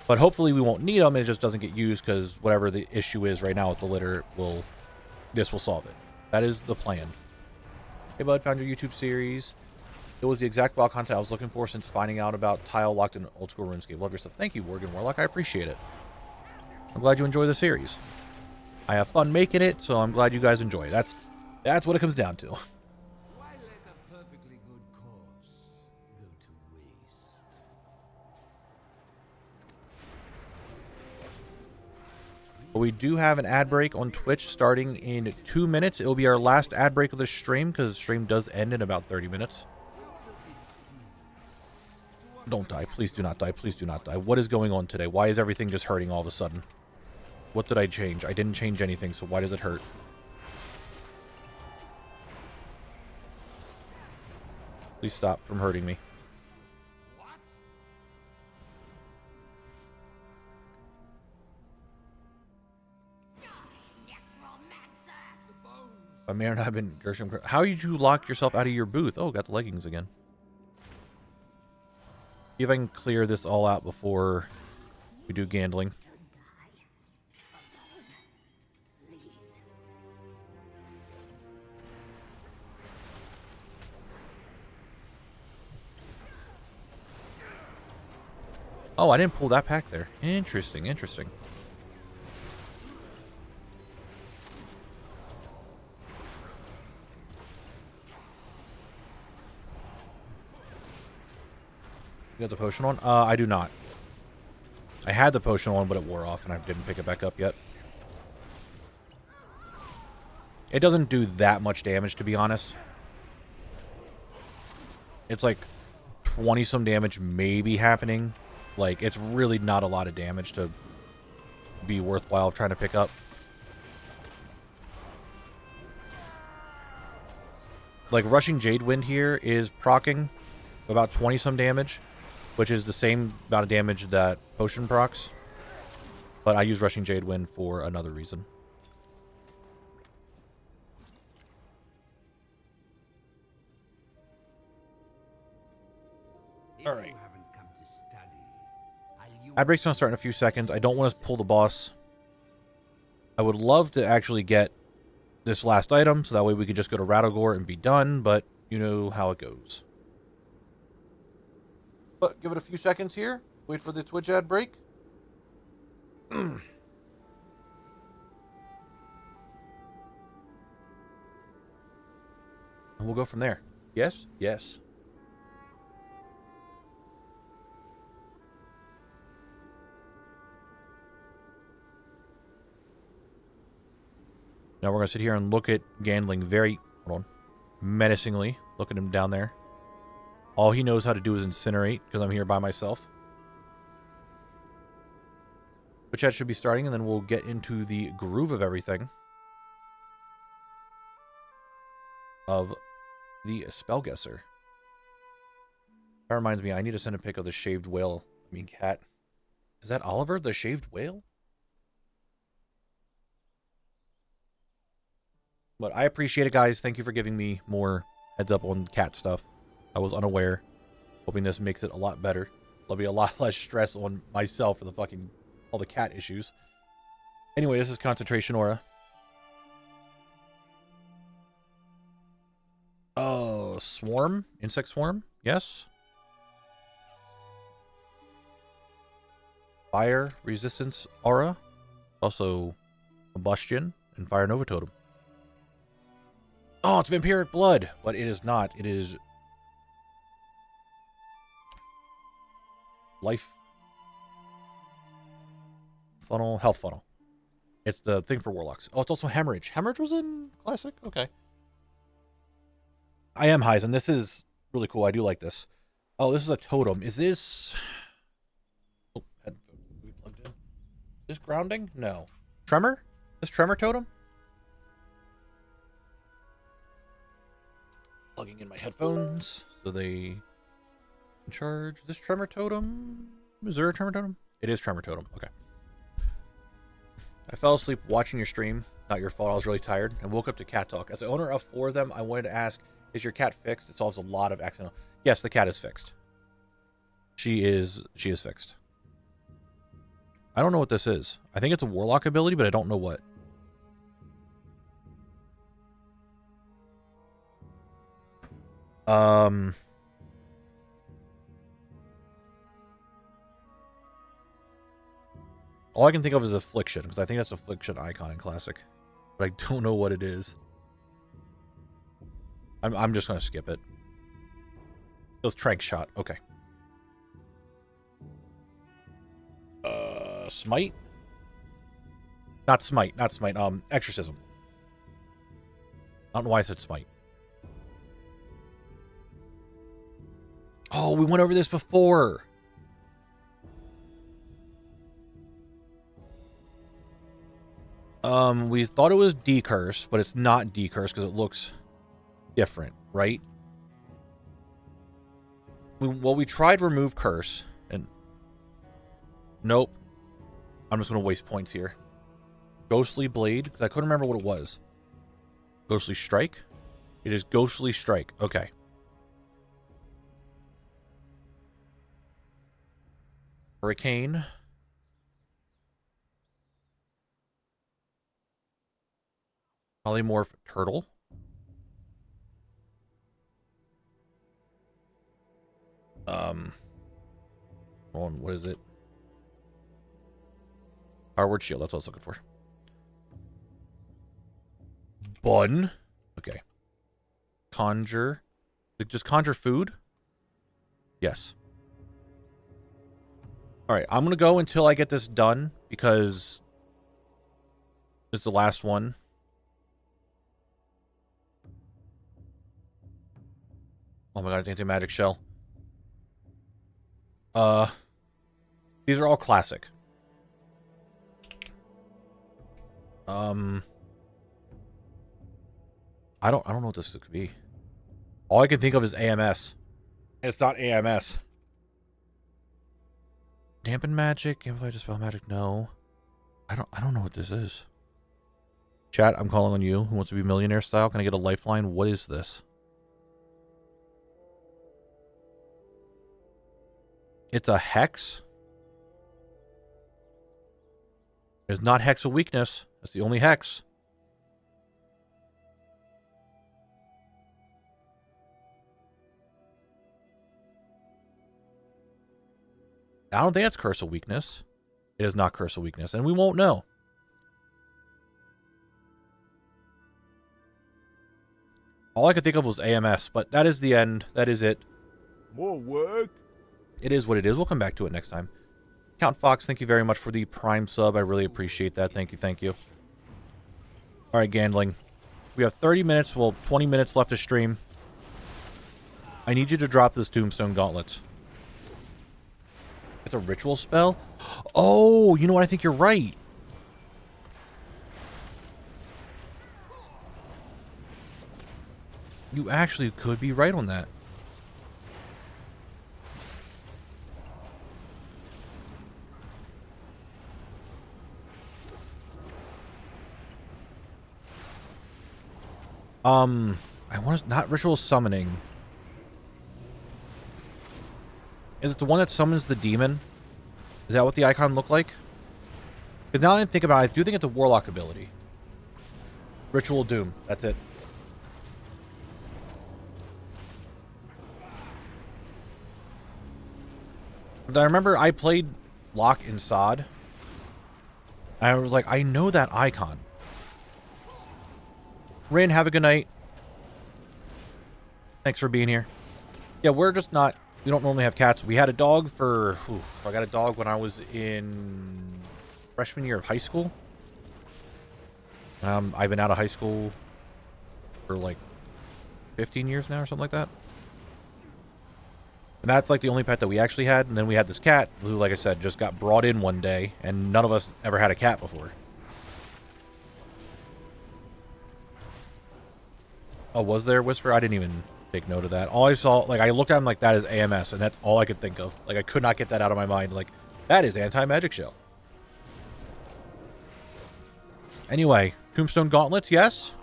But hopefully we won't need them, and it just doesn't get used, because whatever the issue is right now with the litter, this will solve it. That is the plan. Hey, bud, found your YouTube series. It was the exact block content I was looking for since finding out about Tile locked in old school RuneScape. Love your stuff. Thank you, Morgan Warlock. I appreciate it. I'm glad you enjoy the series. I have fun making it, so I'm glad you guys enjoy it. That's what it comes down to. Why let a perfectly good cause go to waste? We do have an ad break on Twitch starting in 2 minutes. It will be our last ad break of the stream, because the stream does end in about 30 minutes. Don't die. Please do not die. Please do not die. What is going on today? Why is everything just hurting all of a sudden? What did I change? I didn't change anything, so why does it hurt? Please stop from hurting me. I may or not have been Gershom. How did you lock yourself out of your booth? Oh, got the leggings again. See if I can clear this all out before we do gambling. Oh, I didn't pull that pack there. Interesting, interesting. You got the potion on? I do not. I had the potion on, but it wore off, and I didn't pick it back up yet. It doesn't do that much damage, to be honest. It's like 20-some damage maybe happening. Like, it's really not a lot of damage to be worthwhile trying to pick up. Like, Rushing Jadewind here is proccing about 20-some damage, which is the same amount of damage that Potion procs. But I use Rushing Jadewind for another reason. All right. Ad break's gonna start in a few seconds. I don't want to pull the boss. I would love to actually get this last item, so that way we could just go to Rattlegore and be done, but you know how it goes. But give it a few seconds here. Wait for the Twitch ad break. And we'll go from there. Yes? Yes. Now we're going to sit here and look at Gandling very, hold on, menacingly. Look at him down there. All he knows how to do is incinerate, because I'm here by myself. But chat should be starting, and then we'll get into the groove of everything. Of the Spellguesser. That reminds me, I need to send a pic of the shaved whale. I mean, cat. Is that Oliver, the shaved whale? But I appreciate it, guys. Thank you for giving me more heads up on cat stuff. I was unaware. Hoping this makes it a lot better. There'll be a lot less stress on myself for the fucking all the cat issues. Anyway, this is Concentration Aura. Oh, Swarm? Insect Swarm? Yes. Fire Resistance Aura. Also, Combustion and Fire Nova Totem. Oh, it's Vampiric Blood! But it is not. It is... Life... Funnel. Health Funnel. It's the thing for Warlocks. Oh, it's also Hemorrhage. Hemorrhage was in Classic? Okay. I am Heisen. This is really cool. I do like this. Oh, this is a totem. Is this... Oh, headphones. We plugged in. Is this grounding? No. Tremor? This Tremor totem? Plugging in my headphones so they can charge. This Tremor totem? Is there a Tremor totem? It is Tremor totem. Okay. I fell asleep watching your stream. Not your fault. I was really tired and woke up to cat talk. As the owner of 4 of them, I wanted to ask, is your cat fixed? It solves a lot of accidental. Yes, the cat is fixed. She is fixed. I don't know what this is. I think it's a Warlock ability, but I don't know what. All I can think of is Affliction, because I think that's Affliction icon in Classic. But I don't know what it is. I'm just going to skip it. It was Trank Shot. Okay. Smite? Not Smite. Not Smite. Exorcism. I don't know why I said Smite. Oh, we went over this before. We thought it was Decurse, but it's not Decurse because it looks different, right? We tried Remove Curse, and nope. I'm just going to waste points here. Ghostly Blade, because I couldn't remember what it was. Ghostly Strike? It is Ghostly Strike. Okay. Hurricane. Polymorph Turtle. Hold on, what is it? Powered Shield, that's what I was looking for. Bun. Okay. Conjure. Just conjure food? Yes. Alright, I'm gonna go until I get this done, because it's the last one. Oh my god, anti-magic shell. These are all classic. I don't know what this could be. All I can think of is AMS. And it's not AMS. Dampen magic, amplify dispel magic, no. I don't know what this is. Chat, I'm calling on you. Who wants to be millionaire style? Can I get a lifeline? What is this? It's a hex. It's not hex of weakness. That's the only hex. I don't think that's Curse of Weakness. It is not Curse of Weakness, and we won't know. All I could think of was AMS, but that is the end. That is it. More work? It is what it is. We'll come back to it next time. Count Fox, thank you very much for the Prime sub. I really appreciate that. Thank you, thank you. All right, Gandling. We have 30 minutes, well, 20 minutes left to stream. I need you to drop this Tombstone Gauntlets. It's a ritual spell? Oh, you know what? I think you're right. You actually could be right on that. I want to, not ritual summoning. Is it the one that summons the demon? Is that what the icon looked like? Because now that I think about it, I do think it's a warlock ability. Ritual Doom. That's it. But I remember I played Lock in Sod. I was like, I know that icon. Rin, have a good night. Thanks for being here. Yeah, we're just not... We don't normally have cats. We had a dog for... I got a dog when I was in freshman year of high school. I've been out of high school for like 15 years now or something like that. And that's like the only pet that we actually had. And then we had this cat who, like I said, just got brought in one day. And none of us ever had a cat before. Oh, was there Whisper? I didn't even take note of that. All I saw, like, I looked at him like, that is AMS. And that's all I could think of. Like, I could not get that out of my mind. Like, that is anti-magic show. Anyway, Tombstone Gauntlets, yes?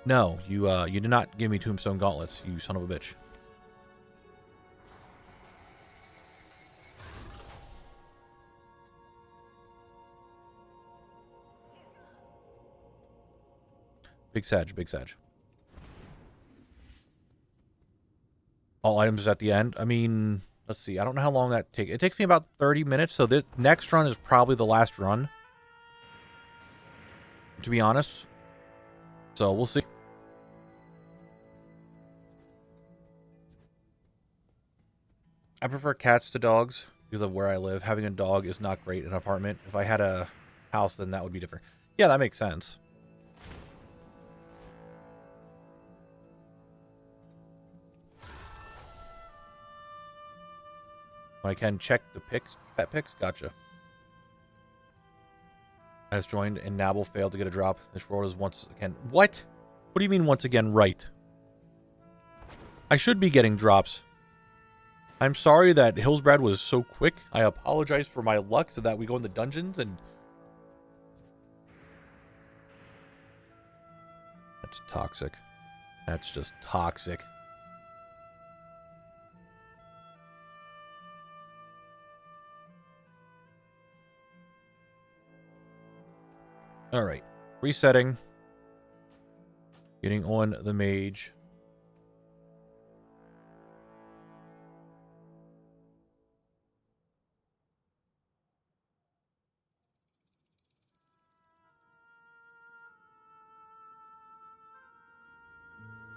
No, you did not give me Tombstone Gauntlets, you son of a bitch. Big Sag, Big Sag. All items at the end. I mean, let's see. I don't know how long that takes. It takes me about 30 minutes, so this next run is probably the last run. To be honest. So, we'll see. I prefer cats to dogs because of where I live. Having a dog is not great in an apartment. If I had a house, then that would be different. Yeah, that makes sense. I can check the pics, pet pics. Gotcha. Has joined and Knabble failed to get a drop. This world is once again... What? What do you mean once again right? I should be getting drops. I'm sorry that Hillsbrad was so quick. I apologize for my luck so that we go in the dungeons and... That's toxic. That's just toxic. Alright. Resetting. Getting on the mage.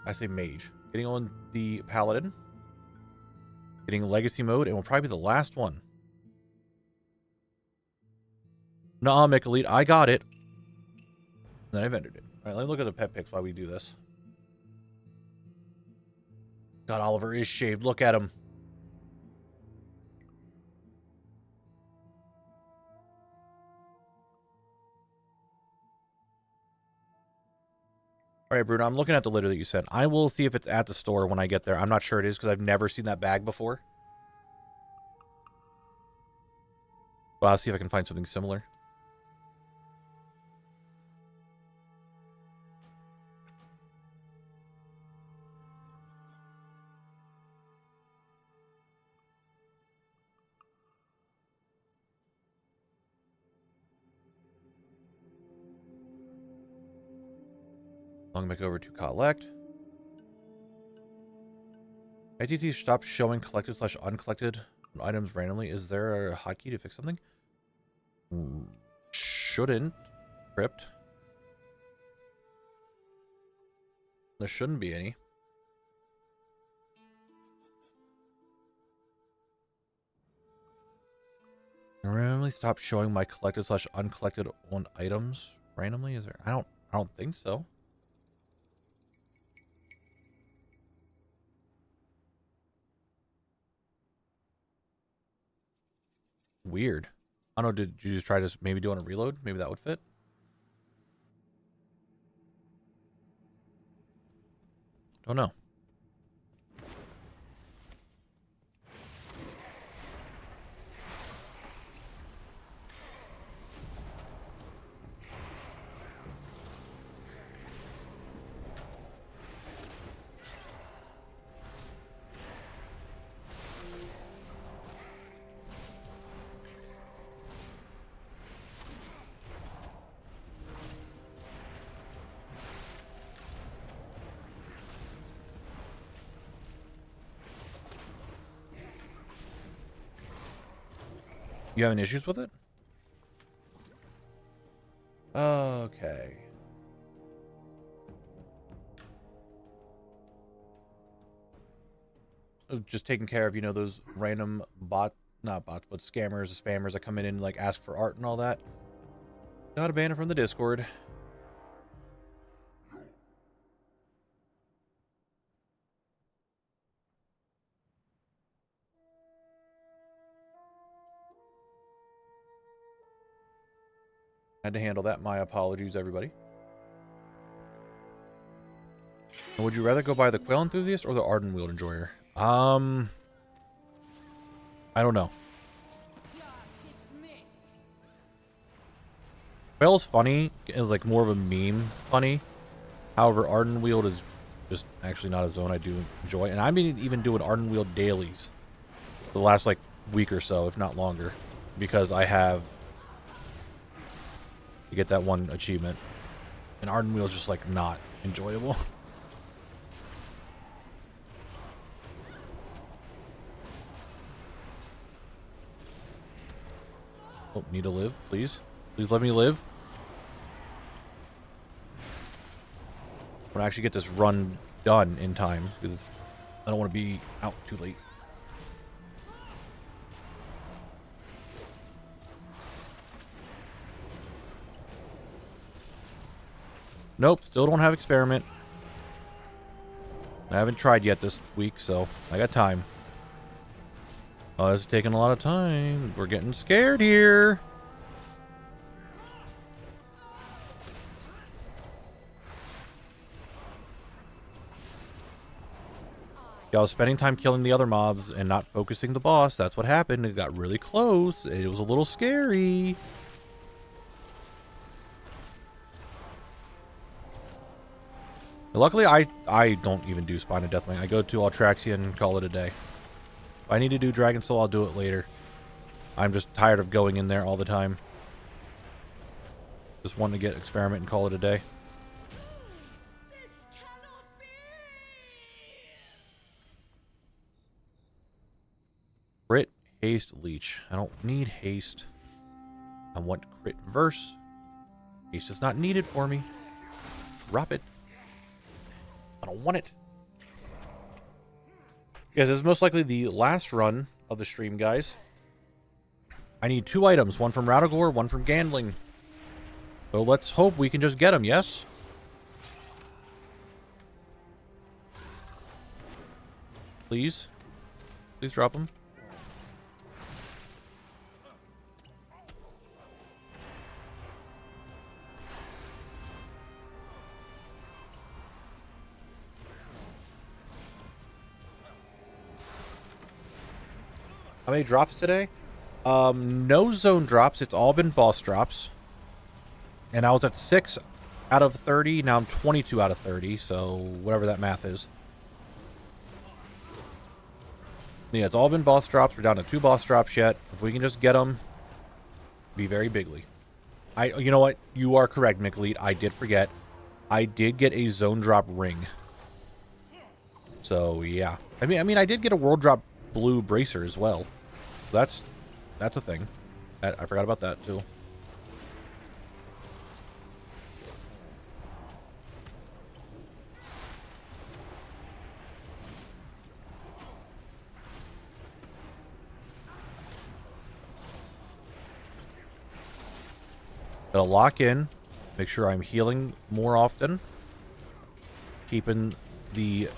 I say mage. Getting on the paladin. Getting legacy mode, and will probably be the last one. Nah, Mech Elite, I got it. Then I've entered it. Alright, let me look at the pet pics while we do this. God, Oliver is shaved. Look at him. Alright, Bruno, I'm looking at the litter that you sent. I will see if it's at the store when I get there. I'm not sure it is because I've never seen that bag before. But I'll see if I can find something similar. Long back over to collect. ITT stopped showing collected / uncollected items randomly. Is there a hotkey to fix something? Shouldn't. Crypt. There shouldn't be any. I randomly stopped showing my collected / uncollected on items randomly. Is there? I don't think so. Weird. I don't know, did you just try to maybe do on a reload? Maybe that would fit? Don't know. You having issues with it? Okay. Just taking care of, you know, those random not bots, but scammers, spammers that come in and like ask for art and all that. Got banned from the Discord. Had to handle that. My apologies, everybody. Would you rather go by the Quail Enthusiast or the Arden Wield Enjoyer? I don't know. Quail's funny, is like more of a meme funny. However, Arden Wield is just actually not a zone I do enjoy. And I've been even doing Arden Wield dailies for the last like week or so, if not longer. Because I have to get that one achievement. And Arden Wield is just like not enjoyable. Oh, need to live, please. Please let me live. I want to actually get this run done in time because I don't want to be out too late. Nope, still don't have experiment. I haven't tried yet this week, so I got time. Oh, this is taking a lot of time. We're getting scared here. Yeah, I was spending time killing the other mobs and not focusing the boss. That's what happened. It got really close. It was a little scary. Luckily, I don't even do Spine of Deathwing. I go to Altraxia and call it a day. If I need to do Dragon Soul, I'll do it later. I'm just tired of going in there all the time. Just want to get experiment and call it a day. This cannot be. Crit, haste, leech. I don't need haste. I want crit verse. Haste is not needed for me. Drop it. I don't want it. Yes, this is most likely the last run of the stream, guys. I need 2 items. One from Radagor, one from Gandling. So let's hope we can just get them, yes? Please. Please drop them. How many drops today? No zone drops. It's all been boss drops. And I was at 6 out of 30. Now I'm 22 out of 30. So whatever that math is. Yeah, it's all been boss drops. We're down to 2 boss drops yet. If we can just get them, be very bigly. You know what? You are correct, McLeod. I did forget. I did get a zone drop ring. So yeah. I mean, I did get a world drop blue bracer as well. That's a thing. I forgot about that too. Gotta lock in. Make sure I'm healing more often. Keeping the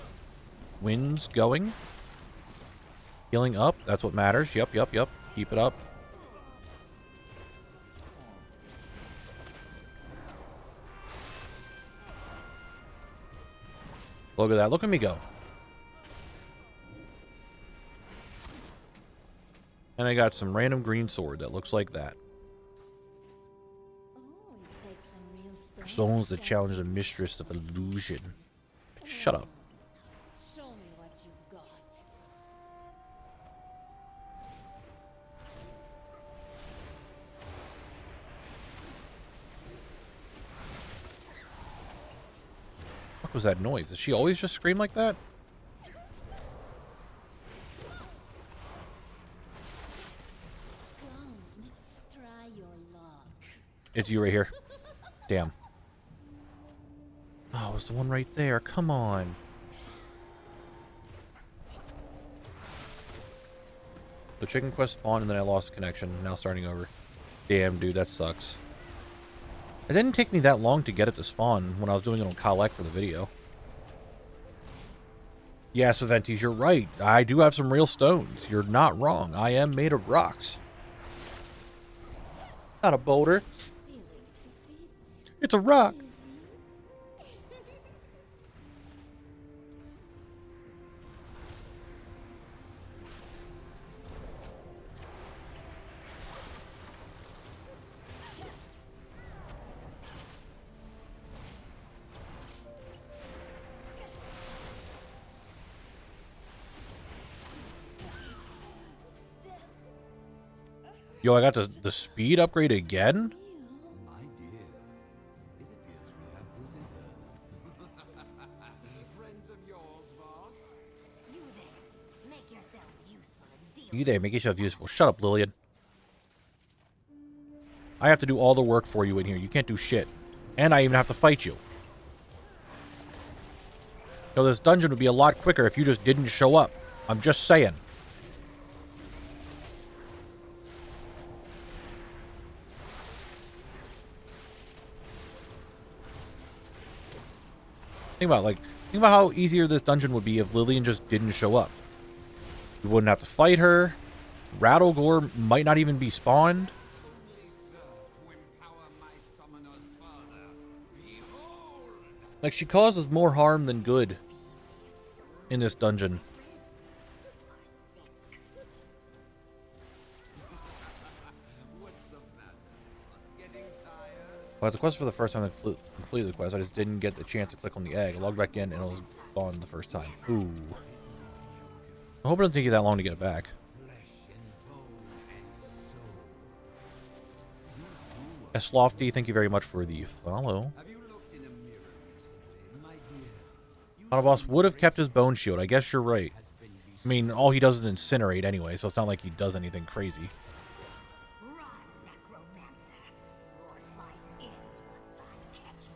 winds going. Healing up. That's what matters. Yep. Keep it up. Look at that. Look at me go. And I got some random green sword that looks like that. Oh, it takes some real Stones that challenge the mistress of illusion. Shut up. Show me what you've got. What was that noise? Does she always just scream like that? Come. It's you right here. Damn. Oh, it's the one right there. Come on. The chicken quest spawned and then I lost connection. Now starting over. Damn, dude, that sucks. It didn't take me that long to get it to spawn when I was doing it on collect for the video. Yes, Aventis, you're right. I do have some real stones. You're not wrong. I am made of rocks. Not a boulder. It's a rock. Yo, I got the speed upgrade again? My dear, it appears we have visitors. Friends of yours, boss? You there. Make yourselves useful and deal. You there, make yourself useful. Shut up, Lillian. I have to do all the work for you in here. You can't do shit. And I even have to fight you. Yo, this dungeon would be a lot quicker if you just didn't show up. I'm just saying. Think about how easier this dungeon would be if Lillian just didn't show up. We wouldn't have to fight her. Rattlegore might not even be spawned. Only serve to empower my summoners further. Behold! Like, she causes more harm than good in this dungeon. What's the matter? Us getting tired? Well, the quest for the first time I completed the quest, I just didn't get the chance to click on the egg. I logged back in and it was gone the first time. Ooh. I hope it doesn't take you that long to get it back. Flesh and bone and soul. S. Lofty, thank you very much for the follow. Have you looked in a mirror recently, my dear? Autoboss would have kept his bone shield. I guess you're right. I mean, all he does is incinerate anyway, so it's not like he does anything crazy. Run, necromancer. Your life ends once I catch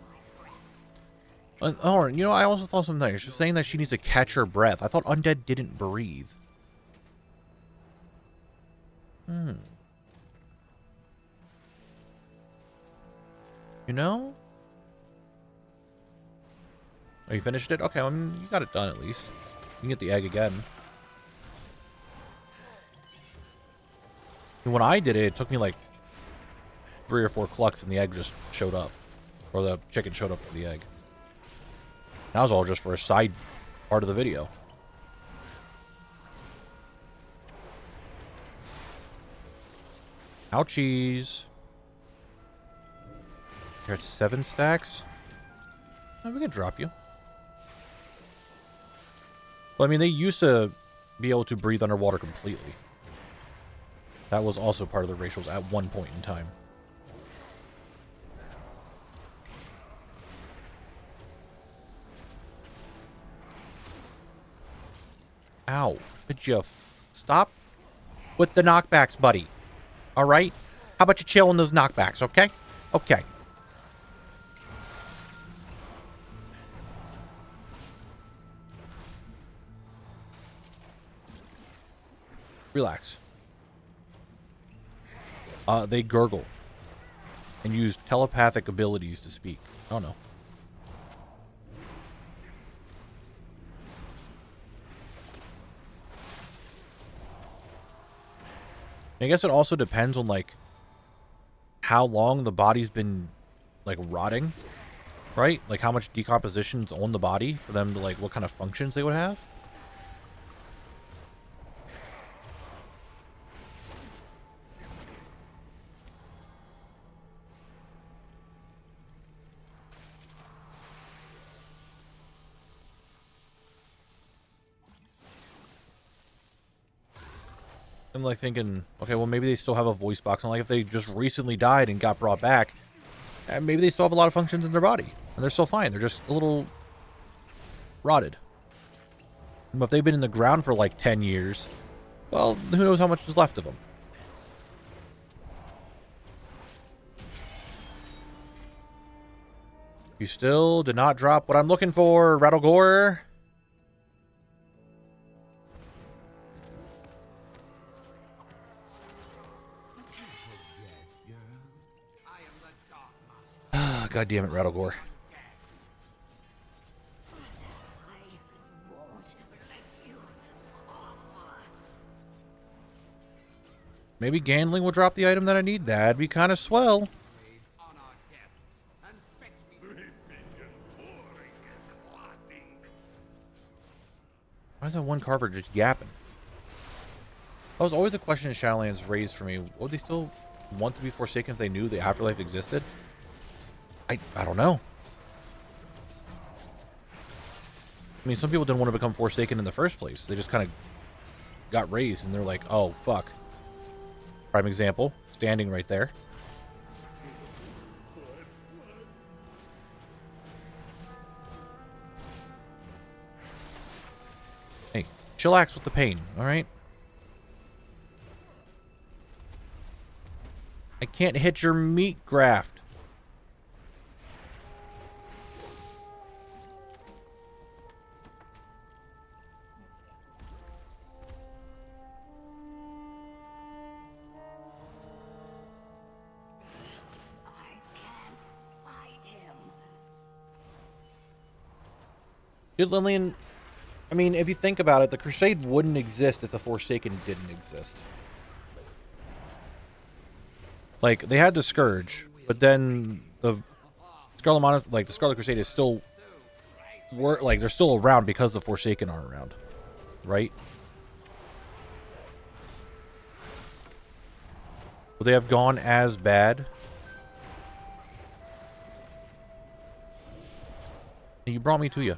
my breath. Oh, you know, I also thought something. She's saying that she needs to catch her breath. I thought undead didn't breathe. You know? Oh, you finished it? Okay, I mean, you got it done at least. You can get the egg again. And when I did it, it took me like 3 or 4 clucks and the egg just showed up. Or the chicken showed up with the egg. That was all just for a side part of the video. Ouchies. You're at 7 stacks? Oh, we can drop you. Well, I mean, they used to be able to breathe underwater completely. That was also part of the racials at one point in time. Ow. Could you stop with the knockbacks, buddy? Alright? How about you chill on those knockbacks, okay? Okay. Relax. They gurgle. And use telepathic abilities to speak. Oh no. I guess it also depends on, like, how long the body's been, like, rotting, right? Like, how much decomposition's on the body for them to, like, what kind of functions they would have. I'm like thinking, okay, well, maybe they still have a voice box. And like, if they just recently died and got brought back, maybe they still have a lot of functions in their body. And they're still fine. They're just a little rotted. But if they've been in the ground for like 10 years, well, who knows how much is left of them. You still did not drop what I'm looking for, Rattlegore. God damn it, Rattlegore. Maybe Gandling will drop the item that I need. That'd be kind of swell. Why is that one carver just yapping? That was always a question in Shadowlands raised for me. Would they still want to be Forsaken if they knew the afterlife existed? I don't know. I mean, some people didn't want to become Forsaken in the first place. They just kind of got raised and they're like, oh, fuck. Prime example, standing right there. Hey, chillax with the pain, alright? I can't hit your meat graft. Dude, Lillian, I mean, if you think about it, the Crusade wouldn't exist if the Forsaken didn't exist. Like, they had the Scourge, but then the Scarlet Monas, like, the Scarlet Crusade is still, they're still around because the Forsaken are around, right? Would they have gone as bad? You brought me to you.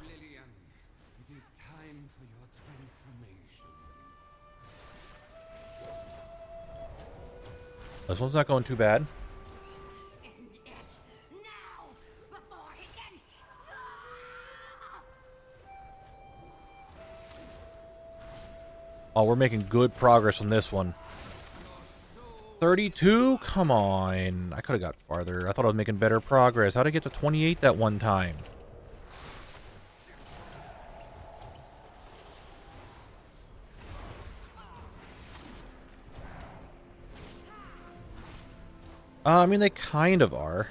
This one's not going too bad. End it now before he can. Oh, we're making good progress on this one. 32? Come on. I could have got farther. I thought I was making better progress. How'd I get to 28 that one time? I mean, they kind of are.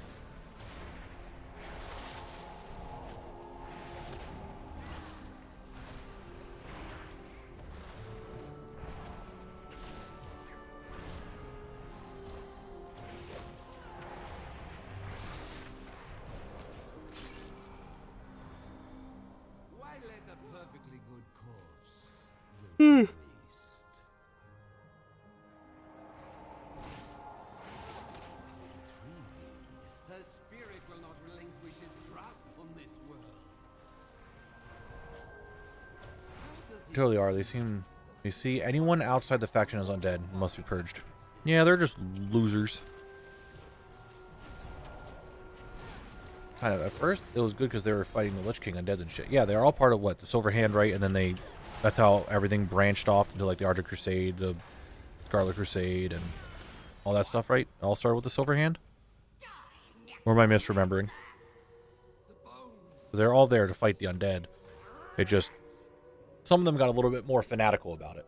Why let a perfectly good corpse go to waste? Her spirit will not relinquish its grasp on this world. Totally are. They seem... You see, anyone outside the faction is undead. Must be purged. Yeah, they're just losers. Kind of. At first, it was good because they were fighting the Lich King undead and shit. Yeah, they're all part of what? The Silver Hand, right? And then they... That's how everything branched off into, like, the Ardent Crusade, the Scarlet Crusade, and all that stuff, right? It all started with the Silver Hand? Or am I misremembering? They're all there to fight the undead. It just... Some of them got a little bit more fanatical about it.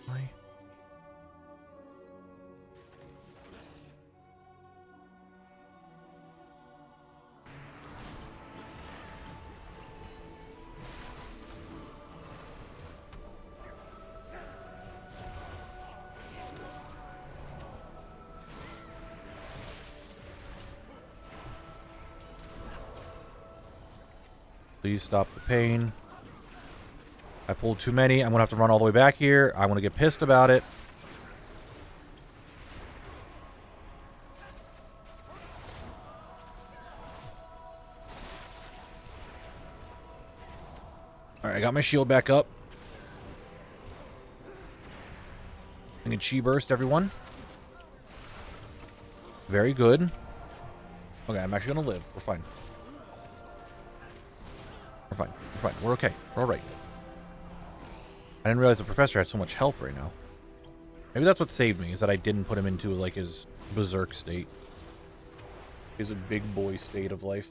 Why? Please stop the pain. I pulled too many. I'm going to have to run all the way back here. I'm going to get pissed about it. Alright, I got my shield back up. I need Chi Burst, everyone. Very good. Okay, I'm actually going to live. We're fine. We're fine. We're fine. We're okay. We're alright. I didn't realize the professor had so much health right now. Maybe that's what saved me, is that I didn't put him into, like, his berserk state. His big boy state of life.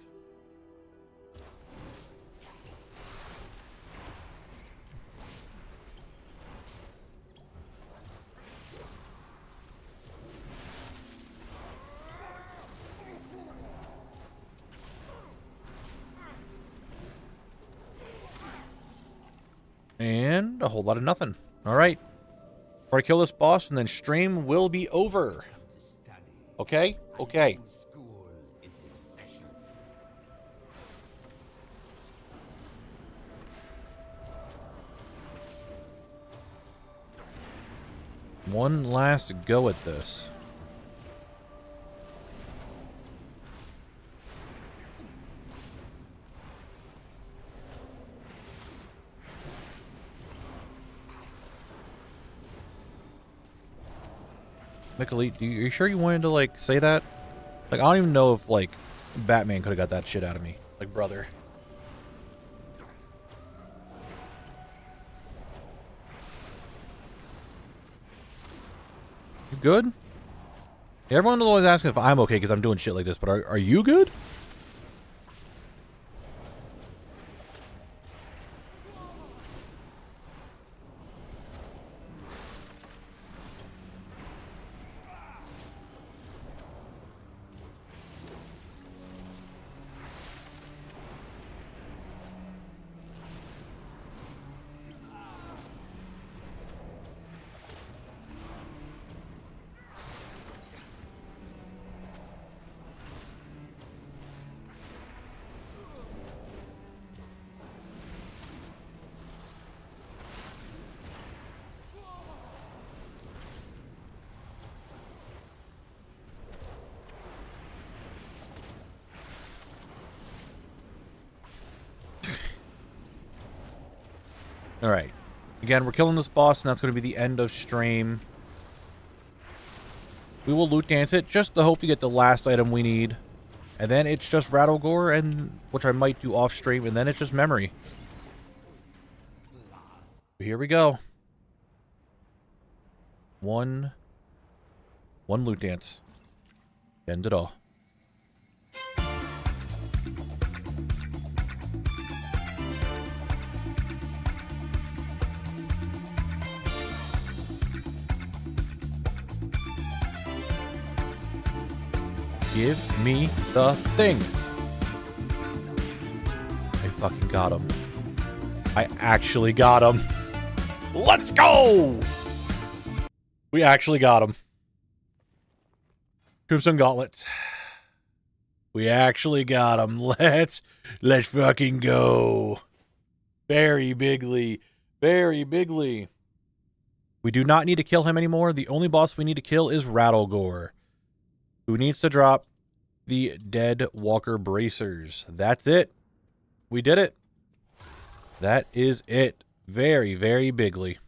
And a whole lot of nothing. Alright. Before I kill this boss, and then stream will be over. Okay? Okay. School is in session. One last go at this. Michael, are you sure you wanted to, like, say that? Like, I don't even know if, like, Batman could have got that shit out of me. Like, brother. You good? Yeah, everyone is always asking if I'm okay because I'm doing shit like this, but are you good? Alright. Again, we're killing this boss, and that's going to be the end of stream. We will loot dance it, just to hope to get the last item we need. And then it's just Rattlegore, and which I might do off stream, and then it's just memory. Here we go. One loot dance. End it all. Give me the thing. I fucking got him. I actually got him. Let's go! We actually got him. Crimson Gauntlets. We actually got him. Let's fucking go. Very bigly. Very bigly. We do not need to kill him anymore. The only boss we need to kill is Rattlegore, who needs to drop the Dead Walker Bracers. That's it. We did it. That is it. Very, very bigly.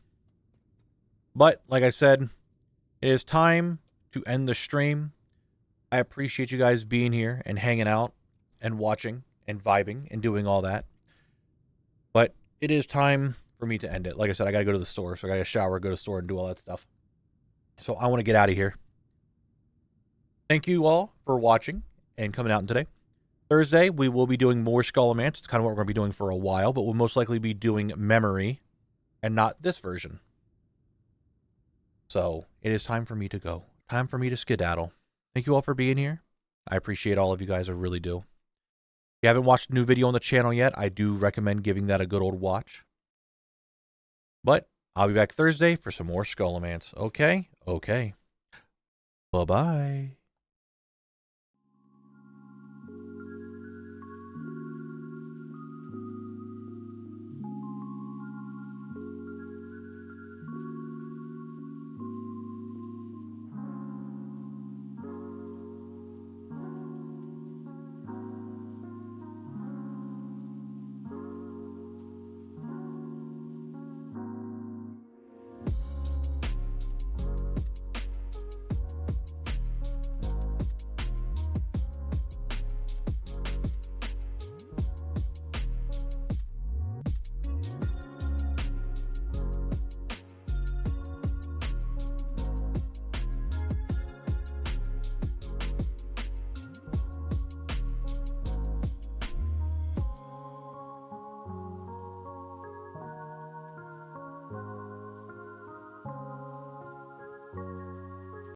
But, like I said, it is time to end the stream. I appreciate you guys being here and hanging out and watching and vibing and doing all that. But it is time for me to end it. Like I said, I gotta go to the store, so I gotta shower, go to the store, and do all that stuff. So I want to get out of here. Thank you all for watching and coming out today. Thursday, we will be doing more Skullomance. It's kind of what we're going to be doing for a while, but we'll most likely be doing memory and not this version. So it is time for me to go. Time for me to skedaddle. Thank you all for being here. I appreciate all of you guys. I really do. If you haven't watched a new video on the channel yet, I do recommend giving that a good old watch. But I'll be back Thursday for some more Skullomance. Okay? Okay. Bye-bye.